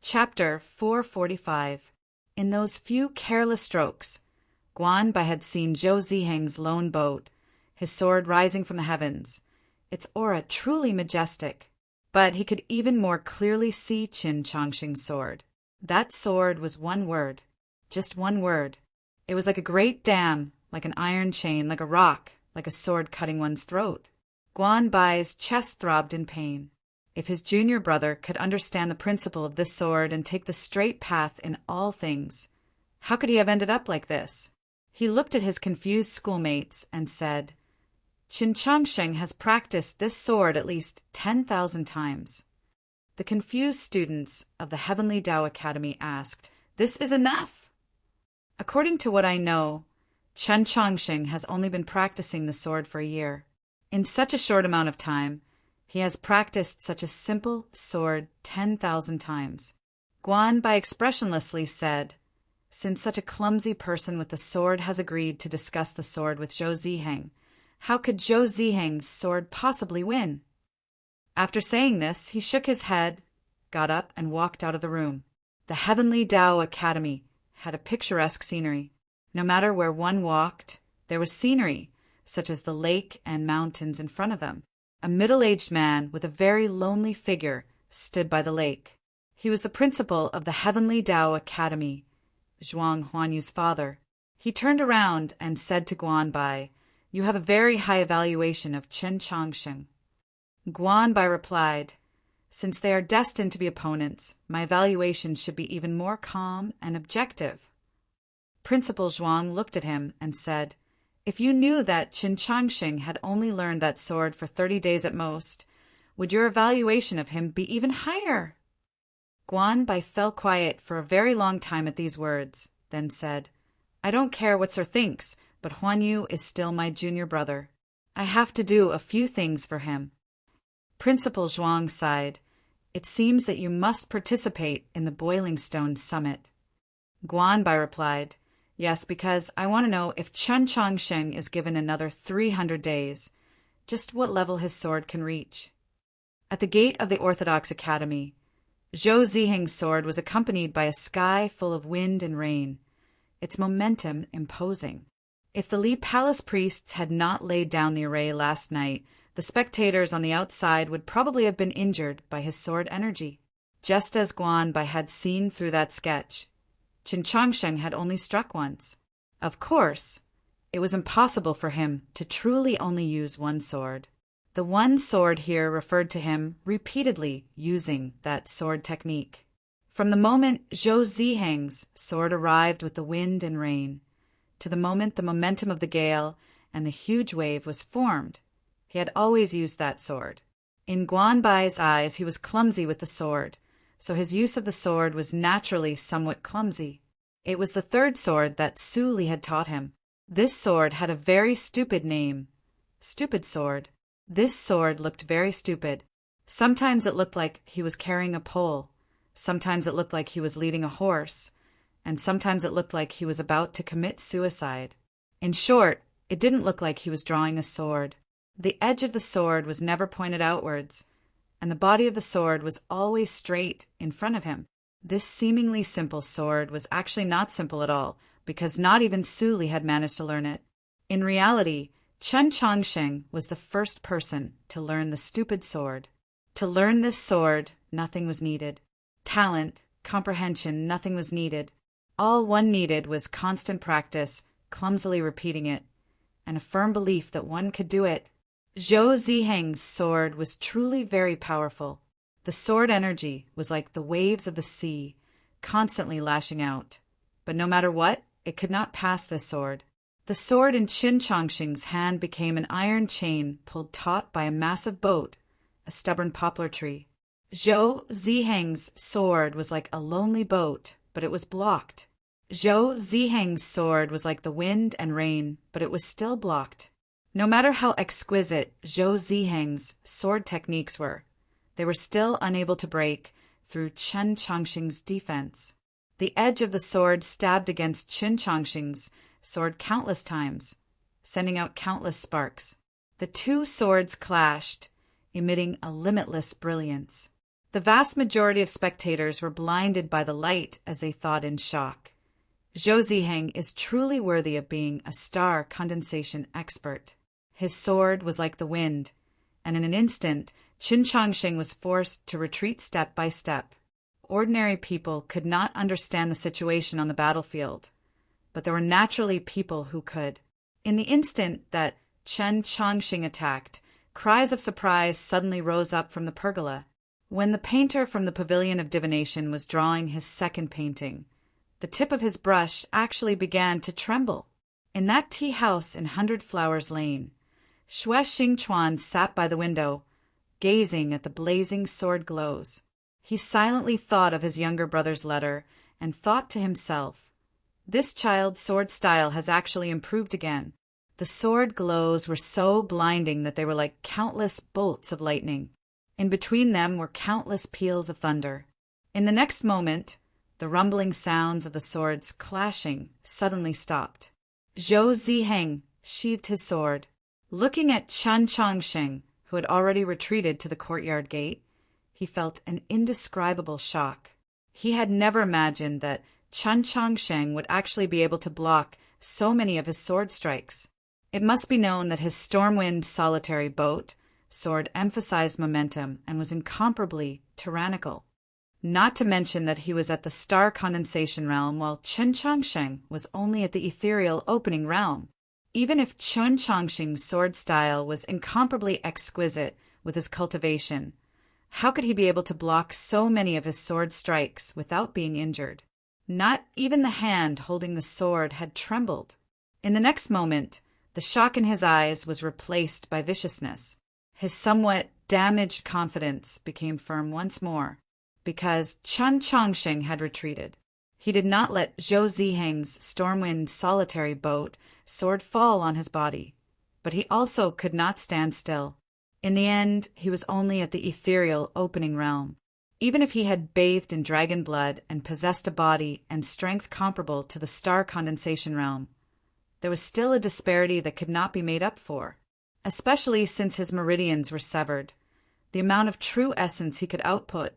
Chapter 445. In those few careless strokes, Guanbai had seen Zhou Ziheng's lone boat, his sword rising from the heavens, its aura truly majestic. But he could even more clearly see Qin Chongqing's sword. That sword was one word. Just one word. It was like a great dam, like an iron chain, like a rock, like a sword cutting one's throat. Guanbai's chest throbbed in pain. If his junior brother could understand the principle of this sword and take the straight path in all things, how could he have ended up like this? He looked at his confused schoolmates and said, "Qin Chongqing has practiced this sword at least 10,000 times. The confused students of the Heavenly Tao Academy asked, "This is enough?" According to what I know, Qin Chongqing has only been practicing the sword for a year. In such a short amount of time, he has practiced such a simple sword 10,000 times. Guanbai expressionlessly said, "Since such a clumsy person with the sword has agreed to discuss the sword with Zhou Ziheng, how could Zhou Ziheng's sword possibly win?" After saying this, he shook his head, got up, and walked out of the room. The Heavenly Tao Academy had a picturesque scenery. No matter where one walked, there was scenery, such as the lake and mountains in front of them. A middle-aged man with a very lonely figure stood by the lake. He was the principal of the Heavenly Tao Academy, Zhuang Huanyu's father. He turned around and said to Guanbai, "You have a very high evaluation of Qin Chongqing." Guanbai replied, "Since they are destined to be opponents, my evaluation should be even more calm and objective." Principal Zhuang looked at him and said, "If you knew that Qin Chongqing had only learned that sword for 30 days at most, would your evaluation of him be even higher?" Guanbai fell quiet for a very long time at these words, then said, "I don't care what Sir thinks, but Huanyu is still my junior brother. I have to do a few things for him." Principal Zhuang sighed. "It seems that you must participate in the Boiling Stone Summit." Guanbai replied, "Yes, because I want to know if Qin Chongqing is given another 300 days, just what level his sword can reach." At the gate of the Orthodox Academy, Zhou Ziheng's sword was accompanied by a sky full of wind and rain, its momentum imposing. If the Li Palace priests had not laid down the array last night, the spectators on the outside would probably have been injured by his sword energy. Just as Guanbai had seen through that sketch, Qin Chongqing had only struck once. Of course, it was impossible for him to truly only use one sword. The one sword here referred to him repeatedly using that sword technique. From the moment Zhou Ziheng's sword arrived with the wind and rain, to the moment the momentum of the gale and the huge wave was formed, he had always used that sword. In Guanbai's eyes, he was clumsy with the sword, so his use of the sword was naturally somewhat clumsy. It was the third sword that Su Li had taught him. This sword had a very stupid name, Stupid Sword. This sword looked very stupid. Sometimes it looked like he was carrying a pole, sometimes it looked like he was leading a horse, and sometimes it looked like he was about to commit suicide. In short, it didn't look like he was drawing a sword. The edge of the sword was never pointed outwards, and the body of the sword was always straight in front of him. This seemingly simple sword was actually not simple at all, because not even Su Li had managed to learn it. In reality, Qin Chongqing was the first person to learn the stupid sword. To learn this sword, nothing was needed. Talent, comprehension, nothing was needed. All one needed was constant practice, clumsily repeating it, and a firm belief that one could do it. Zhou Ziheng's sword was truly very powerful. The sword energy was like the waves of the sea, constantly lashing out. But no matter what, it could not pass this sword. The sword in Qin Chongqing's hand became an iron chain pulled taut by a massive boat, a stubborn poplar tree. Zhou Ziheng's sword was like a lonely boat, but it was blocked. Zhou Ziheng's sword was like the wind and rain, but it was still blocked. No matter how exquisite Zhou Ziheng's sword techniques were, they were still unable to break through Qin Chongqing's defense. The edge of the sword stabbed against Qin Chongqing's sword countless times, sending out countless sparks. The two swords clashed, emitting a limitless brilliance. The vast majority of spectators were blinded by the light as they thought in shock. Zhou Ziheng is truly worthy of being a star condensation expert. His sword was like the wind, and in an instant, Qin Changsheng was forced to retreat step by step. Ordinary people could not understand the situation on the battlefield, but there were naturally people who could. In the instant that Qin Changsheng attacked, cries of surprise suddenly rose up from the pergola. When the painter from the Pavilion of Divination was drawing his second painting, the tip of his brush actually began to tremble. In that tea house in 100 Flowers Lane, Xue Xingchuan sat by the window, gazing at the blazing sword glows. He silently thought of his younger brother's letter and thought to himself, "This child's sword style has actually improved again." The sword glows were so blinding that they were like countless bolts of lightning. In between them were countless peals of thunder. In the next moment, the rumbling sounds of the swords clashing suddenly stopped. Zhou Ziheng sheathed his sword. Looking at Qin Changsheng, who had already retreated to the courtyard gate, he felt an indescribable shock. He had never imagined that Qin Changsheng would actually be able to block so many of his sword strikes. It must be known that his Stormwind solitary boat sword emphasized momentum and was incomparably tyrannical. Not to mention that he was at the star condensation realm while Qin Changsheng was only at the ethereal opening realm. Even if Qin Changsheng's sword style was incomparably exquisite with his cultivation, how could he be able to block so many of his sword strikes without being injured? Not even the hand holding the sword had trembled. In the next moment, the shock in his eyes was replaced by viciousness. His somewhat damaged confidence became firm once more, because Qin Changsheng had retreated. He did not let Zhou Ziheng's Stormwind solitary boat sword fall on his body, but he also could not stand still. In the end, he was only at the ethereal opening realm. Even if he had bathed in dragon blood and possessed a body and strength comparable to the star condensation realm, there was still a disparity that could not be made up for, especially since his meridians were severed. The amount of true essence he could output,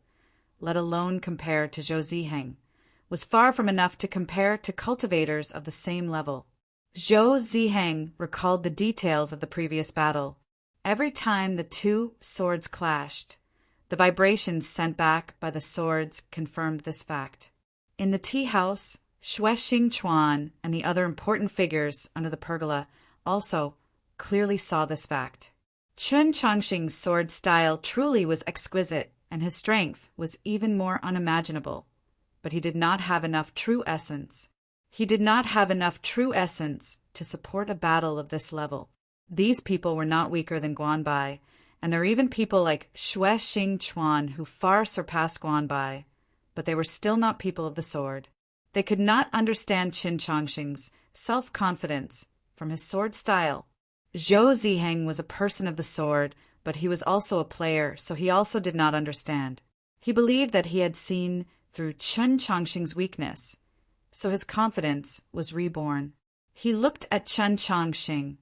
let alone compare to Zhou Ziheng, was far from enough to compare to cultivators of the same level. Zhou Ziheng recalled the details of the previous battle. Every time the two swords clashed, the vibrations sent back by the swords confirmed this fact. In the tea house, Xue Xingchuan and the other important figures under the pergola also clearly saw this fact. Qin Changsheng's sword style truly was exquisite, and his strength was even more unimaginable. But he did not have enough true essence. He did not have enough true essence to support a battle of this level. These people were not weaker than Guanbai, and there were even people like Xue Xingchuan who far surpassed Guanbai, but they were still not people of the sword. They could not understand Qin Changsheng's self-confidence from his sword style. Zhou Ziheng was a person of the sword, but he was also a player, so he also did not understand. He believed that he had seen through Qin Changsheng's weakness, so his confidence was reborn. He looked at Qin Changsheng,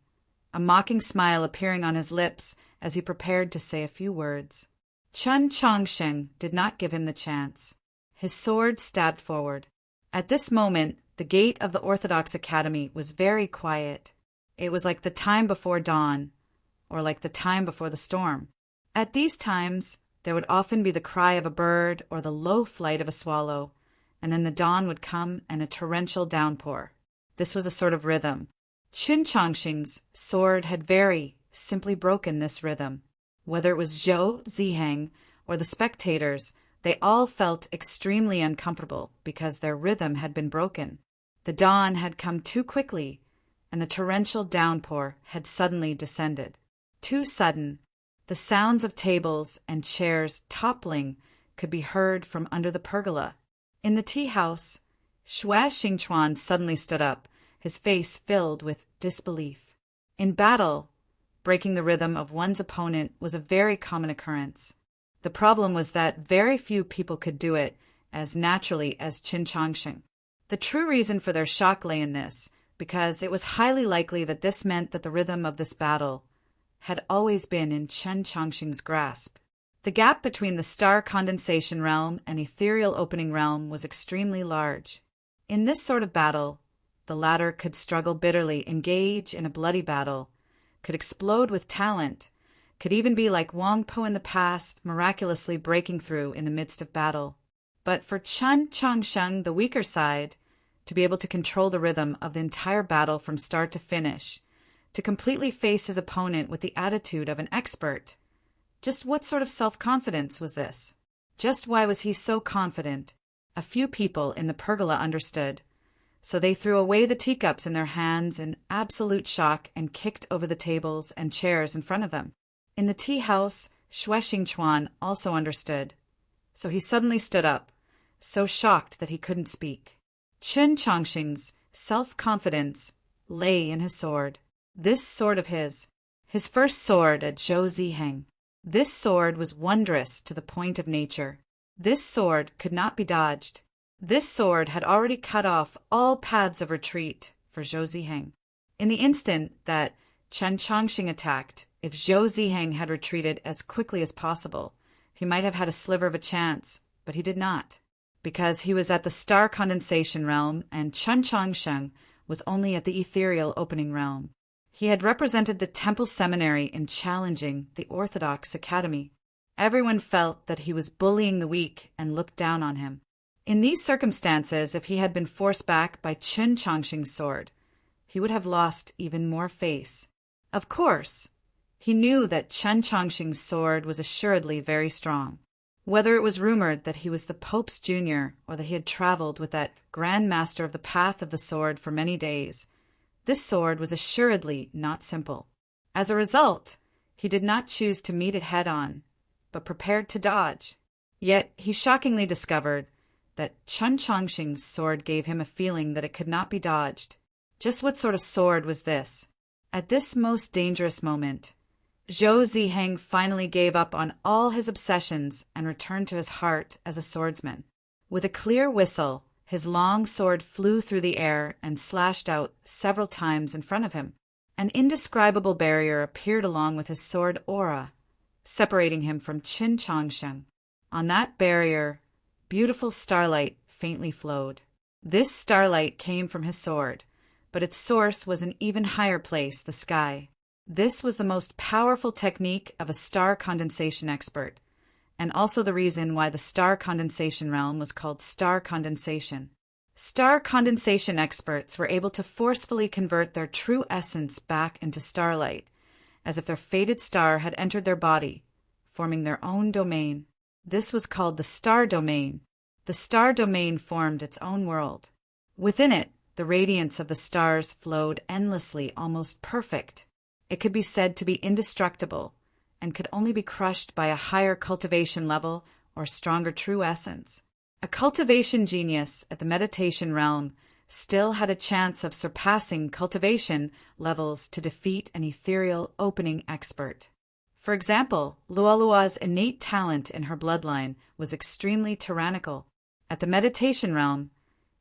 a mocking smile appearing on his lips as he prepared to say a few words. Qin Changsheng did not give him the chance. His sword stabbed forward. At this moment, the gate of the Orthodox Academy was very quiet. It was like the time before dawn, or like the time before the storm. At these times, there would often be the cry of a bird or the low flight of a swallow, and then the dawn would come and a torrential downpour. This was a sort of rhythm. Qin Changsheng's sword had very simply broken this rhythm. Whether it was Zhou Ziheng or the spectators, they all felt extremely uncomfortable because their rhythm had been broken. The dawn had come too quickly, and the torrential downpour had suddenly descended. Too sudden. The sounds of tables and chairs toppling could be heard from under the pergola. In the tea house, Xue Xingchuan suddenly stood up, his face filled with disbelief. In battle, breaking the rhythm of one's opponent was a very common occurrence. The problem was that very few people could do it as naturally as Qin Changsheng. The true reason for their shock lay in this, because it was highly likely that this meant that the rhythm of this battle had always been in Qin Changsheng's grasp. The gap between the star condensation realm and ethereal opening realm was extremely large. In this sort of battle, the latter could struggle bitterly, engage in a bloody battle, could explode with talent, could even be like Wang Po in the past, miraculously breaking through in the midst of battle. But for Chen Changsheng, the weaker side, to be able to control the rhythm of the entire battle from start to finish, to completely face his opponent with the attitude of an expert. Just what sort of self-confidence was this? Just why was he so confident? A few people in the pergola understood, so they threw away the teacups in their hands in absolute shock and kicked over the tables and chairs in front of them. In the tea house, Xue Xingchuan also understood, so he suddenly stood up, so shocked that he couldn't speak. Chen Changxing's self-confidence lay in his sword. This sword of his first sword at Zhou Ziheng. This sword was wondrous to the point of nature. This sword could not be dodged. This sword had already cut off all paths of retreat for Zhou Ziheng. In the instant that Chen Changxing attacked, if Zhou Ziheng had retreated as quickly as possible, he might have had a sliver of a chance, but he did not, because he was at the star condensation realm and Chen Changsheng was only at the ethereal opening realm. He had represented the temple seminary in challenging the Orthodox Academy. Everyone felt that he was bullying the weak and looked down on him. In these circumstances, if he had been forced back by Chen Changxing's sword, he would have lost even more face. Of course, he knew that Chen Changxing's sword was assuredly very strong. Whether it was rumored that he was the Pope's junior or that he had traveled with that Grand Master of the Path of the Sword for many days, this sword was assuredly not simple. As a result, he did not choose to meet it head-on, but prepared to dodge. Yet he shockingly discovered that Chen Changxing's sword gave him a feeling that it could not be dodged. Just what sort of sword was this? At this most dangerous moment, Zhou Ziheng finally gave up on all his obsessions and returned to his heart as a swordsman. With a clear whistle, his long sword flew through the air and slashed out several times in front of him. An indescribable barrier appeared along with his sword aura, separating him from Chen Changsheng. On that barrier, beautiful starlight faintly flowed. This starlight came from his sword, but its source was an even higher place, the sky. This was the most powerful technique of a star condensation expert, and also the reason why the star condensation realm was called star condensation. Star condensation experts were able to forcefully convert their true essence back into starlight, as if their fated star had entered their body, forming their own domain. This was called the star domain. The star domain formed its own world. Within it, the radiance of the stars flowed endlessly, almost perfect. It could be said to be indestructible, and could only be crushed by a higher cultivation level or stronger true essence. A cultivation genius at the meditation realm still had a chance of surpassing cultivation levels to defeat an ethereal opening expert. For example, Luolua's innate talent in her bloodline was extremely tyrannical. At the meditation realm,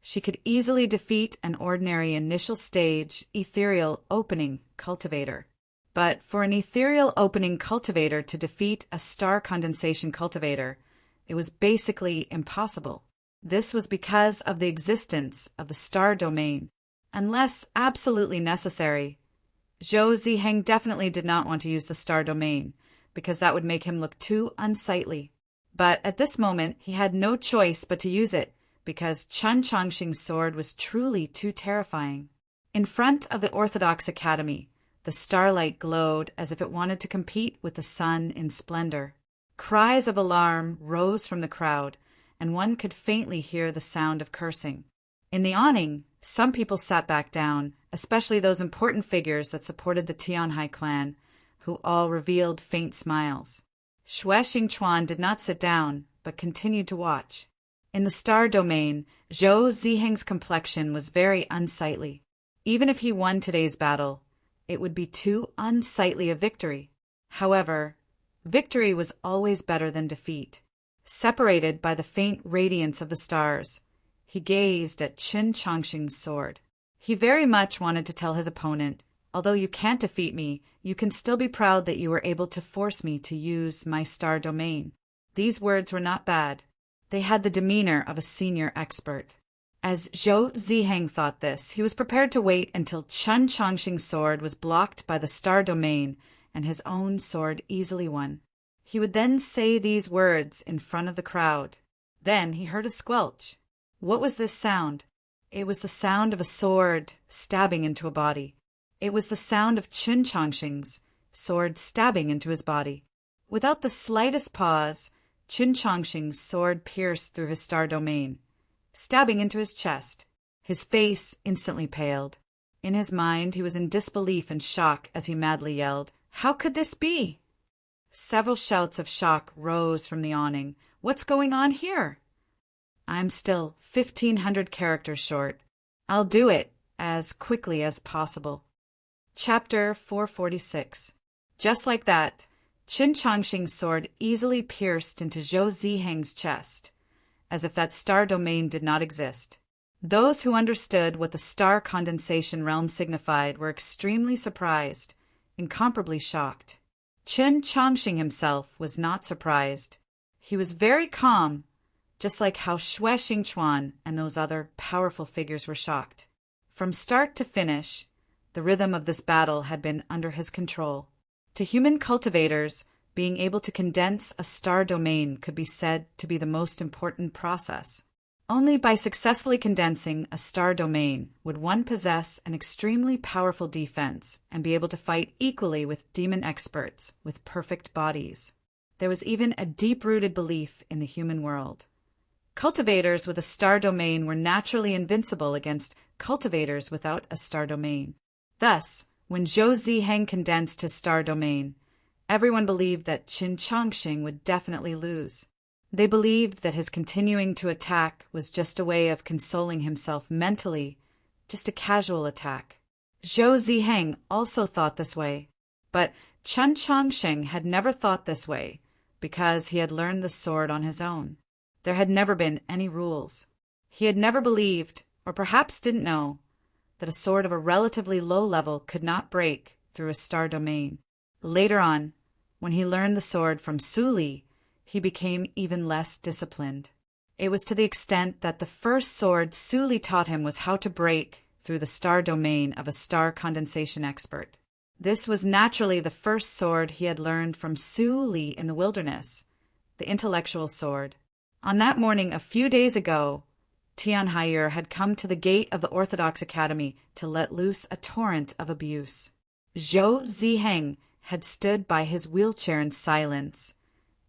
she could easily defeat an ordinary initial stage ethereal opening cultivator. But for an ethereal opening cultivator to defeat a star condensation cultivator, it was basically impossible. This was because of the existence of the star domain. Unless absolutely necessary, Zhou Ziheng definitely did not want to use the star domain, because that would make him look too unsightly. But at this moment, he had no choice but to use it, because Chen Changxing's sword was truly too terrifying. In front of the Orthodox Academy, the starlight glowed as if it wanted to compete with the sun in splendor. Cries of alarm rose from the crowd, and one could faintly hear the sound of cursing. In the awning, some people sat back down, especially those important figures that supported the Tianhai clan, who all revealed faint smiles. Xue Xingchuan did not sit down, but continued to watch. In the star domain, Zhou Ziheng's complexion was very unsightly. Even if he won today's battle, it would be too unsightly a victory. However, victory was always better than defeat. Separated by the faint radiance of the stars, he gazed at Chen Changxing's sword. He very much wanted to tell his opponent Although you can't defeat me, you can still be proud that you were able to force me to use my star domain." These words were not bad. They had the demeanor of a senior expert. As Zhou Ziheng thought this, he was prepared to wait until Chen Chongqing's sword was blocked by the star domain and his own sword easily won. He would then say these words in front of the crowd. Then he heard a squelch. What was this sound? It was the sound of a sword stabbing into a body. It was the sound of Chen Chongqing's sword stabbing into his body. Without the slightest pause, Chen Chongqing's sword pierced through his star domain, stabbing into his chest. His face instantly paled. In his mind, he was in disbelief and shock as he madly yelled, "How could this be?" Several shouts of shock rose from the awning. "What's going on here?" "I'm still 1,500 characters short. I'll do it as quickly as possible." Chapter 446. Just like that, Chen Chongqing's sword easily pierced into Zhou Ziheng's chest, as if that star domain did not exist. Those who understood what the star condensation realm signified were extremely surprised, incomparably shocked. Chen Chongqing himself was not surprised. He was very calm, just like how Xue Xingchuan and those other powerful figures were shocked. From start to finish, the rhythm of this battle had been under his control. To human cultivators, being able to condense a star domain could be said to be the most important process. Only by successfully condensing a star domain would one possess an extremely powerful defense and be able to fight equally with demon experts with perfect bodies. There was even a deep-rooted belief in the human world. Cultivators with a star domain were naturally invincible against cultivators without a star domain. Thus, when Zhou Ziheng condensed his star domain, everyone believed that Chen Chongqing would definitely lose. They believed that his continuing to attack was just a way of consoling himself mentally, just a casual attack. Zhou Ziheng also thought this way, but Chen Chongqing had never thought this way because he had learned the sword on his own. There had never been any rules. He had never believed, or perhaps didn't know, that a sword of a relatively low level could not break through a star domain. Later on, when he learned the sword from Su Li, he became even less disciplined. It was to the extent that the first sword Su Li taught him was how to break through the star domain of a star condensation expert. This was naturally the first sword he had learned from Su Li in the wilderness, the intellectual sword. On that morning a few days ago, Tian Haier had come to the gate of the Orthodox Academy to let loose a torrent of abuse. Zhou Ziheng had stood by his wheelchair in silence,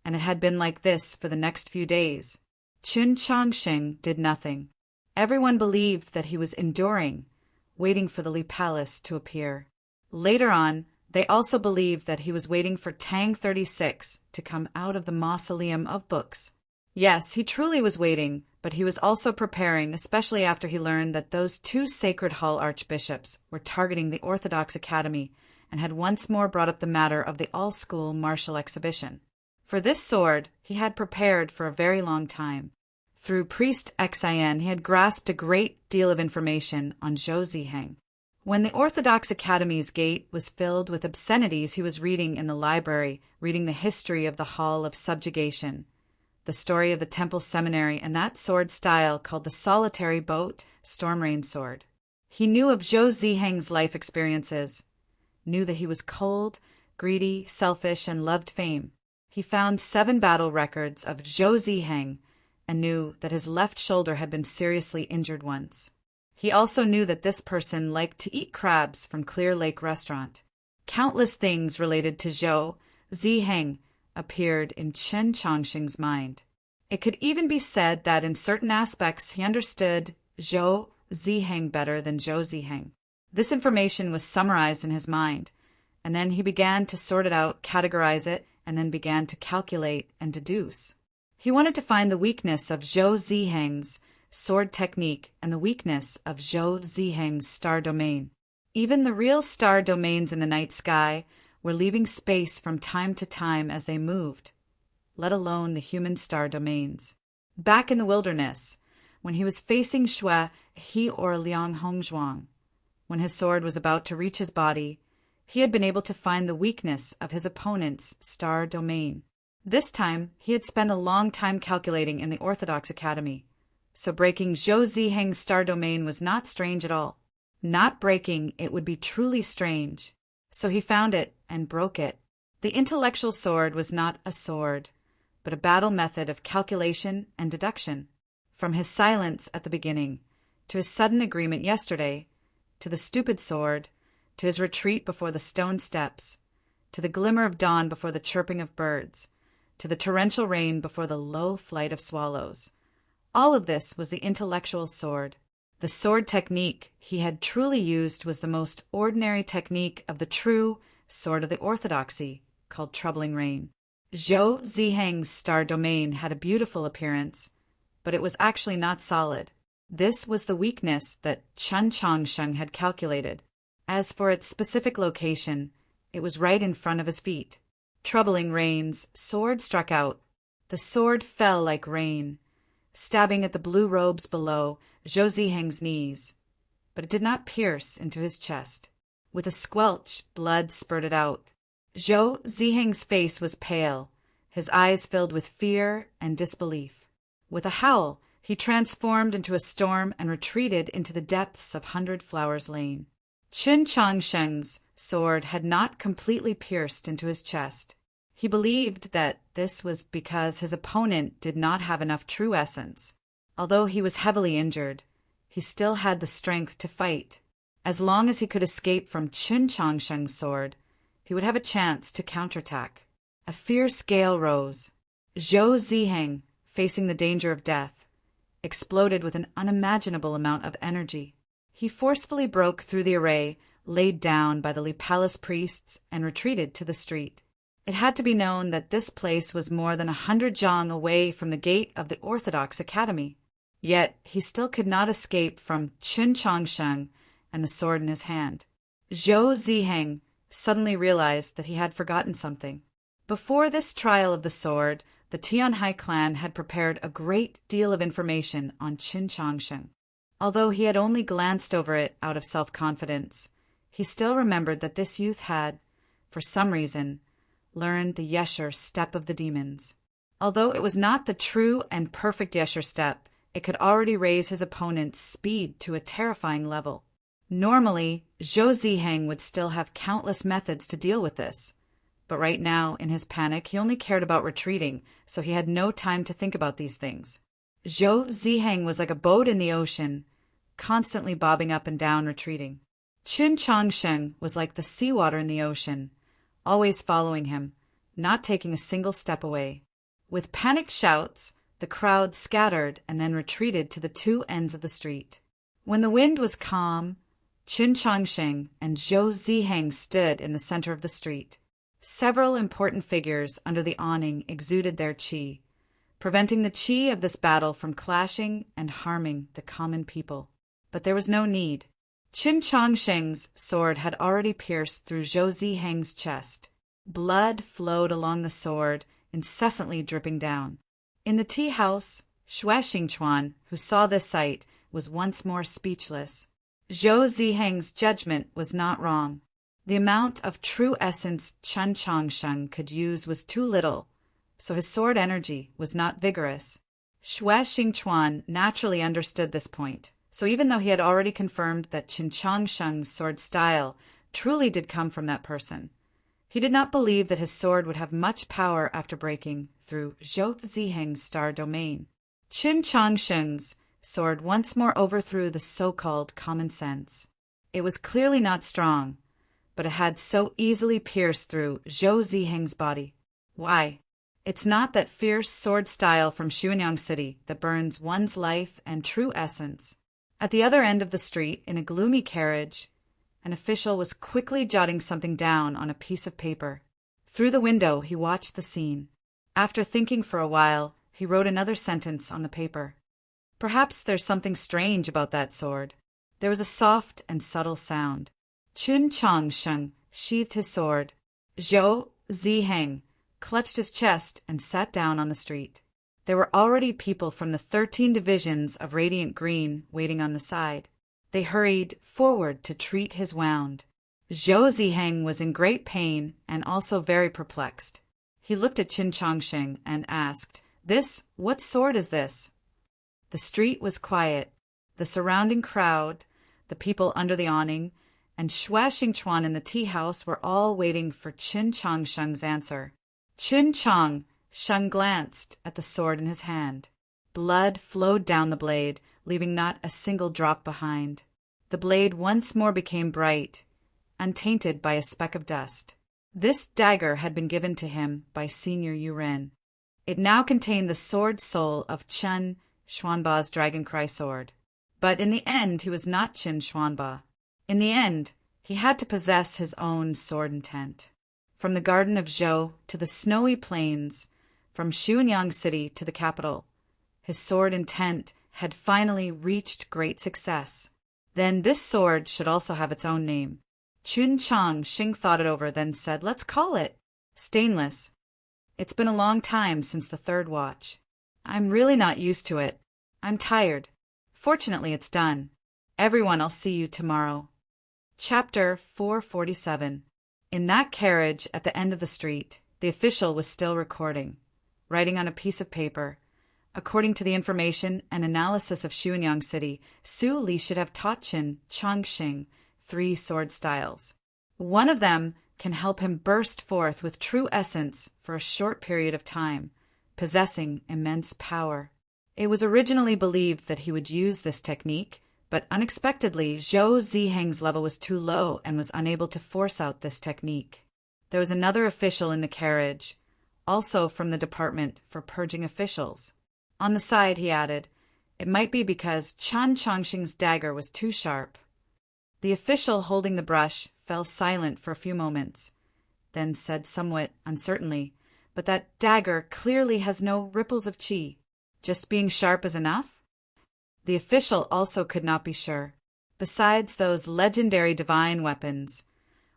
and it had been like this for the next few days. Chen Chongqing did nothing. Everyone believed that he was enduring, waiting for the Li Palace to appear. Later on, they also believed that he was waiting for Tang 36 to come out of the mausoleum of books. Yes, he truly was waiting, but he was also preparing, especially after he learned that those two Sacred Hall archbishops were targeting the Orthodox Academy and had once more brought up the matter of the all-school martial exhibition. For this sword, he had prepared for a very long time. Through Priest Xin, he had grasped a great deal of information on Zhou Ziheng. When the Orthodox Academy's gate was filled with obscenities, he was reading in the library, reading the history of the Hall of Subjugation, the story of the Temple Seminary, and that sword style called the solitary boat storm rain sword. He knew of Zhou Ziheng's life experiences, knew that he was cold, greedy, selfish, and loved fame. He found 7 battle records of Zhou Ziheng and knew that his left shoulder had been seriously injured once. He also knew that this person liked to eat crabs from Clear Lake Restaurant. Countless things related to Zhou Ziheng appeared in Chen Chongqing's mind. It could even be said that in certain aspects he understood Zhou Ziheng better than Zhou Ziheng. This information was summarized in his mind, and then he began to sort it out, categorize it, and then began to calculate and deduce. He wanted to find the weakness of Zhou Ziheng's sword technique and the weakness of Zhou Ziheng's star domain. Even the real star domains in the night sky were leaving space from time to time as they moved, let alone the human star domains. Back in the wilderness, when he was facing Xue, he or Liang Hongzhuang, When his sword was about to reach his body, he had been able to find the weakness of his opponent's star domain. This time, he had spent a long time calculating in the Orthodox Academy, so breaking Zhou Ziheng's star domain was not strange at all. Not breaking it would be truly strange, so he found it and broke it. The intellectual sword was not a sword, but a battle method of calculation and deduction. From his silence at the beginning, to his sudden agreement yesterday, to the stupid sword, to his retreat before the stone steps, to the glimmer of dawn before the chirping of birds, to the torrential rain before the low flight of swallows. All of this was the intellectual sword. The sword technique he had truly used was the most ordinary technique of the true sword of the orthodoxy, called troubling rain. Zhou Ziheng's star domain had a beautiful appearance, but it was actually not solid. This was the weakness that Chen Changsheng had calculated. As for its specific location, it was right in front of his feet. Troubling rain's sword struck out. The sword fell like rain, stabbing at the blue robes below Zhou Ziheng's knees, but it did not pierce into his chest. With a squelch, blood spurted out. Zhou Ziheng's face was pale, his eyes filled with fear and disbelief. With a howl, he transformed into a storm and retreated into the depths of Hundred Flowers Lane. Qin Changsheng's sword had not completely pierced into his chest. He believed that this was because his opponent did not have enough true essence. Although he was heavily injured, he still had the strength to fight. As long as he could escape from Qin Changsheng's sword, he would have a chance to counterattack. A fierce gale rose. Zhou Ziheng, facing the danger of death, exploded with an unimaginable amount of energy. He forcefully broke through the array laid down by the Li Palace priests and retreated to the street. It had to be known that this place was more than 100 zhang away from the gate of the Orthodox Academy. Yet he still could not escape from Qin Changsheng and the sword in his hand. Zhou Ziheng suddenly realized that he had forgotten something. Before this trial of the sword, the Tianhai clan had prepared a great deal of information on Qin Changsheng. Although he had only glanced over it out of self-confidence, he still remembered that this youth had, for some reason, learned the Yesher step of the demons. Although it was not the true and perfect Yesher step, it could already raise his opponent's speed to a terrifying level. Normally, Zhou Ziheng would still have countless methods to deal with this, but right now, in his panic, he only cared about retreating, so he had no time to think about these things. Zhou Ziheng was like a boat in the ocean, constantly bobbing up and down, retreating. Qin Changsheng was like the seawater in the ocean, always following him, not taking a single step away. With panicked shouts, the crowd scattered and then retreated to the two ends of the street. When the wind was calm, Qin Changsheng and Zhou Ziheng stood in the center of the street. Several important figures under the awning exuded their qi, preventing the qi of this battle from clashing and harming the common people. But there was no need. Qin Changsheng's sword had already pierced through Zhou Ziheng's chest. Blood flowed along the sword, incessantly dripping down. In the tea house, Xue Xingchuan, who saw this sight, was once more speechless. Zhou Ziheng's judgment was not wrong. The amount of true essence Qin Changsheng could use was too little, so his sword energy was not vigorous. Xue Xingchuan naturally understood this point, so even though he had already confirmed that Qin Changsheng's sword style truly did come from that person, he did not believe that his sword would have much power after breaking through Zhou Ziheng's star domain. Qin Changsheng's sword once more overthrew the so-called common sense. It was clearly not strong, but it had so easily pierced through Zhou Ziheng's body. Why? It's not that fierce sword style from Xuanyang City that burns one's life and true essence. At the other end of the street, in a gloomy carriage, an official was quickly jotting something down on a piece of paper. Through the window, he watched the scene. After thinking for a while, he wrote another sentence on the paper. Perhaps there's something strange about that sword. There was a soft and subtle sound. Qin Changsheng sheathed his sword. Zhou Ziheng clutched his chest and sat down on the street. There were already people from the 13 divisions of Radiant Green waiting on the side. They hurried forward to treat his wound. Zhou Ziheng was in great pain and also very perplexed. He looked at Qin Chongsheng and asked, "What sword is this?" The street was quiet. The surrounding crowd, the people under the awning, and Xue Xingchuan in the tea house were all waiting for Qin Chongsheng's answer. Qin Chongsheng glanced at the sword in his hand. Blood flowed down the blade, leaving not a single drop behind. The blade once more became bright, untainted by a speck of dust. This dagger had been given to him by Senior Yuren. It now contained the sword soul of Chen Xuanba's Dragon Cry sword. But in the end, he was not Qin Xuanba. In the end, he had to possess his own sword intent. From the garden of Zhou to the snowy plains, from Xuanyang City to the capital, his sword intent had finally reached great success. Then this sword should also have its own name. Qin Chongsheng thought it over, then said, "Let's call it Stainless. It's been a long time since the third watch. I'm really not used to it. I'm tired. Fortunately, it's done. Everyone, I'll see you tomorrow." Chapter 447. In that carriage at the end of the street, the official was still recording, writing on a piece of paper. According to the information and analysis of Xuanyang City, Su Li should have taught Qin Chongsheng 3 sword styles. One of them can help him burst forth with true essence for a short period of time, possessing immense power. It was originally believed that he would use this technique, but unexpectedly Zhou Ziheng's level was too low and was unable to force out this technique. There was another official in the carriage, also from the department for purging officials. On the side, he added, it might be because Qin Chongsheng's dagger was too sharp. The official holding the brush fell silent for a few moments, then said somewhat uncertainly, "But that dagger clearly has no ripples of qi. Just being sharp is enough?" The official also could not be sure. Besides those legendary divine weapons,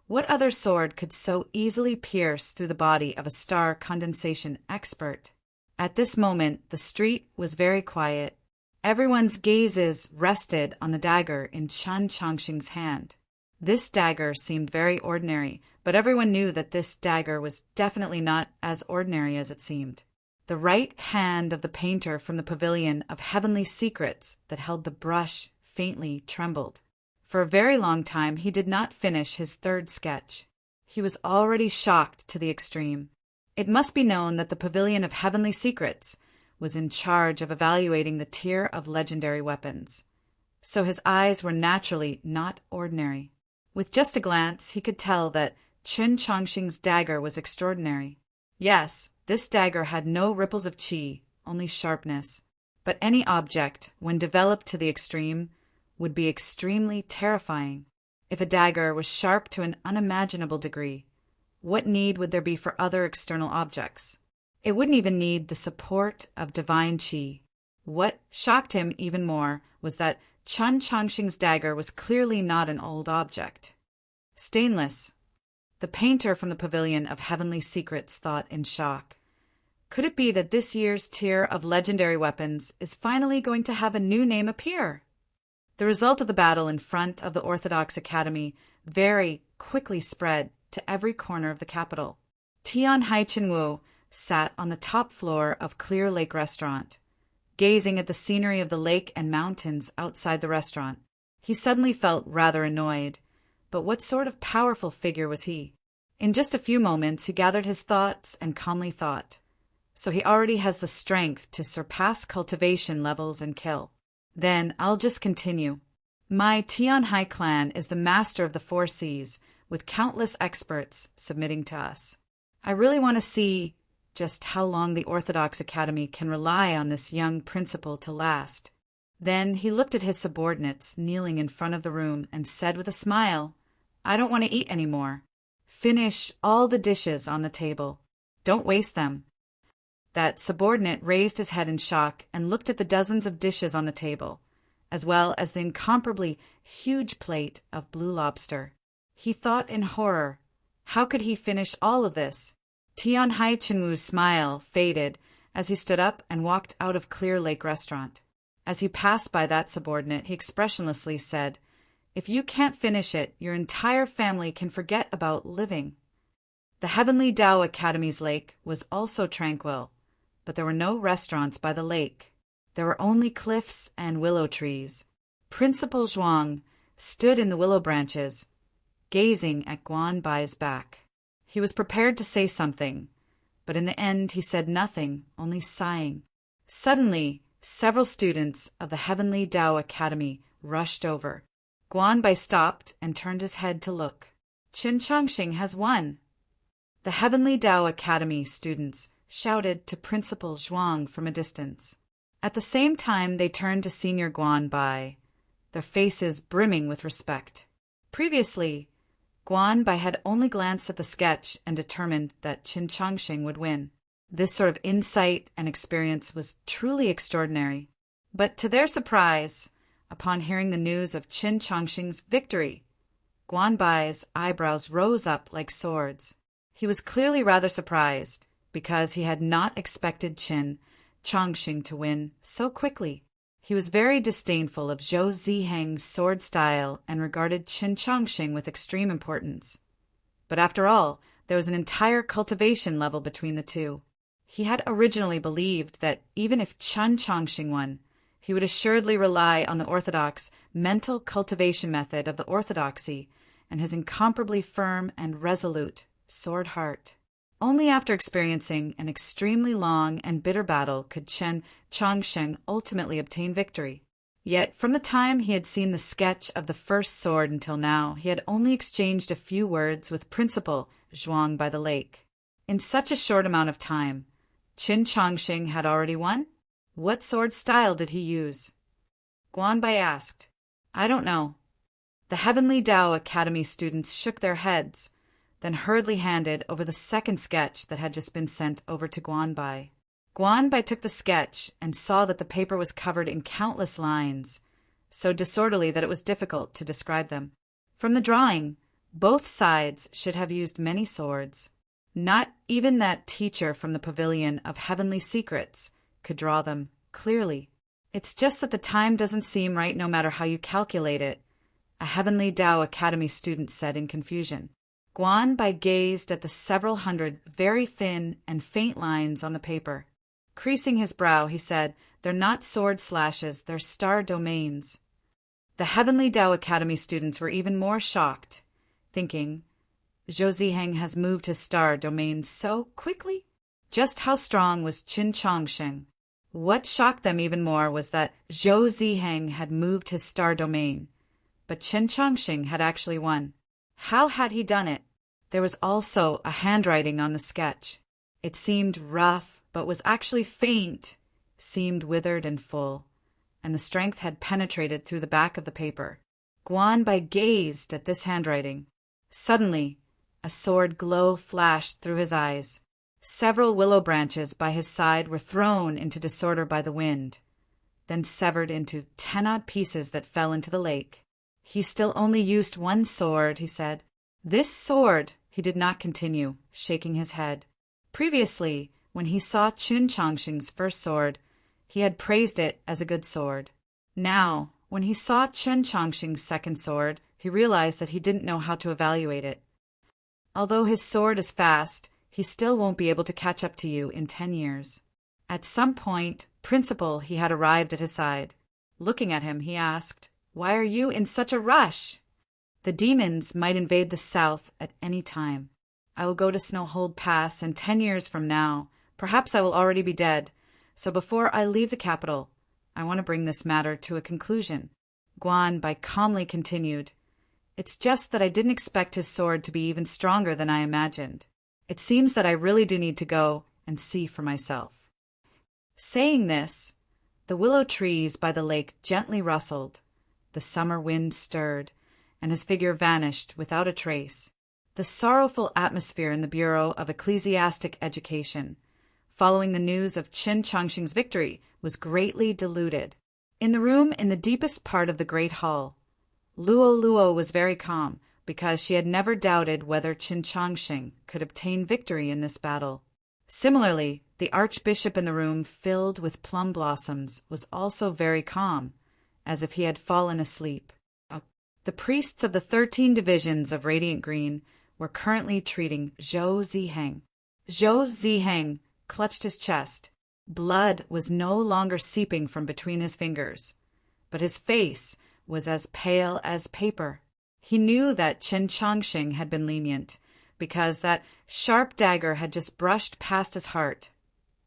what other sword could so easily pierce through the body of a star condensation expert? At this moment, the street was very quiet. Everyone's gazes rested on the dagger in Qin Chongsheng's hand. This dagger seemed very ordinary, but everyone knew that this dagger was definitely not as ordinary as it seemed. The right hand of the painter from the pavilion of heavenly secrets that held the brush faintly trembled. For a very long time he did not finish his third sketch. He was already shocked to the extreme. It must be known that the Pavilion of Heavenly Secrets was in charge of evaluating the tier of legendary weapons, so his eyes were naturally not ordinary. With just a glance, he could tell that Qin Chongsheng's dagger was extraordinary. Yes, this dagger had no ripples of qi, only sharpness. But any object, when developed to the extreme, would be extremely terrifying. If a dagger was sharp to an unimaginable degree, what need would there be for other external objects? It wouldn't even need the support of divine qi. What shocked him even more was that Qin Chongsheng's dagger was clearly not an old object. Stainless. The painter from the Pavilion of Heavenly Secrets thought in shock. Could it be that this year's tier of legendary weapons is finally going to have a new name appear? The result of the battle in front of the Orthodox Academy very quickly spread to every corner of the capital. Tian Hai Chenwu sat on the top floor of Clear Lake Restaurant, gazing at the scenery of the lake and mountains outside the restaurant. He suddenly felt rather annoyed, but what sort of powerful figure was he? In just a few moments he gathered his thoughts and calmly thought, so he already has the strength to surpass cultivation levels and kill. Then I'll just continue. My Tianhai clan is the master of the 4 seas, with countless experts submitting to us. I really want to see just how long the Orthodox Academy can rely on this young principal to last. Then he looked at his subordinates kneeling in front of the room and said with a smile, I don't want to eat any more. Finish all the dishes on the table. Don't waste them. That subordinate raised his head in shock and looked at the dozens of dishes on the table, as well as the incomparably huge plate of blue lobster. He thought in horror, how could he finish all of this? Tianhai Chenwu's smile faded as he stood up and walked out of Clear Lake Restaurant. As he passed by that subordinate, he expressionlessly said, "If you can't finish it, your entire family can forget about living." The Heavenly Tao Academy's lake was also tranquil, but there were no restaurants by the lake. There were only cliffs and willow trees. Principal Zhuang stood in the willow branches, gazing at Guan Bai's back. He was prepared to say something, but in the end he said nothing, only sighing. Suddenly, several students of the Heavenly Tao Academy rushed over. Guan Bai stopped and turned his head to look. "Qin Changxing has won!" The Heavenly Tao Academy students shouted to Principal Zhuang from a distance. At the same time, they turned to Senior Guan Bai, their faces brimming with respect. Previously, Guan Bai had only glanced at the sketch and determined that Qin Changxing would win. This sort of insight and experience was truly extraordinary. But to their surprise, upon hearing the news of Qin Changxing's victory, Guan Bai's eyebrows rose up like swords. He was clearly rather surprised, because he had not expected Qin Changxing to win so quickly. He was very disdainful of Zhou Ziheng's sword style and regarded Qin Changxing with extreme importance. But after all, there was an entire cultivation level between the two. He had originally believed that even if Qin Changxing won, he would assuredly rely on the orthodox mental cultivation method of the orthodoxy and his incomparably firm and resolute sword heart. Only after experiencing an extremely long and bitter battle could Qin Changxing ultimately obtain victory. Yet from the time he had seen the sketch of the first sword until now, he had only exchanged a few words with Principal Zhuang by the lake. In such a short amount of time, Qin Changxing had already won? What sword style did he use? Guan Bai asked. "I don't know." The Heavenly Tao Academy students shook their heads, then hurriedly handed over the second sketch that had just been sent over to Guan Bai. Guan Bai took the sketch and saw that the paper was covered in countless lines, so disorderly that it was difficult to describe them. From the drawing, both sides should have used many swords. Not even that teacher from the Pavilion of Heavenly Secrets could draw them clearly. "It's just that the time doesn't seem right no matter how you calculate it," a Heavenly Tao Academy student said in confusion. Guan Bai gazed at the several hundred very thin and faint lines on the paper. Creasing his brow, he said, "They're not sword slashes, they're star domains." The Heavenly Tao Academy students were even more shocked, thinking, Zhou Ziheng has moved his star domain so quickly? Just how strong was Qin Changxing? What shocked them even more was that Zhou Ziheng had moved his star domain, but Qin Changxing had actually won. How had he done it? There was also a handwriting on the sketch. It seemed rough, but was actually faint, seemed withered and full, and the strength had penetrated through the back of the paper. Guan Bai gazed at this handwriting. Suddenly, a sword glow flashed through his eyes. Several willow branches by his side were thrown into disorder by the wind, then severed into 10-odd pieces that fell into the lake. "He still only used one sword," he said. "This sword," he did not continue, shaking his head. Previously, when he saw Qin Changxing's first sword, he had praised it as a good sword. Now, when he saw Qin Changxing's second sword, he realized that he didn't know how to evaluate it. Although his sword is fast, he still won't be able to catch up to you in 10 years. At some point, Principal he had arrived at his side. Looking at him, he asked, "Why are you in such a rush?" "The demons might invade the south at any time. I will go to Snowhold Pass, and 10 years from now, perhaps I will already be dead. So before I leave the capital, I want to bring this matter to a conclusion." Guan Bai calmly continued, "It's just that I didn't expect his sword to be even stronger than I imagined. It seems that I really do need to go and see for myself." Saying this, the willow trees by the lake gently rustled, the summer wind stirred, and his figure vanished without a trace. The sorrowful atmosphere in the Bureau of Ecclesiastic Education, following the news of Qin Changxing's victory, was greatly diluted. In the room in the deepest part of the great hall, Luo Luo was very calm, because she had never doubted whether Qin Changxing could obtain victory in this battle. Similarly, The archbishop in the room, filled with plum blossoms, was also very calm, as if he had fallen asleep. The priests of the 13 divisions of Radiant Green were currently treating Zhou Ziheng. Zhou Ziheng clutched his chest. Blood was no longer seeping from between his fingers, but his face was as pale as paper. He knew that Chen Chongqing had been lenient, because that sharp dagger had just brushed past his heart,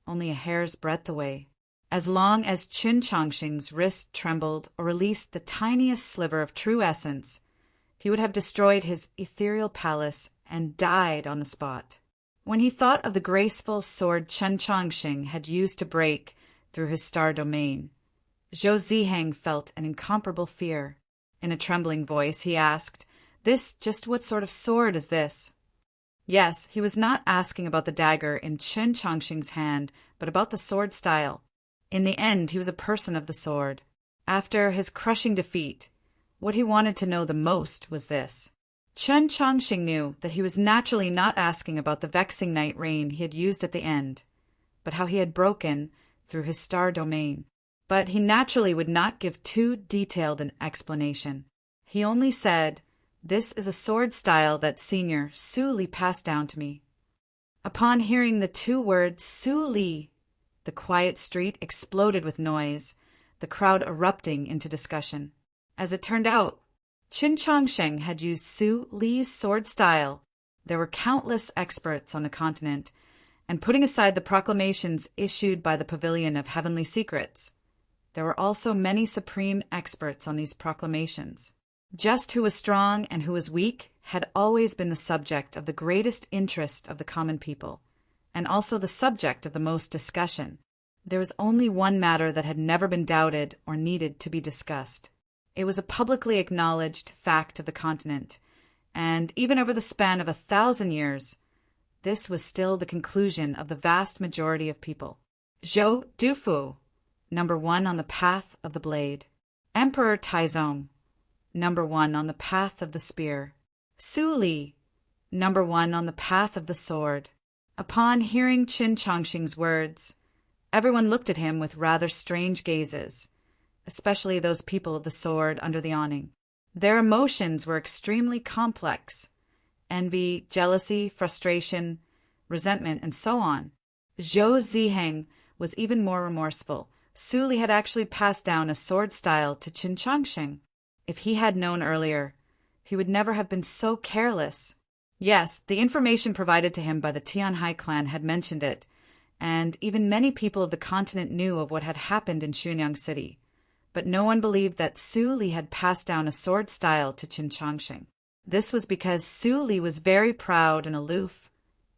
only a hair's breadth away. As long as Chen Chongqing's wrist trembled or released the tiniest sliver of true essence, he would have destroyed his ethereal palace and died on the spot. When he thought of the graceful sword Chen Chongqing had used to break through his star domain, Zhou Ziheng felt an incomparable fear. In a trembling voice, he asked, Just what sort of sword is this?" Yes, he was not asking about the dagger in Chen Chongqing's hand, but about the sword style. In the end, he was a person of the sword. After his crushing defeat, what he wanted to know the most was this. Chen Chongqing knew that he was naturally not asking about the vexing night rain he had used at the end, but how he had broken through his star domain. But he naturally would not give too detailed an explanation. He only said, "This is a sword style that Senior Su Li passed down to me." Upon hearing the 2 words Su Li, the quiet street exploded with noise, the crowd erupting into discussion. As it turned out, Chen Chongqing had used Su Li's sword style. There were countless experts on the continent, and putting aside the proclamations issued by the Pavilion of Heavenly Secrets, there were also many supreme experts on these proclamations. Just who was strong and who was weak had always been the subject of the greatest interest of the common people, and also the subject of the most discussion. There was only one matter that had never been doubted or needed to be discussed. It was a publicly acknowledged fact of the continent, and even over the span of 1,000 years, this was still the conclusion of the vast majority of people. Zhou Dufu, #1 on the path of the blade. Emperor Taizong, #1 on the path of the spear. Su Li, #1 on the path of the sword. Upon hearing Chen Chongqing's words, everyone looked at him with rather strange gazes, especially those people of the sword under the awning. Their emotions were extremely complex: envy, jealousy, frustration, resentment, and so on. Zhou Ziheng was even more remorseful. Su Li had actually passed down a sword style to Chen Chongqing. If he had known earlier, he would never have been so careless. Yes, the information provided to him by the Tianhai clan had mentioned it, and even many people of the continent knew of what had happened in Xunyang City, but no one believed that Su Li had passed down a sword style to Chen Chongqing. This was because Su Li was very proud and aloof,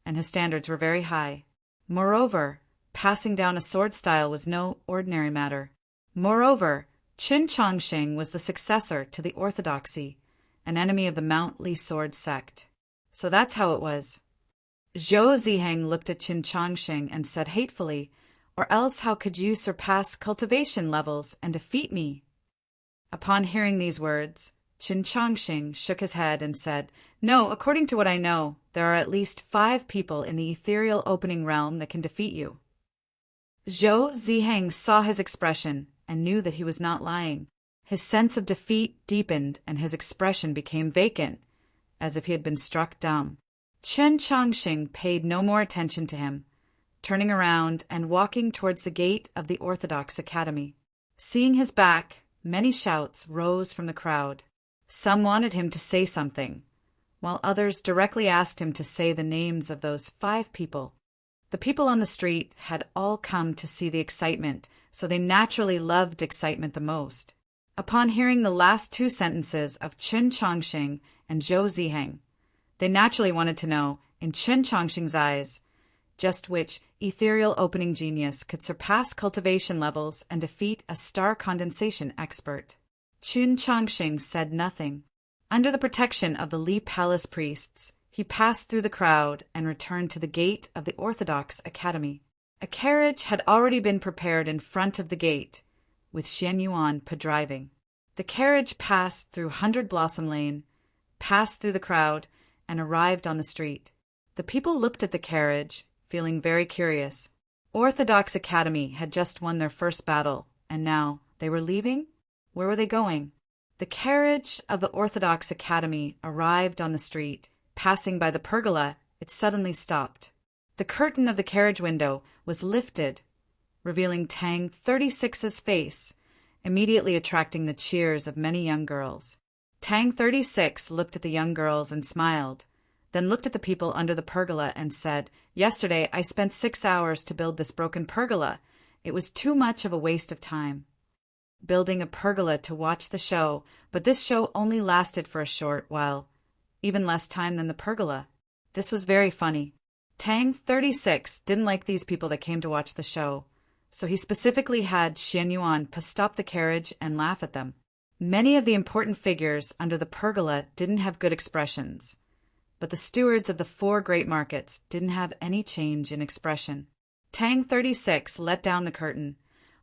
and his standards were very high. Moreover, passing down a sword style was no ordinary matter. Moreover, Chen Chongqing was the successor to the orthodoxy, an enemy of the Mount Li sword sect. So that's how it was. Zhou Ziheng looked at Chen Chongqing and said hatefully, "Or else how could you surpass cultivation levels and defeat me?" Upon hearing these words, Chen Chongqing shook his head and said, "No, according to what I know, there are at least 5 people in the ethereal opening realm that can defeat you." Zhou Ziheng saw his expression and knew that he was not lying. His sense of defeat deepened and his expression became vacant, as if he had been struck dumb. Chen Chongqing paid no more attention to him, turning around and walking towards the gate of the Orthodox Academy. Seeing his back, many shouts rose from the crowd. Some wanted him to say something, while others directly asked him to say the names of those 5 people. The people on the street had all come to see the excitement, so they naturally loved excitement the most. Upon hearing the last 2 sentences of Chen Chongqing and Zhou Ziheng, they naturally wanted to know, in Chen Chongqing's eyes, just which ethereal opening genius could surpass cultivation levels and defeat a star condensation expert. Chen Chongqing said nothing. Under the protection of the Li Palace priests, he passed through the crowd and returned to the gate of the Orthodox Academy. A carriage had already been prepared in front of the gate, with Xian Yuan driving. The carriage passed through 100 Blossom Lane, passed through the crowd, and arrived on the street. The people looked at the carriage, feeling very curious. Orthodox Academy had just won their first battle, and now they were leaving? Where were they going? The carriage of the Orthodox Academy arrived on the street. Passing by the pergola, it suddenly stopped. The curtain of the carriage window was lifted, revealing Tang 36's face, immediately attracting the cheers of many young girls. Tang 36 looked at the young girls and smiled, then looked at the people under the pergola and said, "Yesterday I spent 6 hours to build this broken pergola. It was too much of a waste of time." Building a pergola to watch the show, but this show only lasted for a short while, even less time than the pergola. This was very funny. Tang 36 didn't like these people that came to watch the show, so he specifically had Xian Yuan stop the carriage and laugh at them. Many of the important figures under the pergola didn't have good expressions, but the stewards of the 4 great markets didn't have any change in expression. Tang 36 let down the curtain,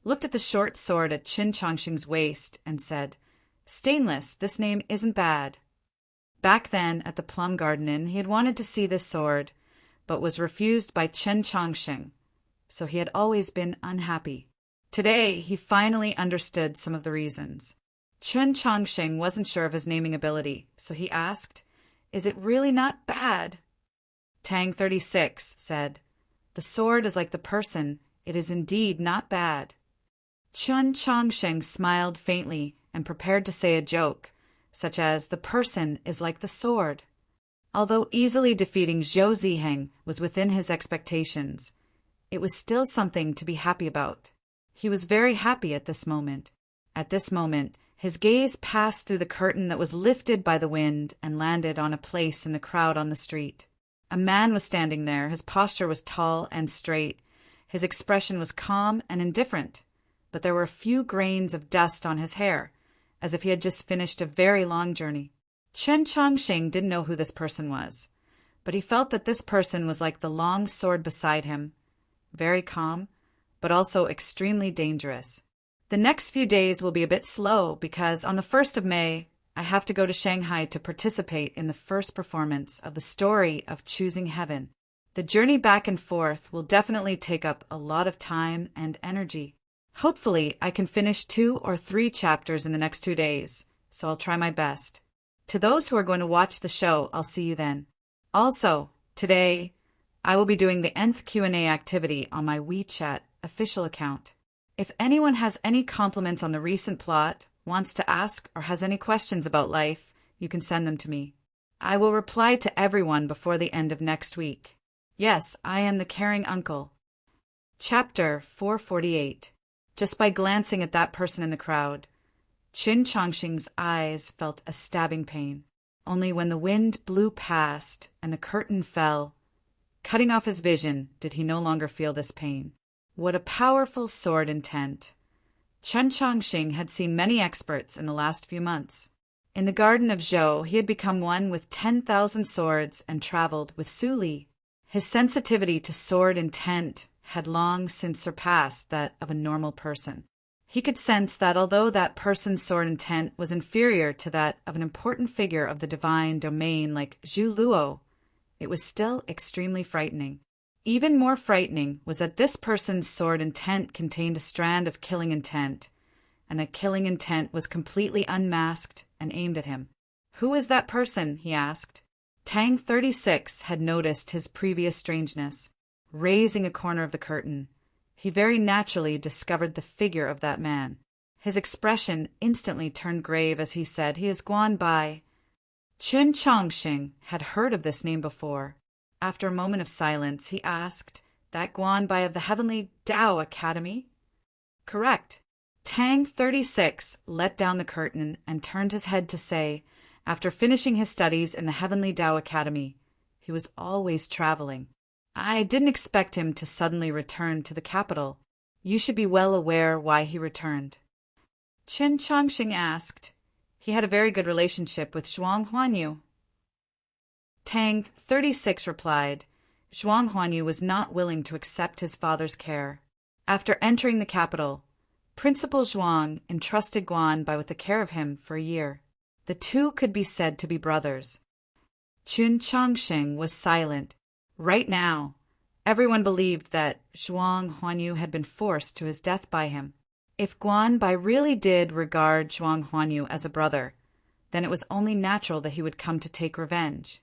looked at the short sword at Qin Chongqing's waist, and said, "Stainless, this name isn't bad." Back then, at the Plum Garden Inn, he had wanted to see this sword, but was refused by Qin Chongqing, so he had always been unhappy. Today, he finally understood some of the reasons. Qin Chongqing wasn't sure of his naming ability, so he asked, "Is it really not bad?" Tang 36 said, "The sword is like the person. It is indeed not bad." Qin Chongqing smiled faintly and prepared to say a joke, such as, "The person is like the sword." Although easily defeating Zhou Ziheng was within his expectations, it was still something to be happy about. He was very happy at this moment. At this moment, his gaze passed through the curtain that was lifted by the wind and landed on a place in the crowd on the street. A man was standing there. His posture was tall and straight. His expression was calm and indifferent, but there were a few grains of dust on his hair, as if he had just finished a very long journey. Qin Chongqing didn't know who this person was, but he felt that this person was like the long sword beside him, very calm, but also extremely dangerous. The next few days will be a bit slow because on the 1st of May, I have to go to Shanghai to participate in the first performance of the story of Choosing Heaven. The journey back and forth will definitely take up a lot of time and energy. Hopefully, I can finish 2 or 3 chapters in the next 2 days, so I'll try my best. To those who are going to watch the show, I'll see you then. Also, today, I will be doing the nth Q&A activity on my WeChat official account. If anyone has any compliments on the recent plot, wants to ask, or has any questions about life, you can send them to me. I will reply to everyone before the end of next week. Yes, I am the caring uncle. Chapter 448. Just by glancing at that person in the crowd, Qin Chongqing's eyes felt a stabbing pain. Only when the wind blew past and the curtain fell, cutting off his vision, did he no longer feel this pain. What a powerful sword intent. Qin Chongqing had seen many experts in the last few months. In the garden of Zhou, he had become one with 10,000 swords and traveled with Su Li. His sensitivity to sword intent had long since surpassed that of a normal person. He could sense that although that person's sword intent was inferior to that of an important figure of the divine domain like Zhu Luo, it was still extremely frightening. Even more frightening was that this person's sword intent contained a strand of killing intent, and that killing intent was completely unmasked and aimed at him. "Who is that person?" he asked. Tang 36 had noticed his previous strangeness. Raising a corner of the curtain, he very naturally discovered the figure of that man. His expression instantly turned grave as he said, "He is Guan Bai." Qin Chongqing had heard of this name before. After a moment of silence, he asked, "That Guan Bai of the Heavenly Tao Academy?" "Correct." Tang 36 let down the curtain and turned his head to say, after finishing his studies in the Heavenly Tao Academy, he was always traveling. "I didn't expect him to suddenly return to the capital. You should be well aware why he returned." Qin Chongqing asked. He had a very good relationship with Zhuang Huanyu. Tang 36 replied, Zhuang Huanyu was not willing to accept his father's care. After entering the capital, Principal Zhuang entrusted Guan Bai with the care of him for a year. The two could be said to be brothers. Qin Chongqing was silent. Right now, Everyone believed that Zhuang Huanyu had been forced to his death by him. If Guan Bai really did regard Zhuang Huanyu as a brother, then it was only natural that he would come to take revenge.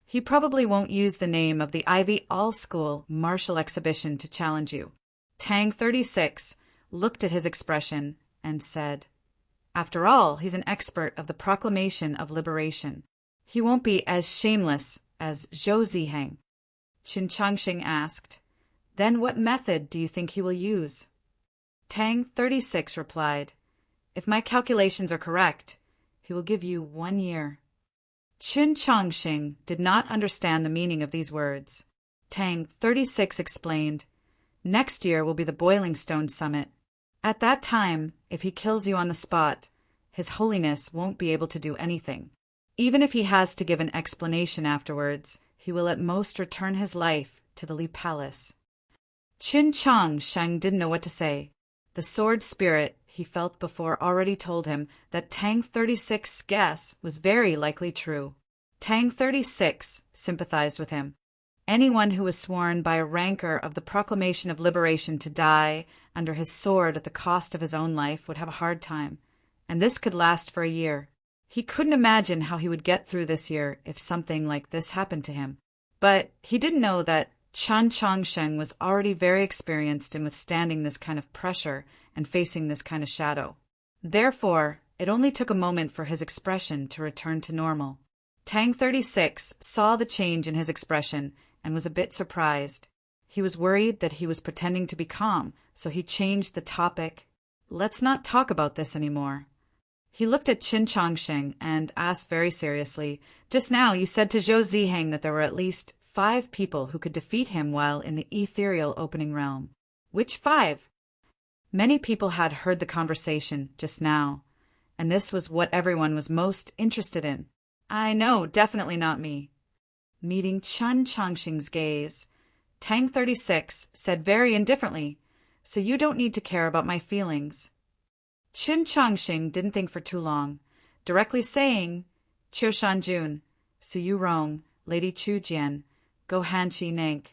He probably won't use the name of the Ivy All-School Martial Exhibition to challenge you. Tang 36 looked at his expression and said, "After all, he's an expert of the proclamation of liberation. He won't be as shameless as Zhou Ziheng." Qin Changxing asked, "Then what method do you think he will use?" Tang 36 replied, "If my calculations are correct, he will give you 1 year." Qin Changxing did not understand the meaning of these words. Tang 36 explained, "Next year will be the Boiling Stone Summit. At that time, if he kills you on the spot, His Holiness won't be able to do anything. Even if he has to give an explanation afterwards, he will at most return his life to the Li Palace." Qin Changsheng didn't know what to say. The sword spirit he felt before already told him that Tang 36's guess was very likely true. Tang 36 sympathized with him. Anyone who was sworn by a rancor of the proclamation of liberation to die under his sword at the cost of his own life would have a hard time, and this could last for a year. He couldn't imagine how he would get through this year if something like this happened to him. But he didn't know that Chan Changsheng was already very experienced in withstanding this kind of pressure and facing this kind of shadow. Therefore, it only took a moment for his expression to return to normal. Tang 36 saw the change in his expression and was a bit surprised. He was worried that he was pretending to be calm, so he changed the topic. "Let's not talk about this anymore." He looked at Qin Changsheng and asked very seriously, "Just now you said to Zhou Ziheng that there were at least 5 people who could defeat him while in the ethereal opening realm. Which 5? Many people had heard the conversation just now, and this was what everyone was most interested in. "I know, definitely not me." Meeting Qin Changsheng's gaze, Tang 36 said very indifferently, "So you don't need to care about my feelings." Qin Changsheng didn't think for too long, directly saying, "Qiu Shanjun, Su Yu Rong, Lady Chu Jian, Go Han Chi Nank."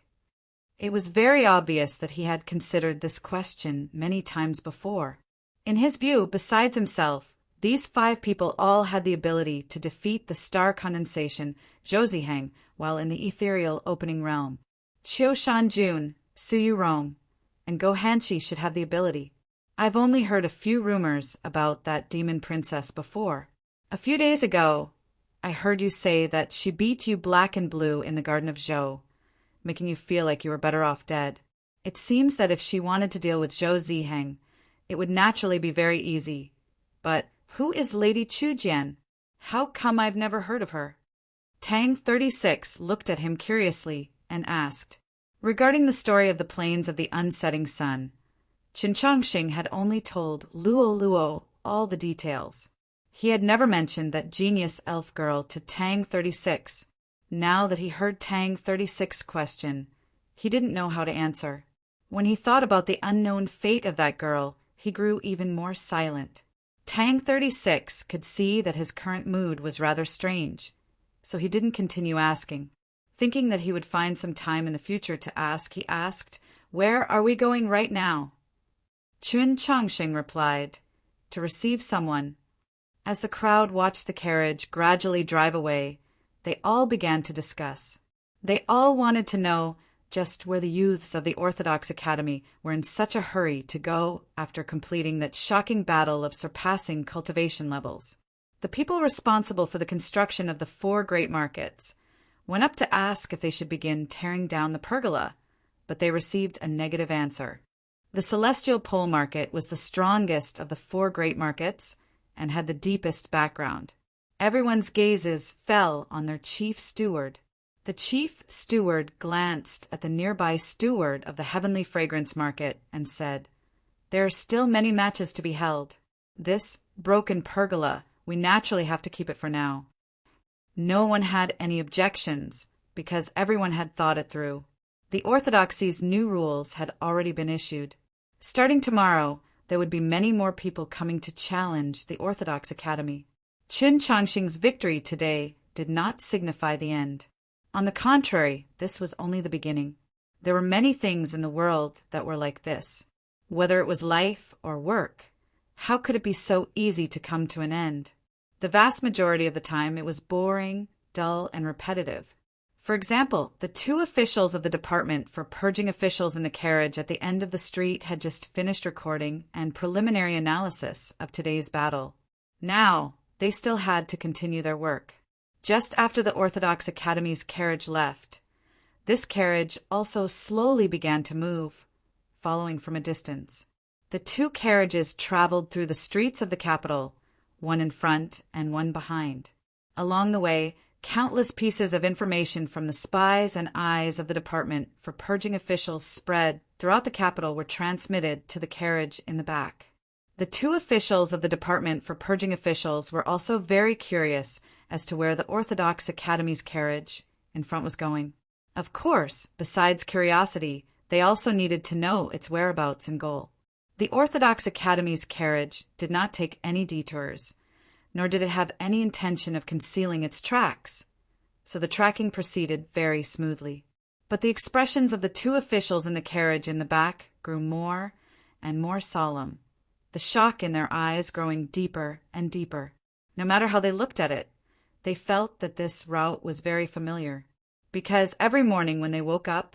It was very obvious that he had considered this question many times before. In his view, besides himself, these 5 people all had the ability to defeat the star condensation, Zhou Ziheng, while in the ethereal opening realm. Qiu Shanjun, Su Yu Rong, and Go Hanchi should have the ability. I've only heard a few rumors about that demon princess before. A few days ago, I heard you say that she beat you black and blue in the Garden of Zhou, making you feel like you were better off dead. It seems that if she wanted to deal with Zhou Ziheng, it would naturally be very easy. But who is Lady Chu Jian? How come I've never heard of her? Tang 36 looked at him curiously and asked, regarding the story of the plains of the unsetting sun. Qin Changxing had only told Luo Luo all the details. He had never mentioned that genius elf girl to Tang 36. Now that he heard Tang 36's question, he didn't know how to answer. When he thought about the unknown fate of that girl, he grew even more silent. Tang 36 could see that his current mood was rather strange, so he didn't continue asking. Thinking that he would find some time in the future to ask, he asked, "Where are we going right now?" Qin Changxing replied, "To receive someone." As the crowd watched the carriage gradually drive away, they all began to discuss. They all wanted to know just where the youths of the Orthodox Academy were in such a hurry to go after completing that shocking battle of surpassing cultivation levels. The people responsible for the construction of the 4 great markets went up to ask if they should begin tearing down the pergola, but they received a negative answer. The Celestial Pole Market was the strongest of the 4 great markets and had the deepest background. Everyone's gazes fell on their chief steward. The chief steward glanced at the nearby steward of the Heavenly Fragrance Market and said, "There are still many matches to be held. This broken pergola, we naturally have to keep it for now." No one had any objections because everyone had thought it through. The Orthodoxy's new rules had already been issued. Starting tomorrow, there would be many more people coming to challenge the Orthodox Academy. Qin Changxing's victory today did not signify the end. On the contrary, this was only the beginning. There were many things in the world that were like this. Whether it was life or work, how could it be so easy to come to an end? The vast majority of the time it was boring, dull, and repetitive. For example, the two officials of the department for purging officials in the carriage at the end of the street had just finished recording and preliminary analysis of today's battle. Now, they still had to continue their work. Just after the Orthodox Academy's carriage left, this carriage also slowly began to move, following from a distance. The two carriages traveled through the streets of the capital, one in front and one behind. Along the way, countless pieces of information from the spies and eyes of the department for purging officials spread throughout the capital were transmitted to the carriage in the back. The two officials of the department for purging officials were also very curious as to where the Orthodox Academy's carriage in front was going. Of course, besides curiosity, they also needed to know its whereabouts and goal. The Orthodox Academy's carriage did not take any detours, nor did it have any intention of concealing its tracks, so the tracking proceeded very smoothly. But the expressions of the two officials in the carriage in the back grew more and more solemn, the shock in their eyes growing deeper and deeper. No matter how they looked at it, they felt that this route was very familiar, because every morning when they woke up,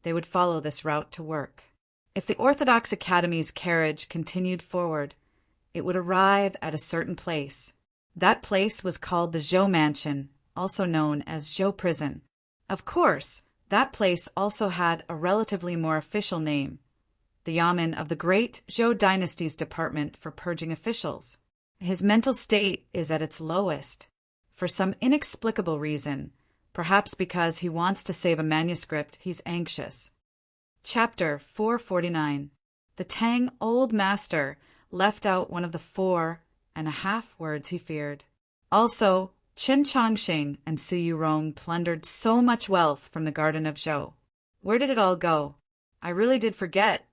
they would follow this route to work. If the Orthodox Academy's carriage continued forward, it would arrive at a certain place. That place was called the Zhou Mansion, also known as Zhou Prison. Of course, that place also had a relatively more official name, the Yamen of the Great Zhou Dynasty's Department for Purging Officials. His mental state is at its lowest. For some inexplicable reason, perhaps because he wants to save a manuscript, he's anxious. Chapter 449. The Tang Old Master left out one of the 4.5 words he feared. Also, Chen Chongqing and Su Yurong plundered so much wealth from the Garden of Zhou. Where did it all go? I really did forget.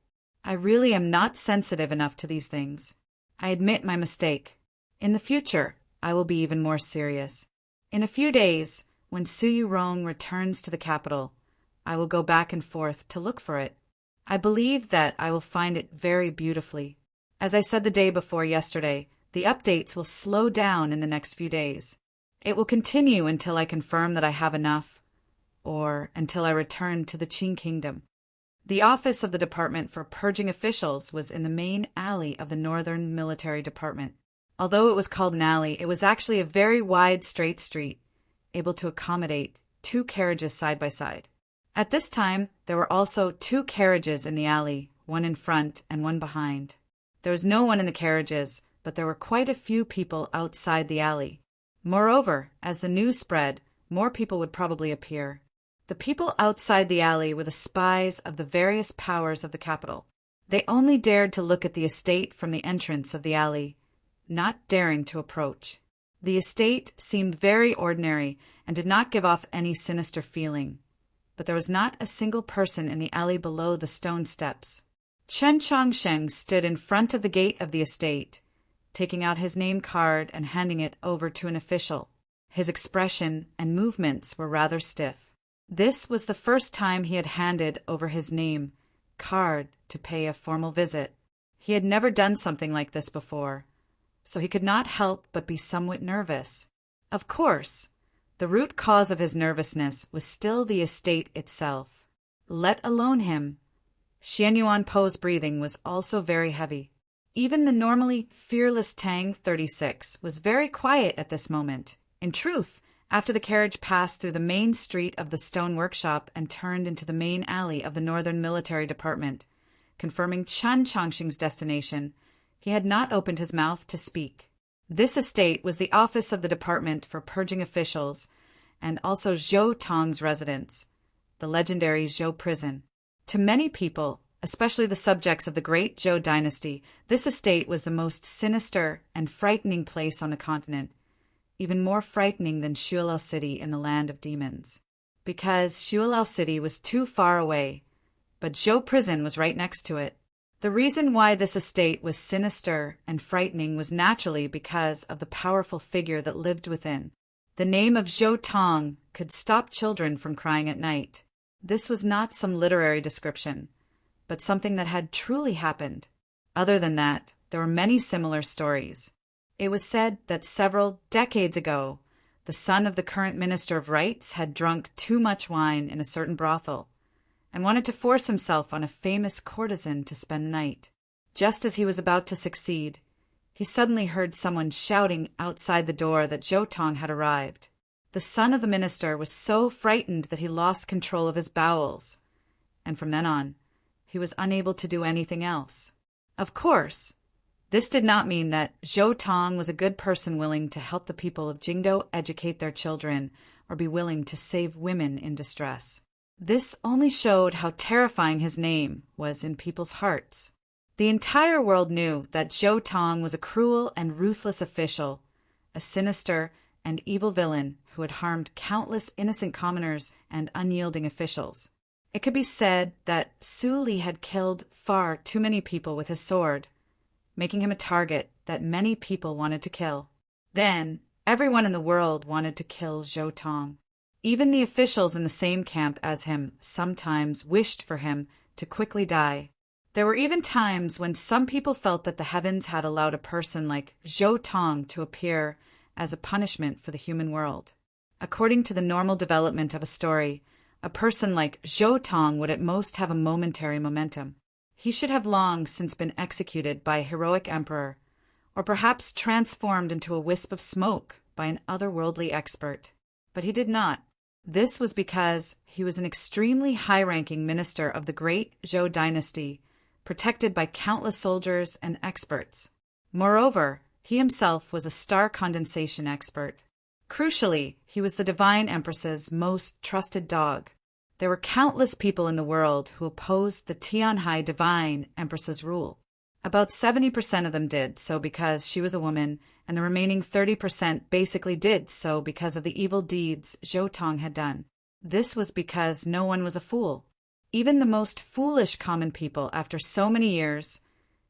I really am not sensitive enough to these things. I admit my mistake. In the future, I will be even more serious. In a few days, when Su Yurong returns to the capital, I will go back and forth to look for it. I believe that I will find it very beautifully. As I said the day before yesterday, the updates will slow down in the next few days. It will continue until I confirm that I have enough, or until I return to the Qing Kingdom. The office of the Department for Purging Officials was in the main alley of the Northern Military Department. Although it was called an alley, it was actually a very wide, straight street, able to accommodate 2 carriages side by side. At this time, there were also 2 carriages in the alley, one in front and one behind. There was no one in the carriages, but there were quite a few people outside the alley. Moreover, as the news spread, more people would probably appear. The people outside the alley were the spies of the various powers of the capital. They only dared to look at the estate from the entrance of the alley, not daring to approach. The estate seemed very ordinary and did not give off any sinister feeling, but there was not a single person in the alley below the stone steps. Chen Chongsheng stood in front of the gate of the estate, taking out his name card and handing it over to an official. His expression and movements were rather stiff. This was the first time he had handed over his name card to pay a formal visit. He had never done something like this before, so he could not help but be somewhat nervous. Of course, the root cause of his nervousness was still the estate itself. Let alone him. Xian Yuan Po's breathing was also very heavy. Even the normally fearless Tang 36 was very quiet at this moment. In truth, after the carriage passed through the main street of the stone workshop and turned into the main alley of the Northern Military Department, confirming Chen Chongqing's destination, he had not opened his mouth to speak. This estate was the office of the Department for Purging Officials and also Zhou Tong's residence, the legendary Zhou Prison. To many people, especially the subjects of the Great Zhou Dynasty, this estate was the most sinister and frightening place on the continent, even more frightening than Xuelao City in the land of demons. Because Xuelao City was too far away, but Zhou Prison was right next to it. The reason why this estate was sinister and frightening was naturally because of the powerful figure that lived within. The name of Zhou Tong could stop children from crying at night. This was not some literary description, but something that had truly happened. Other than that, there were many similar stories. It was said that several decades ago, the son of the current Minister of Rights had drunk too much wine in a certain brothel and wanted to force himself on a famous courtesan to spend the night. Just as he was about to succeed, he suddenly heard someone shouting outside the door that Zhou Tong had arrived. The son of the minister was so frightened that he lost control of his bowels, and from then on, he was unable to do anything else. Of course, this did not mean that Zhou Tong was a good person willing to help the people of Jingdo educate their children or be willing to save women in distress. This only showed how terrifying his name was in people's hearts. The entire world knew that Zhou Tong was a cruel and ruthless official, a sinister and evil villain who had harmed countless innocent commoners and unyielding officials. It could be said that Su Li had killed far too many people with his sword, making him a target that many people wanted to kill. Then, everyone in the world wanted to kill Zhou Tong. Even the officials in the same camp as him sometimes wished for him to quickly die. There were even times when some people felt that the heavens had allowed a person like Zhou Tong to appear as a punishment for the human world. According to the normal development of a story, a person like Zhou Tong would at most have a momentary momentum. He should have long since been executed by a heroic emperor, or perhaps transformed into a wisp of smoke by an otherworldly expert. But he did not. This was because he was an extremely high-ranking minister of the great Zhou dynasty, protected by countless soldiers and experts. Moreover, he himself was a star condensation expert. Crucially, he was the divine empress's most trusted dog. There were countless people in the world who opposed the Tianhai divine empress's rule. About 70% of them did so because she was a woman, and the remaining 30% basically did so because of the evil deeds Zhou Tong had done. This was because no one was a fool. Even the most foolish common people, after so many years,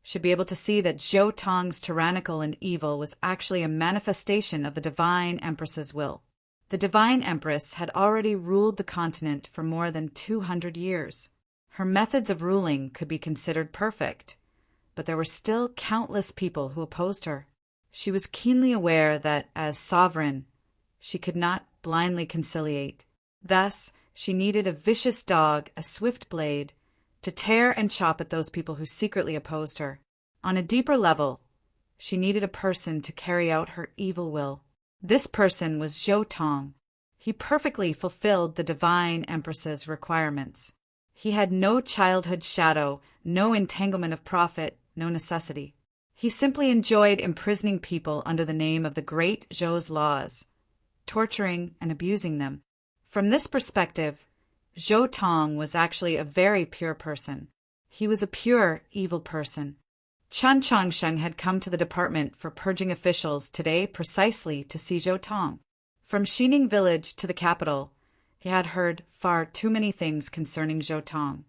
should be able to see that Zhou Tong's tyrannical and evil was actually a manifestation of the divine empress's will. The divine empress had already ruled the continent for more than 200 years. Her methods of ruling could be considered perfect, but there were still countless people who opposed her. She was keenly aware that, as sovereign, she could not blindly conciliate. Thus, she needed a vicious dog, a swift blade, to tear and chop at those people who secretly opposed her. On a deeper level, she needed a person to carry out her evil will. This person was Zhou Tong. He perfectly fulfilled the divine empress's requirements. He had no childhood shadow, no entanglement of profit, no necessity. He simply enjoyed imprisoning people under the name of the great Zhou's laws, torturing and abusing them. From this perspective, Zhou Tong was actually a very pure person. He was a pure, evil person. Chen Changsheng had come to the department for purging officials today precisely to see Zhou Tong. From Xining village to the capital, he had heard far too many things concerning Zhou Tong,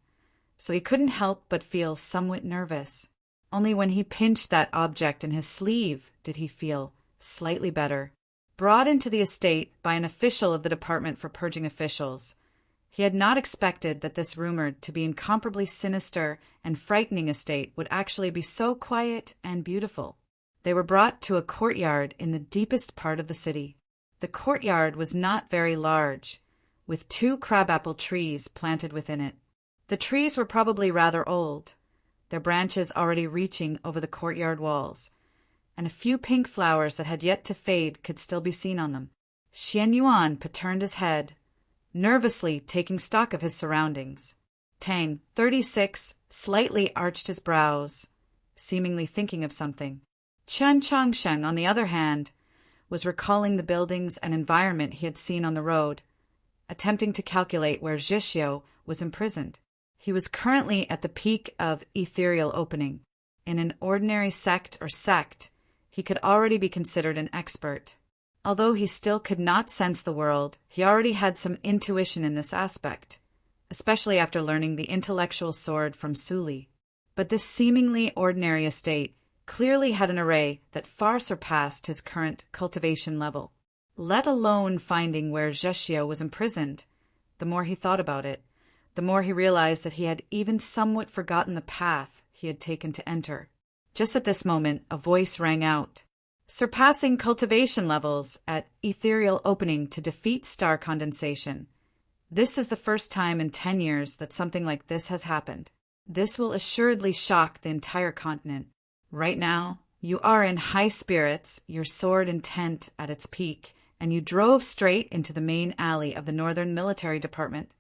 so he couldn't help but feel somewhat nervous. Only when he pinched that object in his sleeve did he feel slightly better. Brought into the estate by an official of the department for purging officials, he had not expected that this rumored to be incomparably sinister and frightening estate would actually be so quiet and beautiful. They were brought to a courtyard in the deepest part of the city. The courtyard was not very large, with 2 crabapple trees planted within it. The trees were probably rather old, their branches already reaching over the courtyard walls, and a few pink flowers that had yet to fade could still be seen on them. Xian Yuan turned his head, nervously taking stock of his surroundings. Tang, 36, slightly arched his brows, seemingly thinking of something. Chen Changsheng, on the other hand, was recalling the buildings and environment he had seen on the road, attempting to calculate where Zhixio was imprisoned. He was currently at the peak of ethereal opening. In an ordinary sect, he could already be considered an expert. Although he still could not sense the world, he already had some intuition in this aspect, especially after learning the intellectual sword from Su Li. But this seemingly ordinary estate clearly had an array that far surpassed his current cultivation level. Let alone finding where Zhixio was imprisoned, the more he thought about it, the more he realized that he had even somewhat forgotten the path he had taken to enter. Just at this moment, a voice rang out. Surpassing cultivation levels at ethereal opening to defeat star condensation. This is the first time in 10 years that something like this has happened. This will assuredly shock the entire continent. Right now, you are in high spirits, your sword intent at its peak, and you drove straight into the main alley of the Northern Military Department.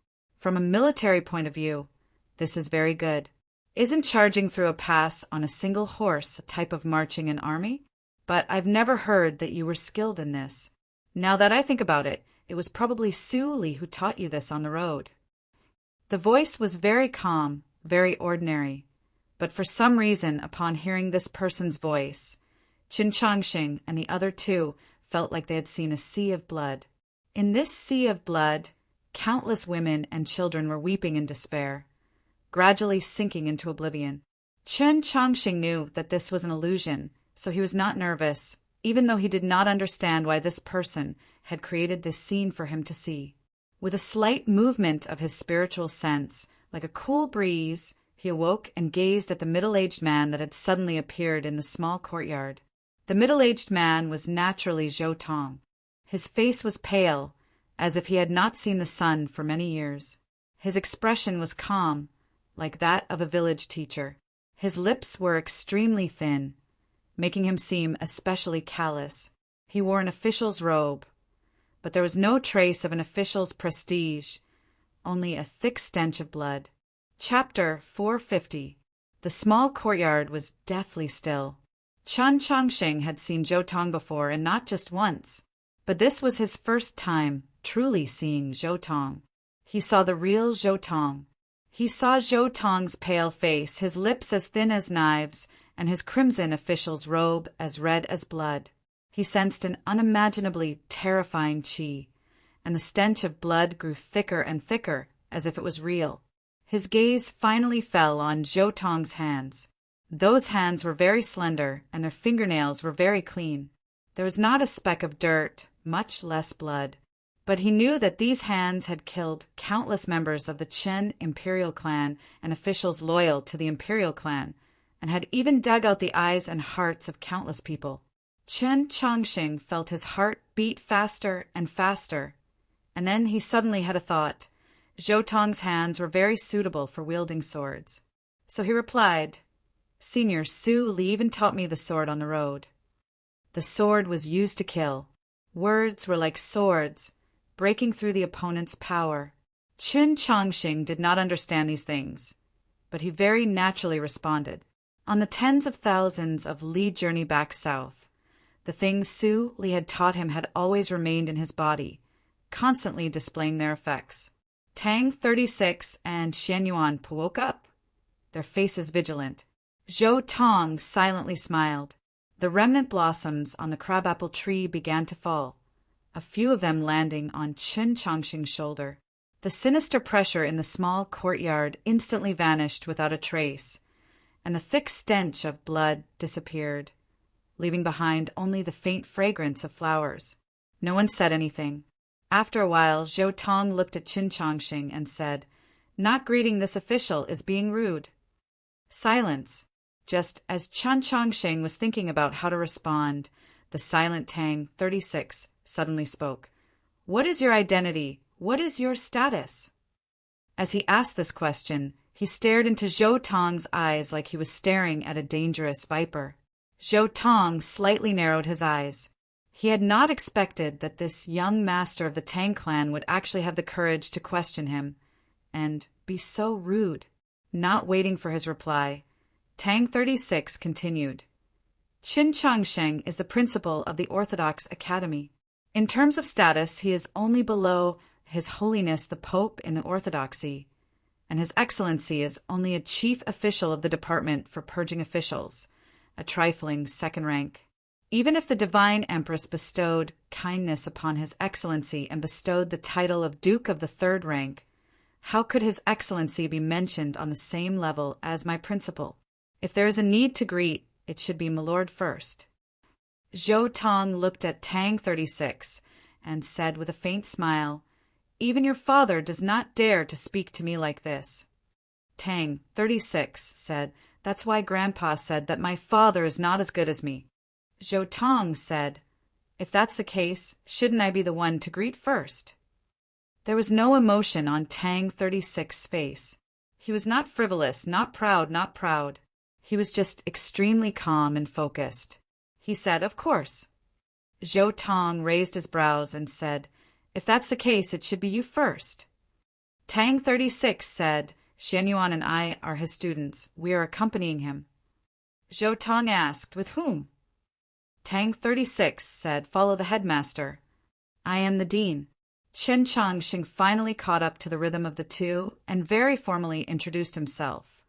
From a military point of view, this is very good. Isn't charging through a pass on a single horse a type of marching an army? But I've never heard that you were skilled in this. Now that I think about it, it was probably Suli who taught you this on the road. The voice was very calm, very ordinary, but for some reason, upon hearing this person's voice, Qin Changxing and the other two felt like they had seen a sea of blood. In this sea of blood, countless women and children were weeping in despair, gradually sinking into oblivion. Qin Changxing knew that this was an illusion, so he was not nervous, even though he did not understand why this person had created this scene for him to see. With a slight movement of his spiritual sense, like a cool breeze, he awoke and gazed at the middle-aged man that had suddenly appeared in the small courtyard. The middle-aged man was naturally Zhou Tong. His face was pale, as if he had not seen the sun for many years. His expression was calm, like that of a village teacher. His lips were extremely thin, making him seem especially callous. He wore an official's robe, but there was no trace of an official's prestige, only a thick stench of blood. Chapter 450. The small courtyard was deathly still. Qin Changxing had seen Zhou Tong before, and not just once, but this was his first time truly seeing Zhou Tong. He saw the real Zhou Tong. He saw Zhou Tong's pale face, his lips as thin as knives, and his crimson official's robe as red as blood. He sensed an unimaginably terrifying qi, and the stench of blood grew thicker and thicker, as if it was real. His gaze finally fell on Zhou Tong's hands. Those hands were very slender, and their fingernails were very clean. There was not a speck of dirt, much less blood. But he knew that these hands had killed countless members of the Qin imperial clan and officials loyal to the imperial clan, and had even dug out the eyes and hearts of countless people. Qin Changxing felt his heart beat faster and faster, and then he suddenly had a thought. Zhou Tong's hands were very suitable for wielding swords. So he replied, "Senior Su Li even taught me the sword on the road." The sword was used to kill. Words were like swords, breaking through the opponent's power. Qin Changxing did not understand these things, but he very naturally responded. On the tens of thousands of li journey back south, the things Su Li had taught him had always remained in his body, constantly displaying their effects. Tang 36 and Xian Yuan woke up, their faces vigilant. Zhou Tong silently smiled. The remnant blossoms on the crabapple tree began to fall, a few of them landing on Qin Changxing's shoulder. The sinister pressure in the small courtyard instantly vanished without a trace, and the thick stench of blood disappeared, leaving behind only the faint fragrance of flowers. No one said anything. After a while, Zhou Tong looked at Qin Changxing and said, "Not greeting this official is being rude." Silence. Just as Qin Changxing was thinking about how to respond, the silent Tang 36 suddenly spoke. "What is your identity? What is your status?" As he asked this question, he stared into Zhou Tong's eyes like he was staring at a dangerous viper. Zhou Tong slightly narrowed his eyes. He had not expected that this young master of the Tang clan would actually have the courage to question him, and be so rude. Not waiting for his reply, Tang 36 continued. "Qin Changxing is the principal of the Orthodox Academy. In terms of status, he is only below His Holiness the Pope in the Orthodoxy, and His Excellency is only a chief official of the Department for Purging Officials, a trifling second rank. Even if the Divine Empress bestowed kindness upon His Excellency and bestowed the title of Duke of the third rank, how could His Excellency be mentioned on the same level as my principal? If there is a need to greet, it should be Milord first." Zhou Tong looked at Tang 36 and said with a faint smile, Even your father does not dare to speak to me like this. Tang, 36, said, That's why Grandpa said that my father is not as good as me. Zhou Tong said, If that's the case, shouldn't I be the one to greet first? There was no emotion on Tang 36's face. He was not frivolous, not proud, not proud. He was just extremely calm and focused. He said, Of course. Zhou Tong raised his brows and said, If that's the case, it should be you first. Tang 36 said, Xian Yuan and I are his students. We are accompanying him. Zhou Tong asked, With whom? Tang 36 said, Follow the headmaster. I am the dean. Chen Changxing finally caught up to the rhythm of the two and very formally introduced himself.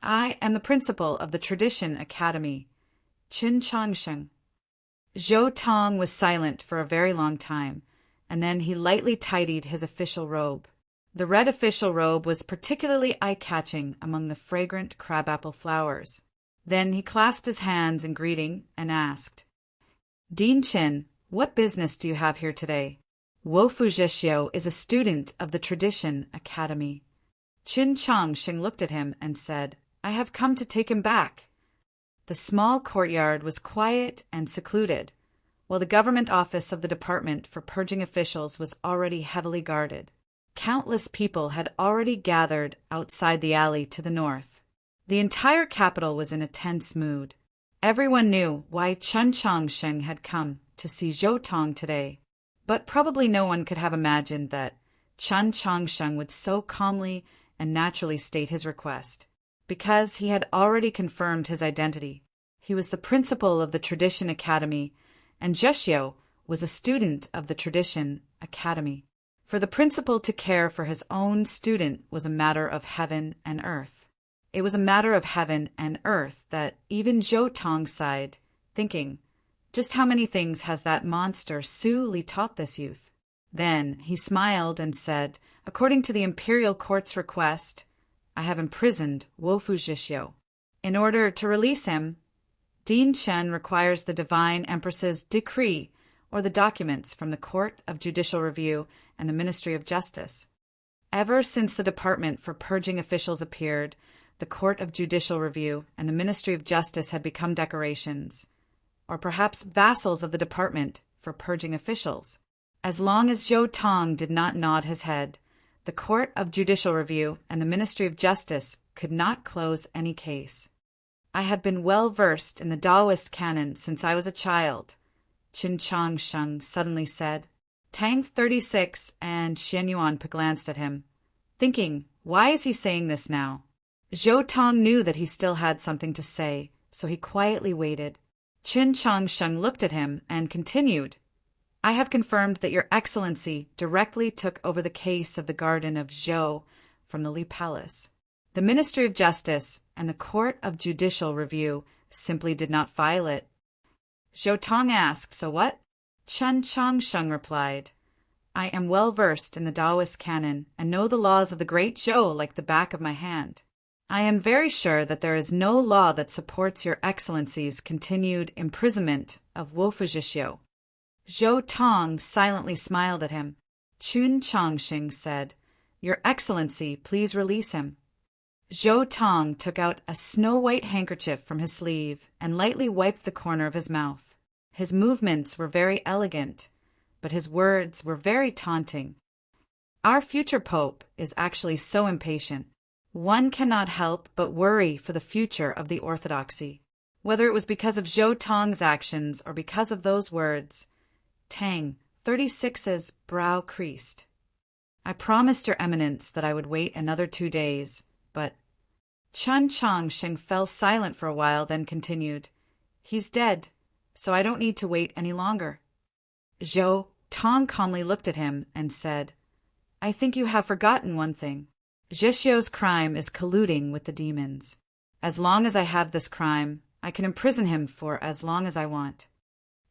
I am the principal of the Tradition Academy, Chen Changxing. Zhou Tong was silent for a very long time, and then he lightly tidied his official robe. The red official robe was particularly eye-catching among the fragrant crabapple flowers. Then he clasped his hands in greeting and asked, Dean Chen, what business do you have here today? Wofu Zheshio is a student of the Tradition Academy. Qin Changxing looked at him and said, I have come to take him back. The small courtyard was quiet and secluded, while the government office of the Department for Purging Officials was already heavily guarded. Countless people had already gathered outside the alley to the north. The entire capital was in a tense mood. Everyone knew why Chen Changxing had come to see Zhou Tong today, but probably no one could have imagined that Chen Changxing would so calmly and naturally state his request, because he had already confirmed his identity. He was the principal of the Tradition Academy, and Zheshio was a student of the Tradition Academy. For the principal to care for his own student was a matter of heaven and earth. It was a matter of heaven and earth that even Zhou Tong sighed, thinking, just how many things has that monster Su Li taught this youth? Then he smiled and said, according to the imperial court's request, I have imprisoned Wofu Zheshio. In order to release him, Dean Chen requires the Divine Empress's decree or the documents from the Court of Judicial Review and the Ministry of Justice. Ever since the Department for Purging Officials appeared, the Court of Judicial Review and the Ministry of Justice had become decorations, or perhaps vassals of the Department for Purging Officials. As long as Zhou Tong did not nod his head, the Court of Judicial Review and the Ministry of Justice could not close any case. I have been well versed in the Taoist canon since I was a child, Qin Changxing suddenly said. Tang 36 and Xian Yuan glanced at him, thinking, why is he saying this now? Zhou Tong knew that he still had something to say, so he quietly waited. Qin Changxing looked at him and continued, I have confirmed that Your Excellency directly took over the case of the Garden of Zhou from the Li Palace. The Ministry of Justice and the Court of Judicial Review simply did not file it. Zhou Tong asked, so what? Chen Changxing replied, I am well versed in the Taoist canon and know the laws of the Great Zhou like the back of my hand. I am very sure that there is no law that supports Your Excellency's continued imprisonment of Wofu Zheshio. Zhou Tong silently smiled at him. Qin Changxing said, Your Excellency, please release him. Zhou Tong took out a snow-white handkerchief from his sleeve and lightly wiped the corner of his mouth. His movements were very elegant, but his words were very taunting. Our future pope is actually so impatient. One cannot help but worry for the future of the orthodoxy. Whether it was because of Zhou Tong's actions or because of those words, Tang 36's brow creased. I promised Your Eminence that I would wait another 2 days, but Chen Changxing fell silent for a while, then continued, He's dead, so I don't need to wait any longer. Zhou Tong calmly looked at him and said, I think you have forgotten one thing. Zheshio's crime is colluding with the demons. As long as I have this crime, I can imprison him for as long as I want.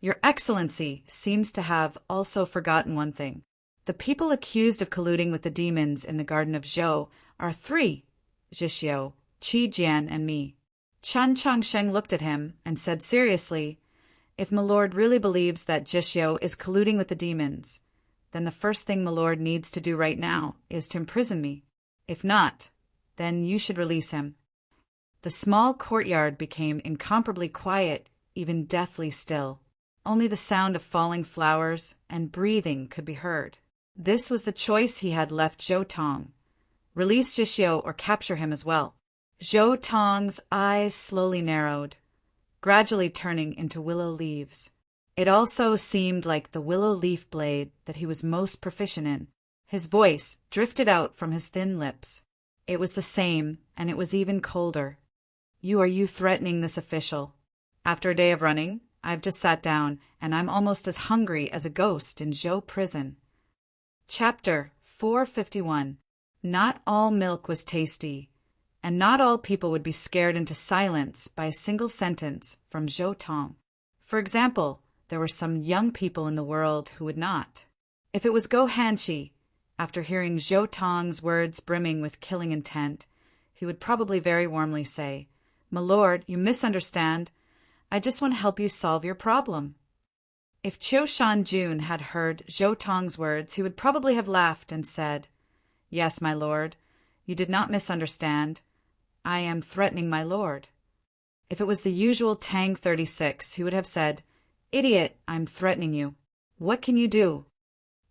Your Excellency seems to have also forgotten one thing. The people accused of colluding with the demons in the Garden of Zhou are 3, Zheshio, Qi Jian, and me. Chen Changxing looked at him and said seriously, If my lord really believes that Zheshio is colluding with the demons, then the first thing my lord needs to do right now is to imprison me. If not, then you should release him." The small courtyard became incomparably quiet, even deathly still. Only the sound of falling flowers and breathing could be heard. This was the choice he had left Zhou Tong: release Zhixiu or capture him as well. Zhou Tong's eyes slowly narrowed, gradually turning into willow leaves. It also seemed like the willow leaf blade that he was most proficient in. His voice drifted out from his thin lips. It was the same, and it was even colder. "Are you threatening this official? After a day of running, I've just sat down, and I'm almost as hungry as a ghost in Zhou prison." Chapter 451. Not all milk was tasty, and not all people would be scared into silence by a single sentence from Zhou Tong. For example, there were some young people in the world who would not. If it was Go Hanshi, after hearing Zhou Tong's words brimming with killing intent, he would probably very warmly say, "My lord, you misunderstand. I just want to help you solve your problem." If Qiu Shanjun had heard Zhou Tong's words, he would probably have laughed and said, "Yes, my lord, you did not misunderstand. I am threatening my lord." If it was the usual Tang 36, he would have said, "Idiot, I'm threatening you. What can you do?"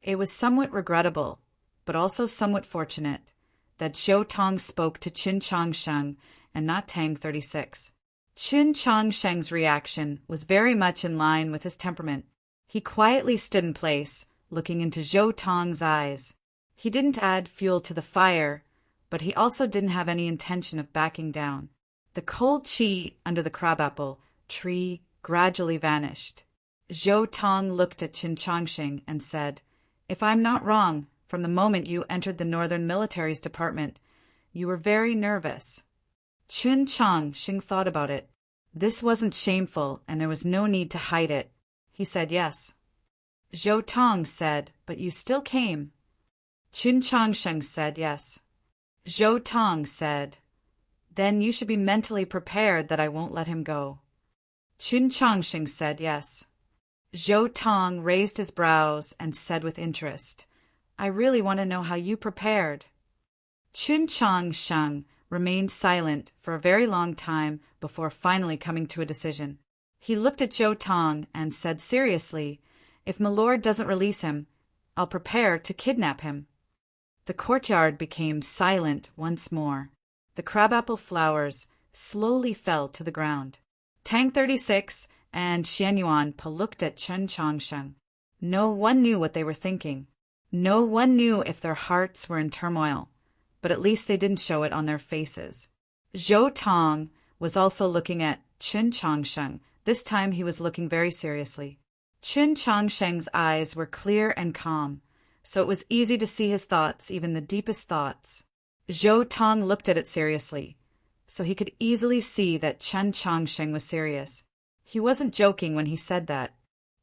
It was somewhat regrettable, but also somewhat fortunate, that Zhou Tong spoke to Qin Changsheng and not Tang 36. Qin Changsheng's reaction was very much in line with his temperament. He quietly stood in place, looking into Zhou Tong's eyes. He didn't add fuel to the fire, but he also didn't have any intention of backing down. The cold qi under the crabapple tree gradually vanished. Zhou Tong looked at Qin Changsheng and said, "If I'm not wrong, from the moment you entered the Northern Military's department, you were very nervous." Qin Changsheng thought about it. This wasn't shameful, and there was no need to hide it. He said yes. Zhou Tong said, "But you still came." Qin Changsheng said yes. Zhou Tong said, "Then you should be mentally prepared that I won't let him go." Qin Changsheng said yes. Zhou Tong raised his brows and said with interest, "I really want to know how you prepared." Qin Changsheng remained silent for a very long time before finally coming to a decision. He looked at Zhou Tong and said seriously, "If my lord doesn't release him, I'll prepare to kidnap him." The courtyard became silent once more. The crabapple flowers slowly fell to the ground. Tang 36 and Xian Yuanpa looked at Qin Changsheng. No one knew what they were thinking. No one knew if their hearts were in turmoil, but at least they didn't show it on their faces. Zhou Tong was also looking at Qin Changsheng. This time he was looking very seriously. Qin Changsheng's eyes were clear and calm, so it was easy to see his thoughts, even the deepest thoughts. Zhou Tong looked at it seriously, so he could easily see that Qin Changsheng was serious. He wasn't joking when he said that.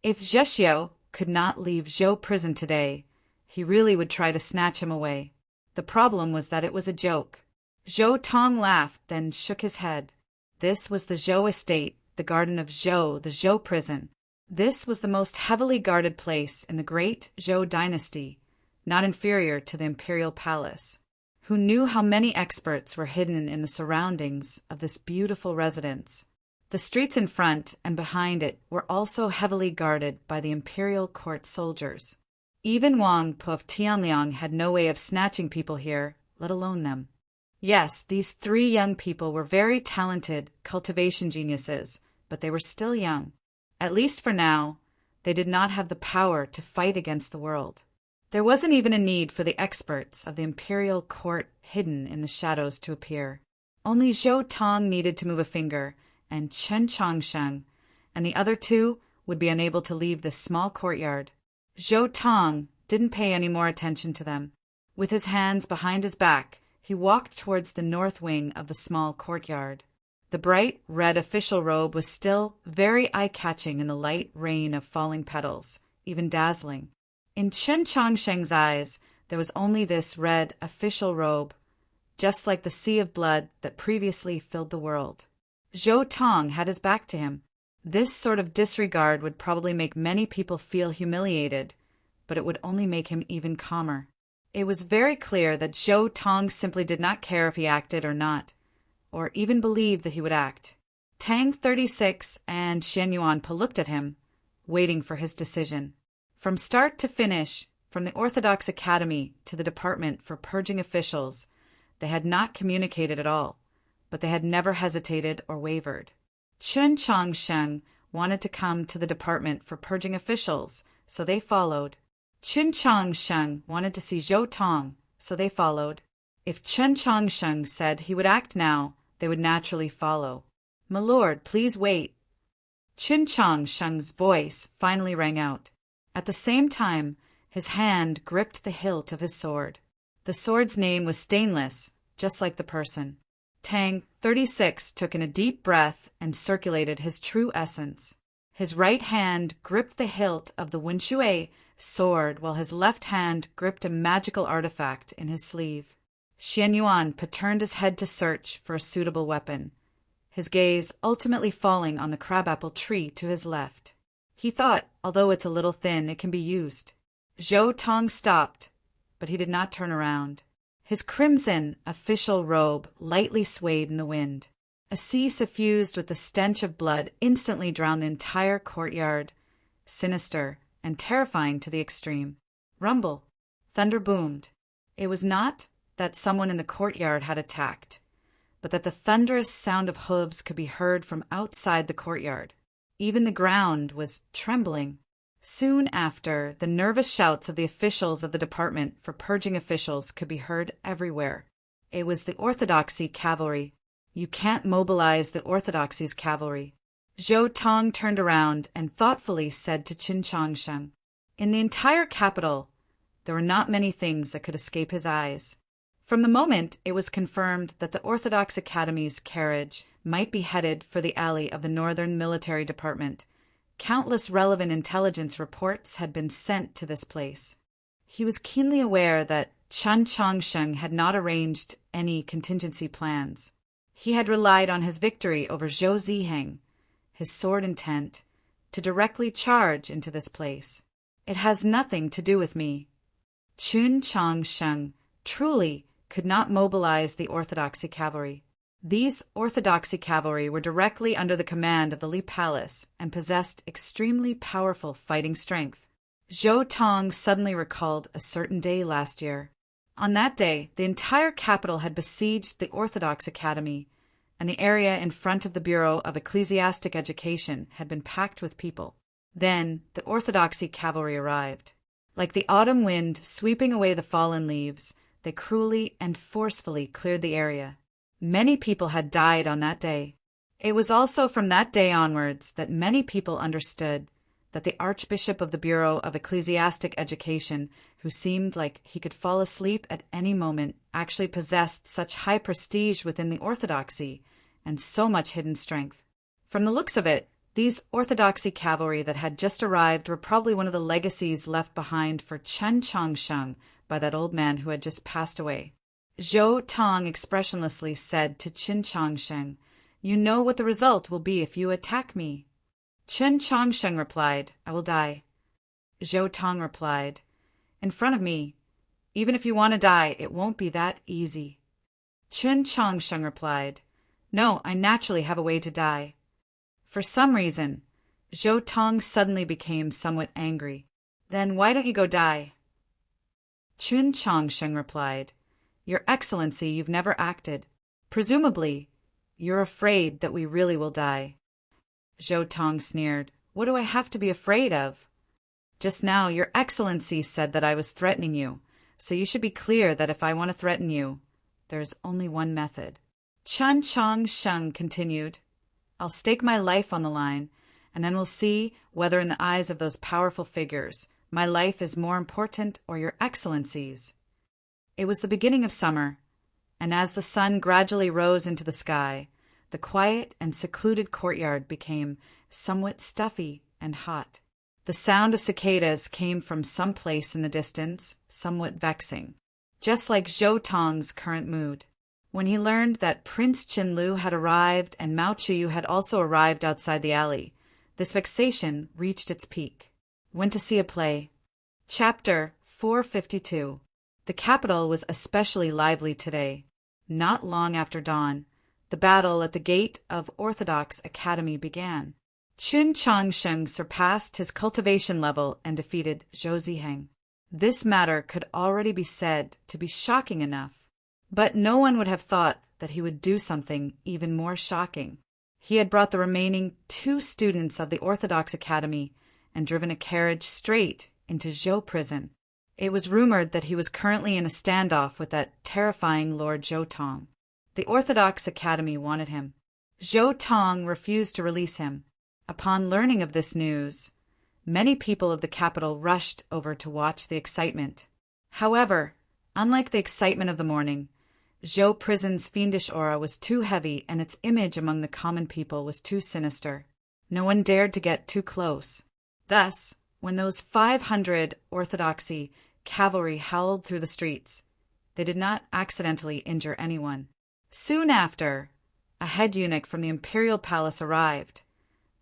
If Zhixiu could not leave Zhou prison today, he really would try to snatch him away. The problem was that it was a joke. Zhou Tong laughed, then shook his head. This was the Zhou estate, the garden of Zhou, the Zhou prison. This was the most heavily guarded place in the great Zhou dynasty, not inferior to the imperial palace. Who knew how many experts were hidden in the surroundings of this beautiful residence? The streets in front and behind it were also heavily guarded by the imperial court soldiers. Even Wang Po of Tianliang had no way of snatching people here, let alone them. Yes, these 3 young people were very talented cultivation geniuses, but they were still young. At least for now, they did not have the power to fight against the world. There wasn't even a need for the experts of the imperial court hidden in the shadows to appear. Only Zhou Tong needed to move a finger, and Qin Changsheng and the other 2 would be unable to leave this small courtyard. Zhou Tong didn't pay any more attention to them. With his hands behind his back, he walked towards the north wing of the small courtyard. The bright red official robe was still very eye-catching in the light rain of falling petals, even dazzling. In Qin Changsheng's eyes, there was only this red official robe, just like the sea of blood that previously filled the world. Zhou Tong had his back to him. This sort of disregard would probably make many people feel humiliated, but it would only make him even calmer. It was very clear that Zhou Tong simply did not care if he acted or not, or even believed that he would act. Tang 36 and Xian Yuanpa looked at him, waiting for his decision. From start to finish, from the Orthodox Academy to the Department for Purging Officials, they had not communicated at all, but they had never hesitated or wavered. Chen Changsheng wanted to come to the Department for Purging Officials, so they followed. Chen Changsheng wanted to see Zhou Tong, so they followed. If Chen Changsheng said he would act now, they would naturally follow. "My lord, please wait." Chen Changsheng's voice finally rang out. At the same time, his hand gripped the hilt of his sword. The sword's name was stainless, just like the person. Tang 36 took in a deep breath and circulated his true essence. His right hand gripped the hilt of the Wenshui sword while his left hand gripped a magical artifact in his sleeve. Xian Yuanpa turned his head to search for a suitable weapon, his gaze ultimately falling on the crabapple tree to his left. He thought, although it's a little thin, it can be used. Zhou Tong stopped, but he did not turn around. His crimson official robe lightly swayed in the wind. A sea suffused with the stench of blood instantly drowned the entire courtyard, sinister and terrifying to the extreme. Rumble. Thunder boomed. It was not that someone in the courtyard had attacked, but that the thunderous sound of hooves could be heard from outside the courtyard. Even the ground was trembling. Soon after, the nervous shouts of the officials of the Department for Purging Officials could be heard everywhere. It was the Orthodoxy cavalry. You can't mobilize the Orthodoxy's cavalry. Zhou Tong turned around and thoughtfully said to Qin Changsheng, "In the entire capital, there were not many things that could escape his eyes." From the moment it was confirmed that the Orthodox Academy's carriage might be headed for the alley of the Northern Military Department, countless relevant intelligence reports had been sent to this place. He was keenly aware that Chen Changsheng had not arranged any contingency plans. He had relied on his victory over Zhou Ziheng, his sword intent, to directly charge into this place. "It has nothing to do with me." Chen Changsheng truly could not mobilize the Orthodoxy cavalry. These Orthodoxy cavalry were directly under the command of the Li Palace and possessed extremely powerful fighting strength. Zhou Tong suddenly recalled a certain day last year. On that day, the entire capital had besieged the Orthodox Academy, and the area in front of the Bureau of Ecclesiastic Education had been packed with people. Then the Orthodoxy cavalry arrived. Like the autumn wind sweeping away the fallen leaves, they cruelly and forcefully cleared the area. Many people had died on that day. It was also from that day onwards that many people understood that the Archbishop of the Bureau of Ecclesiastic Education, who seemed like he could fall asleep at any moment, actually possessed such high prestige within the Orthodoxy and so much hidden strength. From the looks of it, these Orthodoxy cavalry that had just arrived were probably one of the legacies left behind for Chen Changsheng by that old man who had just passed away. Zhou Tong expressionlessly said to Qin Changsheng, "You know what the result will be if you attack me." Qin Changsheng replied, "I will die." Zhou Tong replied, "In front of me. Even if you want to die, it won't be that easy." Qin Changsheng replied, "No, I naturally have a way to die." For some reason, Zhou Tong suddenly became somewhat angry. "Then why don't you go die?" Qin Changsheng replied, "Your Excellency, you've never acted. Presumably, you're afraid that we really will die." Zhou Tong sneered, "What do I have to be afraid of? Just now, Your Excellency said that I was threatening you, so you should be clear that if I want to threaten you, there's only one method." Chen Changsheng continued, "I'll stake my life on the line, and then we'll see whether in the eyes of those powerful figures, my life is more important or Your Excellency's." It was the beginning of summer, and as the sun gradually rose into the sky, the quiet and secluded courtyard became somewhat stuffy and hot. The sound of cicadas came from some place in the distance, somewhat vexing, just like Zhou Tong's current mood. When he learned that Prince Qinlu had arrived and Mao Chuyu had also arrived outside the alley, this vexation reached its peak. "Went to see a play." Chapter 452. The capital was especially lively today. Not long after dawn, the battle at the gate of Orthodox Academy began. Qin Changsheng surpassed his cultivation level and defeated Zhou Ziheng. This matter could already be said to be shocking enough, but no one would have thought that he would do something even more shocking. He had brought the remaining 2 students of the Orthodox Academy and driven a carriage straight into Zhou prison. It was rumored that he was currently in a standoff with that terrifying Lord Zhou Tong. The Orthodox Academy wanted him. Zhou Tong refused to release him. Upon learning of this news, many people of the capital rushed over to watch the excitement. However, unlike the excitement of the morning, Zhou prison's fiendish aura was too heavy and its image among the common people was too sinister. No one dared to get too close. Thus, when those 500 Orthodoxy cavalry howled through the streets, they did not accidentally injure anyone. Soon after, a head eunuch from the imperial palace arrived,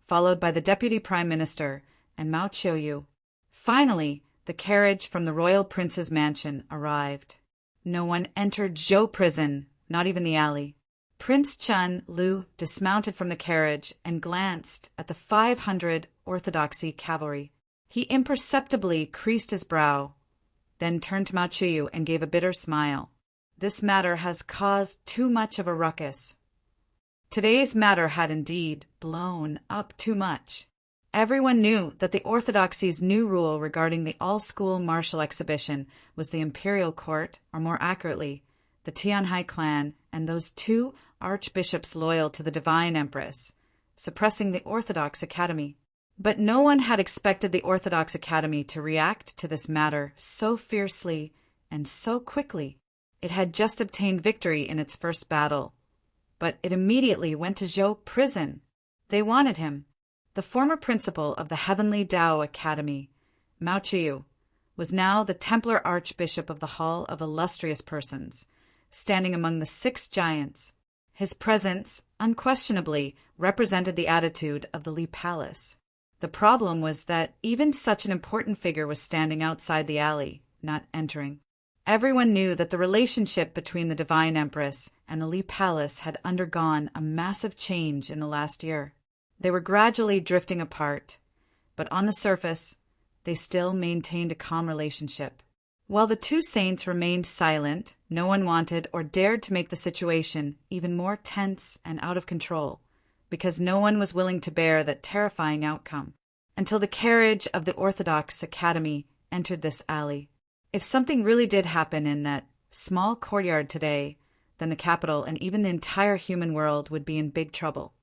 followed by the deputy prime minister and Mao Qiuyu. Finally, the carriage from the royal prince's mansion arrived. No one entered Zhou prison, not even the alley. Prince Chen Lu dismounted from the carriage and glanced at the 500 Orthodoxy cavalry. He imperceptibly creased his brow, then turned to Mao Qiuyu and gave a bitter smile. This matter has caused too much of a ruckus. Today's matter had indeed blown up too much. Everyone knew that the Orthodoxy's new rule regarding the all-school martial exhibition was the imperial court, or more accurately, the Tianhai clan and those 2 archbishops loyal to the divine empress, suppressing the Orthodox Academy. But no one had expected the Orthodox Academy to react to this matter so fiercely and so quickly. It had just obtained victory in its first battle, but it immediately went to Zhou prison. They wanted him. The former principal of the Heavenly Tao Academy, Mao Qiuyu, was now the Templar Archbishop of the Hall of Illustrious Persons, standing among the 6 giants. His presence unquestionably represented the attitude of the Li Palace. The problem was that even such an important figure was standing outside the alley, not entering. Everyone knew that the relationship between the Divine Empress and the Li Palace had undergone a massive change in the last year. They were gradually drifting apart, but on the surface, they still maintained a calm relationship. While the 2 saints remained silent, no one wanted or dared to make the situation even more tense and out of control, because no one was willing to bear that terrifying outcome, until the carriage of the Orthodox Academy entered this alley. If something really did happen in that small courtyard today, then the capital and even the entire human world would be in big trouble.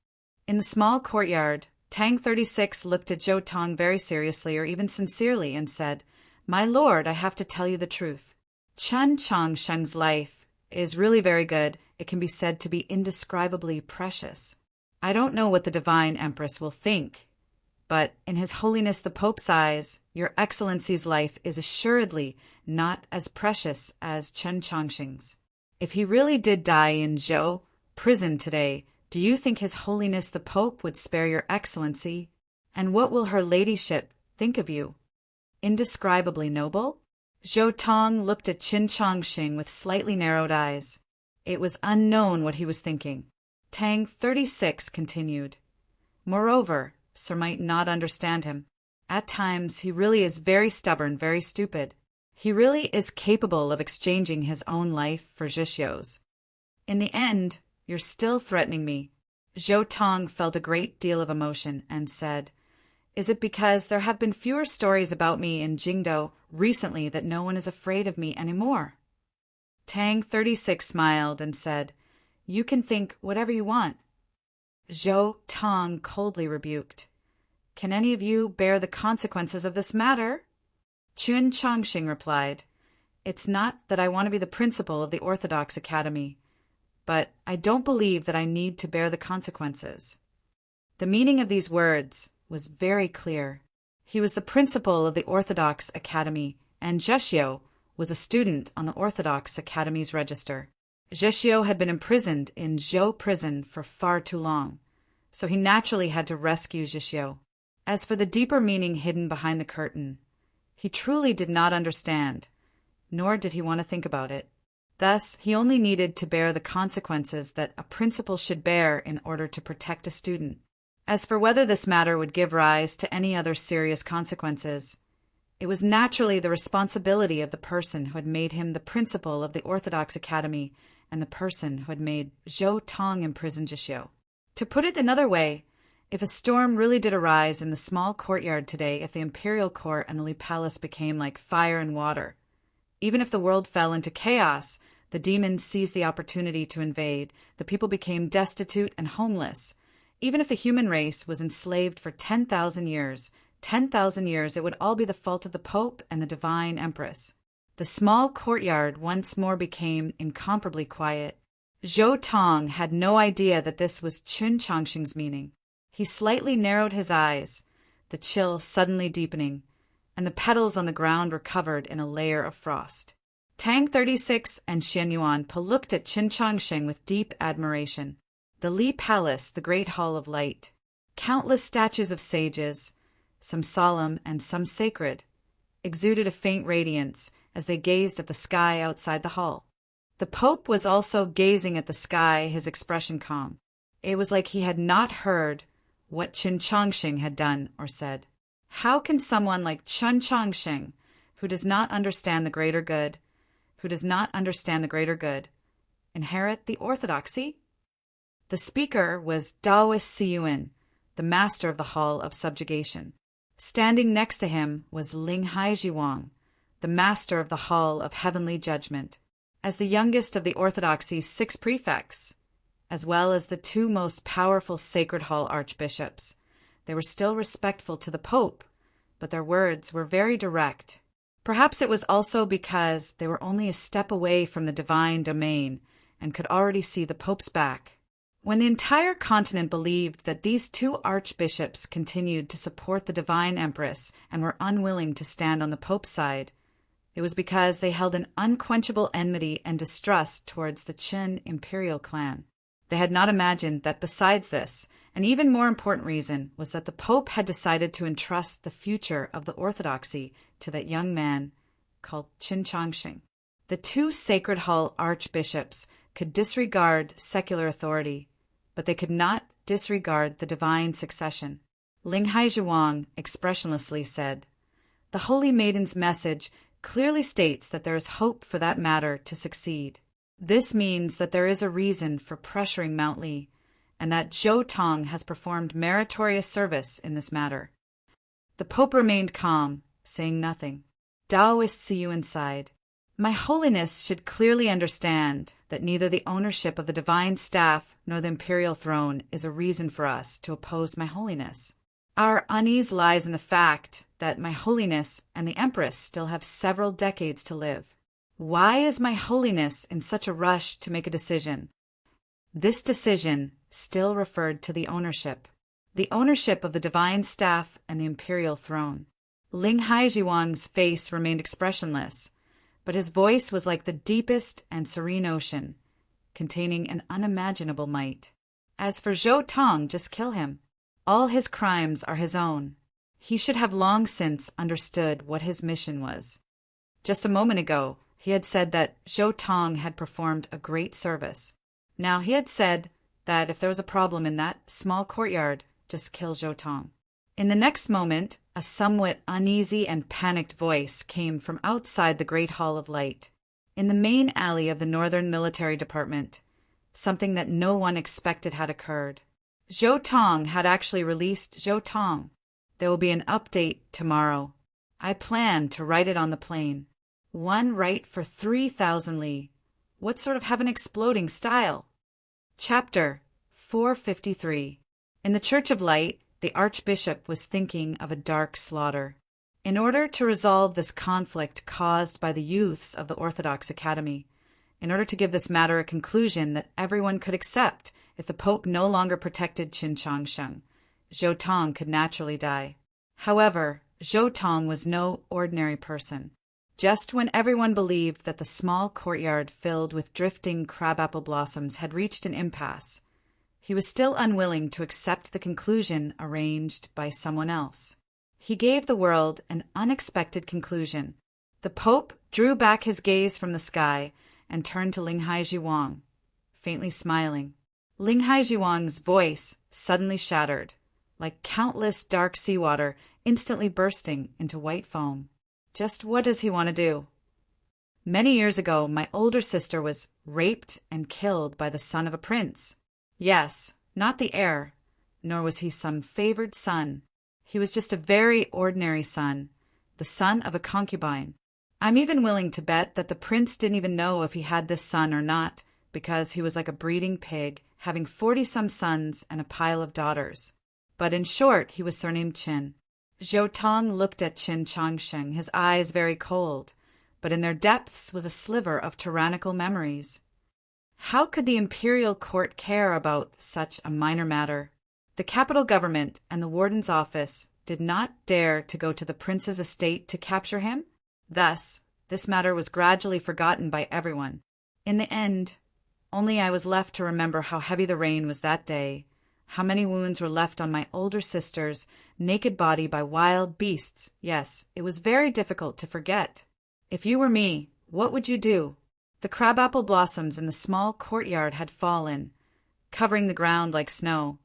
In the small courtyard, Tang 36 looked at Zhou Tong very seriously or even sincerely and said, "My lord, I have to tell you the truth. Chen Changsheng's life is really very good. It can be said to be indescribably precious. I don't know what the Divine Empress will think, but in His Holiness the Pope's eyes, Your Excellency's life is assuredly not as precious as Chen Changsheng's. If he really did die in Zhou prison today, do you think His Holiness the Pope would spare Your Excellency? And what will her ladyship think of you? Indescribably noble?" Zhou Tong looked at Qin Changsheng with slightly narrowed eyes. It was unknown what he was thinking. Tang 36 continued, "Moreover, Sir might not understand him. At times he really is very stubborn, very stupid. He really is capable of exchanging his own life for Zhishio's. In the end, you're still threatening me." Zhou Tong felt a great deal of emotion and said, "Is it because there have been fewer stories about me in Jingdo recently that no one is afraid of me anymore?" Tang 36 smiled and said, "You can think whatever you want." Zhou Tong coldly rebuked, "Can any of you bear the consequences of this matter?" Qin Changsheng replied, "It's not that I want to be the principal of the Orthodox Academy, but I don't believe that I need to bear the consequences." The meaning of these words was very clear. He was the principal of the Orthodox Academy, and Zheshio was a student on the Orthodox Academy's register. Zheshio had been imprisoned in Zhou prison for far too long, so he naturally had to rescue Zheshio. As for the deeper meaning hidden behind the curtain, He truly did not understand, nor did he want to think about it. Thus, he only needed to bear the consequences that a principal should bear in order to protect a student. As for whether this matter would give rise to any other serious consequences, it was naturally the responsibility of the person who had made him the principal of the Orthodox Academy and the person who had made Zhou Tong imprison Jishio. To put it another way, if a storm really did arise in the small courtyard today, if the imperial court and the Li Palace became like fire and water, even if the world fell into chaos, the demons seized the opportunity to invade, the people became destitute and homeless. Even if the human race was enslaved for 10,000 years, it would all be the fault of the Pope and the Divine Empress. The small courtyard once more became incomparably quiet. Zhou Tong had no idea that this was Qin Changxing's meaning. He slightly narrowed his eyes, the chill suddenly deepening, and the petals on the ground were covered in a layer of frost. Tang 36 and Xian Yuanpa looked at Qin Changxing with deep admiration. The Li Palace, the Great Hall of Light. Countless statues of sages, some solemn and some sacred, exuded a faint radiance as they gazed at the sky outside the hall. The Pope was also gazing at the sky, his expression calm. It was like he had not heard what Qin Changxing had done or said. How can someone like Qin Changxing, who does not understand the greater good, inherit the orthodoxy? The speaker was Daoist Siyuan, the master of the Hall of Subjugation. Standing next to him was Ling Haizhiwang, the master of the Hall of Heavenly Judgment. As the youngest of the orthodoxy's 6 prefects, as well as the 2 most powerful Sacred Hall archbishops, they were still respectful to the Pope, but their words were very direct. Perhaps it was also because they were only a step away from the divine domain and could already see the Pope's back. When the entire continent believed that these 2 archbishops continued to support the Divine Empress and were unwilling to stand on the Pope's side, it was because they held an unquenchable enmity and distrust towards the Qin imperial clan. They had not imagined that besides this, an even more important reason was that the Pope had decided to entrust the future of the orthodoxy to that young man called Qin Changxing. The 2 Sacred Hall archbishops could disregard secular authority, but they could not disregard the divine succession. Ling Haizhiwang expressionlessly said, "The Holy Maiden's message clearly states that there is hope for that matter to succeed. This means that there is a reason for pressuring Mount Li, and that Zhou Tong has performed meritorious service in this matter." The Pope remained calm, saying nothing. Daoist Siyuan sighed. "My Holiness should clearly understand that neither the ownership of the divine staff nor the imperial throne is a reason for us to oppose My Holiness. Our unease lies in the fact that My Holiness and the Empress still have several decades to live. Why is My Holiness in such a rush to make a decision?" This decision still referred to the ownership of the divine staff and the imperial throne. Ling Haizhiwang's face remained expressionless, but his voice was like the deepest and serene ocean, containing an unimaginable might. As for Zhou Tong, just kill him. All his crimes are his own. He should have long since understood what his mission was. Just a moment ago, he had said that Zhou Tong had performed a great service. Now he had said that if there was a problem in that small courtyard, just kill Zhou Tong. In the next moment, a somewhat uneasy and panicked voice came from outside the Great Hall of Light. In the main alley of the Northern Military Department, something that no one expected had occurred. Zhou Tong had actually released Zhou Tong. There will be an update tomorrow. I plan to write it on the plane. One write for 3,000 li. What sort of heaven-exploding style? Chapter 453. In the Church of Light, the Archbishop was thinking of a dark slaughter. In order to resolve this conflict caused by the youths of the Orthodox Academy, in order to give this matter a conclusion that everyone could accept, if the Pope no longer protected Qin Changxing, Zhou Tong could naturally die. However, Zhou Tong was no ordinary person. Just when everyone believed that the small courtyard filled with drifting crabapple blossoms had reached an impasse, he was still unwilling to accept the conclusion arranged by someone else. He gave the world an unexpected conclusion. The Pope drew back his gaze from the sky and turned to Ling Haizhiwang, faintly smiling. Ling Haizhiwang's voice suddenly shattered, like countless dark seawater instantly bursting into white foam. Just what does he want to do? Many years ago, my older sister was raped and killed by the son of a prince. Yes, not the heir, nor was he some favored son. He was just a very ordinary son, the son of a concubine. I'm even willing to bet that the prince didn't even know if he had this son or not, because he was like a breeding pig, having 40-some sons and a pile of daughters. But in short, he was surnamed Qin. Zhou Tong looked at Qin Changsheng, his eyes very cold, but in their depths was a sliver of tyrannical memories. How could the imperial court care about such a minor matter? The capital government and the warden's office did not dare to go to the prince's estate to capture him. Thus, this matter was gradually forgotten by everyone. In the end, only I was left to remember how heavy the rain was that day, how many wounds were left on my older sister's naked body by wild beasts. Yes, it was very difficult to forget. If you were me, what would you do? The crabapple blossoms in the small courtyard had fallen, covering the ground like snow,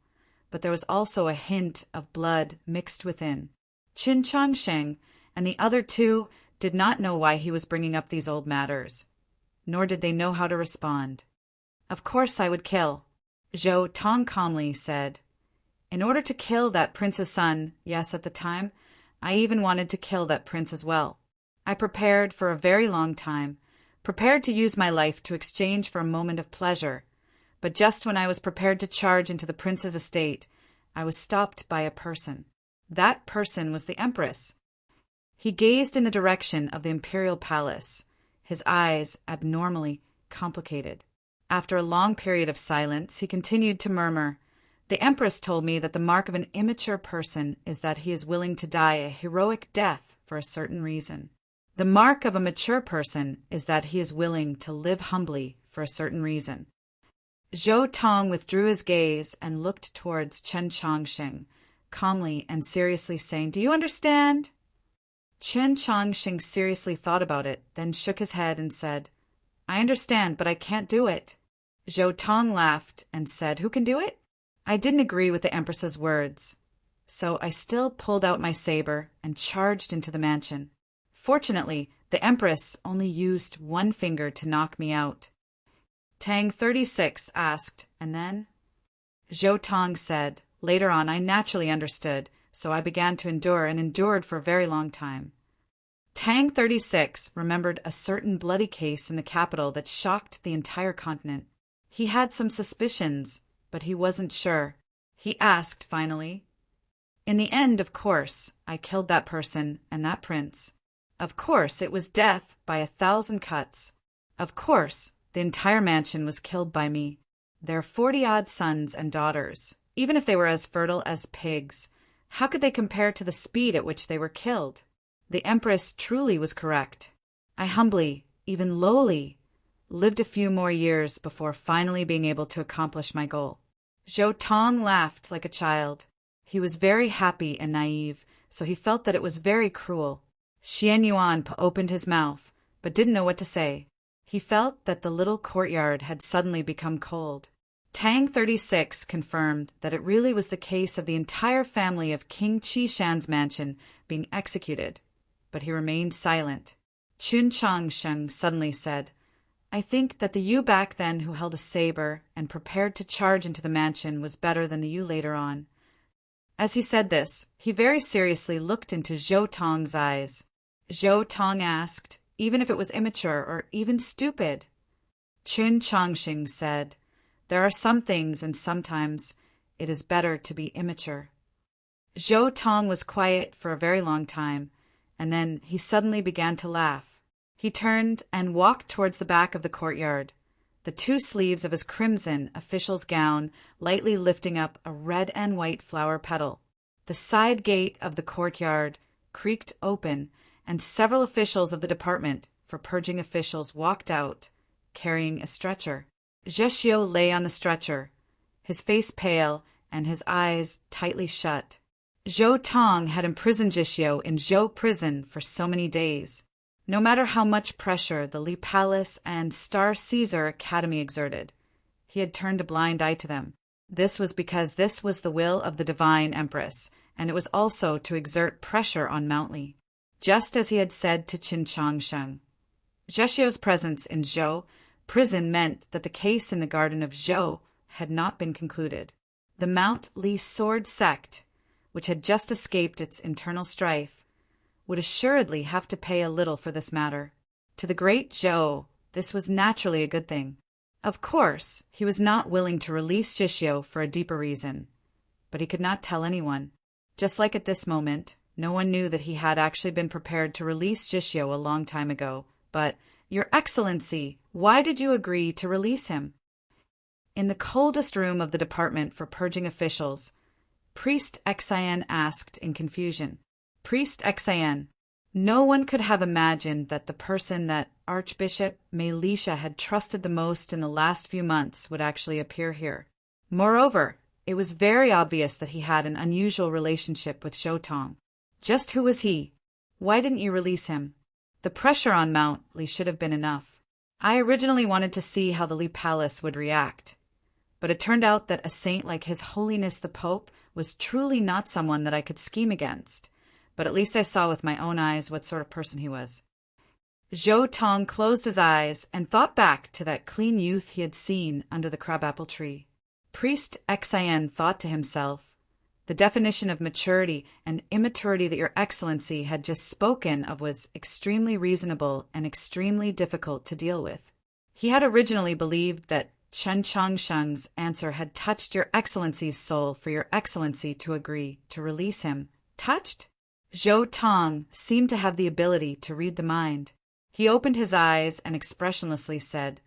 but there was also a hint of blood mixed within. Qin Changsheng and the other two did not know why he was bringing up these old matters, nor did they know how to respond. Of course I would kill, Zhou Tong calmly said. In order to kill that prince's son, yes, at the time, I even wanted to kill that prince as well. I prepared for a very long time, prepared to use my life to exchange for a moment of pleasure. But just when I was prepared to charge into the prince's estate, I was stopped by a person. That person was the Empress. He gazed in the direction of the imperial palace, his eyes abnormally complicated. After a long period of silence, he continued to murmur, "The Empress told me that the mark of an immature person is that he is willing to die a heroic death for a certain reason. The mark of a mature person is that he is willing to live humbly for a certain reason." Zhou Tong withdrew his gaze and looked towards Qin Changsheng, calmly and seriously saying, "Do you understand?" Qin Changsheng seriously thought about it, then shook his head and said, "I understand, but I can't do it." Zhou Tong laughed and said, "Who can do it?" I didn't agree with the Empress's words, so I still pulled out my saber and charged into the mansion. Fortunately, the Empress only used one finger to knock me out. Tang 36 asked, "And then?" Zhou Tong said, "Later on I naturally understood, so I began to endure and endured for a very long time." Tang 36 remembered a certain bloody case in the capital that shocked the entire continent. He had some suspicions, but he wasn't sure. He asked finally, "In the end, of course, I killed that person and that prince. Of course, it was death by 1,000 cuts. Of course, the entire mansion was killed by me. Their 40-odd sons and daughters, even if they were as fertile as pigs, how could they compare to the speed at which they were killed? The Empress truly was correct. I humbly, even lowly, lived a few more years before finally being able to accomplish my goal." Zhou Tong laughed like a child. He was very happy and naive, so he felt that it was very cruel. Xian Yuan opened his mouth, but didn't know what to say. He felt that the little courtyard had suddenly become cold. Tang 36 confirmed that it really was the case of the entire family of King Qishan's mansion being executed, but he remained silent. Qin Changsheng suddenly said, "I think that the you back then who held a saber and prepared to charge into the mansion was better than the you later on." As he said this, he very seriously looked into Zhou Tong's eyes. Zhou Tong asked, "Even if it was immature or even stupid?" Qin Changsheng said, "There are some things and sometimes it is better to be immature." Zhou Tong was quiet for a very long time, and then he suddenly began to laugh. He turned and walked towards the back of the courtyard, the two sleeves of his crimson official's gown lightly lifting up a red and white flower petal. The side gate of the courtyard creaked open, and several officials of the department for purging officials walked out, carrying a stretcher. Zhexiu lay on the stretcher, his face pale and his eyes tightly shut. Zhou Tong had imprisoned Jishio in Zhou prison for so many days. No matter how much pressure the Li Palace and Star Caesar Academy exerted, he had turned a blind eye to them. This was because this was the will of the divine empress, and it was also to exert pressure on Mount Li, just as he had said to Qin Changsheng. Jishio's presence in Zhou prison meant that the case in the Garden of Zhou had not been concluded. The Mount Li sword sect, which had just escaped its internal strife, would assuredly have to pay a little for this matter. To the great Zhou, this was naturally a good thing. Of course, he was not willing to release Jishio for a deeper reason, but he could not tell anyone. Just like at this moment, no one knew that he had actually been prepared to release Jishio a long time ago. But, Your Excellency, why did you agree to release him? In the coldest room of the department for purging officials, Priest Xian asked in confusion. Priest Xian, no one could have imagined that the person that Archbishop Mei Lisha had trusted the most in the last few months would actually appear here. Moreover, it was very obvious that he had an unusual relationship with Zhou Tong. Just who was he? Why didn't you release him? The pressure on Mount Li should have been enough. I originally wanted to see how the Li Palace would react, but it turned out that a saint like His Holiness the Pope was truly not someone that I could scheme against, but at least I saw with my own eyes what sort of person he was. Zhou Tong closed his eyes and thought back to that clean youth he had seen under the crabapple tree. Priest Xian thought to himself, the definition of maturity and immaturity that Your Excellency had just spoken of was extremely reasonable and extremely difficult to deal with. He had originally believed that Chen Changsheng's answer had touched Your Excellency's soul for Your Excellency to agree to release him. Touched? Zhou Tong seemed to have the ability to read the mind. He opened his eyes and expressionlessly said,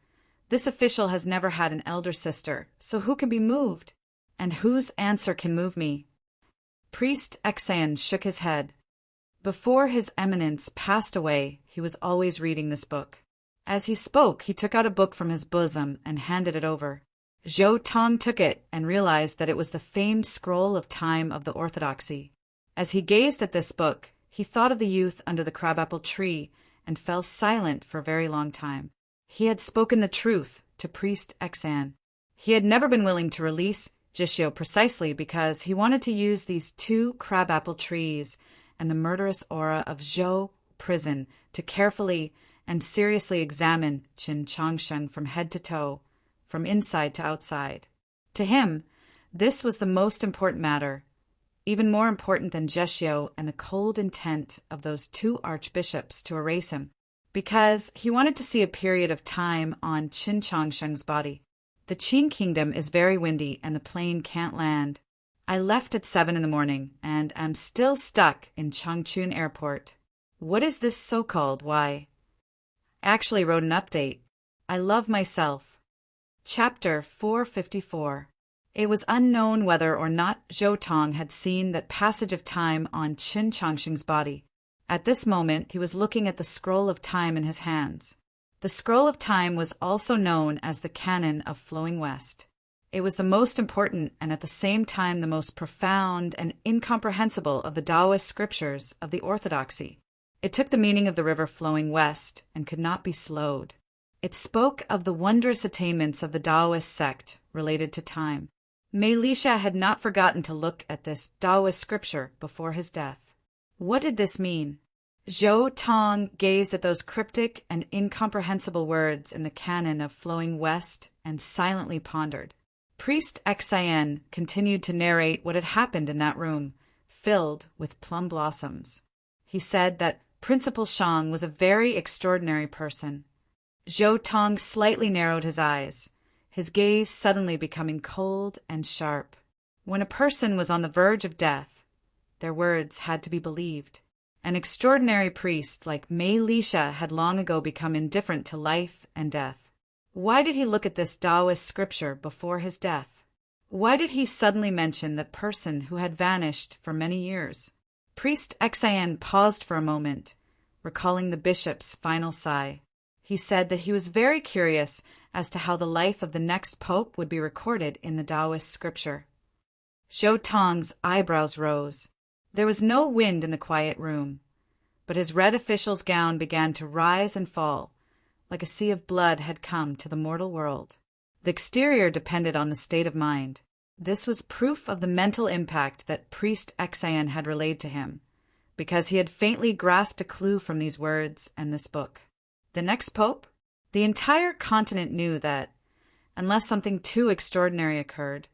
This official has never had an elder sister, so who can be moved? And whose answer can move me? Priest Xian shook his head. Before His Eminence passed away, he was always reading this book. As he spoke, he took out a book from his bosom and handed it over. Zhou Tong took it and realized that it was the famed scroll of time of the Orthodoxy. As he gazed at this book, he thought of the youth under the crabapple tree and fell silent for a very long time. He had spoken the truth to Priest Xian. He had never been willing to release Jishio precisely because he wanted to use these two crabapple trees and the murderous aura of Zhou prison to carefully and seriously examine Qin Changsheng from head to toe, from inside to outside. To him, this was the most important matter, even more important than Jishio and the cold intent of those two archbishops to erase him, because he wanted to see a period of time on Qin Changsheng's body. The Qin kingdom is very windy and the plane can't land. I left at 7 a.m. and am still stuck in Changchun Airport. What is this so-called? Why? I actually wrote an update. I love myself. Chapter 454. It was unknown whether or not Zhou Tong had seen that passage of time on Qin Changsheng's body. At this moment, he was looking at the scroll of time in his hands. The scroll of time was also known as the Canon of Flowing West. It was the most important and at the same time the most profound and incomprehensible of the Taoist scriptures of the Orthodoxy. It took the meaning of the river flowing west and could not be slowed. It spoke of the wondrous attainments of the Taoist sect related to time. Mei Lisha had not forgotten to look at this Taoist scripture before his death. What did this mean? Zhou Tong gazed at those cryptic and incomprehensible words in the canon of Flowing West and silently pondered. Priest Xian continued to narrate what had happened in that room, filled with plum blossoms. He said that Principal Shang was a very extraordinary person. Zhou Tong slightly narrowed his eyes, his gaze suddenly becoming cold and sharp. When a person was on the verge of death, their words had to be believed. An extraordinary priest like Mei Lisha had long ago become indifferent to life and death. Why did he look at this Taoist scripture before his death? Why did he suddenly mention that person who had vanished for many years? Priest Xian paused for a moment, recalling the bishop's final sigh. He said that he was very curious as to how the life of the next pope would be recorded in the Taoist scripture. Zhou Tong's eyebrows rose. There was no wind in the quiet room, but his red official's gown began to rise and fall, like a sea of blood had come to the mortal world. The exterior depended on the state of mind. This was proof of the mental impact that Priest Exayan had relayed to him, because he had faintly grasped a clue from these words and this book. The next pope? The entire continent knew that, unless something too extraordinary occurred,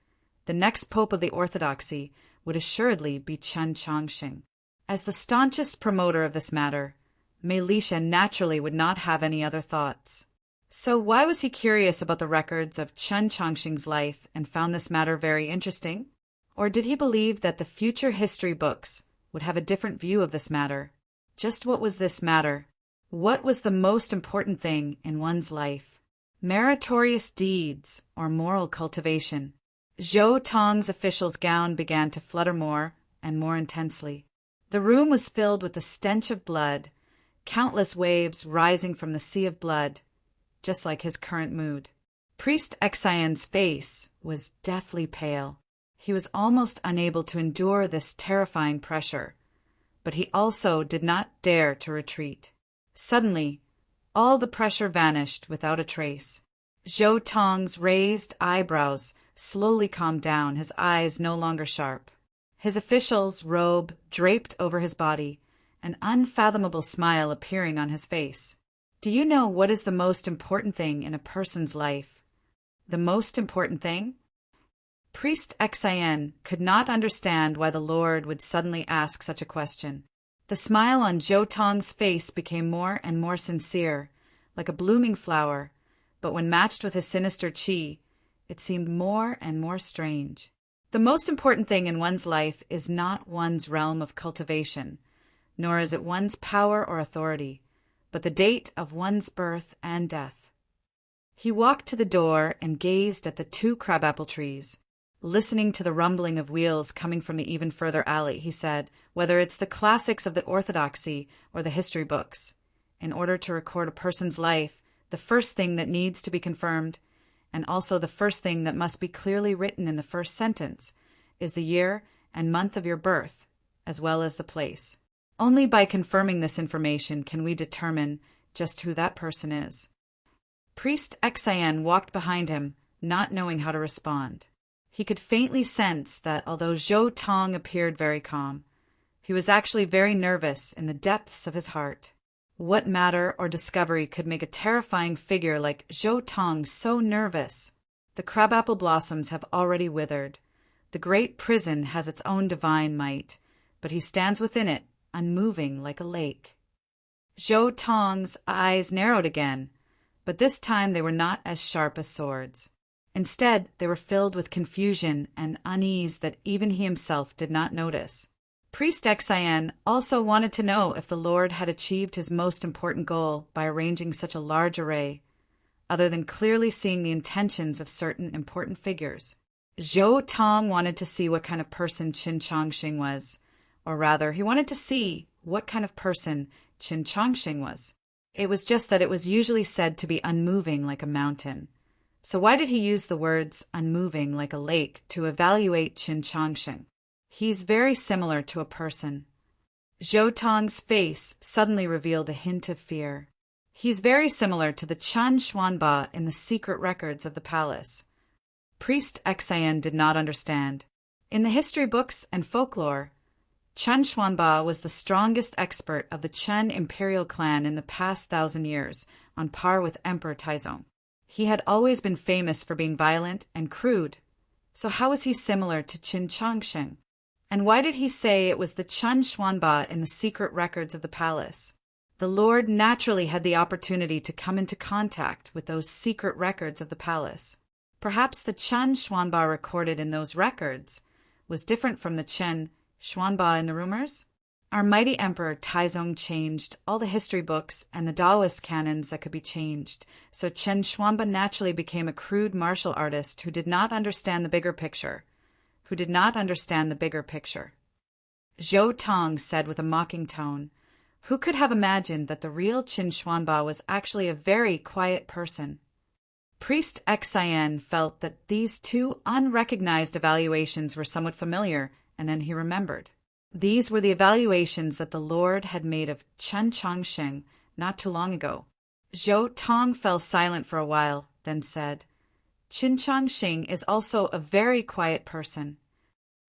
the next pope of the Orthodoxy would assuredly be Chen Chongqing. As the staunchest promoter of this matter, Mei Lisha naturally would not have any other thoughts. So why was he curious about the records of Chen Chongqing's life and found this matter very interesting? Or did he believe that the future history books would have a different view of this matter? Just what was this matter? What was the most important thing in one's life? Meritorious deeds or moral cultivation? Zhou Tong's official's gown began to flutter more and more intensely. The room was filled with the stench of blood, countless waves rising from the sea of blood, just like his current mood. Priest Exayan's face was deathly pale. He was almost unable to endure this terrifying pressure, but he also did not dare to retreat. Suddenly, all the pressure vanished without a trace. Zhou Tong's raised eyebrows slowly calmed down, his eyes no longer sharp. His official's robe draped over his body, an unfathomable smile appearing on his face. Do you know what is the most important thing in a person's life? The most important thing? Priest Exayan could not understand why the Lord would suddenly ask such a question. The smile on Zhou Tong's face became more and more sincere, like a blooming flower, but when matched with his sinister qi, it seemed more and more strange. The most important thing in one's life is not one's realm of cultivation, nor is it one's power or authority, but the date of one's birth and death. He walked to the door and gazed at the 2 crabapple trees. Listening to the rumbling of wheels coming from the even further alley, he said, whether it's the classics of the Orthodoxy or the history books, in order to record a person's life, the first thing that needs to be confirmed, and also the first thing that must be clearly written in the first sentence, is the year and month of your birth, as well as the place. Only by confirming this information can we determine just who that person is. Priest Exayan walked behind him, not knowing how to respond. He could faintly sense that although Zhou Tong appeared very calm, he was actually very nervous in the depths of his heart. What matter or discovery could make a terrifying figure like Zhou Tong so nervous? The crabapple blossoms have already withered. The great prison has its own divine might, but he stands within it, unmoving like a lake. Zhou Tong's eyes narrowed again, but this time they were not as sharp as swords. Instead, they were filled with confusion and unease that even he himself did not notice. Priest Exayan also wanted to know if the Lord had achieved his most important goal by arranging such a large array, other than clearly seeing the intentions of certain important figures. Zhou Tong wanted to see what kind of person Chen Chongqing was, or rather, he wanted to see what kind of person Chen Chongqing was. It was just that it was usually said to be unmoving like a mountain. So why did he use the words unmoving like a lake to evaluate Chen Chongqing? He's very similar to a person. Zhou Tong's face suddenly revealed a hint of fear. He's very similar to the Chan Xuanba in the secret records of the palace. Priest Exayan did not understand. In the history books and folklore, Chan Xuanba was the strongest expert of the Chen imperial clan in the past 1,000 years, on par with Emperor Taizong. He had always been famous for being violent and crude. So how was he similar to Chen Chongqing? And why did he say it was the Chan Xuanba in the secret records of the palace? The Lord naturally had the opportunity to come into contact with those secret records of the palace. Perhaps the Chan Xuanba recorded in those records was different from the Chen Xuanba in the rumors? Our mighty Emperor Taizong changed all the history books and the Taoist canons that could be changed, so Chen Xuanba naturally became a crude martial artist who did not understand the bigger picture. Zhou Tong said with a mocking tone, who could have imagined that the real Chen Xuanba was actually a very quiet person? Priest Exayan felt that these 2 unrecognized evaluations were somewhat familiar, and then he remembered. These were the evaluations that the Lord had made of Chen Chongsheng not too long ago. Zhou Tong fell silent for a while, then said, "Qin Chongxing is also a very quiet person."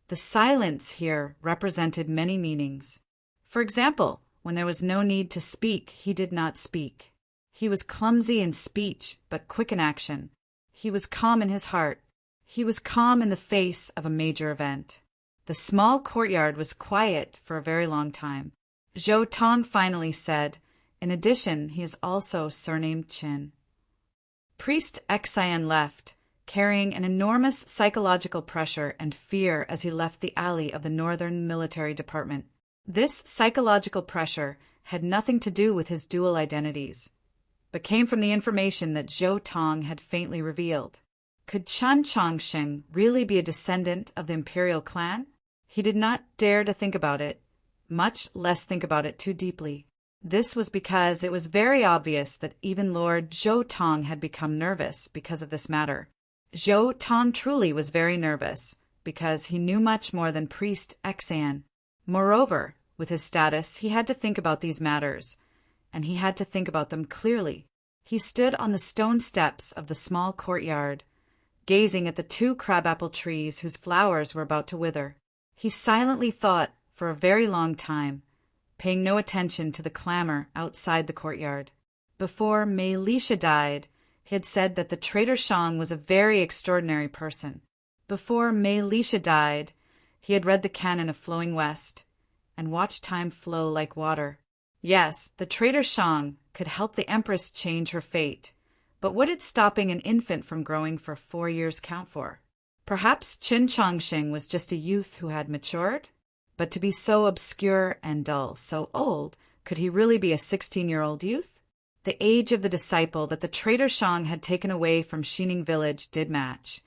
The silence here represented many meanings. For example, when there was no need to speak, he did not speak. He was clumsy in speech, but quick in action. He was calm in his heart. He was calm in the face of a major event. The small courtyard was quiet for a very long time. Zhou Tong finally said, "In addition, he is also surnamed Qin." Priest Xian left, carrying an enormous psychological pressure and fear as he left the alley of the Northern Military Department. This psychological pressure had nothing to do with his dual identities, but came from the information that Zhou Tong had faintly revealed. Could Chen Chongsheng really be a descendant of the imperial clan? He did not dare to think about it, much less think about it too deeply. This was because it was very obvious that even Lord Zhou Tong had become nervous because of this matter. Zhou Tong truly was very nervous, because he knew much more than Priest Xian. Moreover, with his status, he had to think about these matters, and he had to think about them clearly. He stood on the stone steps of the small courtyard, gazing at the 2 crabapple trees whose flowers were about to wither. He silently thought for a very long time, paying no attention to the clamor outside the courtyard. Before Mei Lisha died, he had said that the traitor Shang was a very extraordinary person. Before Mei Lisha died, he had read the canon of Flowing West and watched time flow like water. Yes, the traitor Shang could help the Empress change her fate, but what did stopping an infant from growing for 4 years count for? Perhaps Qin Chongsheng was just a youth who had matured? But to be so obscure and dull, so old, could he really be a 16-year-old youth? The age of the disciple that the traitor Shang had taken away from Xining village did match,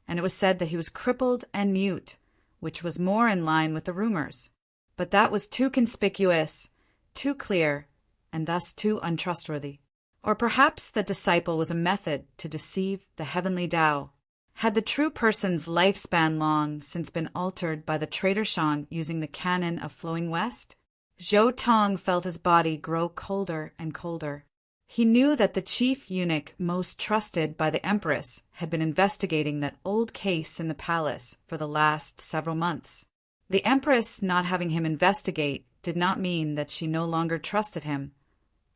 and it was said that he was crippled and mute, which was more in line with the rumors. But that was too conspicuous, too clear, and thus too untrustworthy. Or perhaps the disciple was a method to deceive the heavenly Tao. Had the true person's lifespan long since been altered by the traitor Shang using the canon of Flowing West? Zhou Tong felt his body grow colder and colder. He knew that the chief eunuch most trusted by the Empress had been investigating that old case in the palace for the last several months. The Empress not having him investigate did not mean that she no longer trusted him,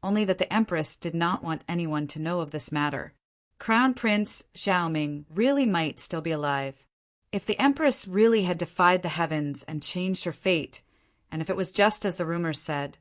only that the Empress did not want anyone to know of this matter. Crown Prince Xiaoming really might still be alive. If the Empress really had defied the heavens and changed her fate, and if it was just as the rumors said,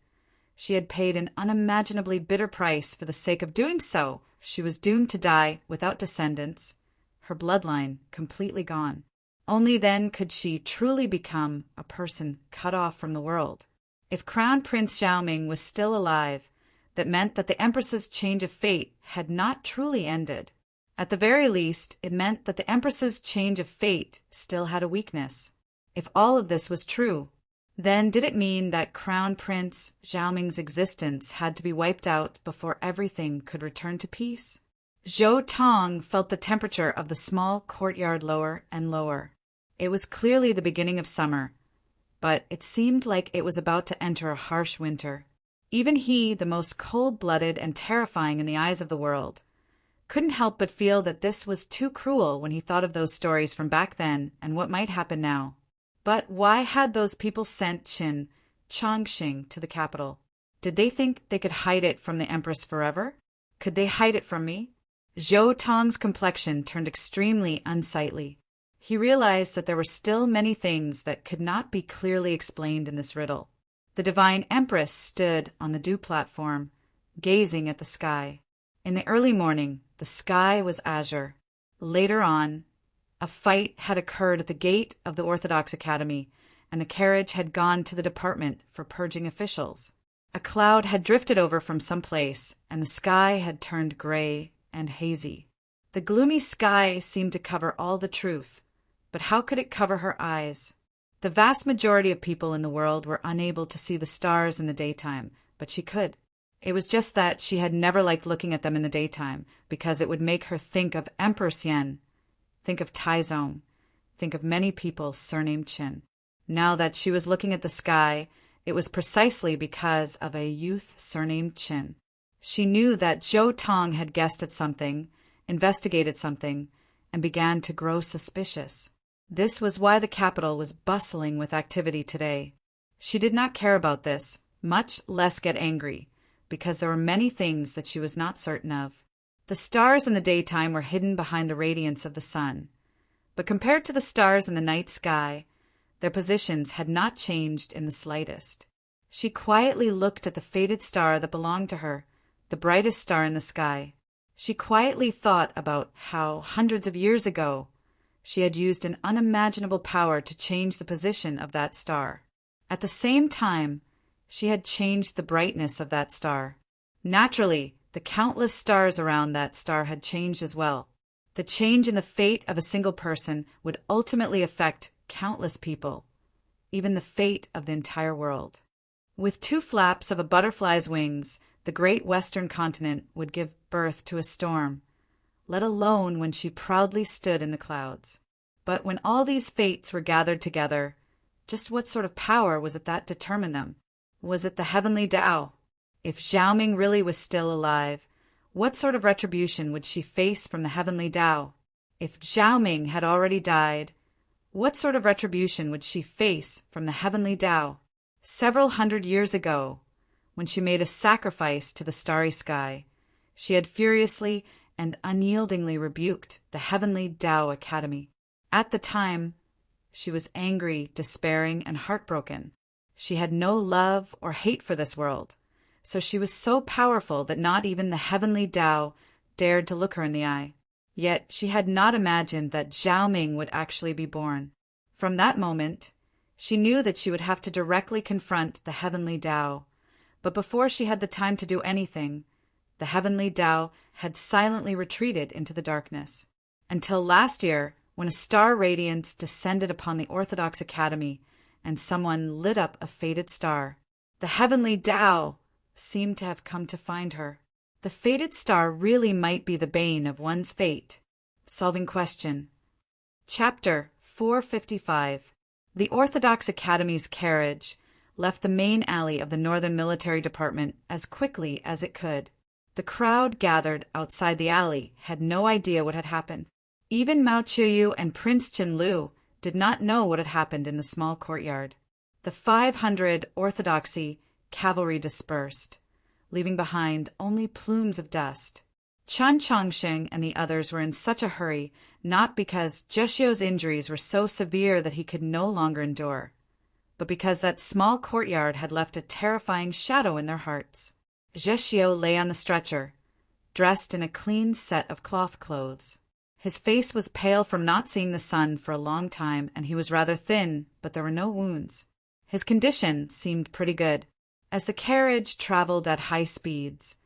she had paid an unimaginably bitter price for the sake of doing so. She was doomed to die without descendants, her bloodline completely gone. Only then could she truly become a person cut off from the world. If Crown Prince Xiaoming was still alive, that meant that the Empress's change of fate had not truly ended. At the very least, it meant that the Empress's change of fate still had a weakness. If all of this was true, then did it mean that Crown Prince Xiaoming's existence had to be wiped out before everything could return to peace? Zhou Tong felt the temperature of the small courtyard lower and lower. It was clearly the beginning of summer, but it seemed like it was about to enter a harsh winter. Even he, the most cold-blooded and terrifying in the eyes of the world, couldn't help but feel that this was too cruel when he thought of those stories from back then and what might happen now. But why had those people sent Qin Chongxing to the capital? Did they think they could hide it from the Empress forever? Could they hide it from me? Zhou Tong's complexion turned extremely unsightly. He realized that there were still many things that could not be clearly explained in this riddle. The divine Empress stood on the dew platform, gazing at the sky. In the early morning, the sky was azure. Later on, a fight had occurred at the gate of the Orthodox Academy, and the carriage had gone to the department for purging officials. A cloud had drifted over from some place, and the sky had turned gray and hazy. The gloomy sky seemed to cover all the truth, but how could it cover her eyes? The vast majority of people in the world were unable to see the stars in the daytime, but she could. It was just that she had never liked looking at them in the daytime, because it would make her think of Empress Yen, think of Taizong, think of many people surnamed Qin. Now that she was looking at the sky, it was precisely because of a youth surnamed Qin. She knew that Zhou Tong had guessed at something, investigated something, and began to grow suspicious. This was why the capital was bustling with activity today. She did not care about this, much less get angry, because there were many things that she was not certain of. The stars in the daytime were hidden behind the radiance of the sun, but compared to the stars in the night sky, their positions had not changed in the slightest. She quietly looked at the faded star that belonged to her, the brightest star in the sky. She quietly thought about how, hundreds of years ago, she had used an unimaginable power to change the position of that star. At the same time, she had changed the brightness of that star. Naturally, the countless stars around that star had changed as well. The change in the fate of a single person would ultimately affect countless people, even the fate of the entire world. With 2 flaps of a butterfly's wings, the great western continent would give birth to a storm, let alone when she proudly stood in the clouds. But when all these fates were gathered together, just what sort of power was it that determined them? Was it the heavenly Tao? If Xiaoming really was still alive, what sort of retribution would she face from the heavenly Tao? If Xiaoming had already died, what sort of retribution would she face from the heavenly Tao? Several hundred years ago, when she made a sacrifice to the starry sky, she had furiously and unyieldingly rebuked the heavenly Tao Academy. At the time, she was angry, despairing, and heartbroken. She had no love or hate for this world, so she was so powerful that not even the heavenly Tao dared to look her in the eye. Yet she had not imagined that Xiaoming would actually be born. From that moment, she knew that she would have to directly confront the heavenly Tao, but before she had the time to do anything, the heavenly Tao had silently retreated into the darkness. Until last year, when a star radiance descended upon the Orthodox Academy and someone lit up a faded star, the heavenly Tao seemed to have come to find her. The faded star really might be the bane of one's fate. Solving question. Chapter 455. The Orthodox Academy's carriage left the main alley of the Northern Military Department as quickly as it could. The crowd gathered outside the alley had no idea what had happened. Even Mao Qiuyu and Prince Qinlu did not know what had happened in the small courtyard. The 500 Orthodoxy cavalry dispersed, leaving behind only plumes of dust. Chen Chongsheng and the others were in such a hurry, not because Zhexiu's injuries were so severe that he could no longer endure, but because that small courtyard had left a terrifying shadow in their hearts. Zhexiu lay on the stretcher, dressed in a clean set of cloth clothes. His face was pale from not seeing the sun for a long time, and he was rather thin, but there were no wounds. His condition seemed pretty good. As the carriage traveled at high speeds,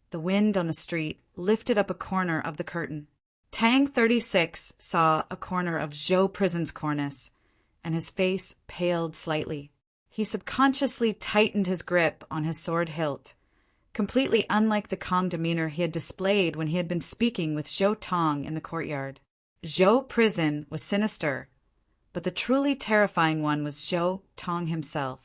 the wind on the street lifted up a corner of the curtain. Tang 36 saw a corner of Zhou Prison's cornice, and his face paled slightly. He subconsciously tightened his grip on his sword hilt, completely unlike the calm demeanor he had displayed when he had been speaking with Zhou Tong in the courtyard. Zhou Prison was sinister, but the truly terrifying one was Zhou Tong himself.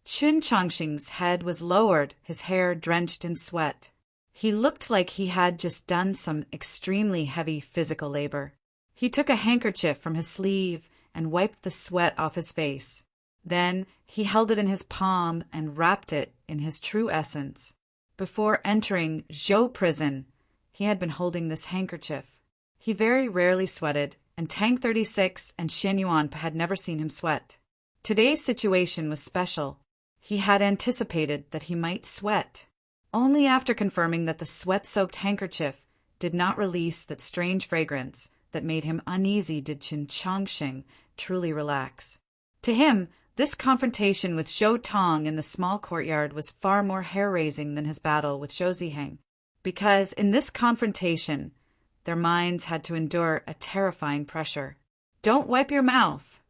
Chun Chongxing's head was lowered, his hair drenched in sweat. He looked like he had just done some extremely heavy physical labor. He took a handkerchief from his sleeve and wiped the sweat off his face. Then he held it in his palm and wrapped it in his true essence. Before entering Zhou Prison, he had been holding this handkerchief. He very rarely sweated, and Tang 36 and Xian Yuan had never seen him sweat. Today's situation was special. He had anticipated that he might sweat. Only after confirming that the sweat-soaked handkerchief did not release that strange fragrance that made him uneasy did Qin Chongxing truly relax. To him, this confrontation with Zhou Tong in the small courtyard was far more hair-raising than his battle with Zhou Ziheng, because in this confrontation, their minds had to endure a terrifying pressure. "Don't wipe your mouth,"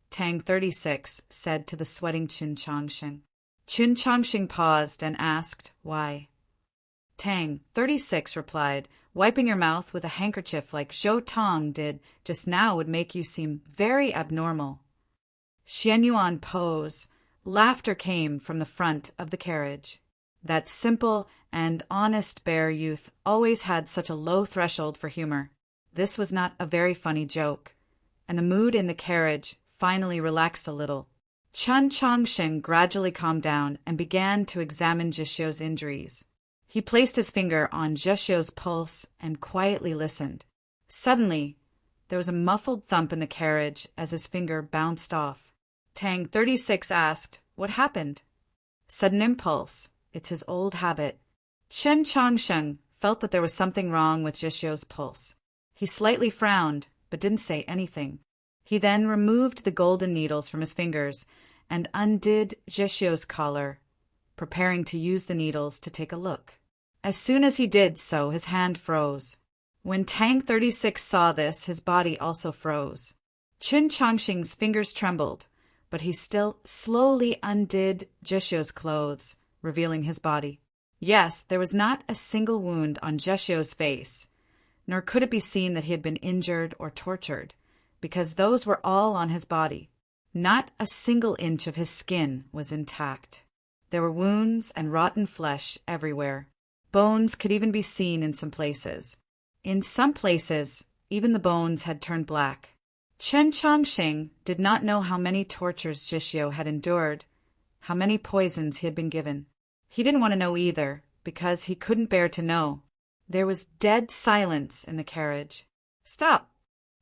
Tang 36 said to the sweating Qin Chongxing. Qin Chongxing paused and asked, "Why?" Tang 36 replied, "Wiping your mouth with a handkerchief like Zhou Tong did just now would make you seem very abnormal." Xian Yuan pose, laughter came from the front of the carriage. That simple and honest bear youth always had such a low threshold for humor. This was not a very funny joke, and the mood in the carriage finally relaxed a little. Chen Chongsheng gradually calmed down and began to examine Zhixuo's injuries. He placed his finger on Zhixuo's pulse and quietly listened. Suddenly, there was a muffled thump in the carriage as his finger bounced off. Tang 36 asked, "What happened?" Sudden impulse. It's his old habit. Chen Chongsheng felt that there was something wrong with Zhixuo's pulse. He slightly frowned, but didn't say anything. He then removed the golden needles from his fingers and undid Zhixuo's collar, preparing to use the needles to take a look. As soon as he did so, his hand froze. When Tang 36 saw this, his body also froze. Chen Chongsheng's fingers trembled, but he still slowly undid Zhixuo's clothes, revealing his body. Yes, there was not a single wound on Zhixuo's face, nor could it be seen that he had been injured or tortured, because those were all on his body. Not a single inch of his skin was intact. There were wounds and rotten flesh everywhere. Bones could even be seen in some places. In some places, even the bones had turned black. Chen Chongsheng did not know how many tortures Zhixuo had endured, how many poisons he had been given. He didn't want to know either, because he couldn't bear to know. There was dead silence in the carriage. "Stop!"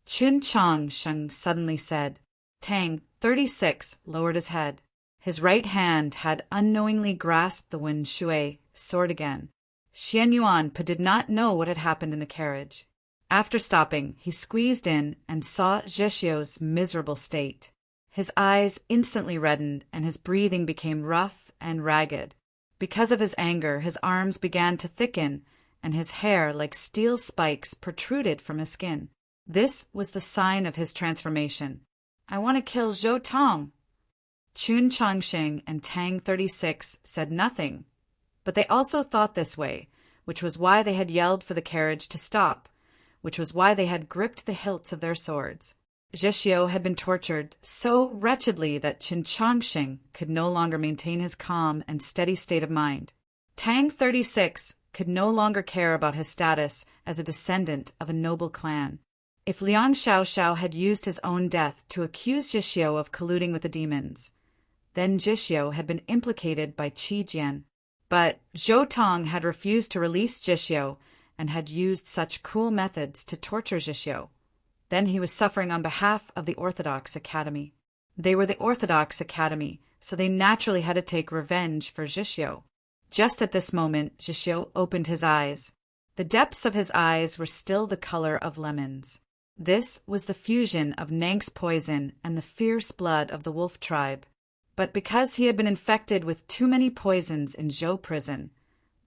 Chen Chongsheng suddenly said. Tang 36 lowered his head. His right hand had unknowingly grasped the Wen Shui sword again. Xian Yuan did not know what had happened in the carriage. After stopping, he squeezed in and saw Zhixuo's miserable state. His eyes instantly reddened and his breathing became rough and ragged. Because of his anger, his arms began to thicken and his hair, like steel spikes, protruded from his skin. This was the sign of his transformation. "I want to kill Zhou Tong." Chun Chongsheng and Tang 36 said nothing, but they also thought this way, which was why they had yelled for the carriage to stop, which was why they had gripped the hilts of their swords. Zhixuo had been tortured so wretchedly that Chen Chongsheng could no longer maintain his calm and steady state of mind. Tang 36 could no longer care about his status as a descendant of a noble clan. If Liang Xiaoxiao had used his own death to accuse Zhixuo of colluding with the demons, then Zhixuo had been implicated by Qi Jian. But Zhou Tong had refused to release Zhixuo and had used such cruel methods to torture Zhixuo. Then he was suffering on behalf of the Orthodox Academy. They were the Orthodox Academy, so they naturally had to take revenge for Zhixuo. Just at this moment, Zhixuo opened his eyes. The depths of his eyes were still the color of lemons. This was the fusion of Nank's poison and the fierce blood of the wolf tribe. But because he had been infected with too many poisons in Zhou prison,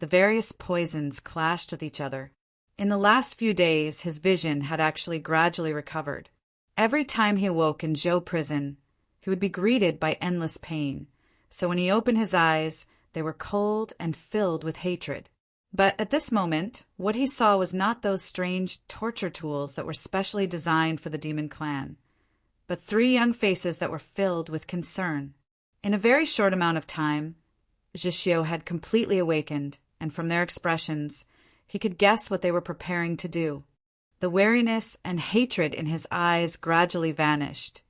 the various poisons clashed with each other. In the last few days, his vision had actually gradually recovered. Every time he awoke in Zhou prison, he would be greeted by endless pain, so when he opened his eyes, they were cold and filled with hatred. But at this moment, what he saw was not those strange torture tools that were specially designed for the demon clan, but 3 young faces that were filled with concern. In a very short amount of time, Zhixuo had completely awakened, and from their expressions, he could guess what they were preparing to do. The wariness and hatred in his eyes gradually vanished,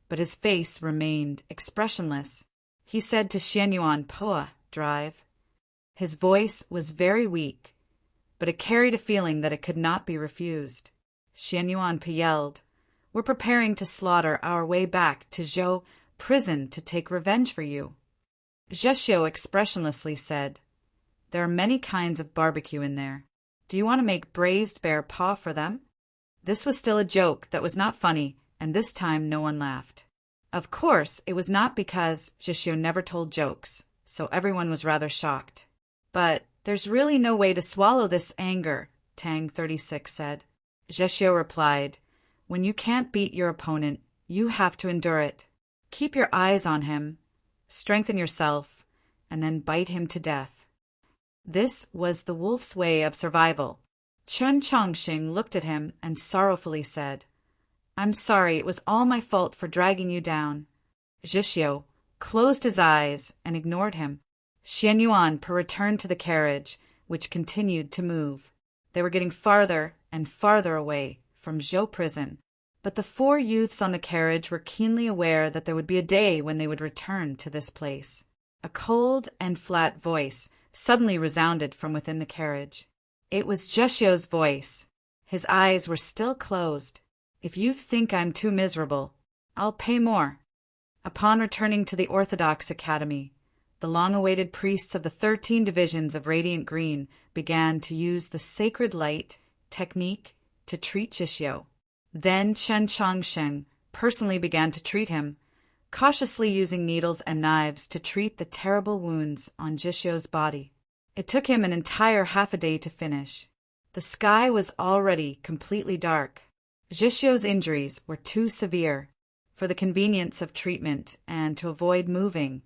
but his face remained expressionless. He said to Xian Yuan, "Poa, drive." His voice was very weak, but it carried a feeling that it could not be refused. Xian Yuan yelled, "We're preparing to slaughter our way back to Zhou prison to take revenge for you." Zhixuo expressionlessly said, "There are many kinds of barbecue in there. Do you want to make braised bear paw for them?" This was still a joke that was not funny, and this time no one laughed. Of course, it was not because Zhixuo never told jokes, so everyone was rather shocked. "But there's really no way to swallow this anger," Tang 36 said. Zhixuo replied, "When you can't beat your opponent, you have to endure it. Keep your eyes on him, strengthen yourself, and then bite him to death." This was the wolf's way of survival. Chen Chongsheng looked at him and sorrowfully said, "I'm sorry, it was all my fault for dragging you down." Zhishio closed his eyes and ignored him. Xian Yuan returned to the carriage, which continued to move. They were getting farther and farther away from Zhou prison, but the four youths on the carriage were keenly aware that there would be a day when they would return to this place. A cold and flat voice suddenly resounded from within the carriage. It was Zhishio's voice. His eyes were still closed. "If you think I'm too miserable, I'll pay more." Upon returning to the Orthodox Academy, the long-awaited priests of the 13 divisions of Radiant Green began to use the sacred light technique to treat Zhishio. Then Chen Chongsheng personally began to treat him, cautiously using needles and knives to treat the terrible wounds on Zhishio's body. It took him an entire half a day to finish. The sky was already completely dark. Zhishio's injuries were too severe. For the convenience of treatment and to avoid moving,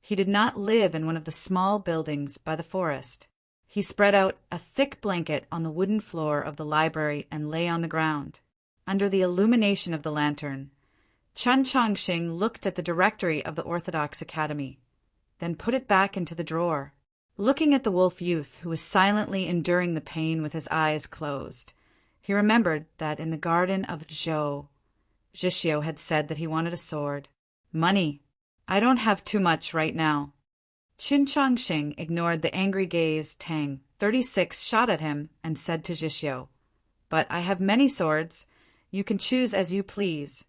he did not live in one of the small buildings by the forest. He spread out a thick blanket on the wooden floor of the library and lay on the ground. Under the illumination of the lantern, Chen Chongxing looked at the directory of the Orthodox Academy, then put it back into the drawer. Looking at the wolf youth who was silently enduring the pain with his eyes closed, he remembered that in the garden of Zhou, Zhishio had said that he wanted a sword. "Money. I don't have too much right now." Qin Chongxing ignored the angry gaze Tang, 36, shot at him and said to Zhishio, "But I have many swords. You can choose as you please."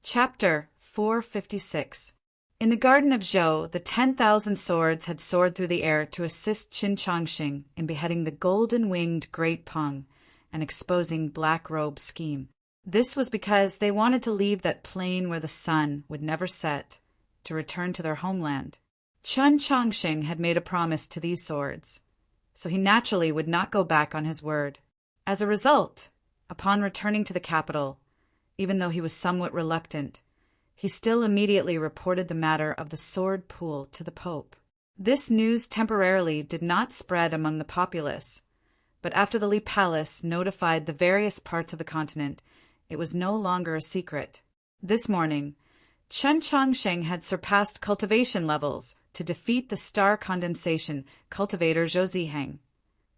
Chapter 456. In the garden of Zhou, the 10,000 swords had soared through the air to assist Qin Chongxing in beheading the golden-winged Great Peng and exposing Black Robe's scheme. This was because they wanted to leave that plain where the sun would never set, to return to their homeland. Chen Chongxing had made a promise to these swords, so he naturally would not go back on his word. As a result, upon returning to the capital, even though he was somewhat reluctant, he still immediately reported the matter of the sword pool to the Pope. This news temporarily did not spread among the populace, but after the Li Palace notified the various parts of the continent, it was no longer a secret. This morning, Chen Chongsheng had surpassed cultivation levels to defeat the star condensation cultivator Zhou Ziheng,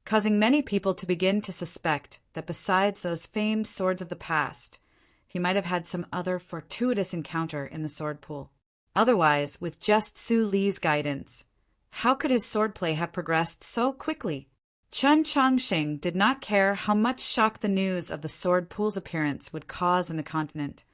causing many people to begin to suspect that besides those famed swords of the past, he might have had some other fortuitous encounter in the sword pool. Otherwise, with just Su Li's guidance, how could his swordplay have progressed so quickly? Chen Chongxing did not care how much shock the news of the sword pool's appearance would cause in the continent,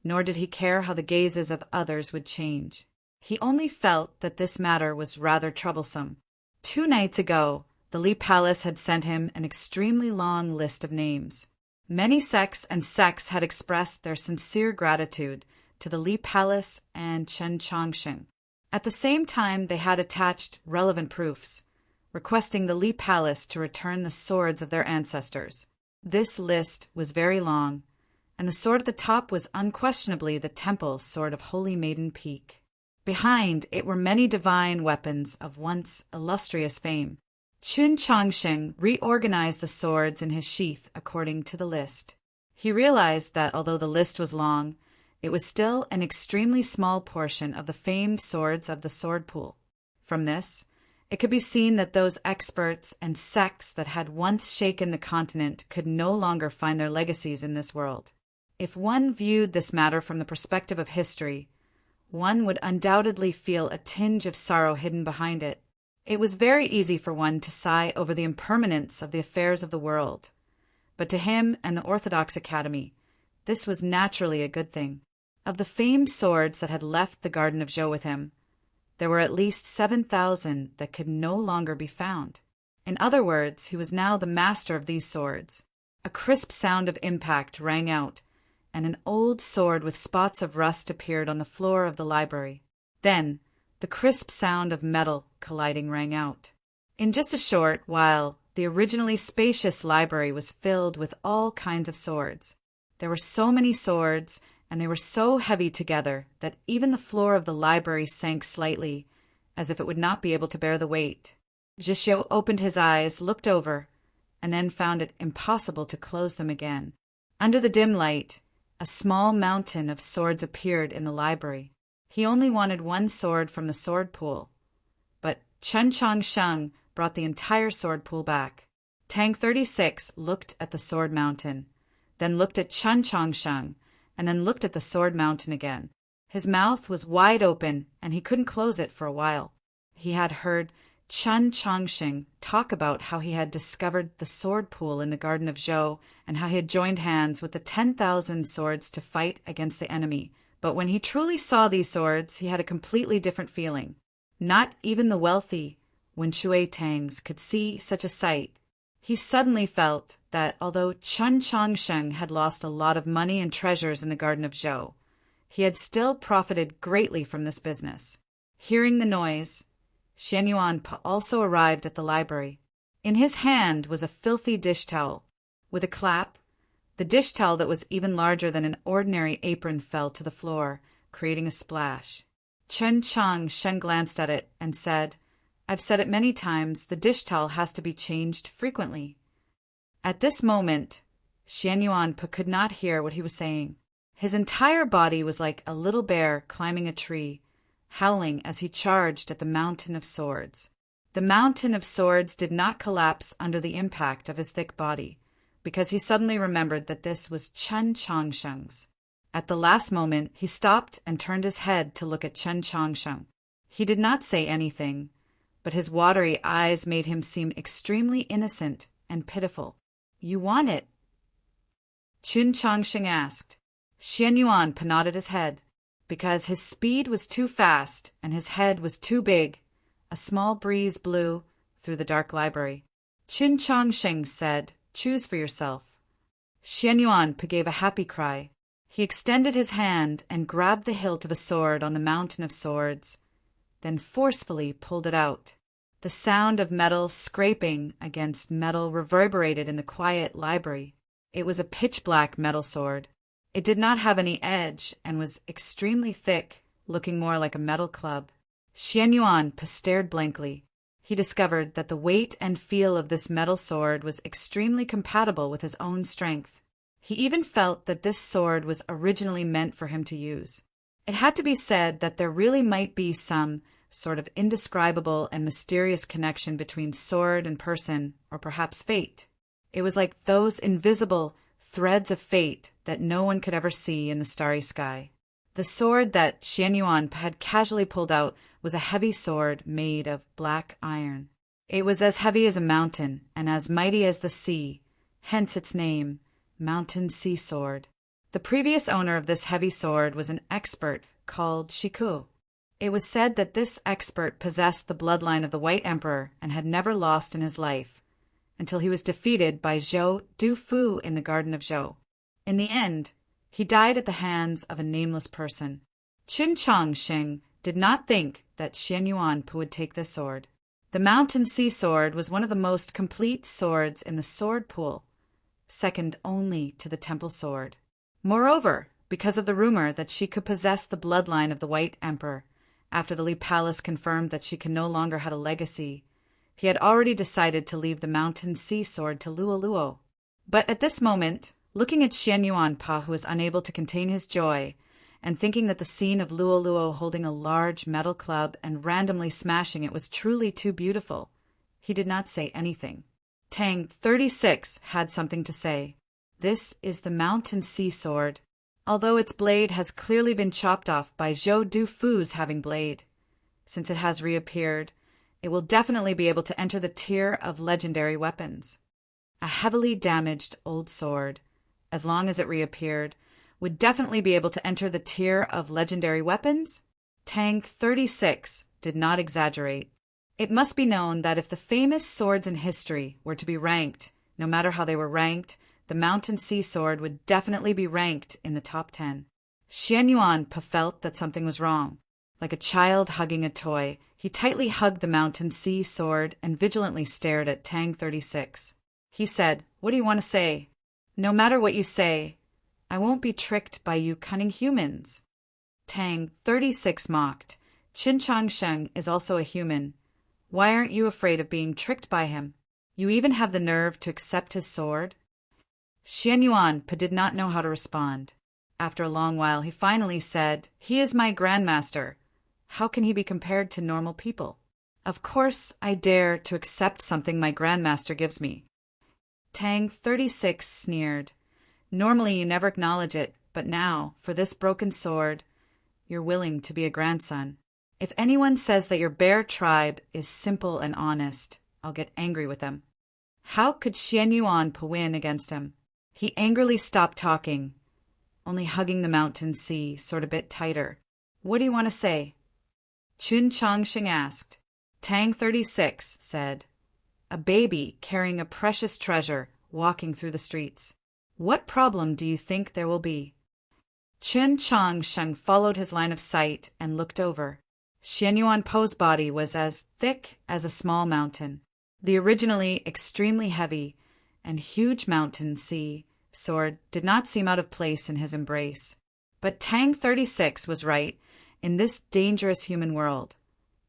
nor did he care how the gazes of others would change. He only felt that this matter was rather troublesome. 2 nights ago, the Li Palace had sent him an extremely long list of names. Many sects and sects had expressed their sincere gratitude to the Li Palace and Chen Chongxing. At the same time, they had attached relevant proofs, requesting the Li Palace to return the swords of their ancestors. This list was very long, and the sword at the top was unquestionably the temple sword of Holy Maiden Peak. Behind it were many divine weapons of once illustrious fame. Qin Chongxing reorganized the swords in his sheath according to the list. He realized that although the list was long, it was still an extremely small portion of the famed swords of the sword pool. From this, it could be seen that those experts and sects that had once shaken the continent could no longer find their legacies in this world. If one viewed this matter from the perspective of history, one would undoubtedly feel a tinge of sorrow hidden behind it. It was very easy for one to sigh over the impermanence of the affairs of the world, but to him and the Orthodox Academy, this was naturally a good thing. Of the famed swords that had left the Garden of Zhou with him, there were at least 7,000 that could no longer be found. In other words, he was now the master of these swords. A crisp sound of impact rang out, and an old sword with spots of rust appeared on the floor of the library. Then, the crisp sound of metal colliding rang out. In just a short while, the originally spacious library was filled with all kinds of swords. There were so many swords, and they were so heavy together that even the floor of the library sank slightly, as if it would not be able to bear the weight. Zhishio opened his eyes, looked over, and then found it impossible to close them again. Under the dim light, a small mountain of swords appeared in the library. He only wanted one sword from the sword pool. But Chen Changsheng brought the entire sword pool back. Tang 36 looked at the sword mountain, then looked at Chen Changsheng, and then looked at the sword mountain again. His mouth was wide open, and he couldn't close it for a while. He had heard Chen Changsheng talk about how he had discovered the sword pool in the Garden of Zhou and how he had joined hands with the 10,000 swords to fight against the enemy. But when he truly saw these swords, he had a completely different feeling. Not even the wealthy Wenshui Tangs could see such a sight. He suddenly felt that although Chen Changsheng had lost a lot of money and treasures in the Garden of Zhou, he had still profited greatly from this business. Hearing the noise, Xian Yuan also arrived at the library. In his hand was a filthy dish towel. With a clap, the dish towel that was even larger than an ordinary apron fell to the floor, creating a splash. Chen Changsheng glanced at it and said, "I've said it many times, the dish towel has to be changed frequently." At this moment, Xian Yuan could not hear what he was saying. His entire body was like a little bear climbing a tree, howling as he charged at the mountain of swords. The mountain of swords did not collapse under the impact of his thick body, because he suddenly remembered that this was Chen Changsheng's. At the last moment, he stopped and turned his head to look at Chen Changsheng. He did not say anything, but his watery eyes made him seem extremely innocent and pitiful. "You want it?" Chen Changsheng asked. Xian Yuan nodded his head. Because his speed was too fast and his head was too big, a small breeze blew through the dark library. Chen Changsheng said, "Choose for yourself." Xian Yuan gave a happy cry. He extended his hand and grabbed the hilt of a sword on the mountain of swords, then forcefully pulled it out. The sound of metal scraping against metal reverberated in the quiet library. It was a pitch-black metal sword. It did not have any edge and was extremely thick, looking more like a metal club. Xian Yuan stared blankly. He discovered that the weight and feel of this metal sword was extremely compatible with his own strength. He even felt that this sword was originally meant for him to use. It had to be said that there really might be some sort of indescribable and mysterious connection between sword and person, or perhaps fate. It was like those invisible threads of fate that no one could ever see in the starry sky. The sword that Xian Yuan had casually pulled out was a heavy sword made of black iron. It was as heavy as a mountain and as mighty as the sea, hence its name, Mountain Sea Sword. The previous owner of this heavy sword was an expert called Shiku. It was said that this expert possessed the bloodline of the White Emperor and had never lost in his life, until he was defeated by Zhou Dufu in the Garden of Zhou. In the end, he died at the hands of a nameless person. Chen Changsheng did not think that Xian Yuan would take this sword. The Mountain Sea Sword was one of the most complete swords in the sword pool, second only to the temple sword. Moreover, because of the rumor that she could possess the bloodline of the White Emperor, after the Li Palace confirmed that she no longer had a legacy, he had already decided to leave the Mountain Sea Sword to Luoluo. But at this moment, looking at Xian Yuan who was unable to contain his joy, and thinking that the scene of Luoluo holding a large metal club and randomly smashing it was truly too beautiful, he did not say anything. Tang 36 had something to say. "This is the Mountain Sea Sword. Although its blade has clearly been chopped off by Zhou Dufu's having blade, since it has reappeared, it will definitely be able to enter the tier of legendary weapons. A heavily damaged old sword, as long as it reappeared, would definitely be able to enter the tier of legendary weapons?" Tang 36 did not exaggerate. It must be known that if the famous swords in history were to be ranked, no matter how they were ranked, the Mountain Sea Sword would definitely be ranked in the top 10. Xian Yuan felt that something was wrong. Like a child hugging a toy, he tightly hugged the Mountain Sea Sword and vigilantly stared at Tang 36. He said, "What do you want to say?" "No matter what you say, I won't be tricked by you cunning humans." Tang 36 mocked. "Chen Changsheng is also a human. Why aren't you afraid of being tricked by him? You even have the nerve to accept his sword?" Xian Yuan did not know how to respond. After a long while, he finally said, "He is my grandmaster. How can he be compared to normal people? Of course, I dare to accept something my grandmaster gives me." Tang 36 sneered. "Normally you never acknowledge it, but now, for this broken sword, you're willing to be a grandson. If anyone says that your bear tribe is simple and honest, I'll get angry with them." How could Xian Yuan win against him? He angrily stopped talking, only hugging the mountain sea sort of bit tighter. "What do you want to say?" Chun Changsheng asked. Tang 36 said, "A baby carrying a precious treasure walking through the streets. What problem do you think there will be?" Chun Changsheng followed his line of sight and looked over. Xian Yuan Po's body was as thick as a small mountain. The originally extremely heavy and huge mountain sea sword did not seem out of place in his embrace. But Tang 36 was right in this dangerous human world.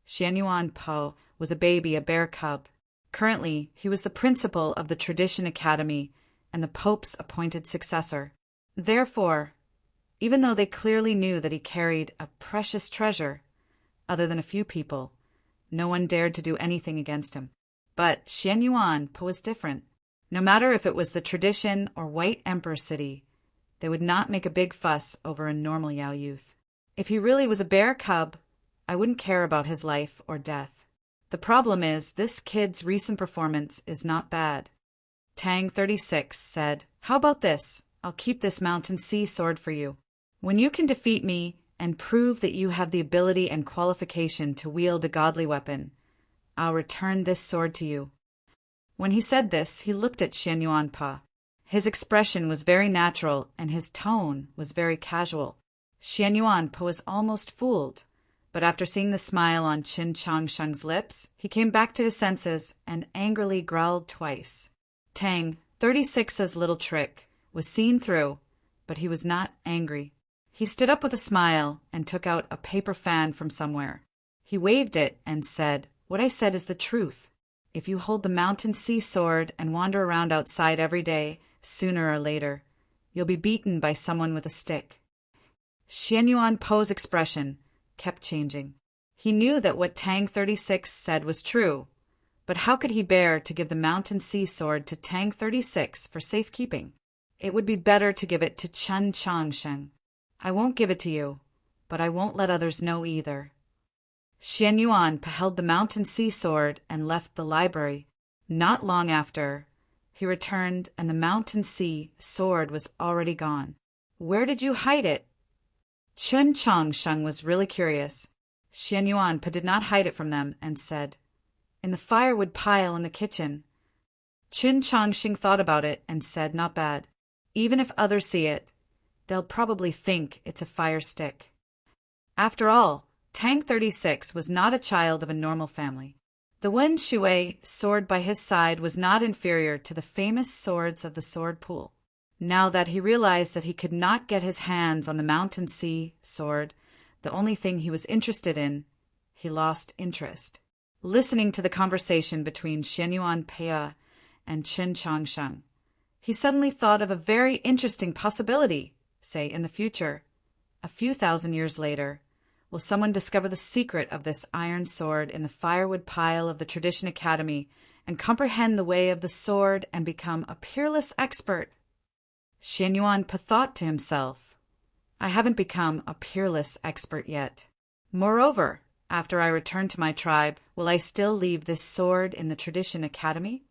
Xian Yuan Po was a baby, a bear cub. Currently, he was the principal of the Tradition Academy and the Pope's appointed successor. Therefore, even though they clearly knew that he carried a precious treasure, other than a few people, no one dared to do anything against him. But Xian Yuan Po was different. No matter if it was the Tradition or White Emperor City, they would not make a big fuss over a normal Yao youth. If he really was a bear cub, I wouldn't care about his life or death. The problem is, this kid's recent performance is not bad. Tang 36 said, "How about this? I'll keep this mountain sea sword for you. When you can defeat me and prove that you have the ability and qualification to wield a godly weapon, I'll return this sword to you." When he said this, he looked at Xian Yuan Pa. His expression was very natural and his tone was very casual. Xian Yuan Po was almost fooled, but after seeing the smile on Qin Changsheng's lips, he came back to his senses and angrily growled twice. Tang 36's little trick was seen through, but he was not angry. He stood up with a smile and took out a paper fan from somewhere. He waved it and said, "What I said is the truth. If you hold the mountain sea sword and wander around outside every day, sooner or later, you'll be beaten by someone with a stick." Xian Yuan Po's expression kept changing. He knew that what Tang 36 said was true, but how could he bear to give the mountain sea sword to Tang 36 for safekeeping? It would be better to give it to Chun Changsheng. "I won't give it to you, but I won't let others know either." Xian Yuan held the mountain sea sword and left the library. Not long after, he returned and the mountain sea sword was already gone. "Where did you hide it?" Chun Changsheng was really curious. Xian Yuan did not hide it from them and said, "In the firewood pile in the kitchen." Chun Changsheng thought about it and said, "Not bad. Even if others see it, they'll probably think it's a fire stick." After all, Tang 36 was not a child of a normal family. The Wen Shui sword by his side was not inferior to the famous swords of the sword pool. Now that he realized that he could not get his hands on the mountain sea sword, the only thing he was interested in, he lost interest. Listening to the conversation between Xian Yuan Pei and Qin Changsheng, he suddenly thought of a very interesting possibility. Say, in the future, a few thousand years later, will someone discover the secret of this iron sword in the firewood pile of the Tradition Academy and comprehend the way of the sword and become a peerless expert? Xian Yuan thought to himself, "I haven't become a peerless expert yet. Moreover, after I return to my tribe, will I still leave this sword in the Tradition Academy?"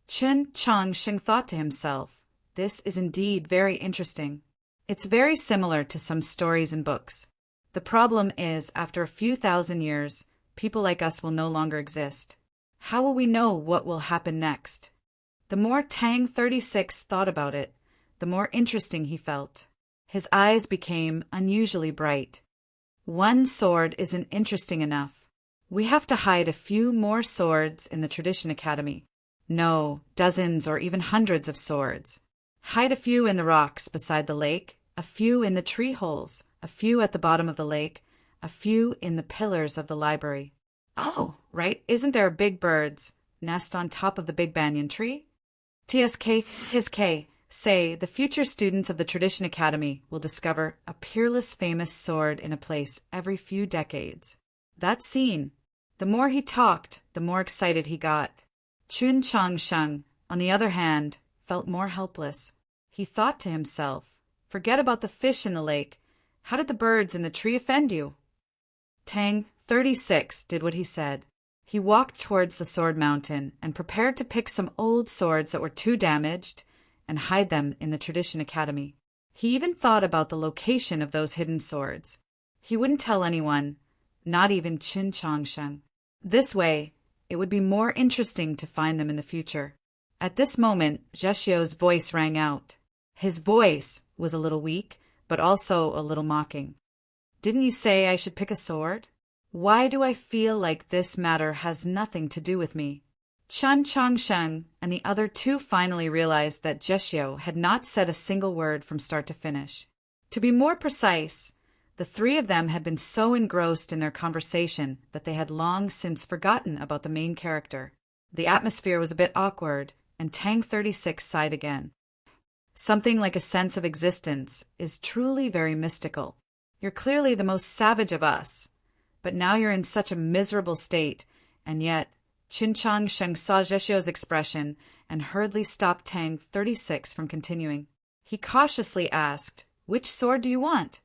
Qin Changsheng thought to himself, "This is indeed very interesting. It's very similar to some stories and books. The problem is, after a few thousand years, people like us will no longer exist. How will we know what will happen next?" The more Tang 36 thought about it, the more interesting he felt. His eyes became unusually bright. One sword isn't interesting enough. We have to hide a few more swords in the Tradition Academy. No, dozens or even hundreds of swords. Hide a few in the rocks beside the lake, a few in the tree holes, a few at the bottom of the lake, a few in the pillars of the library. Oh, right, isn't there a big bird's nest on top of the big banyan tree? TSK, say the future students of the Tradition Academy will discover a peerless famous sword in a place every few decades. That scene. The more he talked, the more excited he got. Chun Chang Sheng, on the other hand, felt more helpless. He thought to himself, forget about the fish in the lake. How did the birds in the tree offend you? Tang, 36, did what he said. He walked towards the sword mountain and prepared to pick some old swords that were too damaged and hide them in the Tradition Academy. He even thought about the location of those hidden swords. He wouldn't tell anyone, not even Chun Chang Sheng. This way, it would be more interesting to find them in the future. At this moment, Zheshio's voice rang out. His voice was a little weak, but also a little mocking. Didn't you say I should pick a sword? Why do I feel like this matter has nothing to do with me? Chun Chang Sheng and the other two finally realized that Zheshio had not said a single word from start to finish. To be more precise, the three of them had been so engrossed in their conversation that they had long since forgotten about the main character. The atmosphere was a bit awkward, and Tang 36 sighed again. Something like a sense of existence is truly very mystical. You're clearly the most savage of us, but now you're in such a miserable state, and yet Chun Chang Sheng saw Zheshio's expression and hurriedly stopped Tang 36 from continuing. He cautiously asked, "Which sword do you want?"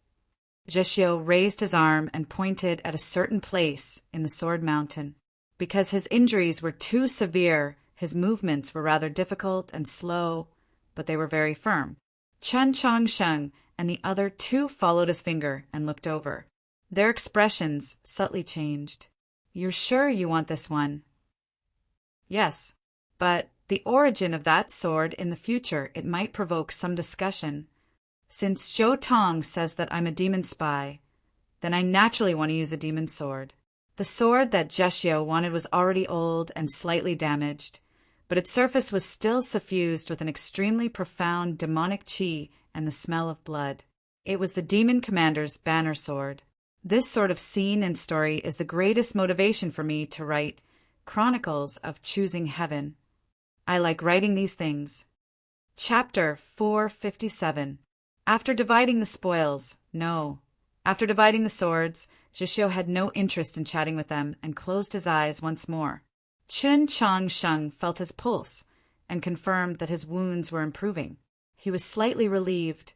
Zheshio raised his arm and pointed at a certain place in the Sword Mountain. Because his injuries were too severe, his movements were rather difficult and slow, but they were very firm. Chun Chang Sheng and the other two followed his finger and looked over. Their expressions subtly changed. "You're sure you want this one?" "Yes, but the origin of that sword in the future, it might provoke some discussion. Since Zhou Tong says that I'm a demon spy, then I naturally want to use a demon sword." The sword that Zheshio wanted was already old and slightly damaged, but its surface was still suffused with an extremely profound demonic qi and the smell of blood. It was the demon commander's banner sword. This sort of scene and story is the greatest motivation for me to write Chronicles of Choosing Heaven. I like writing these things. Chapter 457. After dividing the swords, Zheshio had no interest in chatting with them and closed his eyes once more. Chun Chang Sheng felt his pulse and confirmed that his wounds were improving. He was slightly relieved,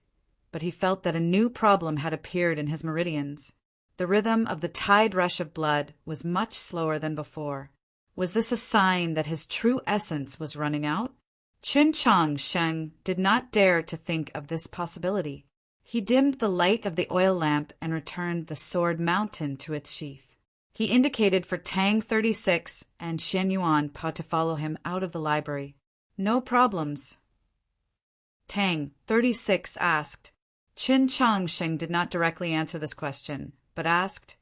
but he felt that a new problem had appeared in his meridians. The rhythm of the tide rush of blood was much slower than before. Was this a sign that his true essence was running out? Chun Chang Sheng did not dare to think of this possibility. He dimmed the light of the oil lamp and returned the sword mountain to its sheath. He indicated for Tang 36 and Xian Yuan to follow him out of the library. "No problems?" Tang 36 asked. Chun Chang Sheng did not directly answer this question, but asked,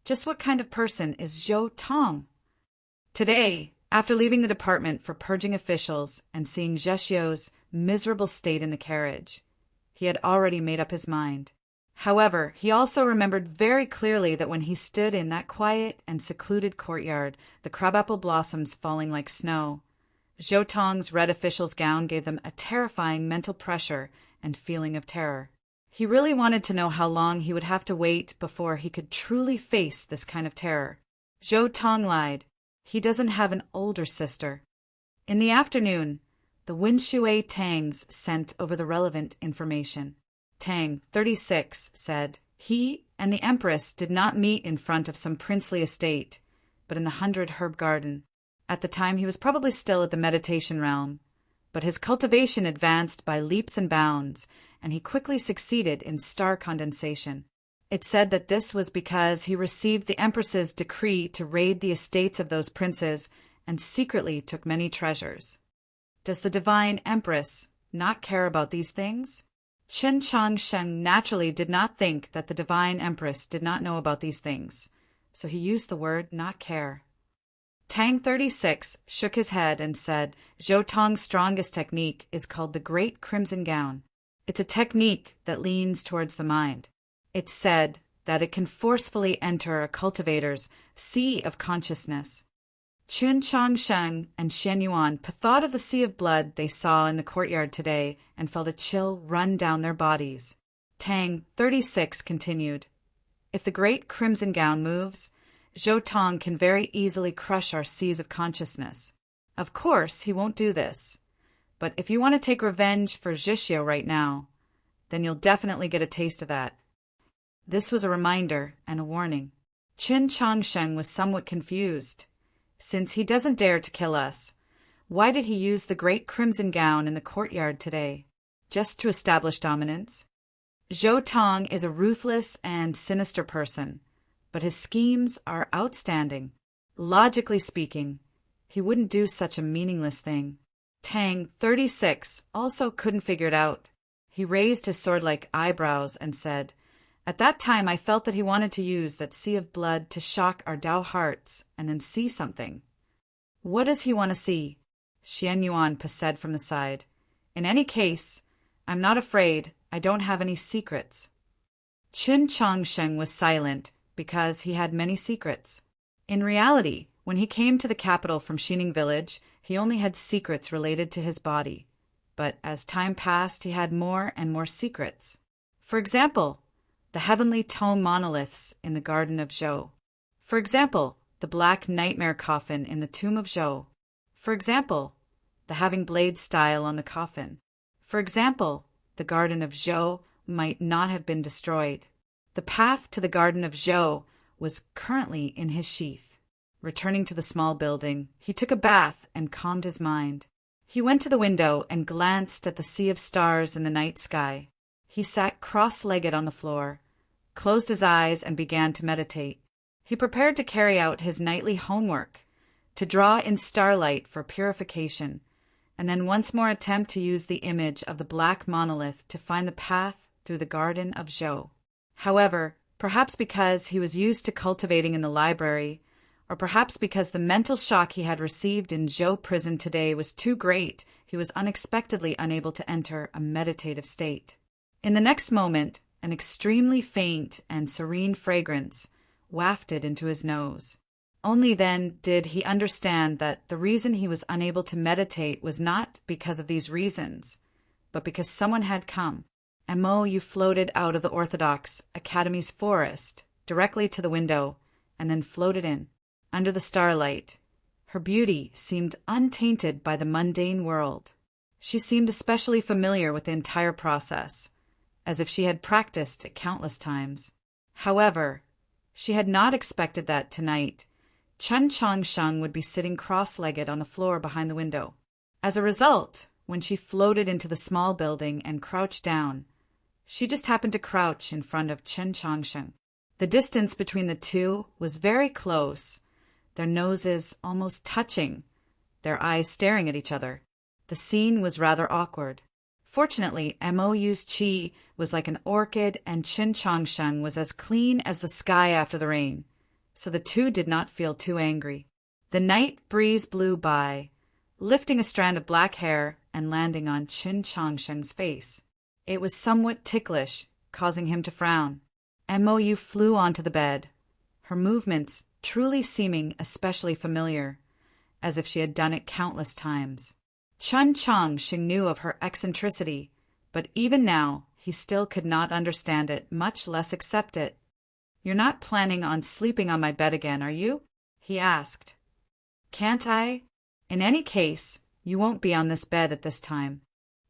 "Just what kind of person is Zhou Tong?" Today, after leaving the department for purging officials and seeing Zheshio's miserable state in the carriage, he had already made up his mind. However, he also remembered very clearly that when he stood in that quiet and secluded courtyard, the crabapple blossoms falling like snow, Zhou Tong's red official's gown gave them a terrifying mental pressure and feeling of terror. He really wanted to know how long he would have to wait before he could truly face this kind of terror. Zhou Tong lied. He doesn't have an older sister. In the afternoon, the Winshui Tangs sent over the relevant information. Tang 36 said he and the Empress did not meet in front of some princely estate, but in the 100 Herb Garden. At the time he was probably still at the meditation realm, but his cultivation advanced by leaps and bounds, and he quickly succeeded in star condensation. It said that this was because he received the Empress's decree to raid the estates of those princes and secretly took many treasures. Does the divine Empress not care about these things? Chun Chang Sheng naturally did not think that the divine Empress did not know about these things, so he used the word not care. Tang 36 shook his head and said Zhou Tong's strongest technique is called the Great Crimson Gown. It's a technique that leans towards the mind. It's said that it can forcefully enter a cultivator's sea of consciousness. Chun Changsheng and Xian Yuan thought of the sea of blood they saw in the courtyard today and felt a chill run down their bodies. Tang 36 continued, "If the great crimson gown moves, Zhou Tong can very easily crush our seas of consciousness. Of course, he won't do this. But if you want to take revenge for Zhixio right now, then you'll definitely get a taste of that." This was a reminder and a warning. Qin Changsheng was somewhat confused. Since he doesn't dare to kill us, why did he use the great crimson gown in the courtyard today? Just to establish dominance? Zhou Tong is a ruthless and sinister person, but his schemes are outstanding. Logically speaking, he wouldn't do such a meaningless thing. Tang 36 also couldn't figure it out. He raised his sword-like eyebrows and said, "At that time I felt that he wanted to use that sea of blood to shock our Tao hearts and then see something." "What does he want to see?" Xian Yuan said from the side. "In any case, I'm not afraid. I don't have any secrets." Qin Changsheng was silent because he had many secrets. In reality, when he came to the capital from Xining village, he only had secrets related to his body. But as time passed, he had more and more secrets. For example, the heavenly tome monoliths in the Garden of Zhou. For example, the black nightmare coffin in the tomb of Zhou. For example, the having blade style on the coffin. For example, the Garden of Zhou might not have been destroyed. The path to the Garden of Zhou was currently in his sheath. Returning to the small building, he took a bath and calmed his mind. He went to the window and glanced at the sea of stars in the night sky. He sat cross-legged on the floor, closed his eyes, and began to meditate. He prepared to carry out his nightly homework, to draw in starlight for purification, and then once more attempt to use the image of the black monolith to find the path through the Garden of Zhou. However, perhaps because he was used to cultivating in the library, or perhaps because the mental shock he had received in Zhou prison today was too great, he was unexpectedly unable to enter a meditative state. In the next moment, an extremely faint and serene fragrance wafted into his nose. Only then did he understand that the reason he was unable to meditate was not because of these reasons, but because someone had come. Mo, you floated out of the Orthodox Academy's forest directly to the window and then floated in. Under the starlight, her beauty seemed untainted by the mundane world. She seemed especially familiar with the entire process, as if she had practiced it countless times. However, she had not expected that tonight Chun Changsheng would be sitting cross-legged on the floor behind the window. As a result, when she floated into the small building and crouched down, she just happened to crouch in front of Chun Changsheng. The distance between the two was very close, their noses almost touching, their eyes staring at each other. The scene was rather awkward. Fortunately, Mo's chi was like an orchid and Qin Changsheng was as clean as the sky after the rain, so the two did not feel too angry. The night breeze blew by, lifting a strand of black hair and landing on Qin Changsheng's face. It was somewhat ticklish, causing him to frown. Mo flew onto the bed, her movements truly seeming especially familiar, as if she had done it countless times. Chun Changsheng knew of her eccentricity, but even now he still could not understand it, much less accept it. "You're not planning on sleeping on my bed again, are you?" he asked. "Can't I? In any case, you won't be on this bed at this time."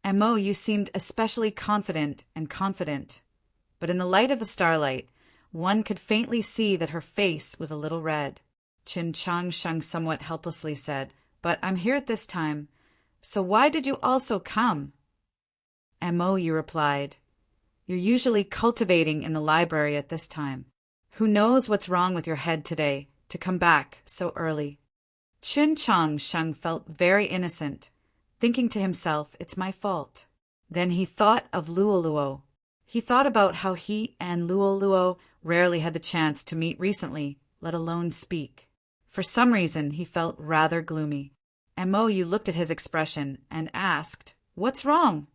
Mo, you seemed especially confident, but in the light of the starlight, one could faintly see that her face was a little red. Qin Changsheng somewhat helplessly said, "But I'm here at this time. So why did you also come?" Mo, you replied, "You're usually cultivating in the library at this time. Who knows what's wrong with your head today to come back so early?" Qin Changsheng felt very innocent, thinking to himself, "It's my fault." Then he thought of Luoluo. He thought about how he and Luoluo rarely had the chance to meet recently, let alone speak. For some reason, he felt rather gloomy. Mo, you looked at his expression and asked, "What's wrong?"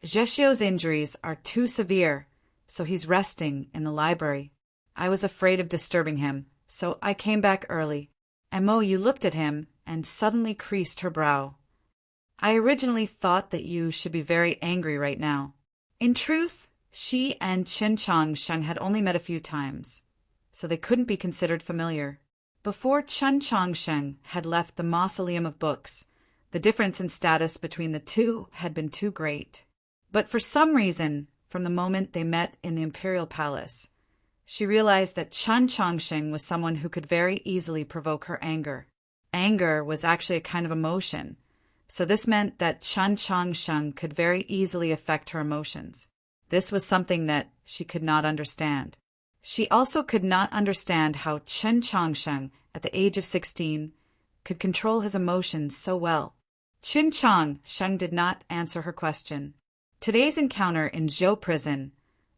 "Zhexio's injuries are too severe, so he's resting in the library. I was afraid of disturbing him, so I came back early." Mo looked at him and suddenly creased her brow. I originally thought that you should be very angry right now. In truth, she and Chen Changsheng had only met a few times, so they couldn't be considered familiar. Before Chen Changsheng had left the mausoleum of books, the difference in status between the two had been too great. But for some reason, from the moment they met in the imperial palace, she realized that Chen Changsheng was someone who could very easily provoke her anger. Anger was actually a kind of emotion, so this meant that Chen Changsheng could very easily affect her emotions. This was something that she could not understand. She also could not understand how Chen Changsheng, at the age of 16, could control his emotions so well. Chen Changsheng did not answer her question. Today's encounter in Zhou prison,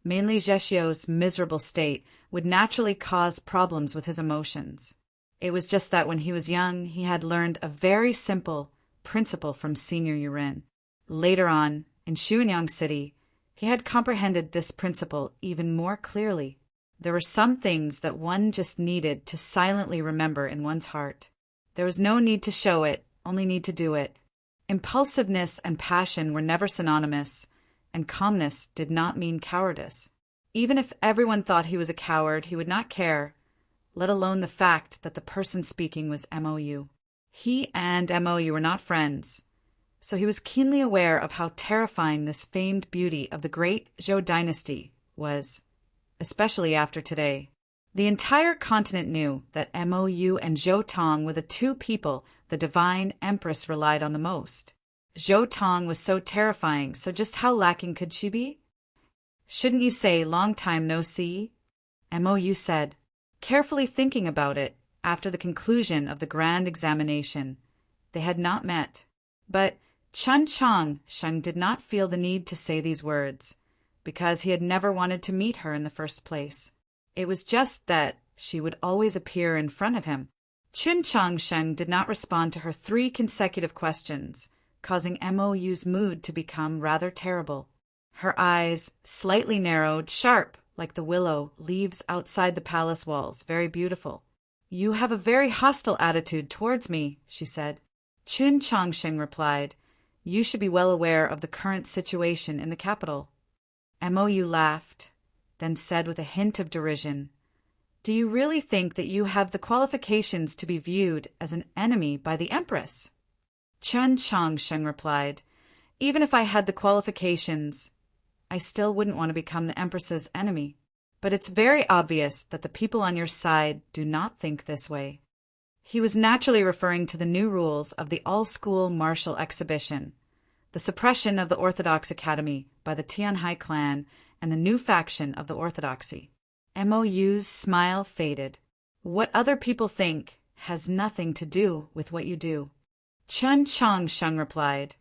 mainly Zhexiu's miserable state, would naturally cause problems with his emotions. It was just that when he was young, he had learned a very simple principle from Senior Yurin. Later on, in Xuanyang City, he had comprehended this principle even more clearly. There were some things that one just needed to silently remember in one's heart. There was no need to show it, only need to do it. Impulsiveness and passion were never synonymous, and calmness did not mean cowardice. Even if everyone thought he was a coward, he would not care, let alone the fact that the person speaking was Mou. He and Mou were not friends, so he was keenly aware of how terrifying this famed beauty of the great Zhou dynasty was, especially after today. The entire continent knew that Mou and Zhou Tong were the two people the divine empress relied on the most. Zhou Tong was so terrifying, so just how lacking could she be? Shouldn't you say long time no see? Mou said, carefully thinking about it after the conclusion of the grand examination. They had not met. But Chen Changsheng did not feel the need to say these words, because he had never wanted to meet her in the first place. It was just that she would always appear in front of him. Chen Changsheng did not respond to her 3 consecutive questions, causing Mou's mood to become rather terrible. Her eyes, slightly narrowed, sharp, like the willow leaves outside the palace walls, very beautiful. You have a very hostile attitude towards me, she said. Chen Changsheng replied, you should be well aware of the current situation in the capital. Mou laughed, then said with a hint of derision, do you really think that you have the qualifications to be viewed as an enemy by the Empress? Chen Changsheng replied, even if I had the qualifications, I still wouldn't want to become the Empress's enemy. But it's very obvious that the people on your side do not think this way. He was naturally referring to the new rules of the all-school martial exhibition, the suppression of the Orthodox Academy by the Tianhai clan, and the new faction of the Orthodoxy. Mou's smile faded. What other people think has nothing to do with what you do. Chen Changsheng replied,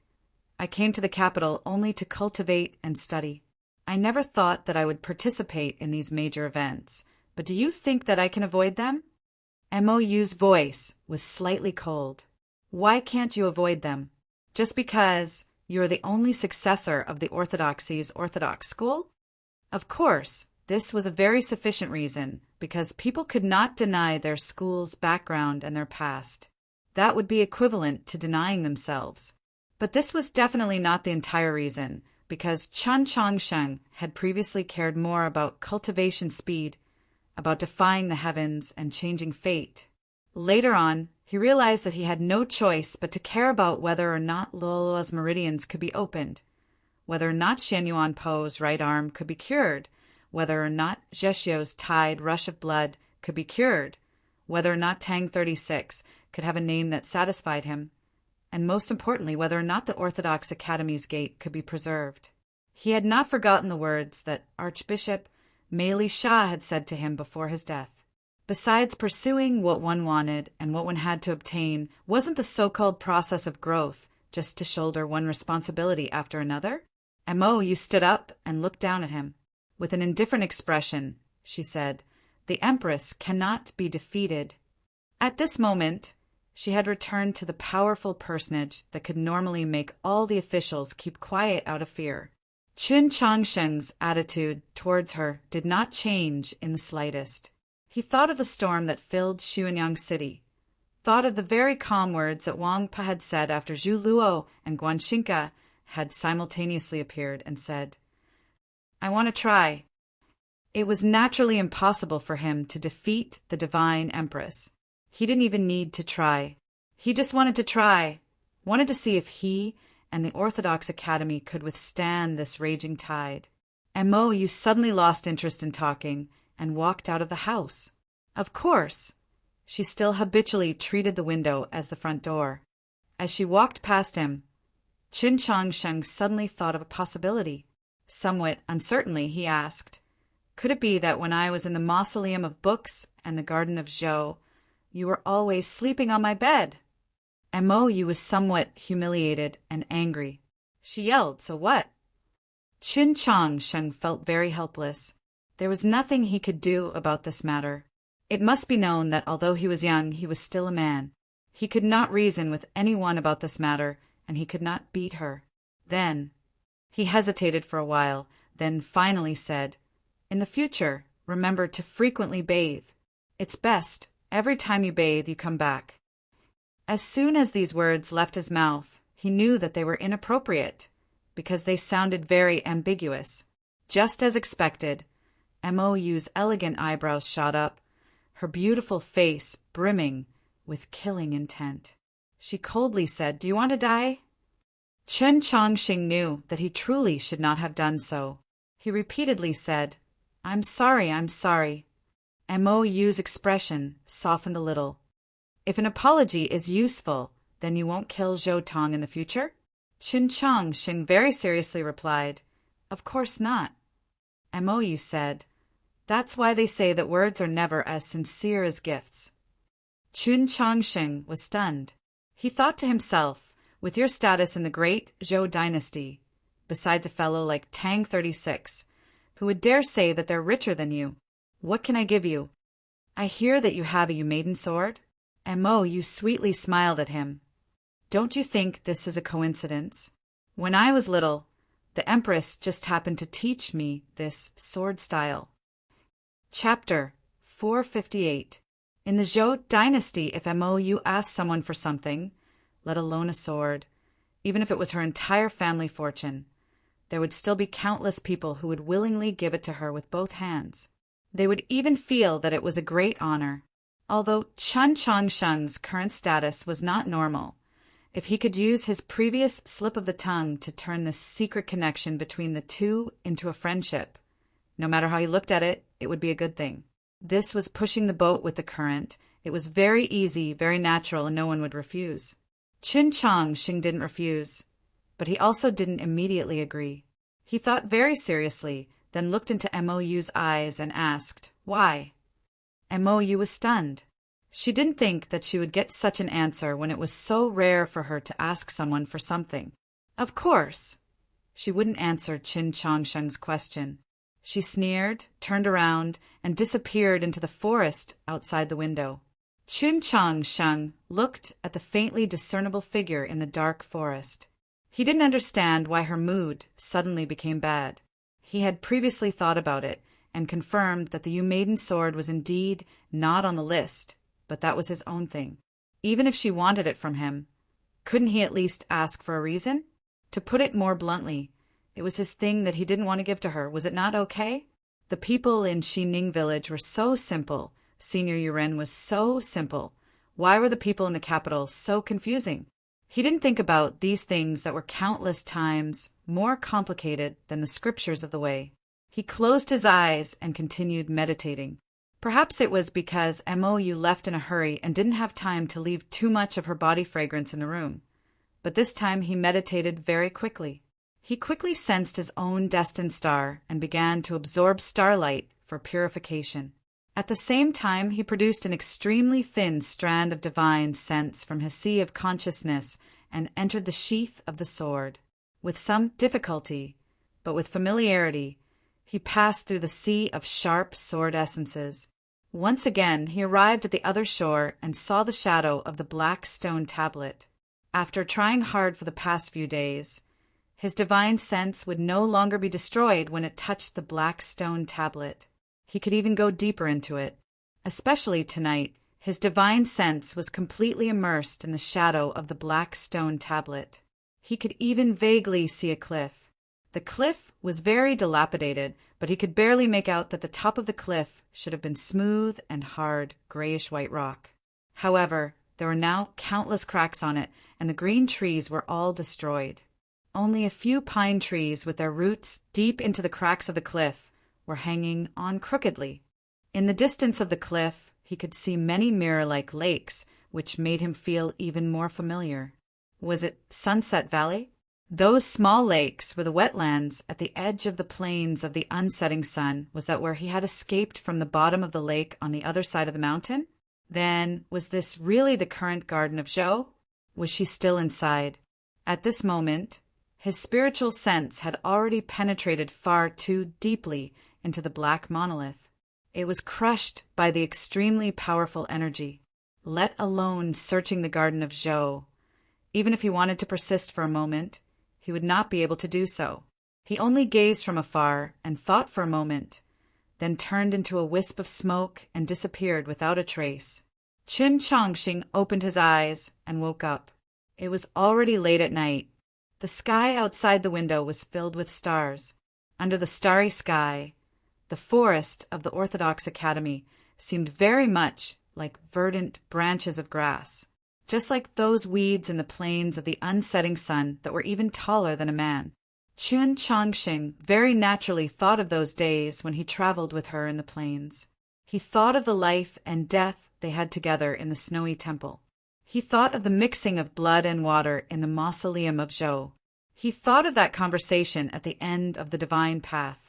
I came to the capital only to cultivate and study. I never thought that I would participate in these major events, but do you think that I can avoid them? Mou's voice was slightly cold. Why can't you avoid them? Just because you are the only successor of the Orthodoxy's Orthodox school? Of course, this was a very sufficient reason, because people could not deny their school's background and their past. That would be equivalent to denying themselves. But this was definitely not the entire reason, because Chen Changsheng had previously cared more about cultivation speed, about defying the heavens and changing fate. Later on, he realized that he had no choice but to care about whether or not Luolua's meridians could be opened, whether or not Shen Yuanpo's right arm could be cured, whether or not Zhexiu's tide rush of blood could be cured, whether or not Tang 36 could have a name that satisfied him, and most importantly, whether or not the Orthodox Academy's gate could be preserved. He had not forgotten the words that Archbishop Meili Sha had said to him before his death. Besides pursuing what one wanted and what one had to obtain, wasn't the so-called process of growth just to shoulder one responsibility after another? Mou stood up and looked down at him. With an indifferent expression, she said, the Empress cannot be defeated. At this moment, she had returned to the powerful personage that could normally make all the officials keep quiet out of fear. Chen Changsheng's attitude towards her did not change in the slightest. He thought of the storm that filled Xuanyang City, thought of the very calm words that Wang Pa had said after Zhu Luo and Guan Xingka had simultaneously appeared and said, "I want to try." It was naturally impossible for him to defeat the divine empress. He didn't even need to try. He just wanted to try, wanted to see if he and the Orthodox Academy could withstand this raging tide. And Mo Yu suddenly lost interest in talking and walked out of the house. Of course, she still habitually treated the window as the front door. As she walked past him, Qin Changsheng suddenly thought of a possibility. Somewhat uncertainly, he asked, "Could it be that when I was in the mausoleum of books and the garden of Zhou, you were always sleeping on my bed?" And Mo Yu was somewhat humiliated and angry. She yelled, "So what?" Qin Changsheng felt very helpless. There was nothing he could do about this matter. It must be known that although he was young, he was still a man. He could not reason with anyone about this matter, and he could not beat her. Then he hesitated for a while, then finally said, "In the future, remember to frequently bathe. It's best. Every time you bathe, you come back." As soon as these words left his mouth, he knew that they were inappropriate, because they sounded very ambiguous. Just as expected, Mo's elegant eyebrows shot up, her beautiful face brimming with killing intent. She coldly said, "Do you want to die?" Chen Chongqing knew that he truly should not have done so. He repeatedly said, "I'm sorry, I'm sorry." Mo's expression softened a little. "If an apology is useful, then you won't kill Zhou Tong in the future?" Qin Chongqing very seriously replied, "Of course not." Mo said, "That's why they say that words are never as sincere as gifts." Qin Chongqing was stunned. He thought to himself, with your status in the great Zhou dynasty, besides a fellow like Tang 36, who would dare say that they're richer than you, what can I give you? I hear that you have a maiden sword? And Mo sweetly smiled at him. Don't you think this is a coincidence? When I was little, the Empress just happened to teach me this sword style. Chapter 458. In the Zhou dynasty, if Mo asked someone for something, let alone a sword, even if it was her entire family fortune, there would still be countless people who would willingly give it to her with both hands. They would even feel that it was a great honor. Although Chen Chongsheng's current status was not normal, if he could use his previous slip of the tongue to turn this secret connection between the two into a friendship, no matter how he looked at it, it would be a good thing. This was pushing the boat with the current. It was very easy, very natural, and no one would refuse. Qin Chongqing didn't refuse, but he also didn't immediately agree. He thought very seriously, then looked into Mo's eyes and asked, "Why?" Mo was stunned. She didn't think that she would get such an answer when it was so rare for her to ask someone for something. Of course. She wouldn't answer Qin Chongsheng's question. She sneered, turned around, and disappeared into the forest outside the window. Qin Chongsheng looked at the faintly discernible figure in the dark forest. He didn't understand why her mood suddenly became bad. He had previously thought about it, and confirmed that the maiden sword was indeed not on the list, but that was his own thing. Even if she wanted it from him, couldn't he at least ask for a reason? To put it more bluntly, it was his thing that he didn't want to give to her. Was it not okay? The people in Xining village were so simple. Senior Yuren was so simple. Why were the people in the capital so confusing? He didn't think about these things that were countless times more complicated than the scriptures of the way. He closed his eyes and continued meditating. Perhaps it was because Mou left in a hurry and didn't have time to leave too much of her body fragrance in the room. But this time he meditated very quickly. He quickly sensed his own destined star and began to absorb starlight for purification. At the same time, he produced an extremely thin strand of divine sense from his sea of consciousness and entered the sheath of the sword. With some difficulty, but with familiarity, he passed through the sea of sharp sword essences. Once again, he arrived at the other shore and saw the shadow of the black stone tablet. After trying hard for the past few days, his divine sense would no longer be destroyed when it touched the black stone tablet. He could even go deeper into it. Especially tonight, His divine sense was completely immersed in the shadow of the black stone tablet. He could even vaguely see a cliff. The cliff was very dilapidated, but he could barely make out that the top of the cliff should have been smooth and hard, grayish-white rock. However, there were now countless cracks on it, and the green trees were all destroyed. Only a few pine trees, with their roots deep into the cracks of the cliff, were hanging on crookedly. In the distance of the cliff, he could see many mirror-like lakes, which made him feel even more familiar. Was it Sunset Valley? Those small lakes were the wetlands at the edge of the plains of the unsetting sun. Was that where he had escaped from the bottom of the lake on the other side of the mountain? Then, was this really the current garden of Zhou? Was she still inside? At this moment, his spiritual sense had already penetrated far too deeply into the black monolith. It was crushed by the extremely powerful energy, let alone searching the garden of Zhou. Even if he wanted to persist for a moment, he would not be able to do so. He only gazed from afar and thought for a moment, then turned into a wisp of smoke and disappeared without a trace. Qin Changxing opened his eyes and woke up. It was already late at night. The sky outside the window was filled with stars. Under the starry sky, the forest of the Orthodox Academy seemed very much like verdant branches of grass, just like those weeds in the plains of the unsetting sun that were even taller than a man. Qin Changxing very naturally thought of those days when he traveled with her in the plains. He thought of the life and death they had together in the snowy temple. He thought of the mixing of blood and water in the mausoleum of Zhou. He thought of that conversation at the end of the divine path.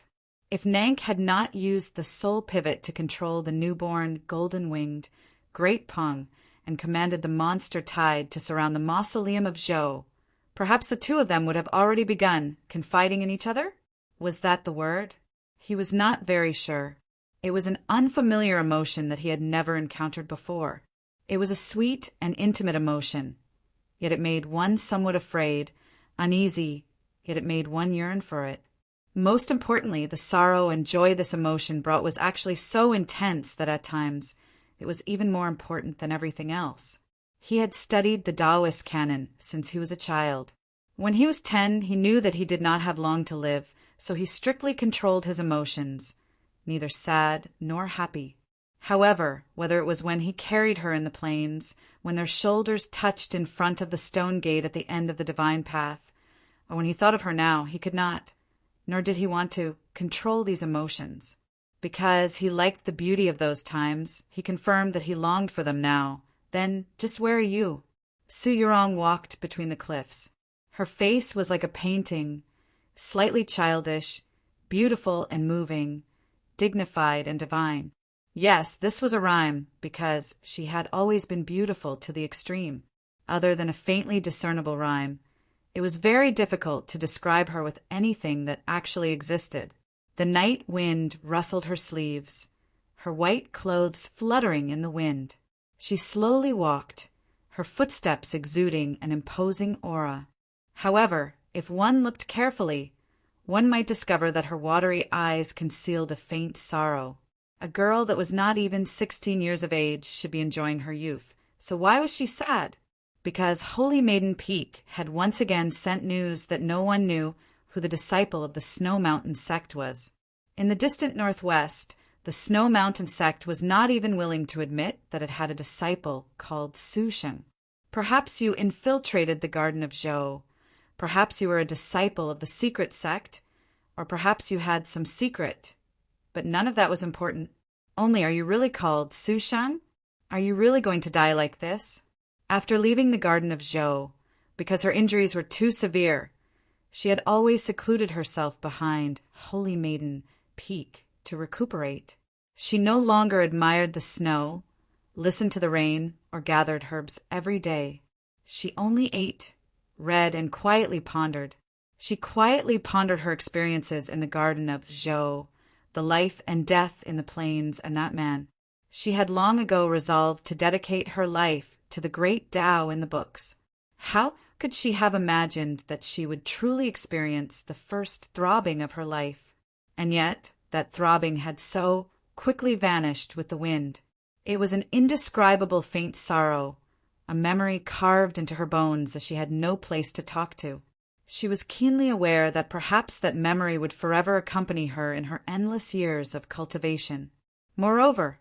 If Nank had not used the soul pivot to control the newborn, golden-winged, great Peng and commanded the monster tide to surround the mausoleum of Zhou, perhaps the two of them would have already begun confiding in each other? Was that the word? He was not very sure. It was an unfamiliar emotion that he had never encountered before. It was a sweet and intimate emotion, yet it made one somewhat afraid, uneasy, yet it made one yearn for it. Most importantly, the sorrow and joy this emotion brought was actually so intense that at times it was even more important than everything else. He had studied the Taoist canon since he was a child. When he was 10, he knew that he did not have long to live, so he strictly controlled his emotions, neither sad nor happy. However, whether it was when he carried her in the plains, when their shoulders touched in front of the stone gate at the end of the divine path, or when he thought of her now, he could not, nor did he want to, control these emotions. Because he liked the beauty of those times, he confirmed that he longed for them now. Then, just where are you? Su Yurong walked between the cliffs. Her face was like a painting, slightly childish, beautiful and moving, dignified and divine. Yes, this was a rhyme, because she had always been beautiful to the extreme. Other than a faintly discernible rhyme, it was very difficult to describe her with anything that actually existed. The night wind rustled her sleeves, her white clothes fluttering in the wind. She slowly walked, her footsteps exuding an imposing aura. However, if one looked carefully, one might discover that her watery eyes concealed a faint sorrow. A girl that was not even 16 years of age should be enjoying her youth. So why was she sad? Because Holy Maiden Peak had once again sent news that no one knew who the disciple of the Snow Mountain sect was. In the distant northwest, the Snow Mountain sect was not even willing to admit that it had a disciple called Su Sheng. Perhaps you infiltrated the Garden of Zhou. Perhaps you were a disciple of the secret sect, or perhaps you had some secret. But none of that was important. Only, are you really called Su Sheng? Are you really going to die like this? After leaving the Garden of Zhou, because her injuries were too severe, she had always secluded herself behind Holy Maiden Peak to recuperate. She no longer admired the snow, listened to the rain, or gathered herbs every day. She only ate, read, and quietly pondered. She quietly pondered her experiences in the Garden of Zhou, the life and death in the plains, and that man. She had long ago resolved to dedicate her life to the great Tao in the books. How could she have imagined that she would truly experience the first throbbing of her life? And yet, that throbbing had so quickly vanished with the wind. It was an indescribable faint sorrow, a memory carved into her bones as she had no place to talk to. She was keenly aware that perhaps that memory would forever accompany her in her endless years of cultivation. Moreover,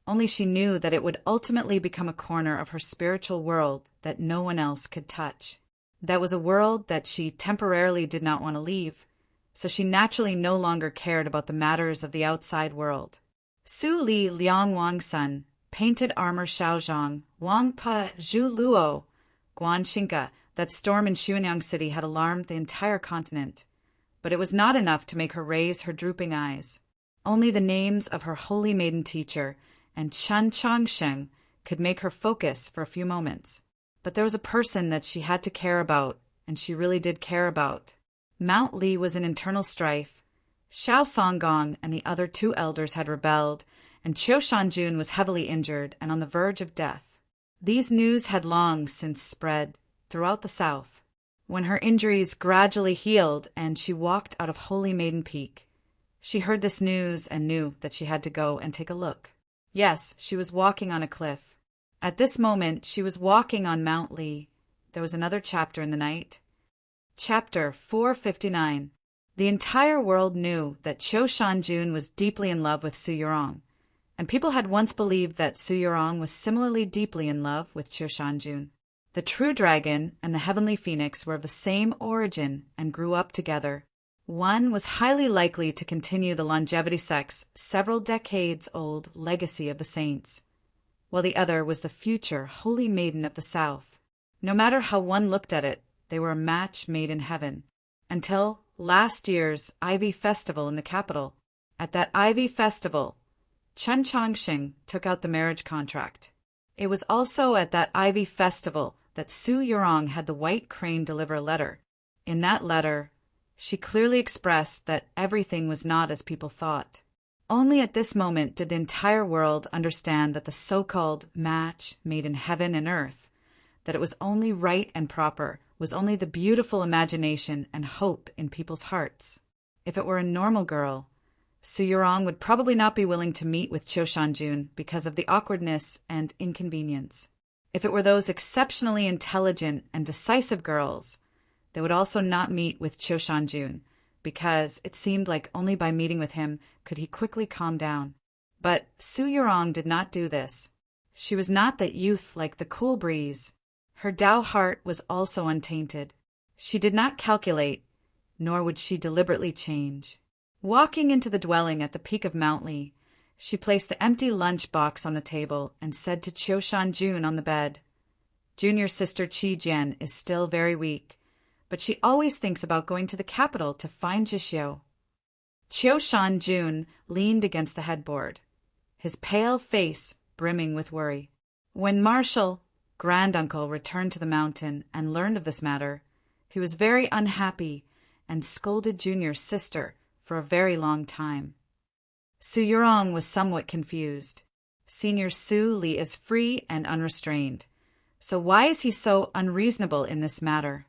only she knew that it would ultimately become a corner of her spiritual world that no one else could touch. That was a world that she temporarily did not want to leave, so she naturally no longer cared about the matters of the outside world. Su Li Liang Wang Sun, painted armor Xiaozhang, Wang Pa Zhu Luo, Guan Xinka. That storm in Xuanyang City had alarmed the entire continent, but it was not enough to make her raise her drooping eyes. Only the names of her holy maiden teacher and Chen Changsheng could make her focus for a few moments. But there was a person that she had to care about, and she really did care about. Mount Li was in internal strife. Xiao Songgong and the other 2 elders had rebelled, and Qiu Shanjun was heavily injured and on the verge of death. These news had long since spread throughout the south. When her injuries gradually healed and she walked out of Holy Maiden Peak, she heard this news and knew that she had to go and take a look. Yes, she was walking on a cliff. At this moment, she was walking on Mount Li. There was another chapter in the night. Chapter 459. The entire world knew that Qiu Shanjun was deeply in love with Su Yurong, and people had once believed that Su Yurong was similarly deeply in love with Qiu Shanjun. The true dragon and the heavenly phoenix were of the same origin and grew up together. One was highly likely to continue the longevity sect's several decades-old legacy of the saints, while the other was the future holy maiden of the south. No matter how one looked at it, they were a match made in heaven. Until last year's Ivy Festival in the capital. At that Ivy Festival, Chen Changxing took out the marriage contract. It was also at that Ivy Festival that Su Yurong had the White Crane deliver a letter. In that letter, she clearly expressed that everything was not as people thought. Only at this moment did the entire world understand that the so-called match made in heaven and earth, that it was only right and proper, was only the beautiful imagination and hope in people's hearts. If it were a normal girl, Su Yurong would probably not be willing to meet with Qiu Shanjun because of the awkwardness and inconvenience. If it were those exceptionally intelligent and decisive girls, they would also not meet with Qiu Shanjun, because it seemed like only by meeting with him could he quickly calm down. But Su Yurong did not do this. She was not that youth like the cool breeze. Her Tao heart was also untainted. She did not calculate, nor would she deliberately change. Walking into the dwelling at the peak of Mount Li, she placed the empty lunch box on the table and said to Qiu Shanjun on the bed, "Junior sister Qi Jian is still very weak, but she always thinks about going to the capital to find Jishiu." Qiu Shanjun leaned against the headboard, his pale face brimming with worry. When Marshal, granduncle, returned to the mountain and learned of this matter, he was very unhappy and scolded Junior sister for a very long time. Su Yurong was somewhat confused. Senior Su Li is free and unrestrained, so why is he so unreasonable in this matter?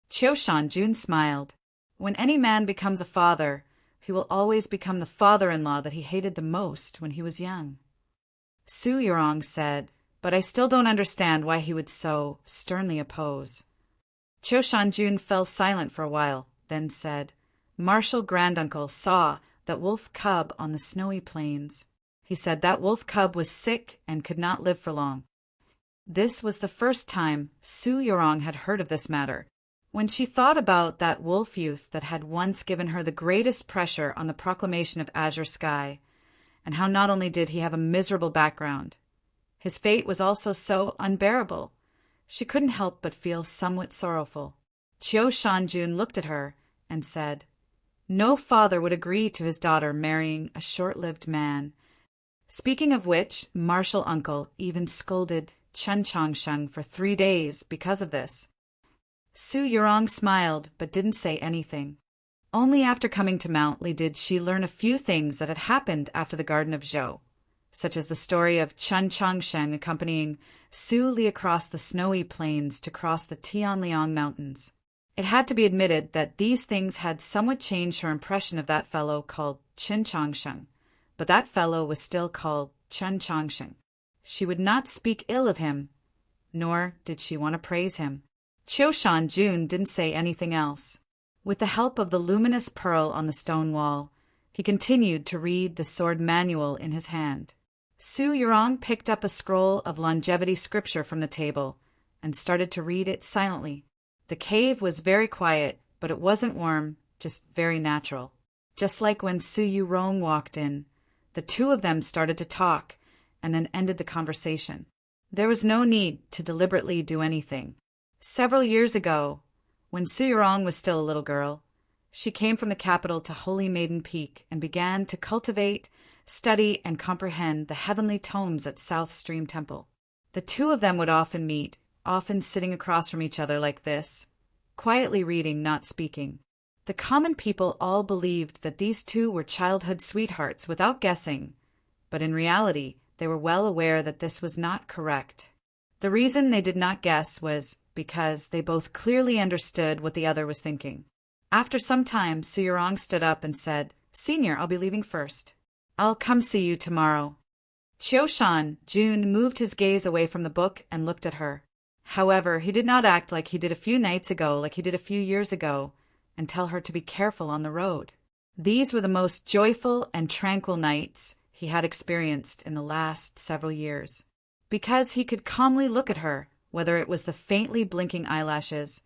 Qiu Shanjun smiled. When any man becomes a father, he will always become the father-in-law that he hated the most when he was young. Su Yurong said, "But I still don't understand why he would so sternly oppose." Qiu Shanjun fell silent for a while, then said, "Marshal granduncle saw that wolf cub on the snowy plains. He said that wolf cub was sick and could not live for long." This was the first time Su Yurong had heard of this matter. When she thought about that wolf youth that had once given her the greatest pressure on the proclamation of Azure Sky, and how not only did he have a miserable background, his fate was also so unbearable, she couldn't help but feel somewhat sorrowful. Qiu Shanjun looked at her and said, "No father would agree to his daughter marrying a short-lived man." Speaking of which, Marshal Uncle even scolded Chen Changsheng for 3 days because of this. Su Yurong smiled but didn't say anything. Only after coming to Mount Li did she learn a few things that had happened after the Garden of Zhou, such as the story of Chen Changsheng accompanying Su Li across the snowy plains to cross the Tianliang Mountains. It had to be admitted that these things had somewhat changed her impression of that fellow called Chen Changsheng, but that fellow was still called Chun Chongsheng. She would not speak ill of him, nor did she want to praise him. Qiu Shanjun didn't say anything else. With the help of the luminous pearl on the stone wall, he continued to read the sword manual in his hand. Su Yurong picked up a scroll of longevity scripture from the table and started to read it silently. The cave was very quiet, but it wasn't warm, just very natural. Just like when Su Yurong walked in, the two of them started to talk and then ended the conversation. There was no need to deliberately do anything. Several years ago, when Su Yurong was still a little girl, she came from the capital to Holy Maiden Peak and began to cultivate, study, and comprehend the heavenly tomes at South Stream Temple. The two of them would often meet, often sitting across from each other like this, quietly reading, not speaking. The common people all believed that these two were childhood sweethearts without guessing, but in reality, they were well aware that this was not correct. The reason they did not guess was because they both clearly understood what the other was thinking. After some time, Su Yurong stood up and said, "Senior, I'll be leaving first. I'll come see you tomorrow." Qiu Shan Jun moved his gaze away from the book and looked at her. However, he did not act like he did a few nights ago, like he did a few years ago, and tell her to be careful on the road. These were the most joyful and tranquil nights he had experienced in the last several years, because he could calmly look at her, whether it was the faintly blinking eyelashes,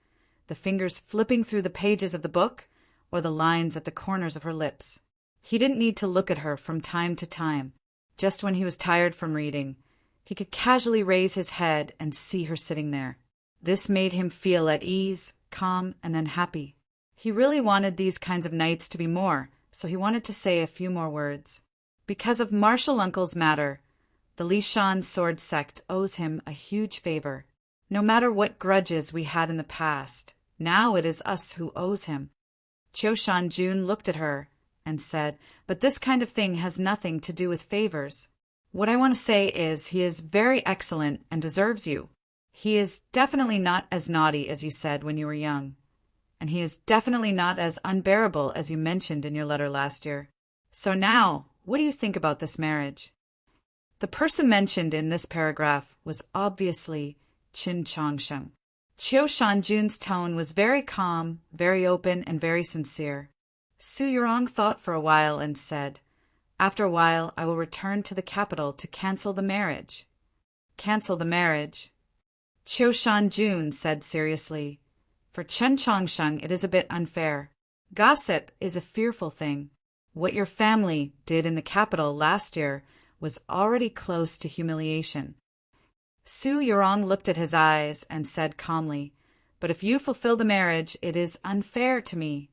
the fingers flipping through the pages of the book, or the lines at the corners of her lips. He didn't need to look at her from time to time. Just when he was tired from reading, he could casually raise his head and see her sitting there. This made him feel at ease, calm, and then happy. He really wanted these kinds of nights to be more, so he wanted to say a few more words. Because of martial uncle's matter, the Lishan sword sect owes him a huge favor. No matter what grudges we had in the past, now it is us who owes him. Qiu Shanjun looked at her and said, "But this kind of thing has nothing to do with favors. What I want to say is he is very excellent and deserves you. He is definitely not as naughty as you said when you were young. And he is definitely not as unbearable as you mentioned in your letter last year. So now, what do you think about this marriage?" The person mentioned in this paragraph was obviously Qin Chongsheng. Qiu Shanjun's tone was very calm, very open, and very sincere. Su Yurong thought for a while and said, "After a while, I will return to the capital to cancel the marriage." "Cancel the marriage?" Qiu Shanjun said seriously, "For Chen Chongsheng, it is a bit unfair. Gossip is a fearful thing. What your family did in the capital last year was already close to humiliation." Su Yurong looked at his eyes and said calmly, "But if you fulfill the marriage, it is unfair to me."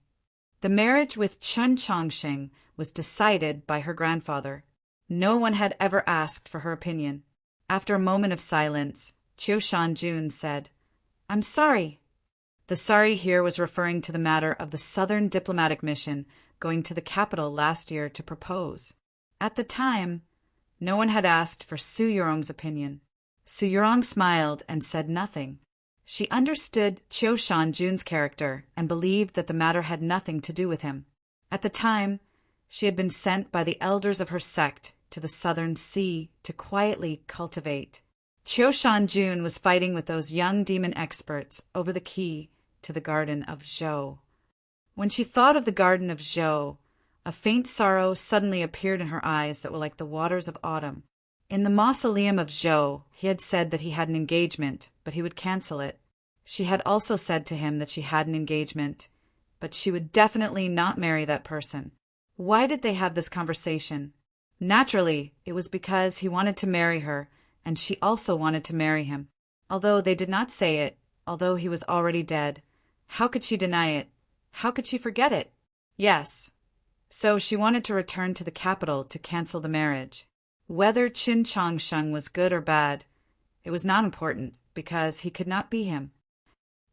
The marriage with Chen Chongsheng was decided by her grandfather. No one had ever asked for her opinion. After a moment of silence, Qiu Shanjun said, "I'm sorry." The sorry here was referring to the matter of the Southern diplomatic mission going to the capital last year to propose. At the time, no one had asked for Su Yurong's opinion. Su Yurong smiled and said nothing. She understood Qiu Shanjun's character and believed that the matter had nothing to do with him. At the time, she had been sent by the elders of her sect to the Southern Sea to quietly cultivate. Qiu Shanjun was fighting with those young demon experts over the key to the Garden of Zhou. When she thought of the Garden of Zhou, a faint sorrow suddenly appeared in her eyes that were like the waters of autumn. In the mausoleum of Zhou, he had said that he had an engagement, but he would cancel it. She had also said to him that she had an engagement, but she would definitely not marry that person. Why did they have this conversation? Naturally, it was because he wanted to marry her, and she also wanted to marry him. Although they did not say it, although he was already dead, how could she deny it? How could she forget it? Yes. So she wanted to return to the capital to cancel the marriage. Whether Qin Chongsheng was good or bad, it was not important, because he could not be him.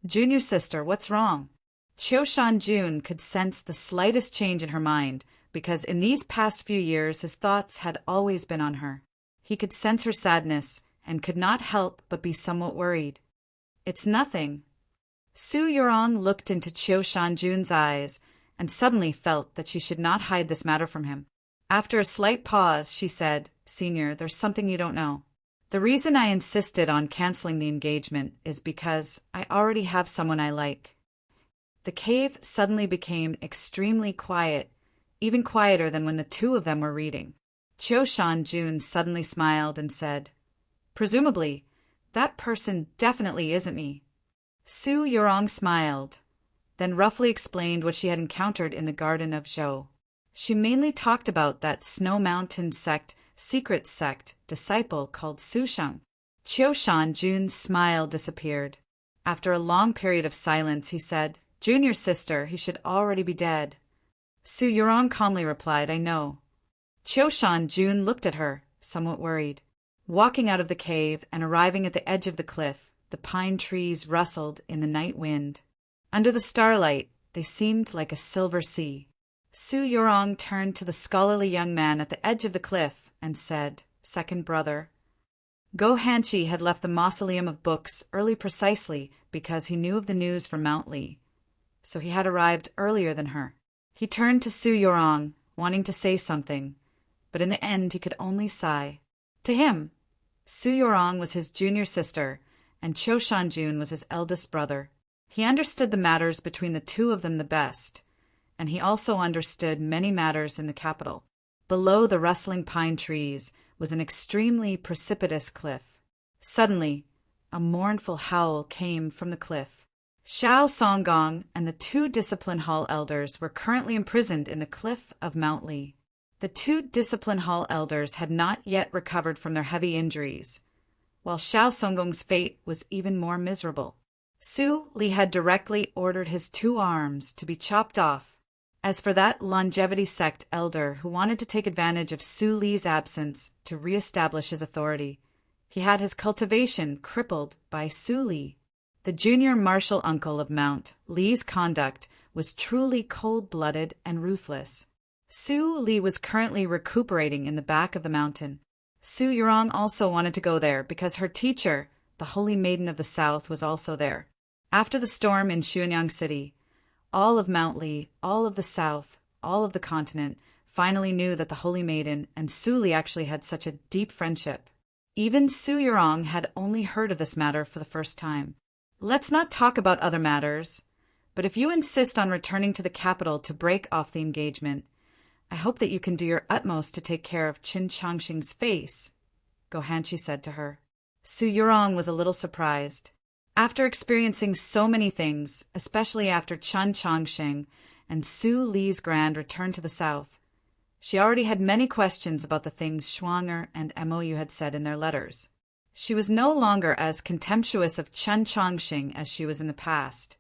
"Junior sister, what's wrong?" Qiu Shanjun could sense the slightest change in her mind, because in these past few years his thoughts had always been on her. He could sense her sadness, and could not help but be somewhat worried. "It's nothing." Su Yurong looked into Qiu Shanjun's eyes, and suddenly felt that she should not hide this matter from him. After a slight pause, she said, "Senior, there's something you don't know. The reason I insisted on canceling the engagement is because I already have someone I like." The cave suddenly became extremely quiet, even quieter than when the two of them were reading. Chio-shan-jun suddenly smiled and said, "Presumably, that person definitely isn't me." Su Yorong smiled, then roughly explained what she had encountered in the garden of Zhou. She mainly talked about that Snow Mountain secret sect disciple called Susheng. Chio-shan-jun's smile disappeared. After a long period of silence, he said, "Junior sister, he should already be dead." Su Yorong calmly replied, "I know." Chio-shan-jun looked at her, somewhat worried. Walking out of the cave and arriving at the edge of the cliff, the pine trees rustled in the night wind. Under the starlight, they seemed like a silver sea. Su Yorong turned to the scholarly young man at the edge of the cliff and said, "Second brother." Go Hanchi had left the Mausoleum of Books early precisely because he knew of the news from Mount Li, so he had arrived earlier than her. He turned to Su Yorong, wanting to say something, but in the end he could only sigh. To him, Su Yorong was his junior sister, and Chio-shan-jun was his eldest brother. He understood the matters between the two of them the best, and he also understood many matters in the capital. Below the rustling pine trees was an extremely precipitous cliff. Suddenly, a mournful howl came from the cliff. Xiao Songgong and the two Discipline Hall elders were currently imprisoned in the cliff of Mount Li. The two Discipline Hall elders had not yet recovered from their heavy injuries, while Xiao Songgong's fate was even more miserable. Su Li had directly ordered his 2 arms to be chopped off. As for that longevity sect elder who wanted to take advantage of Su Li's absence to re-establish his authority, he had his cultivation crippled by Su Li. The junior martial uncle of Mount Li's conduct was truly cold-blooded and ruthless. Su Li was currently recuperating in the back of the mountain. Su Yorong also wanted to go there because her teacher, the Holy Maiden of the South, was also there. After the storm in Xuanyang City, all of Mount Li, all of the South, all of the continent finally knew that the Holy Maiden and Su Li actually had such a deep friendship. Even Su Yorong had only heard of this matter for the first time. Let's not talk about other matters, but if you insist on returning to the capital to break off the engagement, I hope that you can do your utmost to take care of Qin Changxing's face, Go Hanchi said to her. Su Yorong was a little surprised. After experiencing so many things, especially after Qin Changxing and Su Li's grand return to the south, she already had many questions about the things Schwanger and Mou had said in their letters. She was no longer as contemptuous of Qin Changxing as she was in the past,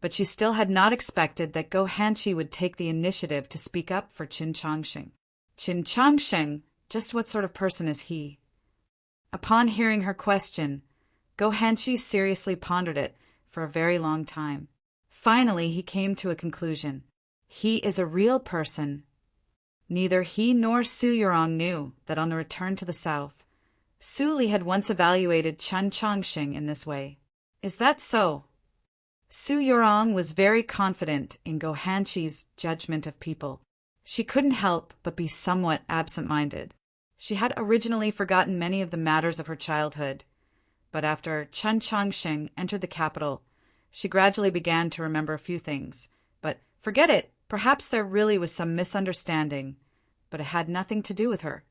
but she still had not expected that Go Hanchi would take the initiative to speak up for Qin Changxing. Qin Changxing, just what sort of person is he? Upon hearing her question, Go Hanchi seriously pondered it for a very long time. Finally, he came to a conclusion. He is a real person. Neither he nor Su Yorong knew that on the return to the south, Su Li had once evaluated Qin Changxing in this way. Is that so? Su Yorong was very confident in Go Hanchi's judgment of people. She couldn't help but be somewhat absent-minded. She had originally forgotten many of the matters of her childhood, but after Qin Changxing entered the capital, she gradually began to remember a few things. But forget it, perhaps there really was some misunderstanding, but it had nothing to do with her.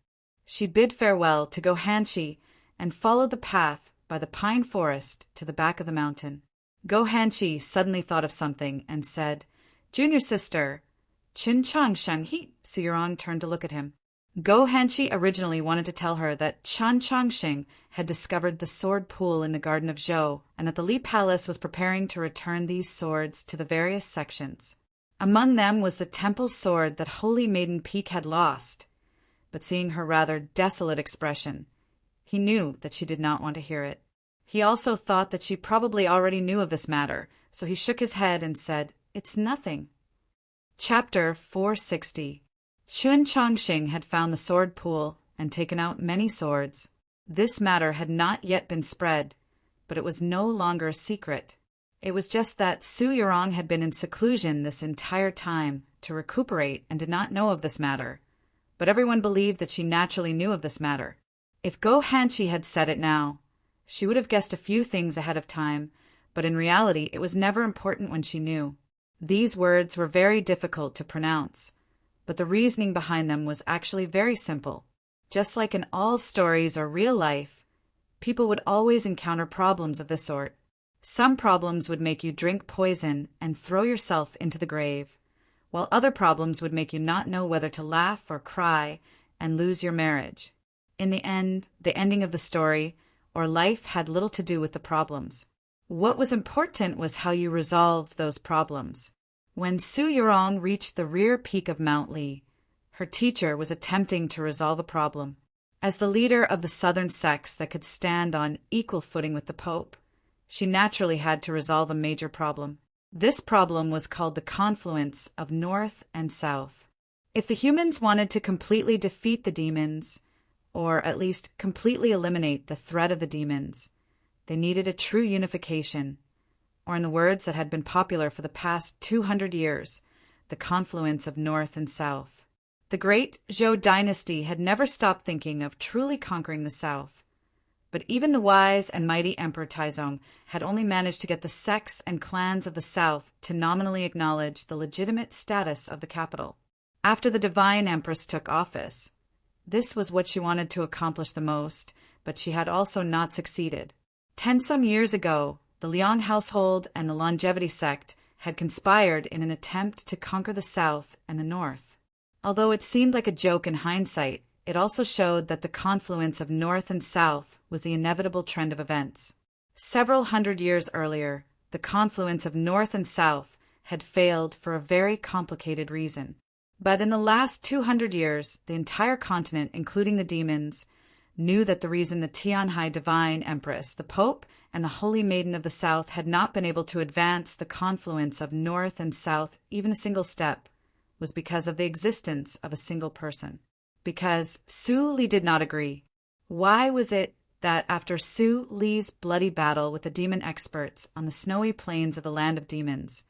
She bid farewell to Go Hanchi and followed the path by the pine forest to the back of the mountain. Go Hanchi suddenly thought of something and said, "Junior sister, Qin Changxing he." Su Yorong turned to look at him. Go Hanchi originally wanted to tell her that Qin Changxing had discovered the sword pool in the garden of Zhou, and that the Li Palace was preparing to return these swords to the various sections. Among them was the temple sword that Holy Maiden Peak had lost, but seeing her rather desolate expression, he knew that she did not want to hear it. He also thought that she probably already knew of this matter, so he shook his head and said, "It's nothing." Chapter 460. Qin Changxing had found the sword pool and taken out many swords. This matter had not yet been spread, but it was no longer a secret. It was just that Su Yorong had been in seclusion this entire time to recuperate and did not know of this matter, but everyone believed that she naturally knew of this matter. If Go Hanshi had said it now, she would have guessed a few things ahead of time, but in reality it was never important when she knew. These words were very difficult to pronounce, but the reasoning behind them was actually very simple. Just like in all stories or real life, people would always encounter problems of this sort. Some problems would make you drink poison and throw yourself into the grave, while other problems would make you not know whether to laugh or cry and lose your marriage. In the end, the ending of the story or life had little to do with the problems. What was important was how you resolved those problems. When Su Yurong reached the rear peak of Mount Li, her teacher was attempting to resolve a problem. As the leader of the southern sects that could stand on equal footing with the Pope, she naturally had to resolve a major problem. This problem was called the confluence of North and South. If the humans wanted to completely defeat the demons, or at least completely eliminate the threat of the demons, they needed a true unification, or in the words that had been popular for the past 200 years, the confluence of North and South. The great Zhou dynasty had never stopped thinking of truly conquering the South, but even the wise and mighty Emperor Taizong had only managed to get the sects and clans of the South to nominally acknowledge the legitimate status of the capital. After the divine empress took office, this was what she wanted to accomplish the most, but she had also not succeeded. 10 some years ago, the Liang household and the longevity sect had conspired in an attempt to conquer the South and the North. Although it seemed like a joke in hindsight, it also showed that the confluence of North and South was the inevitable trend of events. Several hundred years earlier, the confluence of North and South had failed for a very complicated reason. But in the last 200 years, the entire continent, including the demons, knew that the reason the Tianhai Divine Empress, the Pope, and the Holy Maiden of the South had not been able to advance the confluence of North and South even a single step was because of the existence of a single person. Because Su Li did not agree. Why was it that after Su Li's bloody battle with the demon experts on the snowy plains of the land of demons,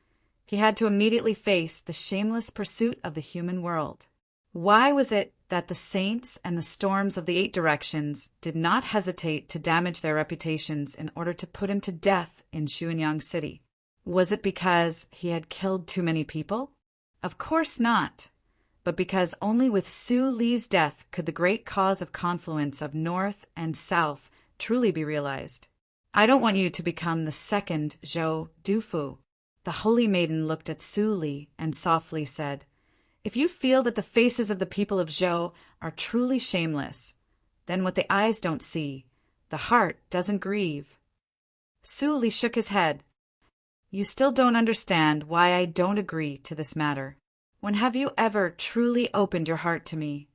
he had to immediately face the shameless pursuit of the human world? Why was it that the saints and the storms of the 8 directions did not hesitate to damage their reputations in order to put him to death in Xuanyang City? Was it because he had killed too many people? Of course not, but because only with Su Li's death could the great cause of confluence of North and South truly be realized. I don't want you to become the second Zhou Dufu. The Holy Maiden looked at Su Li and softly said, "If you feel that the faces of the people of Zhou are truly shameless, then what the eyes don't see, the heart doesn't grieve." Su Li shook his head. "You still don't understand why I don't agree to this matter. When have you ever truly opened your heart to me?"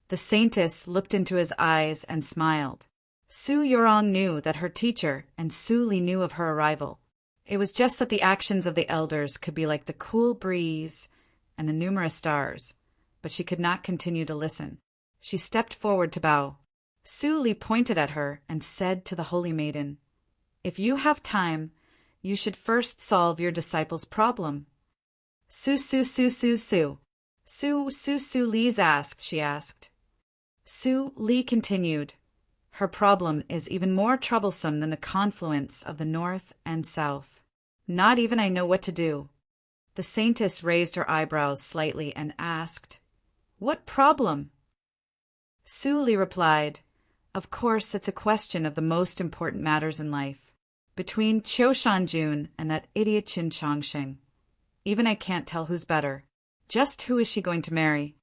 The saintess looked into his eyes and smiled. Su Yurong knew that her teacher and Su Li knew of her arrival. It was just that the actions of the elders could be like the cool breeze and the numerous stars, but she could not continue to listen. She stepped forward to bow. Su Li pointed at her and said to the Holy Maiden, "If you have time, you should first solve your disciple's problem." Su Li's asked, she asked. Su Li continued, "Her problem is even more troublesome than the confluence of the North and South. Not even I know what to do." The saintess raised her eyebrows slightly and asked, "What problem?" Su Li replied, "Of course, it's a question of the most important matters in life. Between Qiu Shanjun and that idiot Qin Changsheng. Even I can't tell who's better. Just who is she going to marry?"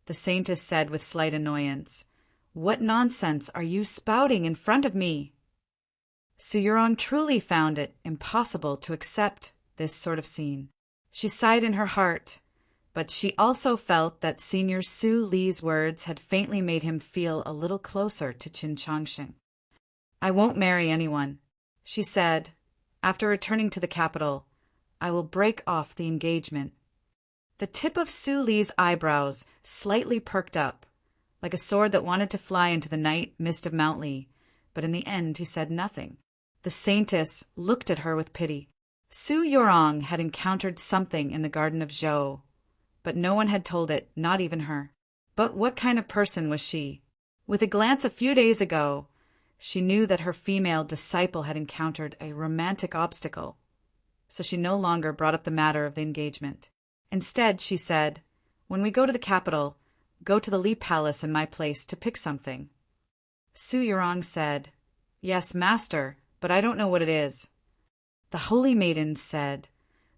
The saintess said with slight annoyance, "What nonsense are you spouting in front of me?" Su Yurong truly found it impossible to accept this sort of scene. She sighed in her heart, but she also felt that Senior Su Li's words had faintly made him feel a little closer to Qin Changsheng. "I won't marry anyone," she said. "After returning to the capital, I will break off the engagement." The tip of Su Li's eyebrows slightly perked up, like a sword that wanted to fly into the night mist of Mount Li, but in the end he said nothing. The saintess looked at her with pity. Su Yurong had encountered something in the garden of Zhou, but no one had told it, not even her. But what kind of person was she? With a glance a few days ago, she knew that her female disciple had encountered a romantic obstacle, so she no longer brought up the matter of the engagement. Instead, she said, "When we go to the capital, go to the Li Palace in my place to pick something." Su Yurong said, "Yes, master, but I don't know what it is." The holy maiden said,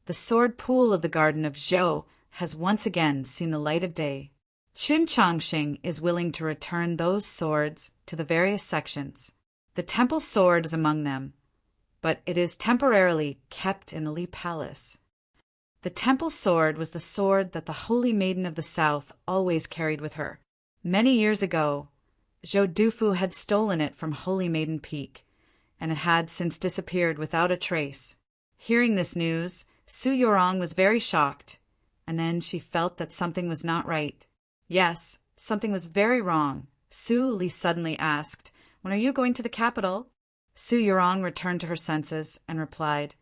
"The sword pool of the garden of Zhou has once again seen the light of day. Qin Changxing is willing to return those swords to the various sections. The temple sword is among them, but it is temporarily kept in the Li Palace." The temple sword was the sword that the holy maiden of the south always carried with her. Many years ago, Zhou Dufu had stolen it from Holy Maiden Peak, and it had since disappeared without a trace. Hearing this news, Su Yurong was very shocked, and then she felt that something was not right. Yes, something was very wrong. Su Li suddenly asked, "When are you going to the capital?" Su Yurong returned to her senses and replied,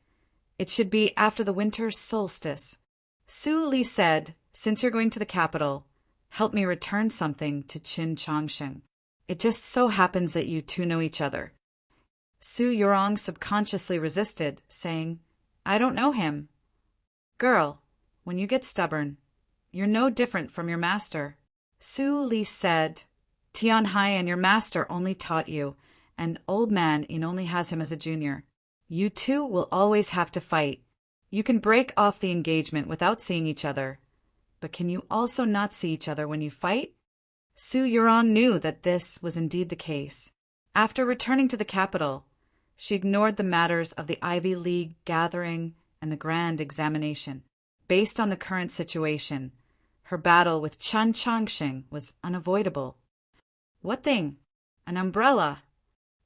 "It should be after the winter solstice." Su Li said, "Since you're going to the capital, help me return something to Qin Changxing. It just so happens that you two know each other." Su Yurong subconsciously resisted, saying, "I don't know him." "Girl, when you get stubborn, you're no different from your master." Su Li said, "Tianhai and your master only taught you, and old man Yin only has him as a junior. You two will always have to fight. You can break off the engagement without seeing each other, but can you also not see each other when you fight?" Su Yurong knew that this was indeed the case. After returning to the capital, she ignored the matters of the Ivy League gathering and the grand examination. Based on the current situation, her battle with Qin Changxing was unavoidable. What thing? An umbrella.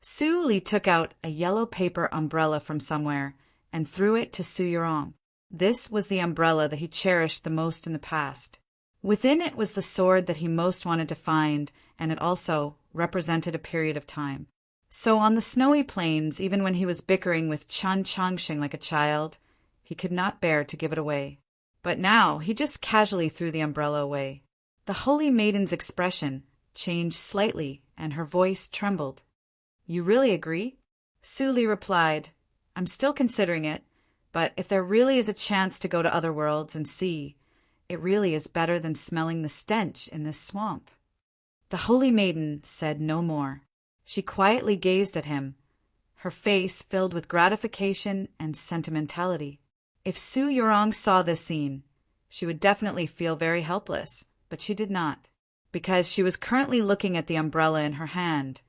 Su Li took out a yellow paper umbrella from somewhere and threw it to Su Yurong. This was the umbrella that he cherished the most in the past. Within it was the sword that he most wanted to find, and it also represented a period of time. So on the snowy plains, even when he was bickering with Qin Changxing like a child, he could not bear to give it away. But now he just casually threw the umbrella away. The holy maiden's expression changed slightly, and her voice trembled. "You really agree?" Su Li replied, "I'm still considering it, but if there really is a chance to go to other worlds and see, it really is better than smelling the stench in this swamp." The holy maiden said no more. She quietly gazed at him, her face filled with gratification and sentimentality. If Su Yurong saw this scene, she would definitely feel very helpless, but she did not, because she was currently looking at the umbrella in her hand,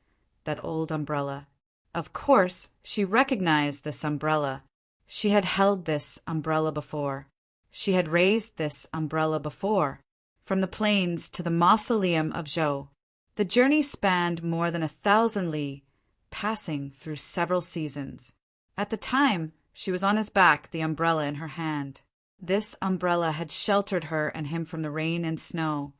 that old umbrella. Of course, she recognized this umbrella. She had held this umbrella before. She had raised this umbrella before, from the plains to the mausoleum of Zhou. The journey spanned more than 1,000 li, passing through several seasons. At the time, she was on his back, the umbrella in her hand. This umbrella had sheltered her and him from the rain and snow,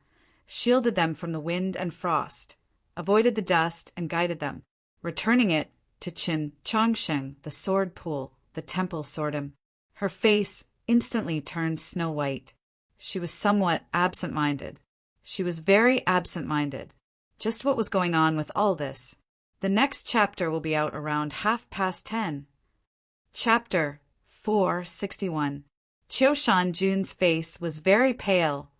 shielded them from the wind and frost, avoided the dust, and guided them, returning it to Qin Changxing, the sword pool, the temple swordom. Her face instantly turned snow-white. She was somewhat absent-minded. She was very absent-minded. Just what was going on with all this? The next chapter will be out around 10:30. Chapter 461. Qiushan Jun's face was very pale,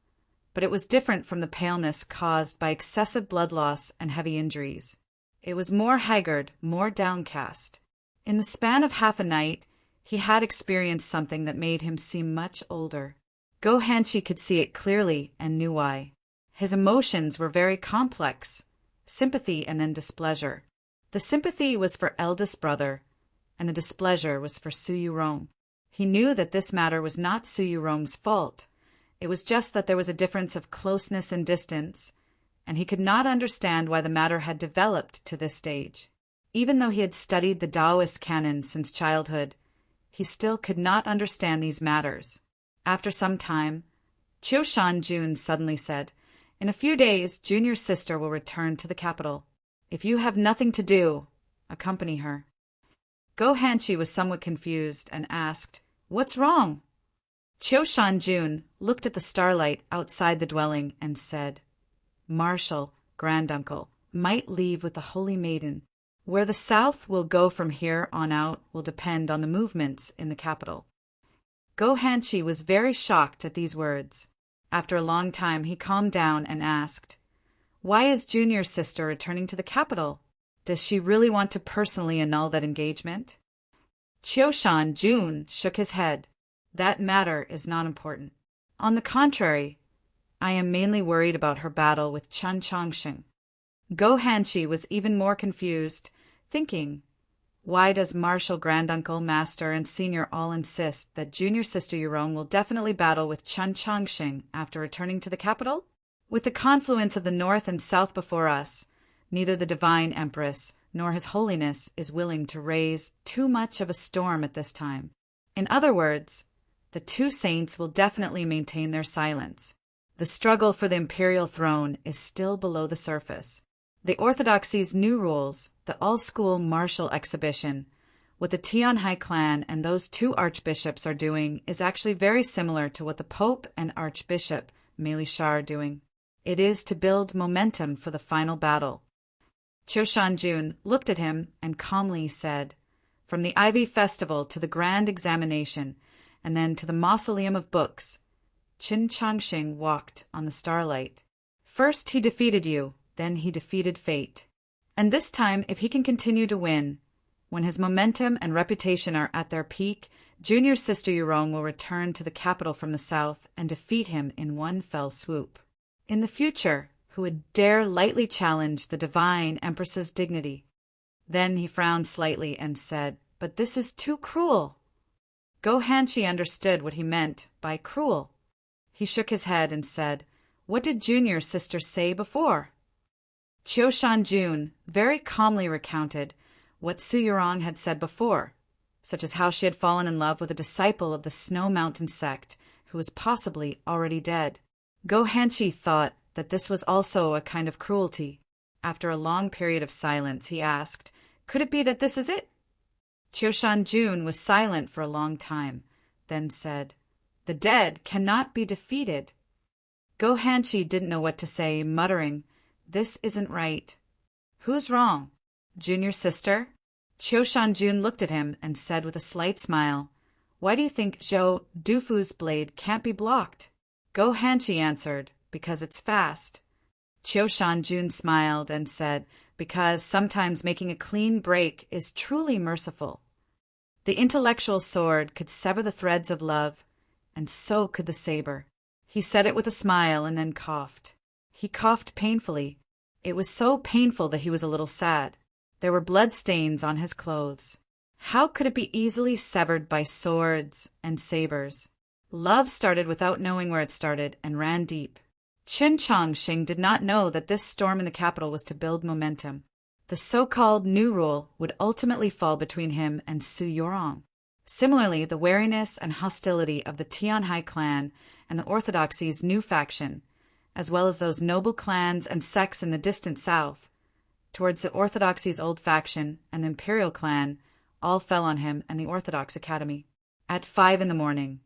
but it was different from the paleness caused by excessive blood loss and heavy injuries. It was more haggard, more downcast. In the span of half a night, he had experienced something that made him seem much older. Go Hanshi could see it clearly and knew why. His emotions were very complex, sympathy and then displeasure. The sympathy was for eldest brother, and the displeasure was for Su Yurong. He knew that this matter was not Su Yurong's fault. It was just that there was a difference of closeness and distance, and he could not understand why the matter had developed to this stage. Even though he had studied the Taoist canon since childhood, he still could not understand these matters. After some time, Qiushan Jun suddenly said, "In a few days, Junior's sister will return to the capital. If you have nothing to do, accompany her." Go Hanshi was somewhat confused and asked, "What's wrong?" Qiushan Jun looked at the starlight outside the dwelling and said, Marshal, granduncle, might leave with the Holy Maiden. Where the South will go from here on out will depend on the movements in the capital. Go Hanshi was very shocked at these words. After a long time he calmed down and asked, "Why is Junior's sister returning to the capital? Does she really want to personally annul that engagement?" Chioshan Jun shook his head. "That matter is not important. On the contrary, I am mainly worried about her battle with Chen Chongsheng." Go Hanshi was even more confused, thinking, why does Marshal, granduncle, master, and senior all insist that junior sister Yurong will definitely battle with Chen Chongsheng after returning to the capital? With the confluence of the north and south before us, neither the divine empress nor his holiness is willing to raise too much of a storm at this time. In other words, the two saints will definitely maintain their silence. The struggle for the imperial throne is still below the surface. The Orthodoxy's new rules, the all-school martial exhibition, what the Tianhai clan and those two archbishops are doing is actually very similar to what the Pope and Archbishop Melishar are doing. It is to build momentum for the final battle. Chioshan Jun looked at him and calmly said, "From the Ivy Festival to the Grand Examination, and then to the Mausoleum of Books, Chen Chongsheng walked on the starlight. First he defeated you, then he defeated fate. And this time, if he can continue to win, when his momentum and reputation are at their peak, junior sister Yurong will return to the capital from the south and defeat him in one fell swoop. In the future, who would dare lightly challenge the divine empress's dignity?" Then he frowned slightly and said, "But this is too cruel." Go Hanshi understood what he meant by cruel. He shook his head and said, "What did junior sister say before?" Chioshan Jun very calmly recounted what Su Yurong had said before, such as how she had fallen in love with a disciple of the Snow Mountain sect who was possibly already dead. Go Hanshi thought that this was also a kind of cruelty. After a long period of silence, he asked, "Could it be that this is it?" Chioshan Jun was silent for a long time, then said, "The dead cannot be defeated." Go Hanshi didn't know what to say, muttering, "This isn't right." "Who's wrong? Junior sister?" Chioshan Jun looked at him and said with a slight smile, "Why do you think Zhou Dufu's blade can't be blocked?" Go Hanshi answered, "Because it's fast." Chioshan Jun smiled and said, "Because sometimes making a clean break is truly merciful. The intellectual sword could sever the threads of love, and so could the saber." He said it with a smile and then coughed. He coughed painfully. It was so painful that he was a little sad. There were blood stains on his clothes. How could it be easily severed by swords and sabers? Love started without knowing where it started and ran deep. Chen Chongsheng did not know that this storm in the capital was to build momentum. The so-called new rule would ultimately fall between him and Su Yurong. Similarly, the wariness and hostility of the Tianhai clan and the Orthodoxy's new faction, as well as those noble clans and sects in the distant south, towards the Orthodoxy's old faction and the Imperial clan, all fell on him and the Orthodox Academy. At 5 a.m,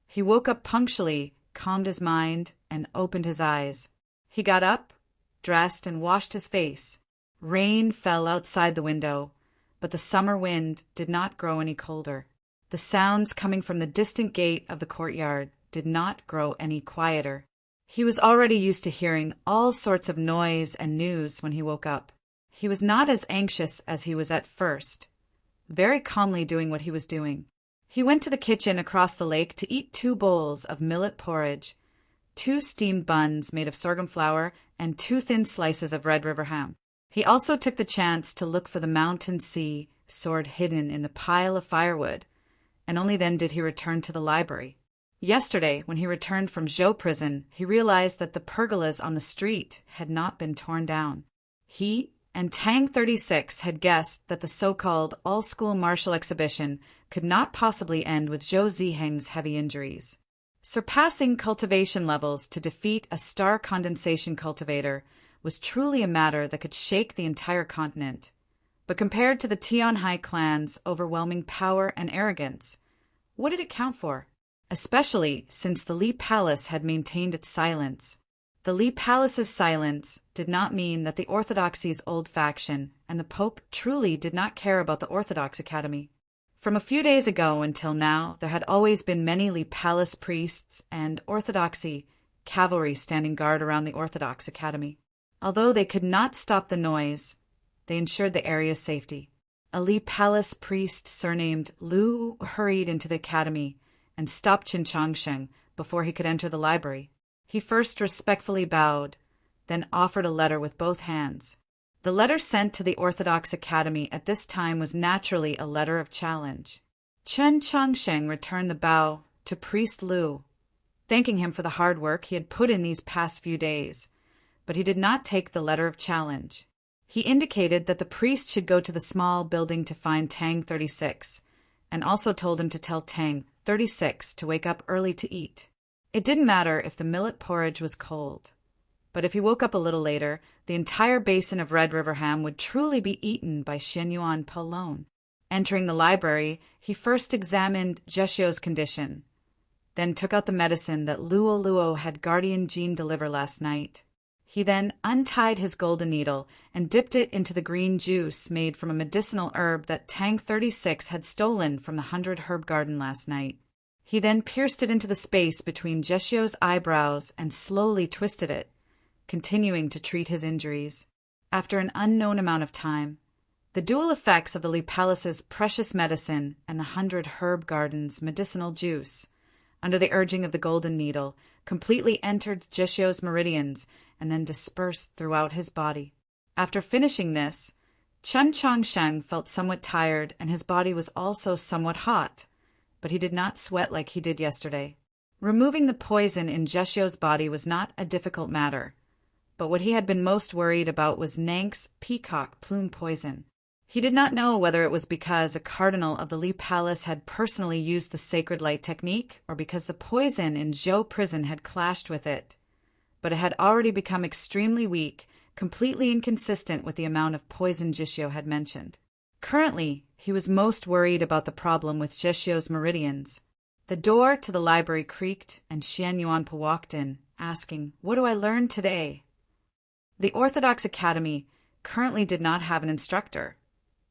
he woke up punctually, calmed his mind, and opened his eyes. He got up, dressed, and washed his face. Rain fell outside the window, but the summer wind did not grow any colder. The sounds coming from the distant gate of the courtyard did not grow any quieter. He was already used to hearing all sorts of noise and news when he woke up. He was not as anxious as he was at first, very calmly doing what he was doing. He went to the kitchen across the lake to eat 2 bowls of millet porridge, 2 steamed buns made of sorghum flour, and 2 thin slices of Red River ham. He also took the chance to look for the mountain sea sword hidden in the pile of firewood, and only then did he return to the library. Yesterday, when he returned from Zhou prison, he realized that the pergolas on the street had not been torn down. He and Tang 36 had guessed that the so-called all-school martial exhibition could not possibly end with Zhou Ziheng's heavy injuries. Surpassing cultivation levels to defeat a star condensation cultivator was truly a matter that could shake the entire continent. But compared to the Tianhai clan's overwhelming power and arrogance, what did it count for? Especially since the Li Palace had maintained its silence. The Li Palace's silence did not mean that the Orthodoxy's old faction and the Pope truly did not care about the Orthodox Academy. From a few days ago until now, there had always been many Li Palace priests and Orthodoxy cavalry standing guard around the Orthodox Academy. Although they could not stop the noise, they ensured the area's safety. A Li Palace priest surnamed Lu hurried into the academy and stopped Qin Changsheng before he could enter the library. He first respectfully bowed, then offered a letter with both hands. The letter sent to the Orthodox Academy at this time was naturally a letter of challenge. Qin Changsheng returned the bow to Priest Lu, thanking him for the hard work he had put in these past few days, but he did not take the letter of challenge. He indicated that the priest should go to the small building to find Tang 36, and also told him to tell Tang 36 to wake up early to eat. It didn't matter if the millet porridge was cold, but if he woke up a little later, the entire basin of Red River ham would truly be eaten by Xian Yuan alone. Entering the library, he first examined Jeshio's condition, then took out the medicine that Luo Luo had Guardian Jean deliver last night. He then untied his golden needle and dipped it into the green juice made from a medicinal herb that Tang 36 had stolen from the 100 Herb Garden last night. He then pierced it into the space between Jeshio's eyebrows and slowly twisted it, continuing to treat his injuries. After an unknown amount of time, the dual effects of the Li Palace's precious medicine and the 100 Herb Garden's medicinal juice, under the urging of the golden needle, completely entered Jeshio's meridians and then dispersed throughout his body. After finishing this, Qin Changsheng felt somewhat tired and his body was also somewhat hot, but he did not sweat like he did yesterday. Removing the poison in Jeshio's body was not a difficult matter, but what he had been most worried about was Nank's peacock plume poison. He did not know whether it was because a cardinal of the Li Palace had personally used the sacred light technique or because the poison in Zhou prison had clashed with it, but it had already become extremely weak, completely inconsistent with the amount of poison Jeshio had mentioned. Currently, he was most worried about the problem with Jeshio's meridians. The door to the library creaked and Xian Yuanpa walked in, asking, "What do I learn today?" The Orthodox Academy currently did not have an instructor,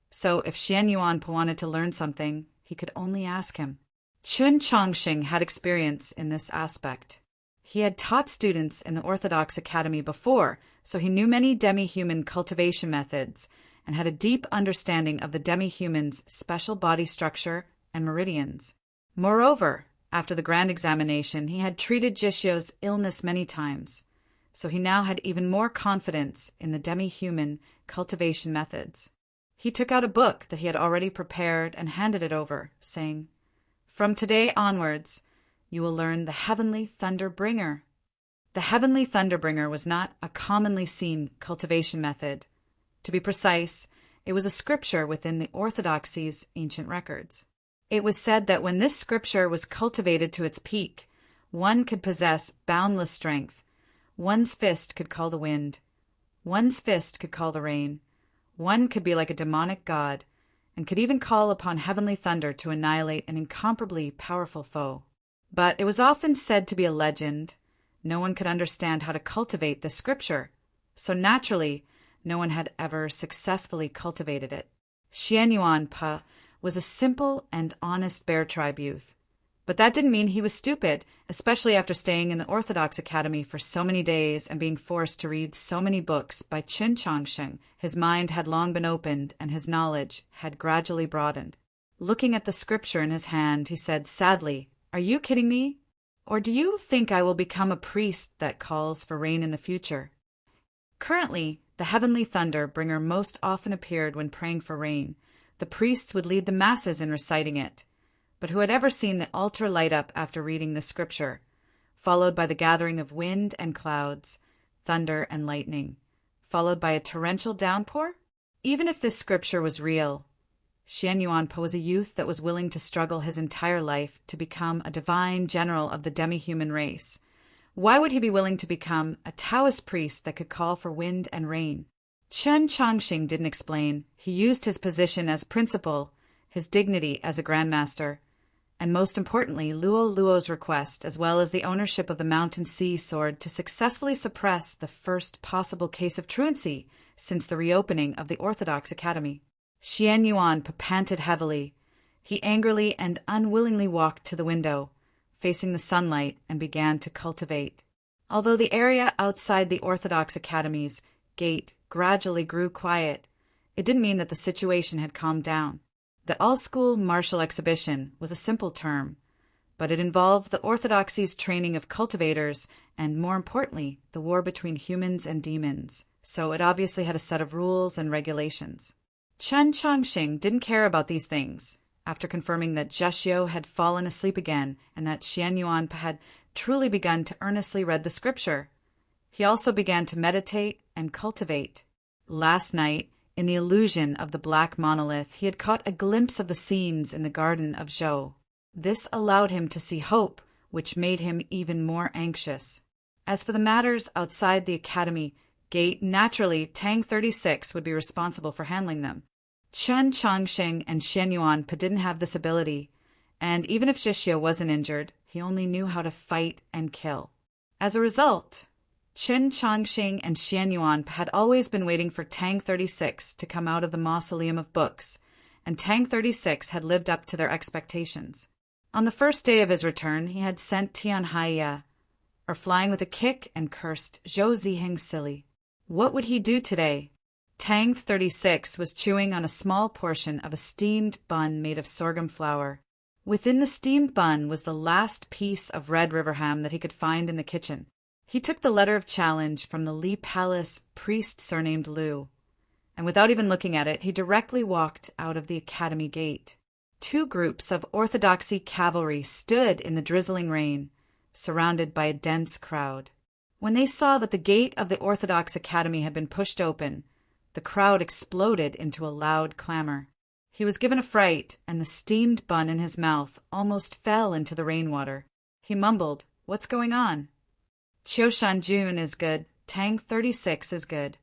so if Xian Yuanpa wanted to learn something, he could only ask him. Qin Changsheng had experience in this aspect. He had taught students in the Orthodox Academy before, so he knew many demi-human cultivation methods and had a deep understanding of the demi-human's special body structure and meridians. Moreover, after the grand examination, he had treated Jeshio's illness many times, so he now had even more confidence in the demi-human cultivation methods. He took out a book that he had already prepared and handed it over, saying, "From today onwards, you will learn the Heavenly Thunder Bringer." The Heavenly Thunder Bringer was not a commonly seen cultivation method. To be precise, it was a scripture within the Orthodoxy's ancient records. It was said that when this scripture was cultivated to its peak, one could possess boundless strength. One's fist could call the wind. One's fist could call the rain. One could be like a demonic god, and could even call upon heavenly thunder to annihilate an incomparably powerful foe. But it was often said to be a legend. No one could understand how to cultivate the scripture, so naturally, no one had ever successfully cultivated it. Xian Yuanpa was a simple and honest Bear Tribe youth. But that didn't mean he was stupid, especially after staying in the Orthodox Academy for so many days and being forced to read so many books by Qin Changsheng. His mind had long been opened and his knowledge had gradually broadened. Looking at the scripture in his hand, he said sadly, "Are you kidding me? Or do you think I will become a priest that calls for rain in the future?" Currently, the Heavenly Thunder Bringer most often appeared when praying for rain. The priests would lead the masses in reciting it. But who had ever seen the altar light up after reading the scripture, followed by the gathering of wind and clouds, thunder and lightning, followed by a torrential downpour? Even if this scripture was real, Xian Yuanpa was a youth that was willing to struggle his entire life to become a divine general of the demi-human race. Why would he be willing to become a Taoist priest that could call for wind and rain? Qin Changsheng didn't explain. He used his position as principal, his dignity as a grandmaster, and most importantly, Luo Luo's request, as well as the ownership of the Mountain Sea sword to successfully suppress the first possible case of truancy since the reopening of the Orthodox Academy. Xian Yuan panted heavily. He angrily and unwillingly walked to the window, facing the sunlight, and began to cultivate. Although the area outside the Orthodox Academy's gate gradually grew quiet, it didn't mean that the situation had calmed down. The all-school martial exhibition was a simple term, but it involved the Orthodoxy's training of cultivators and, more importantly, the war between humans and demons, so it obviously had a set of rules and regulations. Chen Chongqing didn't care about these things. After confirming that Zheshio had fallen asleep again and that Xian Yuan had truly begun to earnestly read the scripture, he also began to meditate and cultivate. Last night, in the illusion of the black monolith, he had caught a glimpse of the scenes in the garden of Zhou. This allowed him to see hope, which made him even more anxious. As for the matters outside the academy gate, naturally, Tang 36 would be responsible for handling them. Chen Chongqing and Xian Yuan didn't have this ability, and even if Zheshio wasn't injured, he only knew how to fight and kill. As a result, Chen Chongqing and Xian Yuan had always been waiting for Tang 36 to come out of the mausoleum of books, and Tang 36 had lived up to their expectations. On the first day of his return, he had sent Tianhaiya, or flying with a kick, and cursed Zhou Ziheng silly. What would he do today? Tang 36 was chewing on a small portion of a steamed bun made of sorghum flour. Within the steamed bun was the last piece of red river ham that he could find in the kitchen. He took the letter of challenge from the Li Palace priest surnamed Lu, and without even looking at it, he directly walked out of the academy gate. Two groups of Orthodoxy cavalry stood in the drizzling rain, surrounded by a dense crowd. When they saw that the gate of the Orthodox Academy had been pushed open, the crowd exploded into a loud clamor. He was given a fright, and the steamed bun in his mouth almost fell into the rainwater. He mumbled, "What's going on?" Qiushan Jun is good. Tang 36 is good.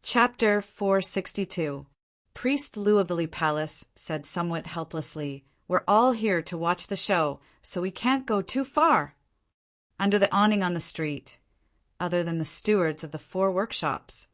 Chapter 462. Priest Lu of the Li Palace said somewhat helplessly, "We're all here to watch the show, so we can't go too far." Under the awning on the street, other than the stewards of the 4 workshops,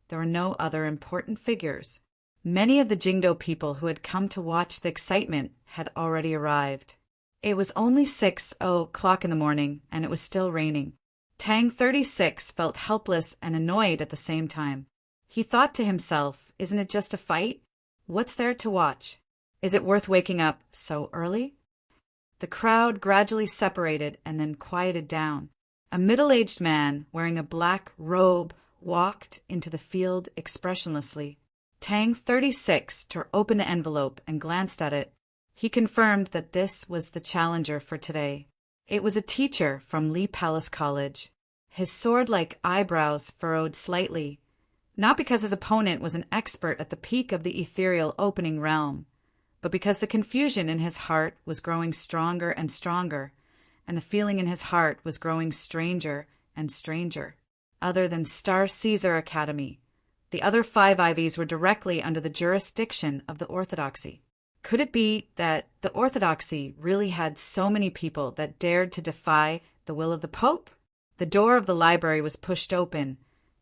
there were no other important figures. Many of the Jingdo people who had come to watch the excitement had already arrived. It was only 6:00 in the morning, and it was still raining. Tang 36 felt helpless and annoyed at the same time. He thought to himself, isn't it just a fight? What's there to watch? Is it worth waking up so early? The crowd gradually separated and then quieted down. A middle-aged man wearing a black robe walked into the field expressionlessly. Tang 36 tore open the envelope and glanced at it. He confirmed that this was the challenger for today. It was a teacher from Li Palace College. His sword-like eyebrows furrowed slightly, not because his opponent was an expert at the peak of the ethereal opening realm, but because the confusion in his heart was growing stronger and stronger, and the feeling in his heart was growing stranger and stranger. Other than Star Caesar Academy, the other 5 Ivies were directly under the jurisdiction of the Orthodoxy. Could it be that the Orthodoxy really had so many people that dared to defy the will of the Pope? The door of the library was pushed open,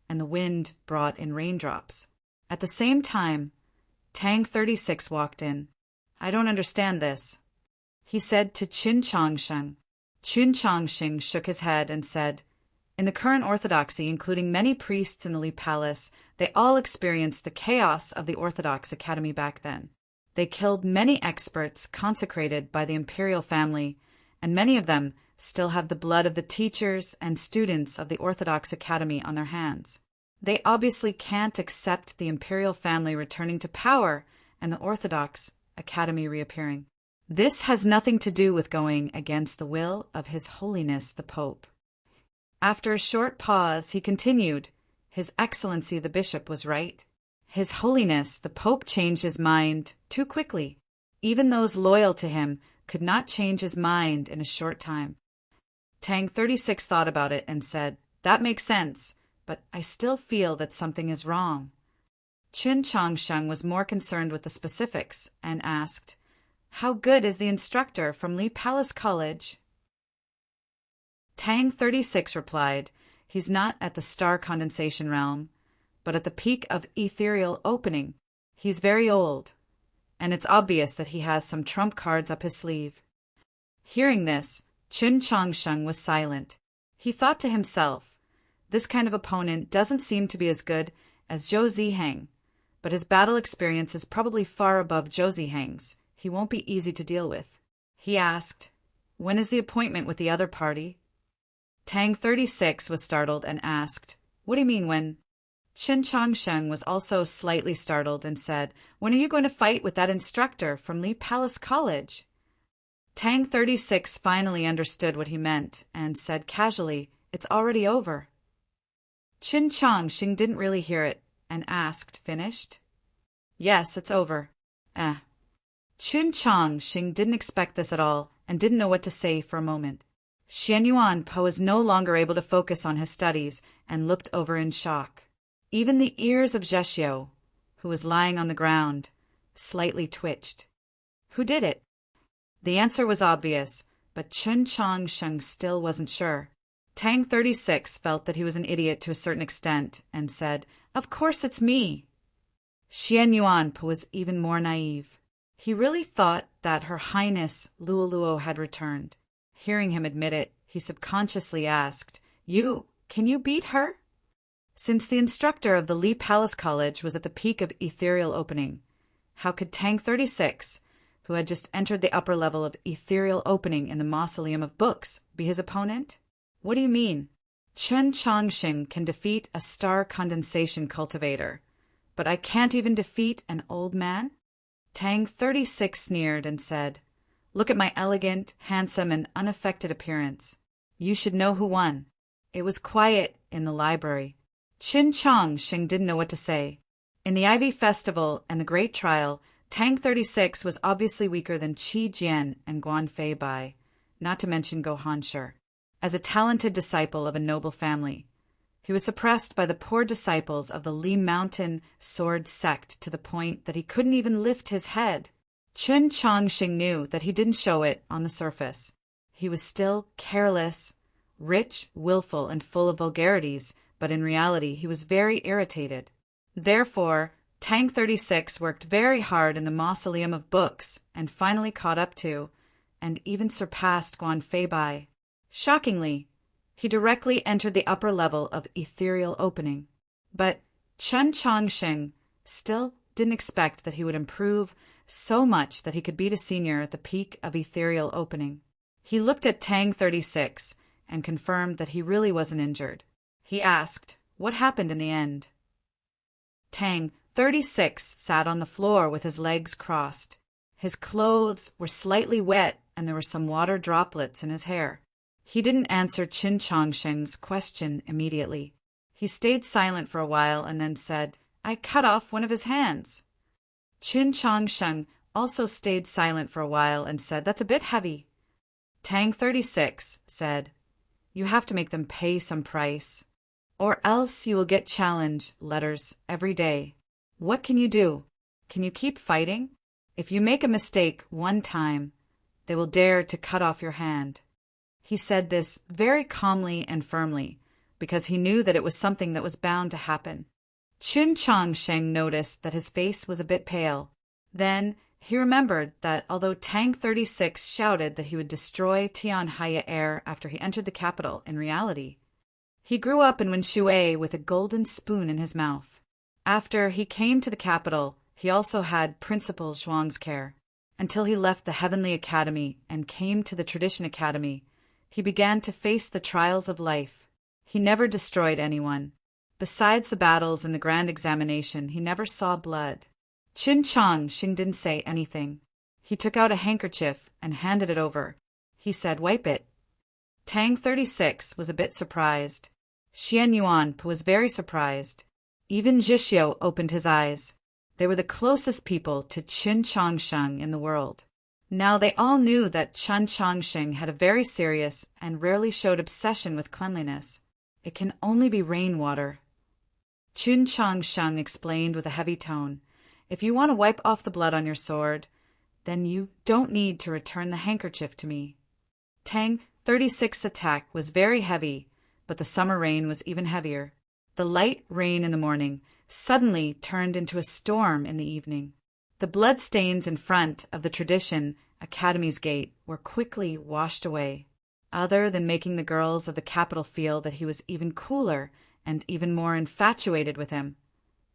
and the wind brought in raindrops. At the same time, Tang 36 walked in. "I don't understand this," he said to Qin Chongsheng. Qin Chongsheng shook his head and said, "In the current Orthodoxy, including many priests in the Li Palace, they all experienced the chaos of the Orthodox Academy back then. They killed many experts consecrated by the imperial family, and many of them still have the blood of the teachers and students of the Orthodox Academy on their hands. They obviously can't accept the imperial family returning to power and the Orthodox Academy reappearing. This has nothing to do with going against the will of His Holiness the Pope." After a short pause, he continued, "His Excellency the Bishop was right. His Holiness the Pope changed his mind too quickly. Even those loyal to him could not change his mind in a short time." Tang 36 thought about it and said, "That makes sense, but I still feel that something is wrong." Qin Chongsheng was more concerned with the specifics and asked, How good is the instructor from Lee Palace College? Tang 36 replied, he's not at the star condensation realm, but at the peak of ethereal opening. He's very old, and it's obvious that he has some trump cards up his sleeve. Hearing this, Chun Changsheng was silent. He thought to himself, this kind of opponent doesn't seem to be as good as Zhou Ziheng, but his battle experience is probably far above Zhou Ziheng's. He won't be easy to deal with. He asked, when is the appointment with the other party? Tang 36 was startled and asked, what do you mean when? Chun Changsheng was also slightly startled and said, when are you going to fight with that instructor from Lee Palace College? Tang 36 finally understood what he meant and said casually, it's already over. Chun Changsheng didn't really hear it and asked, finished? Yes, it's over. Chun Changsheng didn't expect this at all and didn't know what to say for a moment. Xian Yuanpo was no longer able to focus on his studies and looked over in shock. Even the ears of Zheshio, who was lying on the ground, slightly twitched. Who did it? The answer was obvious, but Chun Changsheng still wasn't sure. Tang 36 felt that he was an idiot to a certain extent and said, of course it's me. Xian Yuanpo was even more naive. He really thought that Her Highness Luoluo had returned. Hearing him admit it, he subconsciously asked, can you beat her? Since the instructor of the Lee Palace College was at the peak of ethereal opening, how could Tang 36, who had just entered the upper level of ethereal opening in the Mausoleum of Books, be his opponent? What do you mean? Chun Changsheng can defeat a star condensation cultivator, but I can't even defeat an old man? Tang 36 sneered and said, look at my elegant, handsome, and unaffected appearance. You should know who won. It was quiet in the library. Chun Changsheng didn't know what to say. In the Ivy Festival and the Great Trial, Tang 36 was obviously weaker than Qi Jian and Guan Fei Bai, not to mention Go Hanshi. As a talented disciple of a noble family, he was suppressed by the poor disciples of the Li Mountain sword sect to the point that he couldn't even lift his head. Chun Changsheng knew that he didn't show it on the surface. He was still careless, rich, willful, and full of vulgarities, but in reality he was very irritated. Therefore, Tang 36 worked very hard in the Mausoleum of Books and finally caught up to, and even surpassed Guan Fei Bai. Shockingly, he directly entered the upper level of ethereal opening. But Chun Changsheng still didn't expect that he would improve so much that he could beat a senior at the peak of ethereal opening. He looked at Tang 36 and confirmed that he really wasn't injured. He asked, what happened in the end? Tang 36 sat on the floor with his legs crossed. His clothes were slightly wet and there were some water droplets in his hair. He didn't answer Chun Changsheng's question immediately. He stayed silent for a while and then said, I cut off one of his hands. Chun Changsheng also stayed silent for a while and said, that's a bit heavy. Tang 36 said, you have to make them pay some price, or else you will get challenge letters every day. What can you do? Can you keep fighting? If you make a mistake one time, they will dare to cut off your hand. He said this very calmly and firmly, because he knew that it was something that was bound to happen. Chun Changsheng noticed that his face was a bit pale. Then he remembered that although Tang 36 shouted that he would destroy Tianhaya Air after he entered the capital, in reality, he grew up in Wenshui with a golden spoon in his mouth. After he came to the capital, he also had Principal Zhuang's care. Until he left the Heavenly Academy and came to the Tradition Academy, he began to face the trials of life. He never destroyed anyone. Besides the battles in the Grand Examination, he never saw blood. Chun Changsheng didn't say anything. He took out a handkerchief and handed it over. He said, wipe it. Tang 36 was a bit surprised. Xian Yuanpo was very surprised. Even Zheshio opened his eyes. They were the closest people to Chun Changsheng in the world. Now they all knew that Chun Changsheng had a very serious and rarely showed obsession with cleanliness. It can only be rainwater. Chun Changsheng explained with a heavy tone, if you want to wipe off the blood on your sword, then you don't need to return the handkerchief to me. Tang 36's attack was very heavy, but the summer rain was even heavier. The light rain in the morning suddenly turned into a storm in the evening. The bloodstains in front of the Tradition Academy's gate were quickly washed away, other than making the girls of the capital feel that he was even cooler and even more infatuated with him.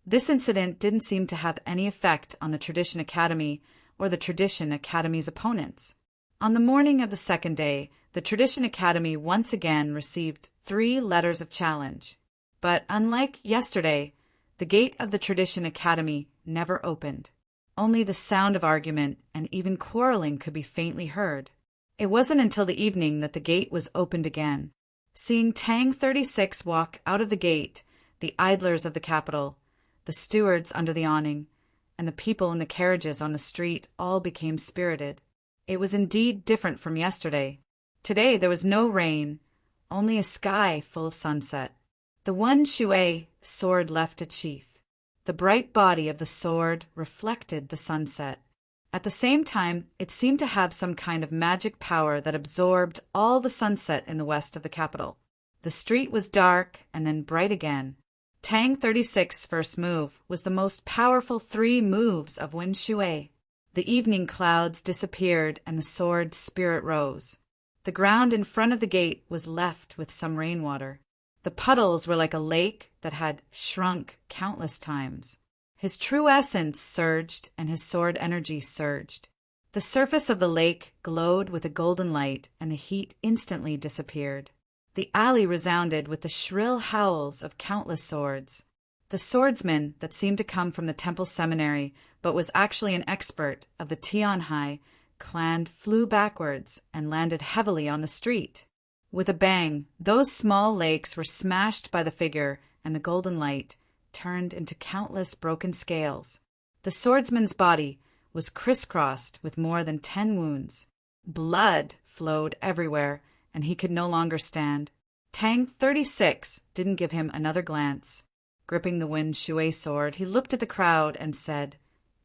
This incident didn't seem to have any effect on the Tradition Academy or the Tradition Academy's opponents. On the morning of the second day, the Tradition Academy once again received 3 letters of challenge. But unlike yesterday, the gate of the Tradition Academy never opened. Only the sound of argument and even quarreling could be faintly heard. It wasn't until the evening that the gate was opened again. Seeing Tang 36 walk out of the gate, the idlers of the capital, the stewards under the awning, and the people in the carriages on the street all became spirited. It was indeed different from yesterday. Today there was no rain, only a sky full of sunset. The one Shui sword left its sheath. The bright body of the sword reflected the sunset. At the same time, it seemed to have some kind of magic power that absorbed all the sunset in the west of the capital. The street was dark and then bright again. Tang 36's first move was the most powerful 3 moves of Wen Shui. The evening clouds disappeared and the sword's spirit rose. The ground in front of the gate was left with some rainwater. The puddles were like a lake that had shrunk countless times. His true essence surged and his sword energy surged. The surface of the lake glowed with a golden light and the heat instantly disappeared. The alley resounded with the shrill howls of countless swords. The swordsman that seemed to come from the temple seminary but was actually an expert of the Tianhai clan flew backwards and landed heavily on the street. With a bang, those small lakes were smashed by the figure, and the golden light turned into countless broken scales. The swordsman's body was crisscrossed with more than 10 wounds. Blood flowed everywhere, and he could no longer stand. Tang 36 didn't give him another glance. Gripping the Wen Shui sword, he looked at the crowd and said,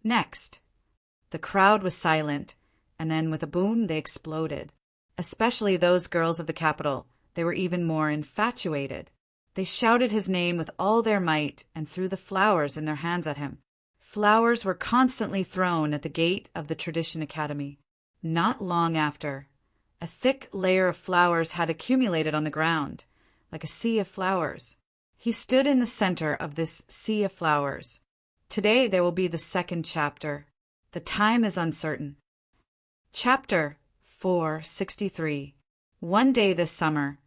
"Next." The crowd was silent, and then with a boom they exploded. Especially those girls of the capital, they were even more infatuated. They shouted his name with all their might and threw the flowers in their hands at him. Flowers were constantly thrown at the gate of the Tradition Academy. Not long after, a thick layer of flowers had accumulated on the ground, like a sea of flowers. He stood in the center of this sea of flowers. Today there will be the second chapter. The time is uncertain. Chapter 463. One day this summer,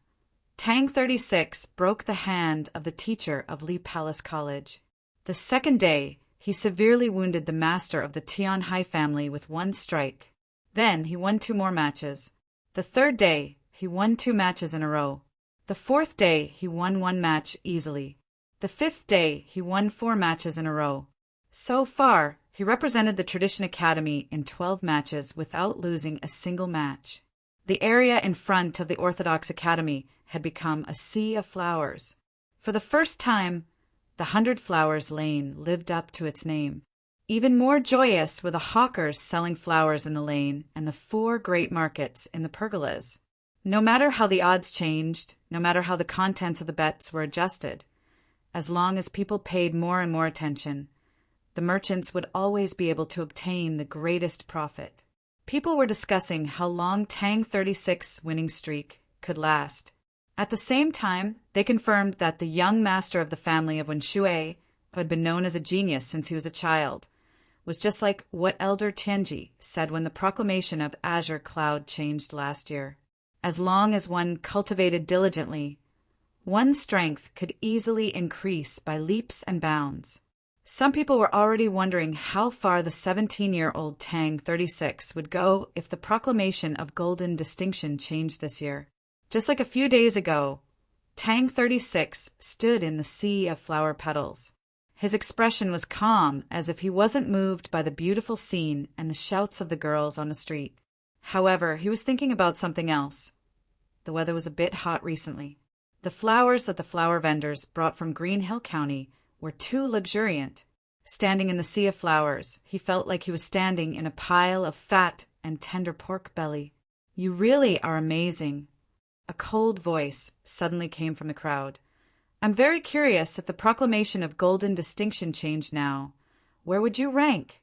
Tang 36 broke the hand of the teacher of Li Palace College. The second day, he severely wounded the master of the Tianhai family with 1 strike. Then he won 2 more matches. The third day, he won 2 matches in a row. The fourth day, he won 1 match easily. The fifth day, he won 4 matches in a row. So far, he represented the Tradition Academy in 12 matches without losing a single match. The area in front of the Orthodox Academy had become a sea of flowers. For the first time, the 100 Flowers Lane lived up to its name. Even more joyous were the hawkers selling flowers in the lane and the 4 great markets in the pergolas. No matter how the odds changed, no matter how the contents of the bets were adjusted, as long as people paid more and more attention, the merchants would always be able to obtain the greatest profit. People were discussing how long Tang 36's winning streak could last. At the same time, they confirmed that the young master of the family of Wen Shui, who had been known as a genius since he was a child, was just like what Elder Tianji said when the proclamation of Azure Cloud changed last year. As long as one cultivated diligently, one's strength could easily increase by leaps and bounds. Some people were already wondering how far the 17-year-old Tang 36 would go if the proclamation of golden distinction changed this year. Just like a few days ago, Tang 36 stood in the sea of flower petals. His expression was calm, as if he wasn't moved by the beautiful scene and the shouts of the girls on the street. However, he was thinking about something else. The weather was a bit hot recently. The flowers that the flower vendors brought from Green Hill County were too luxuriant. Standing in the sea of flowers, he felt like he was standing in a pile of fat and tender pork belly. "You really are amazing." A cold voice suddenly came from the crowd. "I'm very curious if the proclamation of golden distinction changed now. Where would you rank?"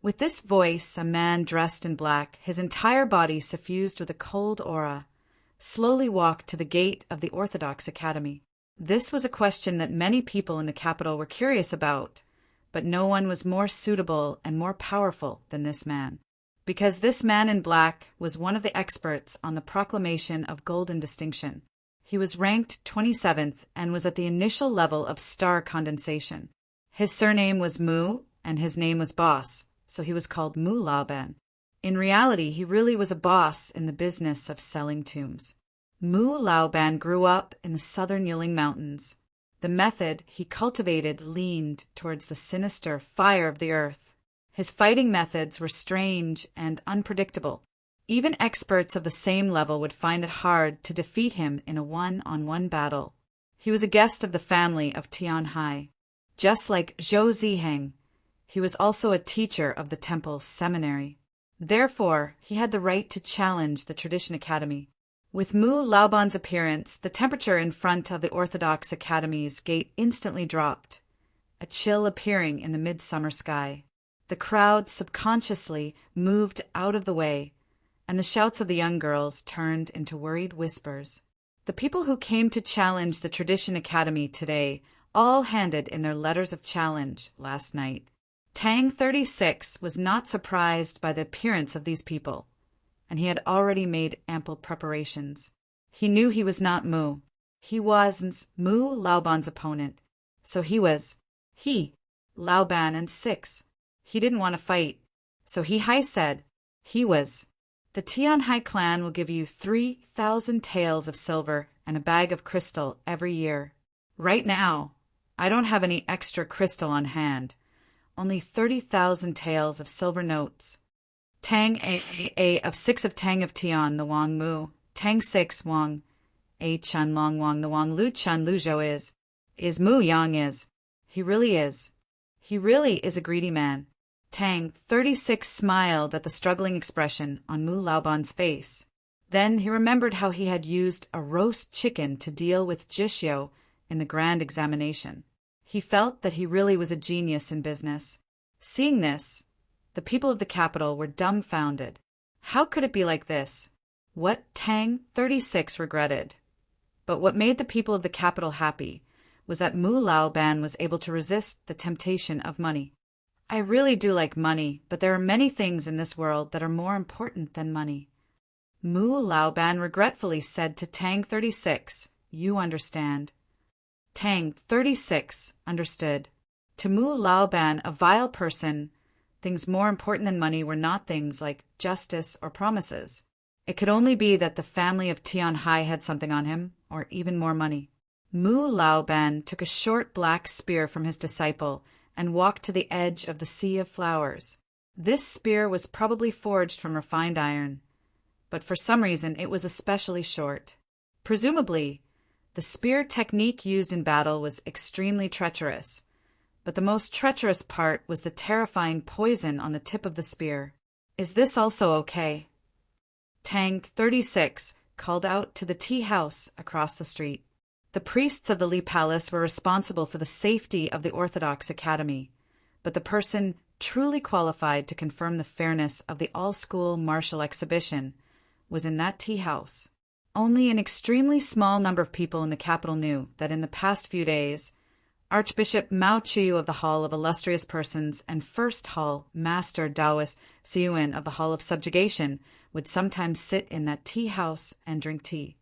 With this voice, a man dressed in black, his entire body suffused with a cold aura, slowly walked to the gate of the Orthodox Academy. This was a question that many people in the capital were curious about, but no one was more suitable and more powerful than this man. Because this man in black was one of the experts on the proclamation of golden distinction. He was ranked 27th and was at the initial level of star condensation. His surname was Mu, and his name was Boss, so he was called Mu Laoban. In reality, he really was a boss in the business of selling tombs. Mu Laoban grew up in the southern Yiling Mountains. The method he cultivated leaned towards the sinister fire of the earth. His fighting methods were strange and unpredictable. Even experts of the same level would find it hard to defeat him in a one-on-one battle. He was a guest of the family of Tianhai. Just like Zhou Ziheng, he was also a teacher of the temple seminary. Therefore, he had the right to challenge the Tradition Academy. With Mu Laoban's appearance, the temperature in front of the Orthodox Academy's gate instantly dropped, a chill appearing in the midsummer sky. The crowd subconsciously moved out of the way, and the shouts of the young girls turned into worried whispers. The people who came to challenge the Tradition Academy today all handed in their letters of challenge last night. Tang 36 was not surprised by the appearance of these people, and he had already made ample preparations. He knew he was not Mu. He was Mu Laoban's opponent, so Laoban and 6. He didn't want to fight, so he said, "The Tianhai clan will give you 3,000 taels of silver and a bag of crystal every year. Right now, I don't have any extra crystal on hand, only 30,000 taels of silver notes. Tang A of 6 of Tang of Tian, the Wang Mu, Tang 6 Wang, A Chun Long Wang, the Wang Lu Chun Lu Zhou is Mu Yang is. He really is. He really is a greedy man." Tang 36 smiled at the struggling expression on Mu Laoban's face. Then he remembered how he had used a roast chicken to deal with Jishio in the grand examination. He felt that he really was a genius in business. Seeing this, the people of the capital were dumbfounded. How could it be like this? What Tang 36 regretted. But what made the people of the capital happy was that Mu Laoban was able to resist the temptation of money. "I really do like money, but there are many things in this world that are more important than money." Mu Laoban regretfully said to Tang 36, "You understand." Tang 36 understood. To Mu Laoban, a vile person, things more important than money were not things like justice or promises. It could only be that the family of Tianhai had something on him, or even more money. Mu Laoban took a short black spear from his disciple and walked to the edge of the sea of flowers. This spear was probably forged from refined iron, but for some reason it was especially short. Presumably, the spear technique used in battle was extremely treacherous, but the most treacherous part was the terrifying poison on the tip of the spear. "Is this also okay?" Tang 36 called out to the tea house across the street. The priests of the Li Palace were responsible for the safety of the Orthodox Academy, but the person truly qualified to confirm the fairness of the all-school martial exhibition was in that tea house. Only an extremely small number of people in the capital knew that in the past few days, Archbishop Mao Chiu of the Hall of Illustrious Persons and First Hall Master Taoist Siuan of the Hall of Subjugation would sometimes sit in that tea house and drink tea.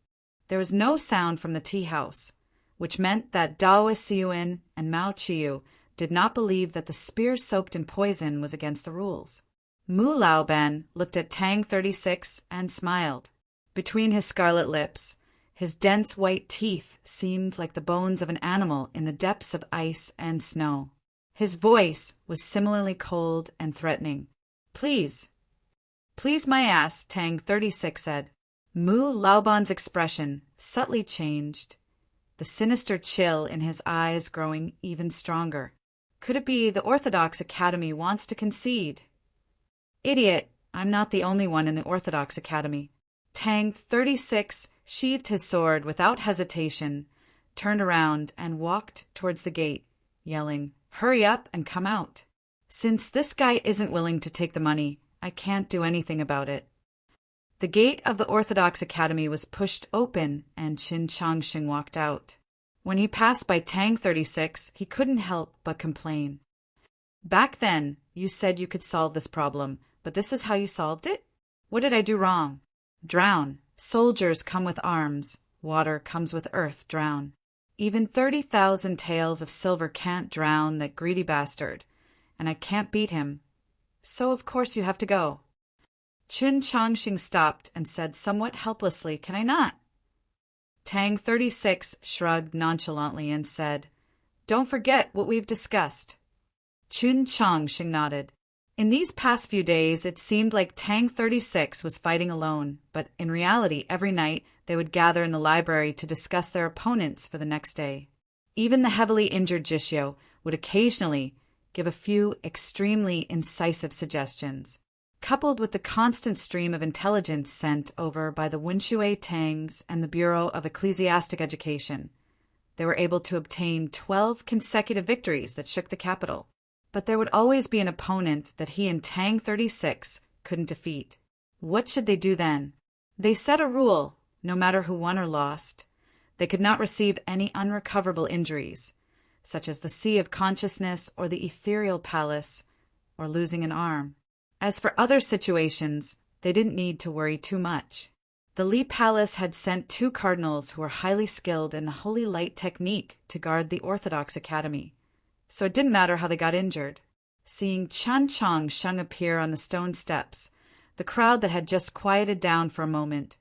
There was no sound from the tea house, which meant that Taoist Siuan and Mao Chiu did not believe that the spear soaked in poison was against the rules. Mu Laoban looked at Tang 36 and smiled. Between his scarlet lips, his dense white teeth seemed like the bones of an animal in the depths of ice and snow. His voice was similarly cold and threatening. Please my ass," Tang 36 said. Mu Laoban's expression subtly changed, the sinister chill in his eyes growing even stronger. Could it be the Orthodox Academy wants to concede? Idiot, I'm not the only one in the Orthodox Academy. Tang 36 sheathed his sword without hesitation, turned around, and walked towards the gate, yelling, "Hurry up and come out. Since this guy isn't willing to take the money, I can't do anything about it." The gate of the Orthodox Academy was pushed open, and Qin Changsheng walked out. When he passed by Tang 36, he couldn't help but complain. "Back then, you said you could solve this problem, but this is how you solved it? What did I do wrong?" "Drown. Soldiers come with arms. Water comes with earth. Drown. Even 30,000 taels of silver can't drown that greedy bastard, and I can't beat him. So of course you have to go." Qin Changsheng stopped and said somewhat helplessly, "Can I not?" Tang 36 shrugged nonchalantly and said, "Don't forget what we've discussed." Qin Changsheng nodded. In these past few days, it seemed like Tang 36 was fighting alone, but in reality, every night they would gather in the library to discuss their opponents for the next day. Even the heavily injured Jishyo would occasionally give a few extremely incisive suggestions. Coupled with the constant stream of intelligence sent over by the Wunshui Tangs and the Bureau of Ecclesiastic Education, they were able to obtain 12 consecutive victories that shook the capital. But there would always be an opponent that he and Tang 36 couldn't defeat. What should they do then? They set a rule: no matter who won or lost, they could not receive any unrecoverable injuries, such as the Sea of Consciousness or the Ethereal Palace, or losing an arm. As for other situations, they didn't need to worry too much. The Li Palace had sent 2 cardinals who were highly skilled in the Holy Light technique to guard the Orthodox Academy, so it didn't matter how they got injured. Seeing Qin Changsheng appear on the stone steps, the crowd that had just quieted down for a moment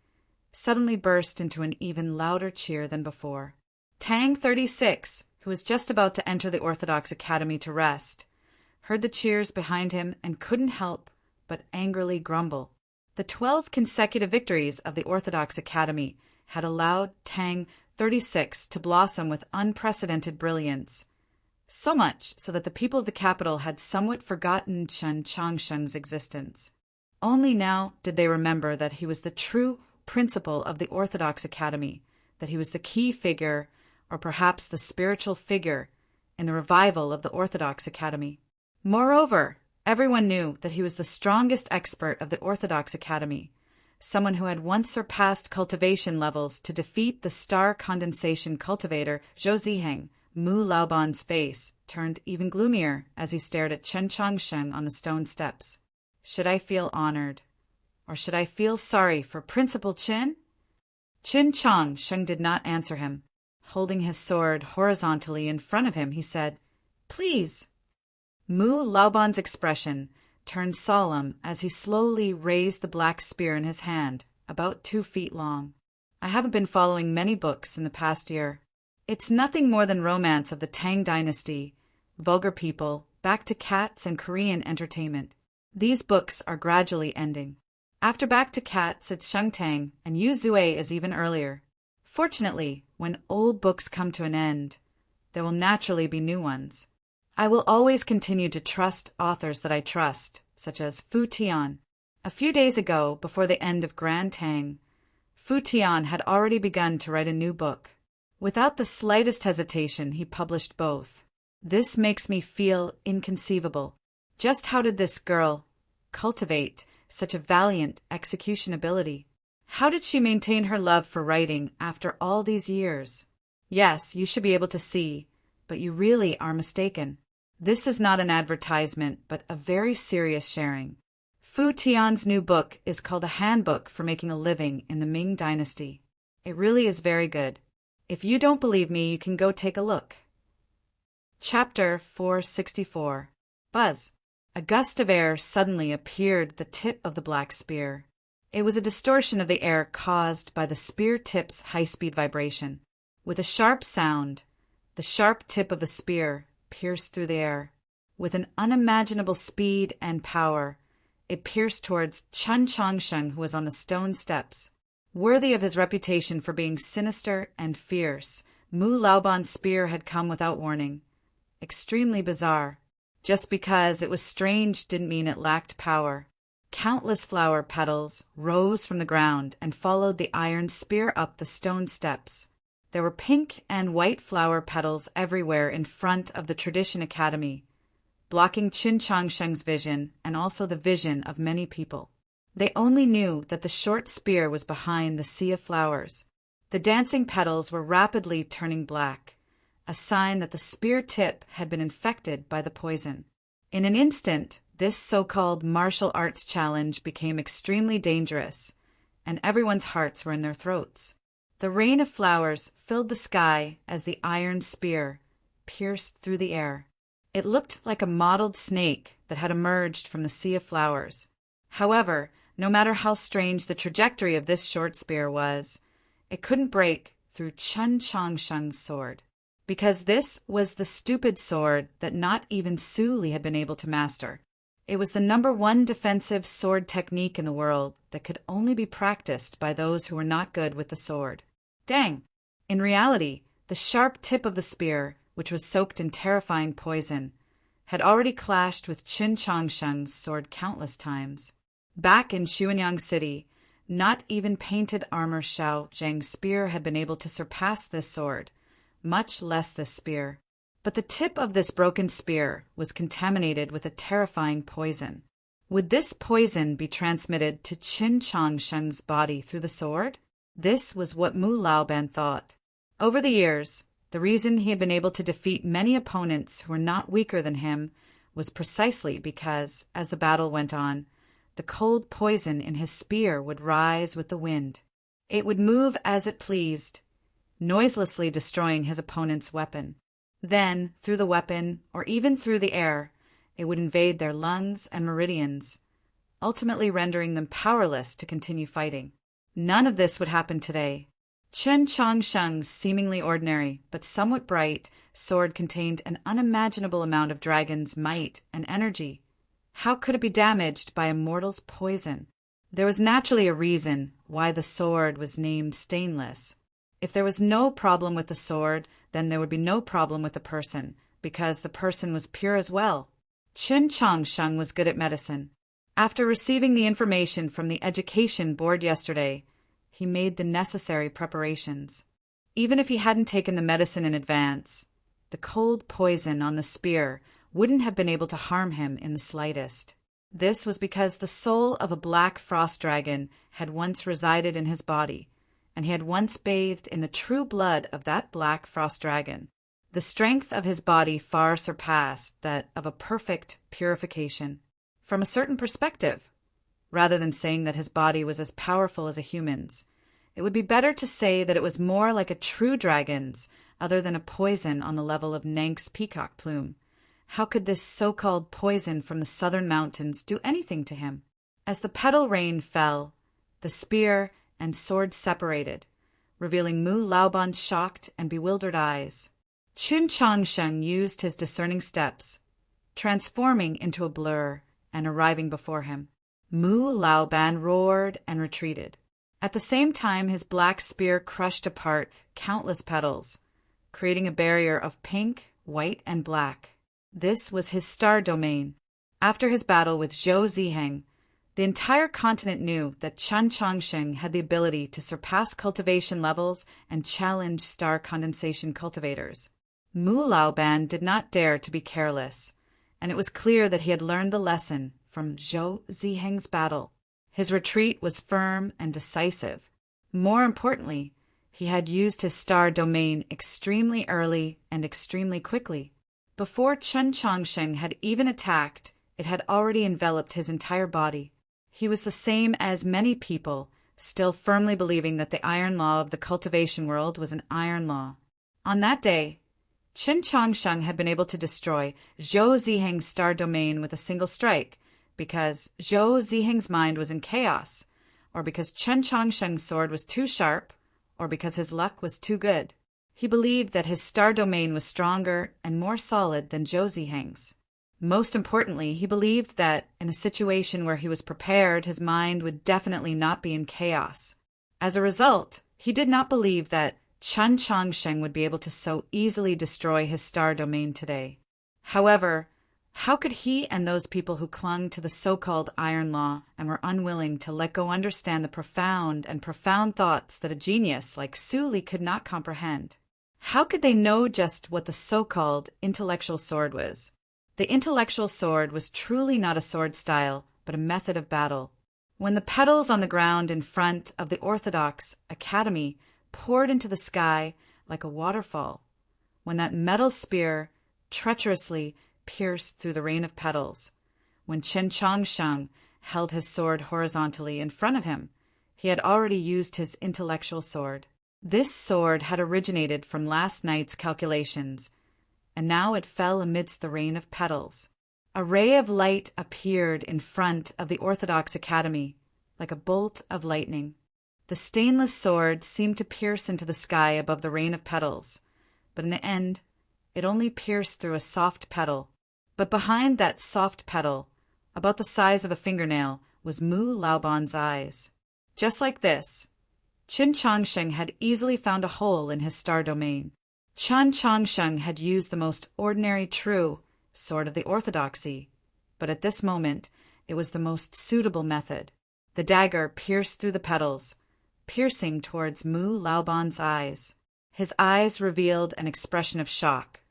suddenly burst into an even louder cheer than before. Tang 36, who was just about to enter the Orthodox Academy to rest, heard the cheers behind him and couldn't help but angrily grumble. The 12 consecutive victories of the Orthodox Academy had allowed Tang 36 to blossom with unprecedented brilliance, so much so that the people of the capital had somewhat forgotten Qin Changsheng's existence. Only now did they remember that he was the true principal of the Orthodox Academy, that he was the key figure, or perhaps the spiritual figure, in the revival of the Orthodox Academy. Moreover, everyone knew that he was the strongest expert of the Orthodox Academy, someone who had once surpassed cultivation levels to defeat the star condensation cultivator Zhou Ziheng. Mu Laoban's face turned even gloomier as he stared at Qin Changsheng on the stone steps. Should I feel honored? Or should I feel sorry for Principal Qin? Qin Changsheng did not answer him. Holding his sword horizontally in front of him, he said, "Please." Mu Laoban's expression turned solemn as he slowly raised the black spear in his hand, about 2 feet long. "I haven't been following many books in the past year. It's nothing more than romance of the Tang dynasty, vulgar people, back to cats and Korean entertainment. These books are gradually ending. After Back to Cats, it's Shengtang, and Yu Zue is even earlier. Fortunately, when old books come to an end, there will naturally be new ones. I will always continue to trust authors that I trust, such as Fu Tian. A few days ago, before the end of Grand Tang, Fu Tian had already begun to write a new book. Without the slightest hesitation, he published both. This makes me feel inconceivable. Just how did this girl cultivate such a valiant execution ability? How did she maintain her love for writing after all these years? Yes, you should be able to see, but you really are mistaken. This is not an advertisement, but a very serious sharing. Fu Tian's new book is called A Handbook for Making a Living in the Ming Dynasty. It really is very good. If you don't believe me, you can go take a look. Chapter 464. Buzz. A gust of air suddenly appeared at the tip of the black spear. It was a distortion of the air caused by the spear tip's high-speed vibration. With a sharp sound, the sharp tip of the spear pierced through the air. With an unimaginable speed and power, it pierced towards Qin Changsheng, who was on the stone steps. Worthy of his reputation for being sinister and fierce, Mu Laoban's spear had come without warning. extremely bizarre. Just because it was strange didn't mean it lacked power. Countless flower petals rose from the ground and followed the iron spear up the stone steps. There were pink and white flower petals everywhere in front of the Tradition Academy, blocking Qin Changsheng's vision and also the vision of many people. They only knew that the short spear was behind the sea of flowers. The dancing petals were rapidly turning black, a sign that the spear tip had been infected by the poison. In an instant, this so-called martial arts challenge became extremely dangerous, and everyone's hearts were in their throats. The rain of flowers filled the sky as the iron spear pierced through the air. It looked like a mottled snake that had emerged from the sea of flowers. However, no matter how strange the trajectory of this short spear was, it couldn't break through Chen Changsheng's sword, because this was the stupid sword that not even Su Li had been able to master. It was the #1 defensive sword technique in the world that could only be practiced by those who were not good with the sword. Dang! In reality, the sharp tip of the spear, which was soaked in terrifying poison, had already clashed with Qin Changsheng's sword countless times. Back in Xuanyang City, not even painted armor Xiao Zhang's spear had been able to surpass this sword, much less this spear. But the tip of this broken spear was contaminated with a terrifying poison. Would this poison be transmitted to Qin Changsheng's body through the sword? This was what Mu Laoban thought. Over the years, the reason he had been able to defeat many opponents who were not weaker than him was precisely because, as the battle went on, the cold poison in his spear would rise with the wind. It would move as it pleased, noiselessly destroying his opponent's weapon. Then, through the weapon, or even through the air, it would invade their lungs and meridians, ultimately rendering them powerless to continue fighting. None of this would happen today. Chen Changsheng's seemingly ordinary, but somewhat bright, sword contained an unimaginable amount of dragon's might and energy. How could it be damaged by a mortal's poison? There was naturally a reason why the sword was named stainless. If there was no problem with the sword, then there would be no problem with the person, because the person was pure as well. Qin Changsheng was good at medicine. After receiving the information from the education board yesterday, he made the necessary preparations. Even if he hadn't taken the medicine in advance, the cold poison on the spear wouldn't have been able to harm him in the slightest. This was because the soul of a black frost dragon had once resided in his body, and he had once bathed in the true blood of that black frost dragon. The strength of his body far surpassed that of a perfect purification. From a certain perspective, rather than saying that his body was as powerful as a human's, it would be better to say that it was more like a true dragon's, other than a poison on the level of Nank's peacock plume. How could this so-called poison from the southern mountains do anything to him? As the petal rain fell, the spear and sword separated, revealing Mu Laoban's shocked and bewildered eyes. Qin Changsheng used his discerning steps, transforming into a blur and arriving before him. Mu Laoban roared and retreated. At the same time, his black spear crushed apart countless petals, creating a barrier of pink, white, and black. This was his star domain. After his battle with Zhou Ziheng, the entire continent knew that Chen Changsheng had the ability to surpass cultivation levels and challenge star condensation cultivators. Mu Laoban did not dare to be careless, and it was clear that he had learned the lesson from Zhou Ziheng's battle. His retreat was firm and decisive. More importantly, he had used his star domain extremely early and extremely quickly. Before Chen Changsheng had even attacked, it had already enveloped his entire body. He was the same as many people, still firmly believing that the iron law of the cultivation world was an iron law. On that day, Qin Changsheng had been able to destroy Zhou Ziheng's star domain with a single strike, because Zhou Ziheng's mind was in chaos, or because Chen Changsheng's sword was too sharp, or because his luck was too good. He believed that his star domain was stronger and more solid than Zhou Ziheng's. Most importantly, he believed that, in a situation where he was prepared, his mind would definitely not be in chaos. As a result, he did not believe that Chen Changsheng would be able to so easily destroy his star domain today. However, how could he and those people who clung to the so-called iron law and were unwilling to let go understand the profound thoughts that a genius like Su Li could not comprehend? How could they know just what the so-called intellectual sword was? The intellectual sword was truly not a sword style, but a method of battle. When the petals on the ground in front of the Orthodox Academy poured into the sky like a waterfall, when that metal spear treacherously pierced through the rain of petals, when Chen Chongsheng held his sword horizontally in front of him, he had already used his intellectual sword. This sword had originated from last night's calculations, and now it fell amidst the rain of petals. A ray of light appeared in front of the Orthodox Academy, like a bolt of lightning. The stainless sword seemed to pierce into the sky above the rain of petals, but in the end, it only pierced through a soft petal. But behind that soft petal, about the size of a fingernail, was Mu Laoban's eyes. Just like this, Qin Chongsheng had easily found a hole in his star domain. Chen Chongsheng had used the most ordinary true sword of the orthodoxy, but at this moment it was the most suitable method. The dagger pierced through the petals, piercing towards Mu Laoban's eyes. His eyes revealed an expression of shock,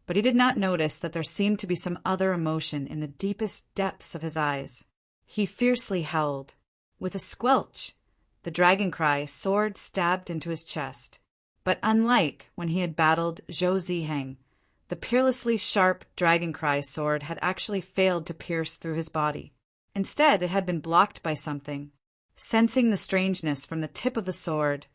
but he did not notice that there seemed to be some other emotion in the deepest depths of his eyes. He fiercely howled. With a squelch, the dragon cry sword stabbed into his chest. But unlike when he had battled Zhou Ziheng, the peerlessly sharp dragon cry sword had actually failed to pierce through his body. Instead, it had been blocked by something. Sensing the strangeness from the tip of the sword,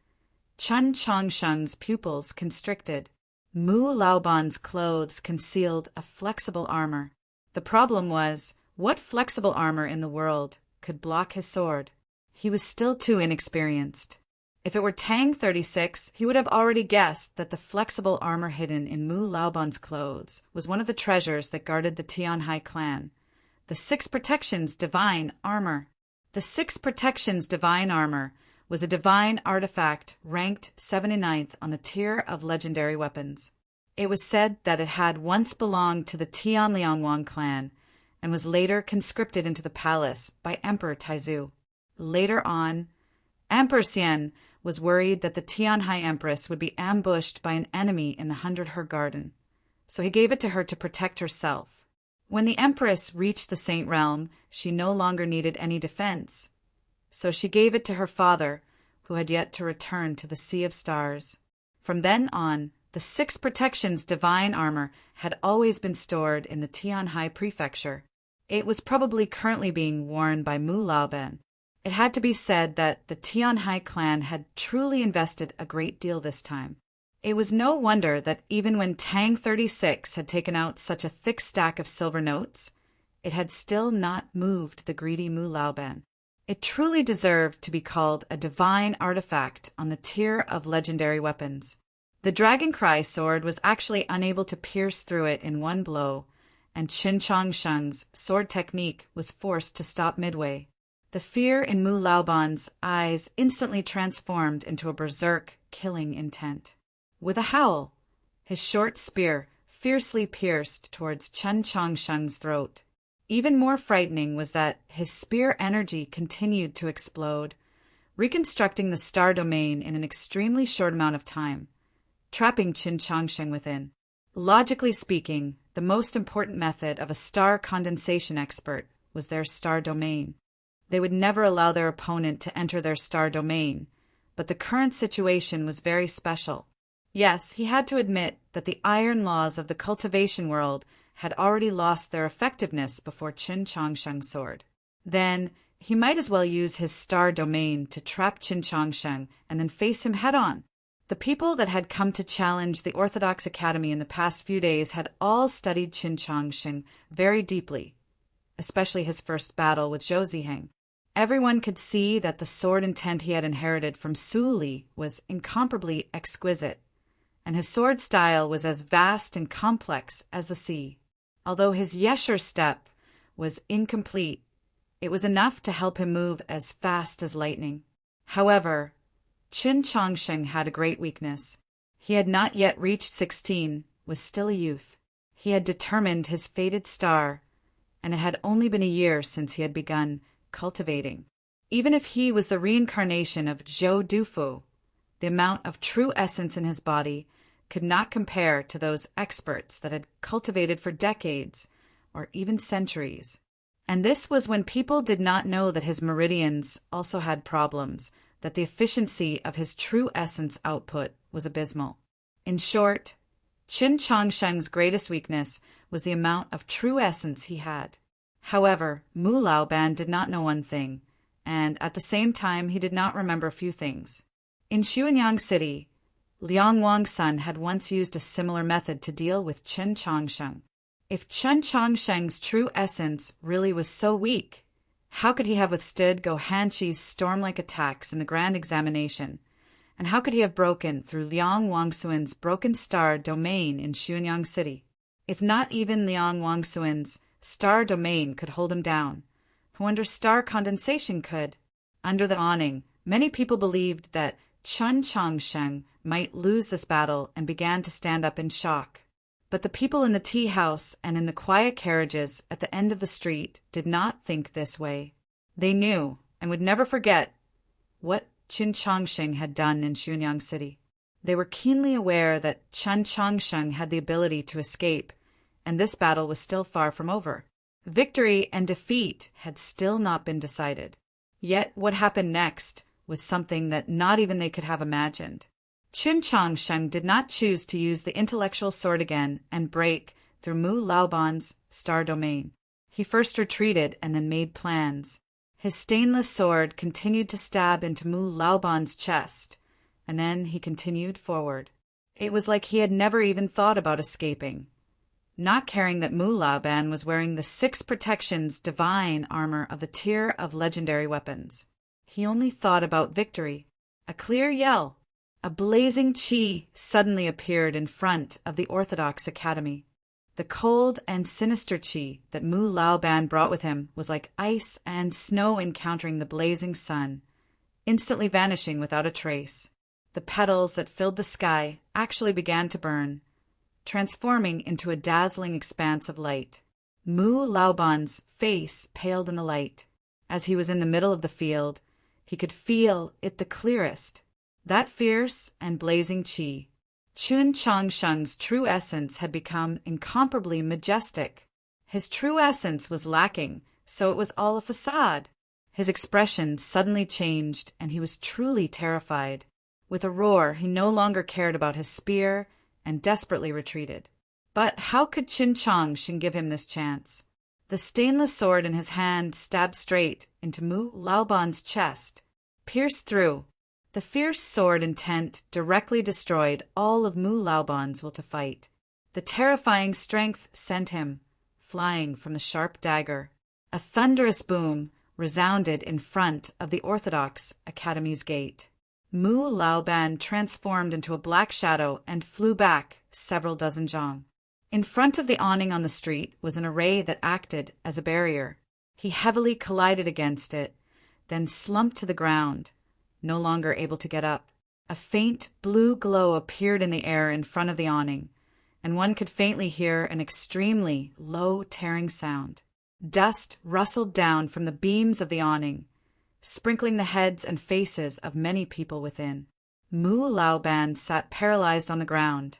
Chen Chongsheng's pupils constricted. Mu Laoban's clothes concealed a flexible armor. The problem was, what flexible armor in the world could block his sword? He was still too inexperienced. If it were Tang 36, he would have already guessed that the flexible armor hidden in Mu Laoban's clothes was one of the treasures that guarded the Tianhai clan. The Six Protections Divine Armor. The Six Protections Divine Armor was a divine artifact ranked 79th on the tier of legendary weapons. It was said that it had once belonged to the Tianliangwang clan and was later conscripted into the palace by Emperor Taizu. Later on, Emperor Xian was worried that the Tianhai Empress would be ambushed by an enemy in the 100 Garden, so he gave it to her to protect herself. When the Empress reached the Saint Realm, she no longer needed any defense, so she gave it to her father, who had yet to return to the Sea of Stars. From then on, the Six Protections Divine Armor had always been stored in the Tianhai Prefecture. It was probably currently being worn by Mu Laoban. It had to be said that the Tianhai clan had truly invested a great deal this time. It was no wonder that even when Tang 36 had taken out such a thick stack of silver notes, it had still not moved the greedy Mu Laoban. It truly deserved to be called a divine artifact on the tier of legendary weapons. The Dragon Cry sword was actually unable to pierce through it in one blow, and Qin Chongsheng's sword technique was forced to stop midway. The fear in Mu Laoban's eyes instantly transformed into a berserk, killing intent. With a howl, his short spear fiercely pierced towards Chen Chongsheng's throat. Even more frightening was that his spear energy continued to explode, reconstructing the star domain in an extremely short amount of time, trapping Qin Chongsheng within. Logically speaking, the most important method of a star condensation expert was their star domain. They would never allow their opponent to enter their star domain, but the current situation was very special. Yes, he had to admit that the iron laws of the cultivation world had already lost their effectiveness before Qin Chongsheng's sword. Then, he might as well use his star domain to trap Qin Chongsheng and then face him head-on. The people that had come to challenge the Orthodox Academy in the past few days had all studied Qin Chongsheng very deeply, especially his first battle with Zhou Ziheng. Everyone could see that the sword intent he had inherited from Su Li was incomparably exquisite, and his sword style was as vast and complex as the sea. Although his Yesher step was incomplete, it was enough to help him move as fast as lightning. However, Qin Chongsheng had a great weakness. He had not yet reached 16, was still a youth. He had determined his fated star, and it had only been a year since he had begun cultivating. Even if he was the reincarnation of Zhou Dufu, the amount of true essence in his body could not compare to those experts that had cultivated for decades or even centuries. And this was when people did not know that his meridians also had problems, that the efficiency of his true essence output was abysmal. In short, Qin Changsheng's greatest weakness was the amount of true essence he had. However, Mu Laoban did not know one thing, and at the same time he did not remember a few things. In Xuanyang City, Liang Wangsun had once used a similar method to deal with Qin Changsheng. If Qin Changsheng's true essence really was so weak, how could he have withstood Go Hanqi's storm-like attacks in the Grand Examination? And how could he have broken through Liang Wangsuan's broken star domain in Xuanyang City? If not even Liang Wangsuan's star domain could hold him down, who under star condensation could? Under the awning, many people believed that Qin Changsheng might lose this battle and began to stand up in shock. But the people in the tea house and in the quiet carriages at the end of the street did not think this way. They knew and would never forget what Qin Changsheng had done in Xuanyang City. They were keenly aware that Qin Changsheng had the ability to escape, and this battle was still far from over. Victory and defeat had still not been decided. Yet what happened next was something that not even they could have imagined. Qin Changsheng did not choose to use the intellectual sword again and break through Mu Laoban's star domain. He first retreated and then made plans. His stainless sword continued to stab into Mu Laoban's chest, and then he continued forward. It was like he had never even thought about escaping, not caring that Mu Laoban was wearing the 6 protections divine armor of the tier of legendary weapons. He only thought about victory. A clear yell, a blazing qi suddenly appeared in front of the Orthodox Academy. The cold and sinister qi that Mu Laoban brought with him was like ice and snow encountering the blazing sun, instantly vanishing without a trace. The petals that filled the sky actually began to burn, transforming into a dazzling expanse of light. Mu Laoban's face paled in the light. As he was in the middle of the field, he could feel it the clearest, that fierce and blazing qi. Qin Changsheng's true essence had become incomparably majestic. His true essence was lacking, so it was all a facade. His expression suddenly changed, and he was truly terrified. With a roar, he no longer cared about his spear and desperately retreated. But how could Qin Changsheng give him this chance? The stainless sword in his hand stabbed straight into Mu Laoban's chest, pierced through. The fierce sword intent directly destroyed all of Mu Laoban's will to fight. The terrifying strength sent him flying from the sharp dagger. A thunderous boom resounded in front of the Orthodox Academy's gate. Mu Laoban transformed into a black shadow and flew back several dozen zhang. In front of the awning on the street was an array that acted as a barrier. He heavily collided against it, then slumped to the ground, no longer able to get up. A faint blue glow appeared in the air in front of the awning, and one could faintly hear an extremely low tearing sound. Dust rustled down from the beams of the awning, sprinkling the heads and faces of many people within. Mu Laoban sat paralyzed on the ground,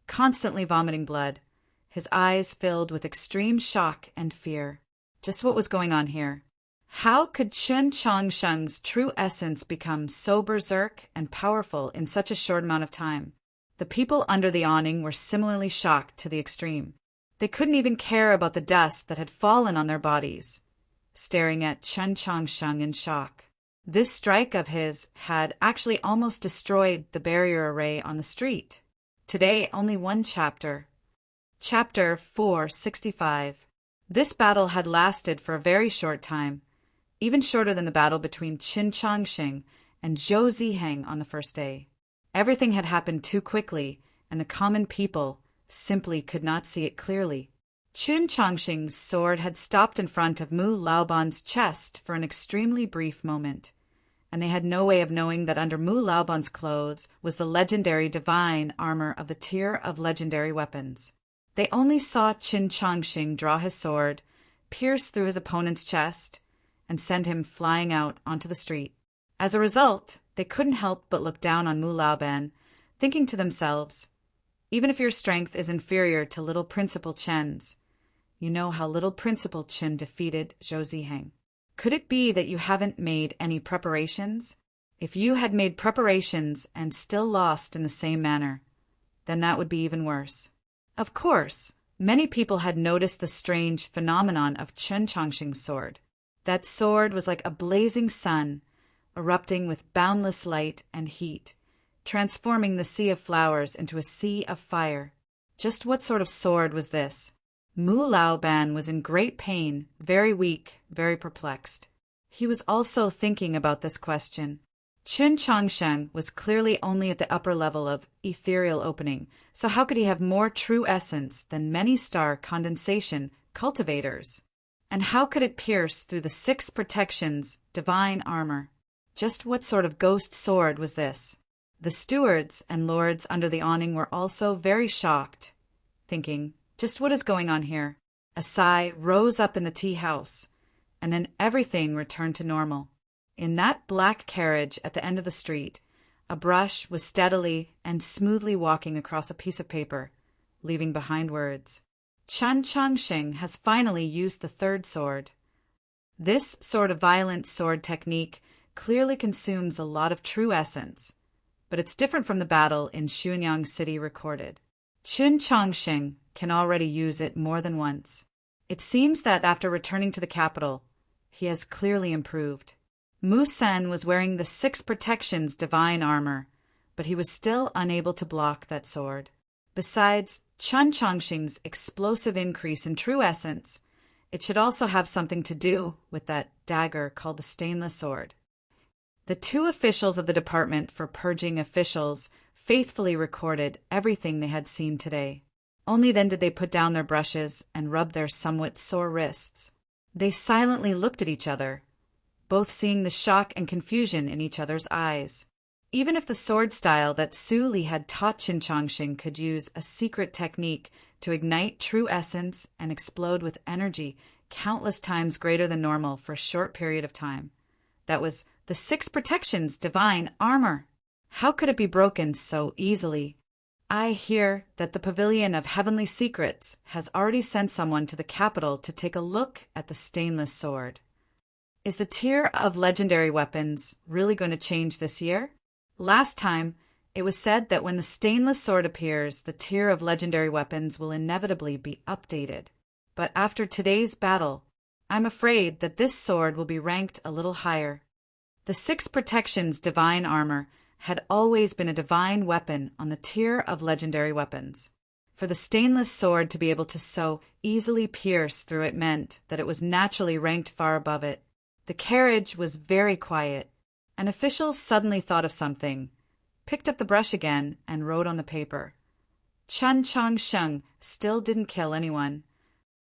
constantly vomiting blood, his eyes filled with extreme shock and fear. Just what was going on here? How could Qin Changsheng's true essence become so berserk and powerful in such a short amount of time? The people under the awning were similarly shocked to the extreme. They couldn't even care about the dust that had fallen on their bodies, staring at Qin Changsheng in shock. This strike of his had actually almost destroyed the barrier array on the street. Today, only one chapter. Chapter 465. This battle had lasted for a very short time, even shorter than the battle between Qin Changsheng and Zhou Ziheng on the first day. Everything had happened too quickly, and the common people simply could not see it clearly. Qin Changsheng's sword had stopped in front of Mu Laoban's chest for an extremely brief moment, and they had no way of knowing that under Mu Laoban's clothes was the legendary divine armor of the tier of legendary weapons. They only saw Qin Changxing draw his sword, pierce through his opponent's chest, and send him flying out onto the street. As a result, they couldn't help but look down on Mu Laoban, thinking to themselves, even if your strength is inferior to little Principal Chen's, you know how little Principal Chen defeated Zhou Ziheng. Could it be that you haven't made any preparations? If you had made preparations and still lost in the same manner, then that would be even worse. Of course, many people had noticed the strange phenomenon of Qin Changxing's sword. That sword was like a blazing sun, erupting with boundless light and heat, transforming the sea of flowers into a sea of fire. Just what sort of sword was this? Mu Laoban was in great pain, very weak, very perplexed. He was also thinking about this question. Qin Changsheng was clearly only at the upper level of ethereal opening, so how could he have more true essence than many star condensation cultivators? And how could it pierce through the 6 protections, divine armor? Just what sort of ghost sword was this? The stewards and lords under the awning were also very shocked, thinking, just what is going on here? A sigh rose up in the tea house, and then everything returned to normal. In that black carriage at the end of the street, a brush was steadily and smoothly walking across a piece of paper, leaving behind words. Qin Changxing has finally used the 3rd sword. This sort of violent sword technique clearly consumes a lot of true essence, but it's different from the battle in Xuanyang City recorded. Qin Changxing can already use it more than once. It seems that after returning to the capital, he has clearly improved. Mu Sen was wearing the 6 protections divine armor, but he was still unable to block that sword. Besides Qin Changxing's explosive increase in true essence, it should also have something to do with that dagger called the stainless sword. The 2 officials of the department for purging officials faithfully recorded everything they had seen today. Only then did they put down their brushes and rub their somewhat sore wrists. They silently looked at each other, both seeing the shock and confusion in each other's eyes. Even if the sword style that Su Li had taught Qin Changxing could use a secret technique to ignite true essence and explode with energy countless times greater than normal for a short period of time, that was the 6 protections divine armor. How could it be broken so easily? I hear that the Pavilion of Heavenly Secrets has already sent someone to the capital to take a look at the stainless sword. Is the tier of legendary weapons really going to change this year? Last time, it was said that when the stainless sword appears, the tier of legendary weapons will inevitably be updated. But after today's battle, I'm afraid that this sword will be ranked a little higher. The 6 protections divine armor had always been a divine weapon on the tier of legendary weapons. For the stainless sword to be able to so easily pierce through it meant that it was naturally ranked far above it. The carriage was very quiet. An official suddenly thought of something, picked up the brush again, and wrote on the paper. Qin Changxing still didn't kill anyone.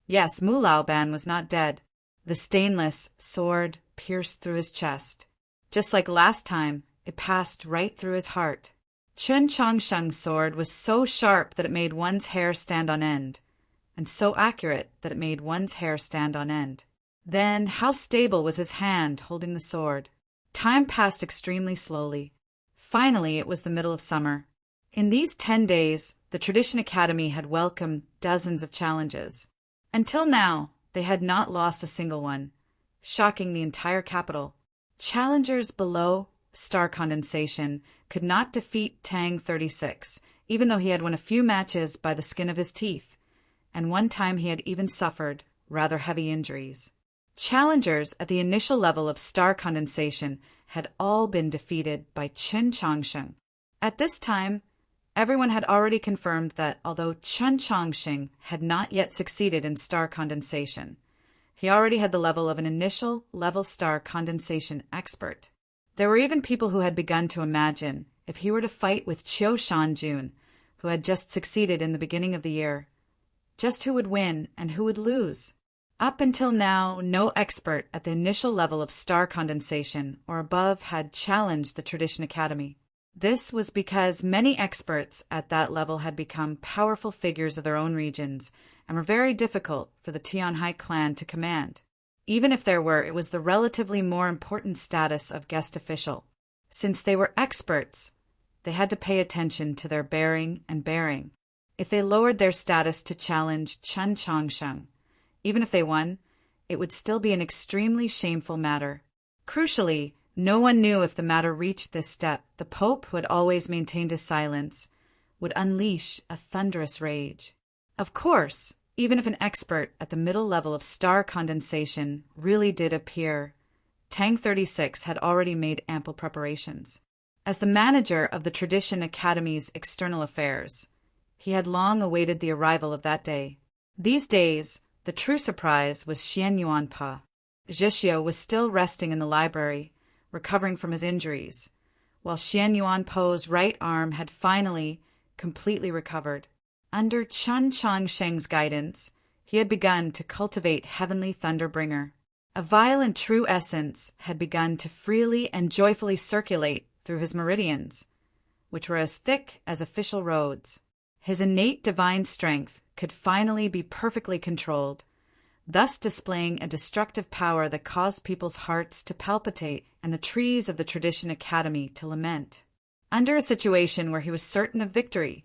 Yes, Mu Laoban was not dead. The stainless sword pierced through his chest. Just like last time, it passed right through his heart. Qin Changxing's sword was so sharp that it made one's hair stand on end, and so accurate that it made one's hair stand on end. Then how stable was his hand holding the sword? Time passed extremely slowly. Finally, it was the middle of summer. In these 10 days, the Tradition Academy had welcomed dozens of challenges. Until now, they had not lost a single one, shocking the entire capital. Challengers below star condensation could not defeat Tang 36, even though he had won a few matches by the skin of his teeth, and one time he had even suffered rather heavy injuries. Challengers at the initial level of star condensation had all been defeated by Qin Changxing. At this time, everyone had already confirmed that although Qin Changxing had not yet succeeded in star condensation, he already had the level of an initial level star condensation expert. There were even people who had begun to imagine if he were to fight with Qiu Shanjun, who had just succeeded in the beginning of the year, just who would win and who would lose. Up until now, no expert at the initial level of star condensation or above had challenged the Tradition Academy. This was because many experts at that level had become powerful figures of their own regions and were very difficult for the Tianhai clan to command. Even if there were, it was the relatively more important status of guest official. Since they were experts, they had to pay attention to their bearing and bearing. If they lowered their status to challenge Chen Chongsheng, even if they won, it would still be an extremely shameful matter. Crucially, no one knew if the matter reached this step. The Pope, who had always maintained his silence, would unleash a thunderous rage. Of course, even if an expert at the middle level of star condensation really did appear, Tang 36 had already made ample preparations. As the manager of the Tradition Academy's external affairs, he had long awaited the arrival of that day. These days, the true surprise was Xian Yuanpa. Zhixiu was still resting in the library, recovering from his injuries, while Xian Yuanpo's right arm had finally completely recovered. Under Chen Chongsheng's guidance, he had begun to cultivate Heavenly Thunderbringer. A vial true essence had begun to freely and joyfully circulate through his meridians, which were as thick as official roads. His innate divine strength could finally be perfectly controlled, thus displaying a destructive power that caused people's hearts to palpitate and the trees of the Tradition Academy to lament. Under a situation where he was certain of victory,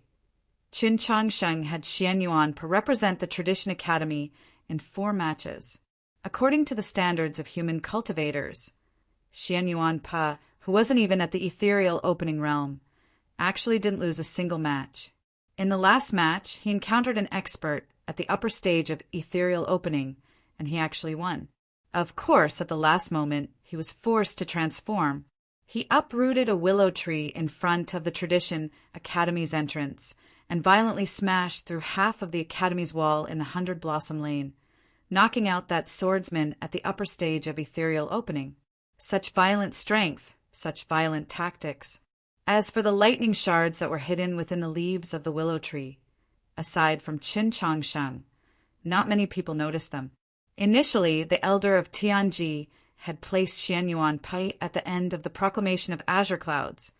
Qin Changsheng had Xian Yuanpa represent the Tradition Academy in 4 matches. According to the standards of human cultivators, Xian Yuanpa, who wasn't even at the ethereal opening realm, actually didn't lose a single match. In the last match, he encountered an expert at the upper stage of ethereal opening, and he actually won. Of course, at the last moment, he was forced to transform. He uprooted a willow tree in front of the Tradition Academy's entrance and violently smashed through half of the Academy's wall in the 100 Blossom Lane, knocking out that swordsman at the upper stage of ethereal opening. Such violent strength, such violent tactics. As for the lightning shards that were hidden within the leaves of the willow tree, aside from Qin Changsheng, not many people noticed them. Initially, the elder of Tianji had placed Xian Yuanpai at the end of the proclamation of azure clouds,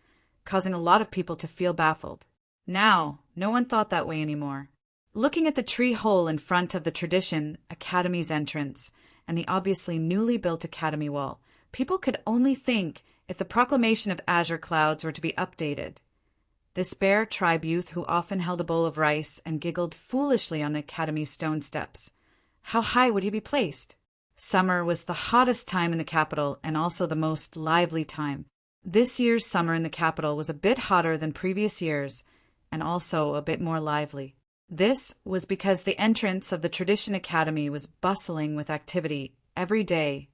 causing a lot of people to feel baffled. Now, no one thought that way anymore. Looking at the tree hole in front of the Tradition Academy's entrance and the obviously newly built academy wall, people could only think if the proclamation of azure clouds were to be updated. This bear tribe youth who often held a bowl of rice and giggled foolishly on the academy's stone steps. How high would he be placed? Summer was the hottest time in the capital and also the most lively time. This year's summer in the capital was a bit hotter than previous years and also a bit more lively. This was because the entrance of the Tradition Academy was bustling with activity every day.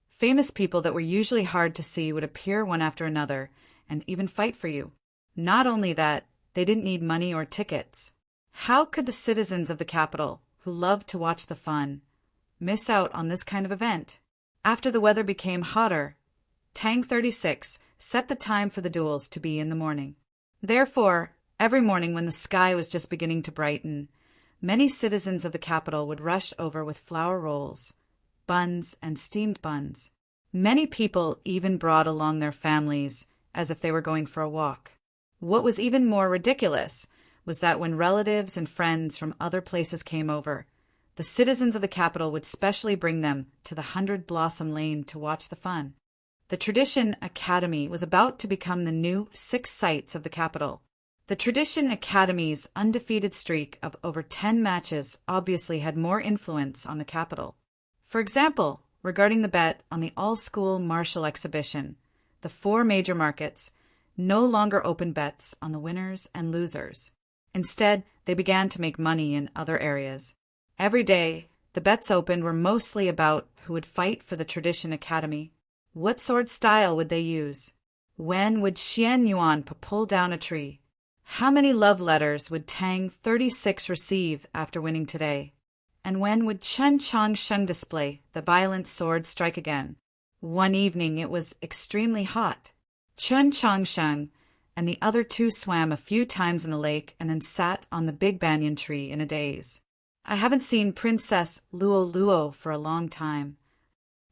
Famous people that were usually hard to see would appear one after another and even fight for you. Not only that, they didn't need money or tickets. How could the citizens of the capital, who loved to watch the fun, miss out on this kind of event? After the weather became hotter, Tang 36 set the time for the duels to be in the morning. Therefore, every morning when the sky was just beginning to brighten, many citizens of the capital would rush over with flour rolls, buns, and steamed buns. Many people even brought along their families as if they were going for a walk. What was even more ridiculous was that when relatives and friends from other places came over, the citizens of the capital would specially bring them to the 100 Blossom Lane to watch the fun. The Tradition Academy was about to become the new 6 sites of the capital. The Tradition Academy's undefeated streak of over 10 matches obviously had more influence on the capital. For example, regarding the bet on the all-school martial exhibition, the 4 major markets no longer opened bets on the winners and losers. Instead, they began to make money in other areas. Every day, the bets opened were mostly about who would fight for the Tradition Academy. What sword style would they use? When would Xian Yuanpa pull down a tree? How many love letters would Tang 36 receive after winning today? And when would Chen Changsheng display the violent sword strike again? One evening it was extremely hot. Chen Changsheng and the other 2 swam a few times in the lake and then sat on the big banyan tree in a daze. I haven't seen Princess Luo Luo for a long time.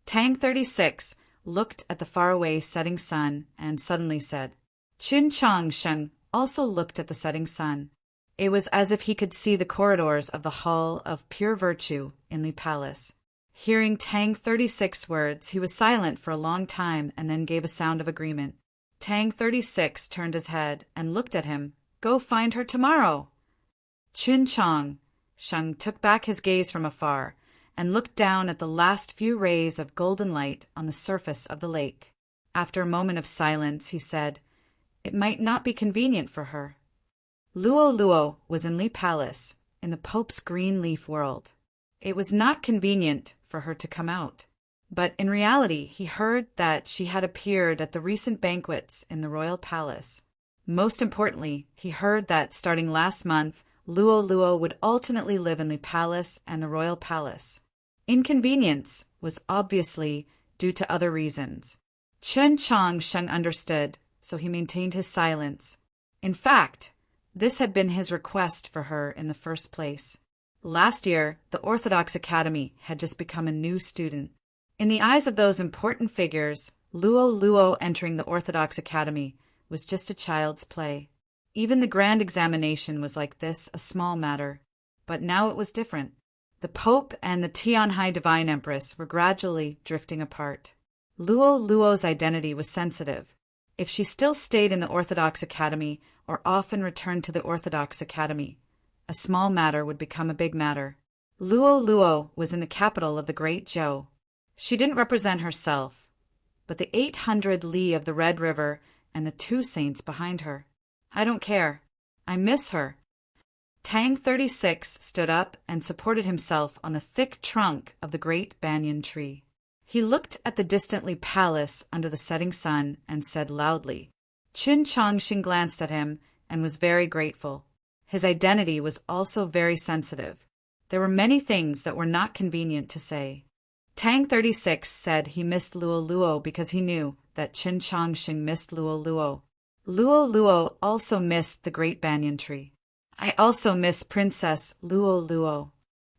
Tang 36 looked at the faraway setting sun and suddenly said, Qin Chang Sheng also looked at the setting sun. It was as if he could see the corridors of the Hall of Pure Virtue in the palace. Hearing Tang 36's words, he was silent for a long time and then gave a sound of agreement. Tang 36 turned his head and looked at him. Go find her tomorrow. Qin Chang Sheng took back his gaze from afar and looked down at the last few rays of golden light on the surface of the lake. After a moment of silence, he said, "It might not be convenient for her." Luo Luo was in Li Palace, in the Pope's green leaf world. It was not convenient for her to come out. But in reality, he heard that she had appeared at the recent banquets in the royal palace. Most importantly, he heard that starting last month, Luo Luo would alternately live in the palace and the royal palace. Inconvenience was obviously due to other reasons. Qin Chang Sheng understood, so he maintained his silence. In fact, this had been his request for her in the first place. Last year, the Orthodox Academy had just become a new student. In the eyes of those important figures, Luo Luo entering the Orthodox Academy was just a child's play. Even the grand examination was like this, a small matter. But now it was different. The Pope and the Tianhai Divine Empress were gradually drifting apart. Luo Luo's identity was sensitive. If she still stayed in the Orthodox Academy or often returned to the Orthodox Academy, a small matter would become a big matter. Luo Luo was in the capital of the Great Zhou. She didn't represent herself, but the 800 li of the Red River and the two saints behind her. I don't care. I miss her. Tang 36 stood up and supported himself on the thick trunk of the great banyan tree. He looked at the distant Li Palace under the setting sun and said loudly. Qin Chang Sheng glanced at him and was very grateful. His identity was also very sensitive. There were many things that were not convenient to say. Tang 36 said he missed Luo Luo because he knew that Qin Chang Sheng missed Luo Luo. Luo Luo also missed the great banyan tree. I also miss Princess Luo Luo.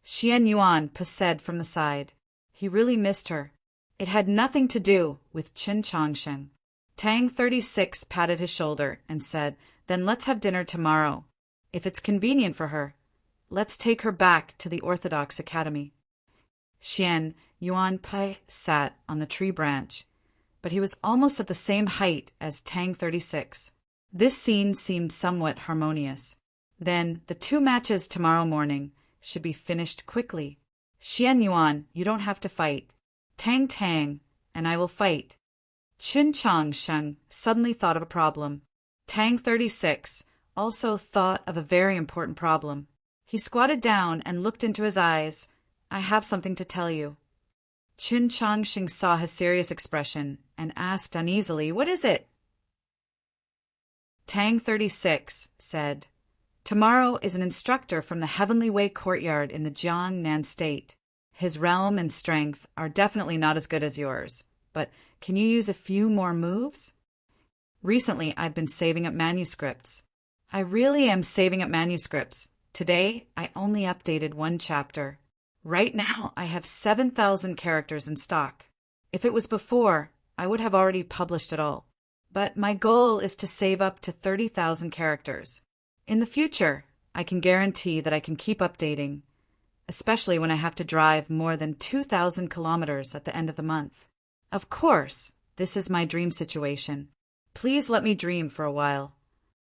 Xian Yuan said from the side. He really missed her. It had nothing to do with Qin Chang Sheng. Tang 36 patted his shoulder and said, "Then let's have dinner tomorrow. If it's convenient for her, let's take her back to the Orthodox Academy." Xian Yuan sat on the tree branch, but he was almost at the same height as Tang 36. This scene seemed somewhat harmonious. Then the two matches tomorrow morning should be finished quickly. Xian Yuan, you don't have to fight. Tang Tang, and I will fight. Qin Chang Sheng suddenly thought of a problem. Tang 36 also thought of a very important problem. He squatted down and looked into his eyes. I have something to tell you. Qin Chang Sheng saw his serious expression and asked uneasily, "What is it?" Tang 36 said, "Tomorrow is an instructor from the Heavenly Way courtyard in the Jiangnan state. His realm and strength are definitely not as good as yours, but can you use a few more moves?" Recently, I've been saving up manuscripts. I really am saving up manuscripts. Today, I only updated one chapter. Right now, I have 7,000 characters in stock. If it was before, I would have already published it all. But my goal is to save up to 30,000 characters. In the future, I can guarantee that I can keep updating, especially when I have to drive more than 2,000 kilometers at the end of the month. Of course, this is my dream situation. Please let me dream for a while.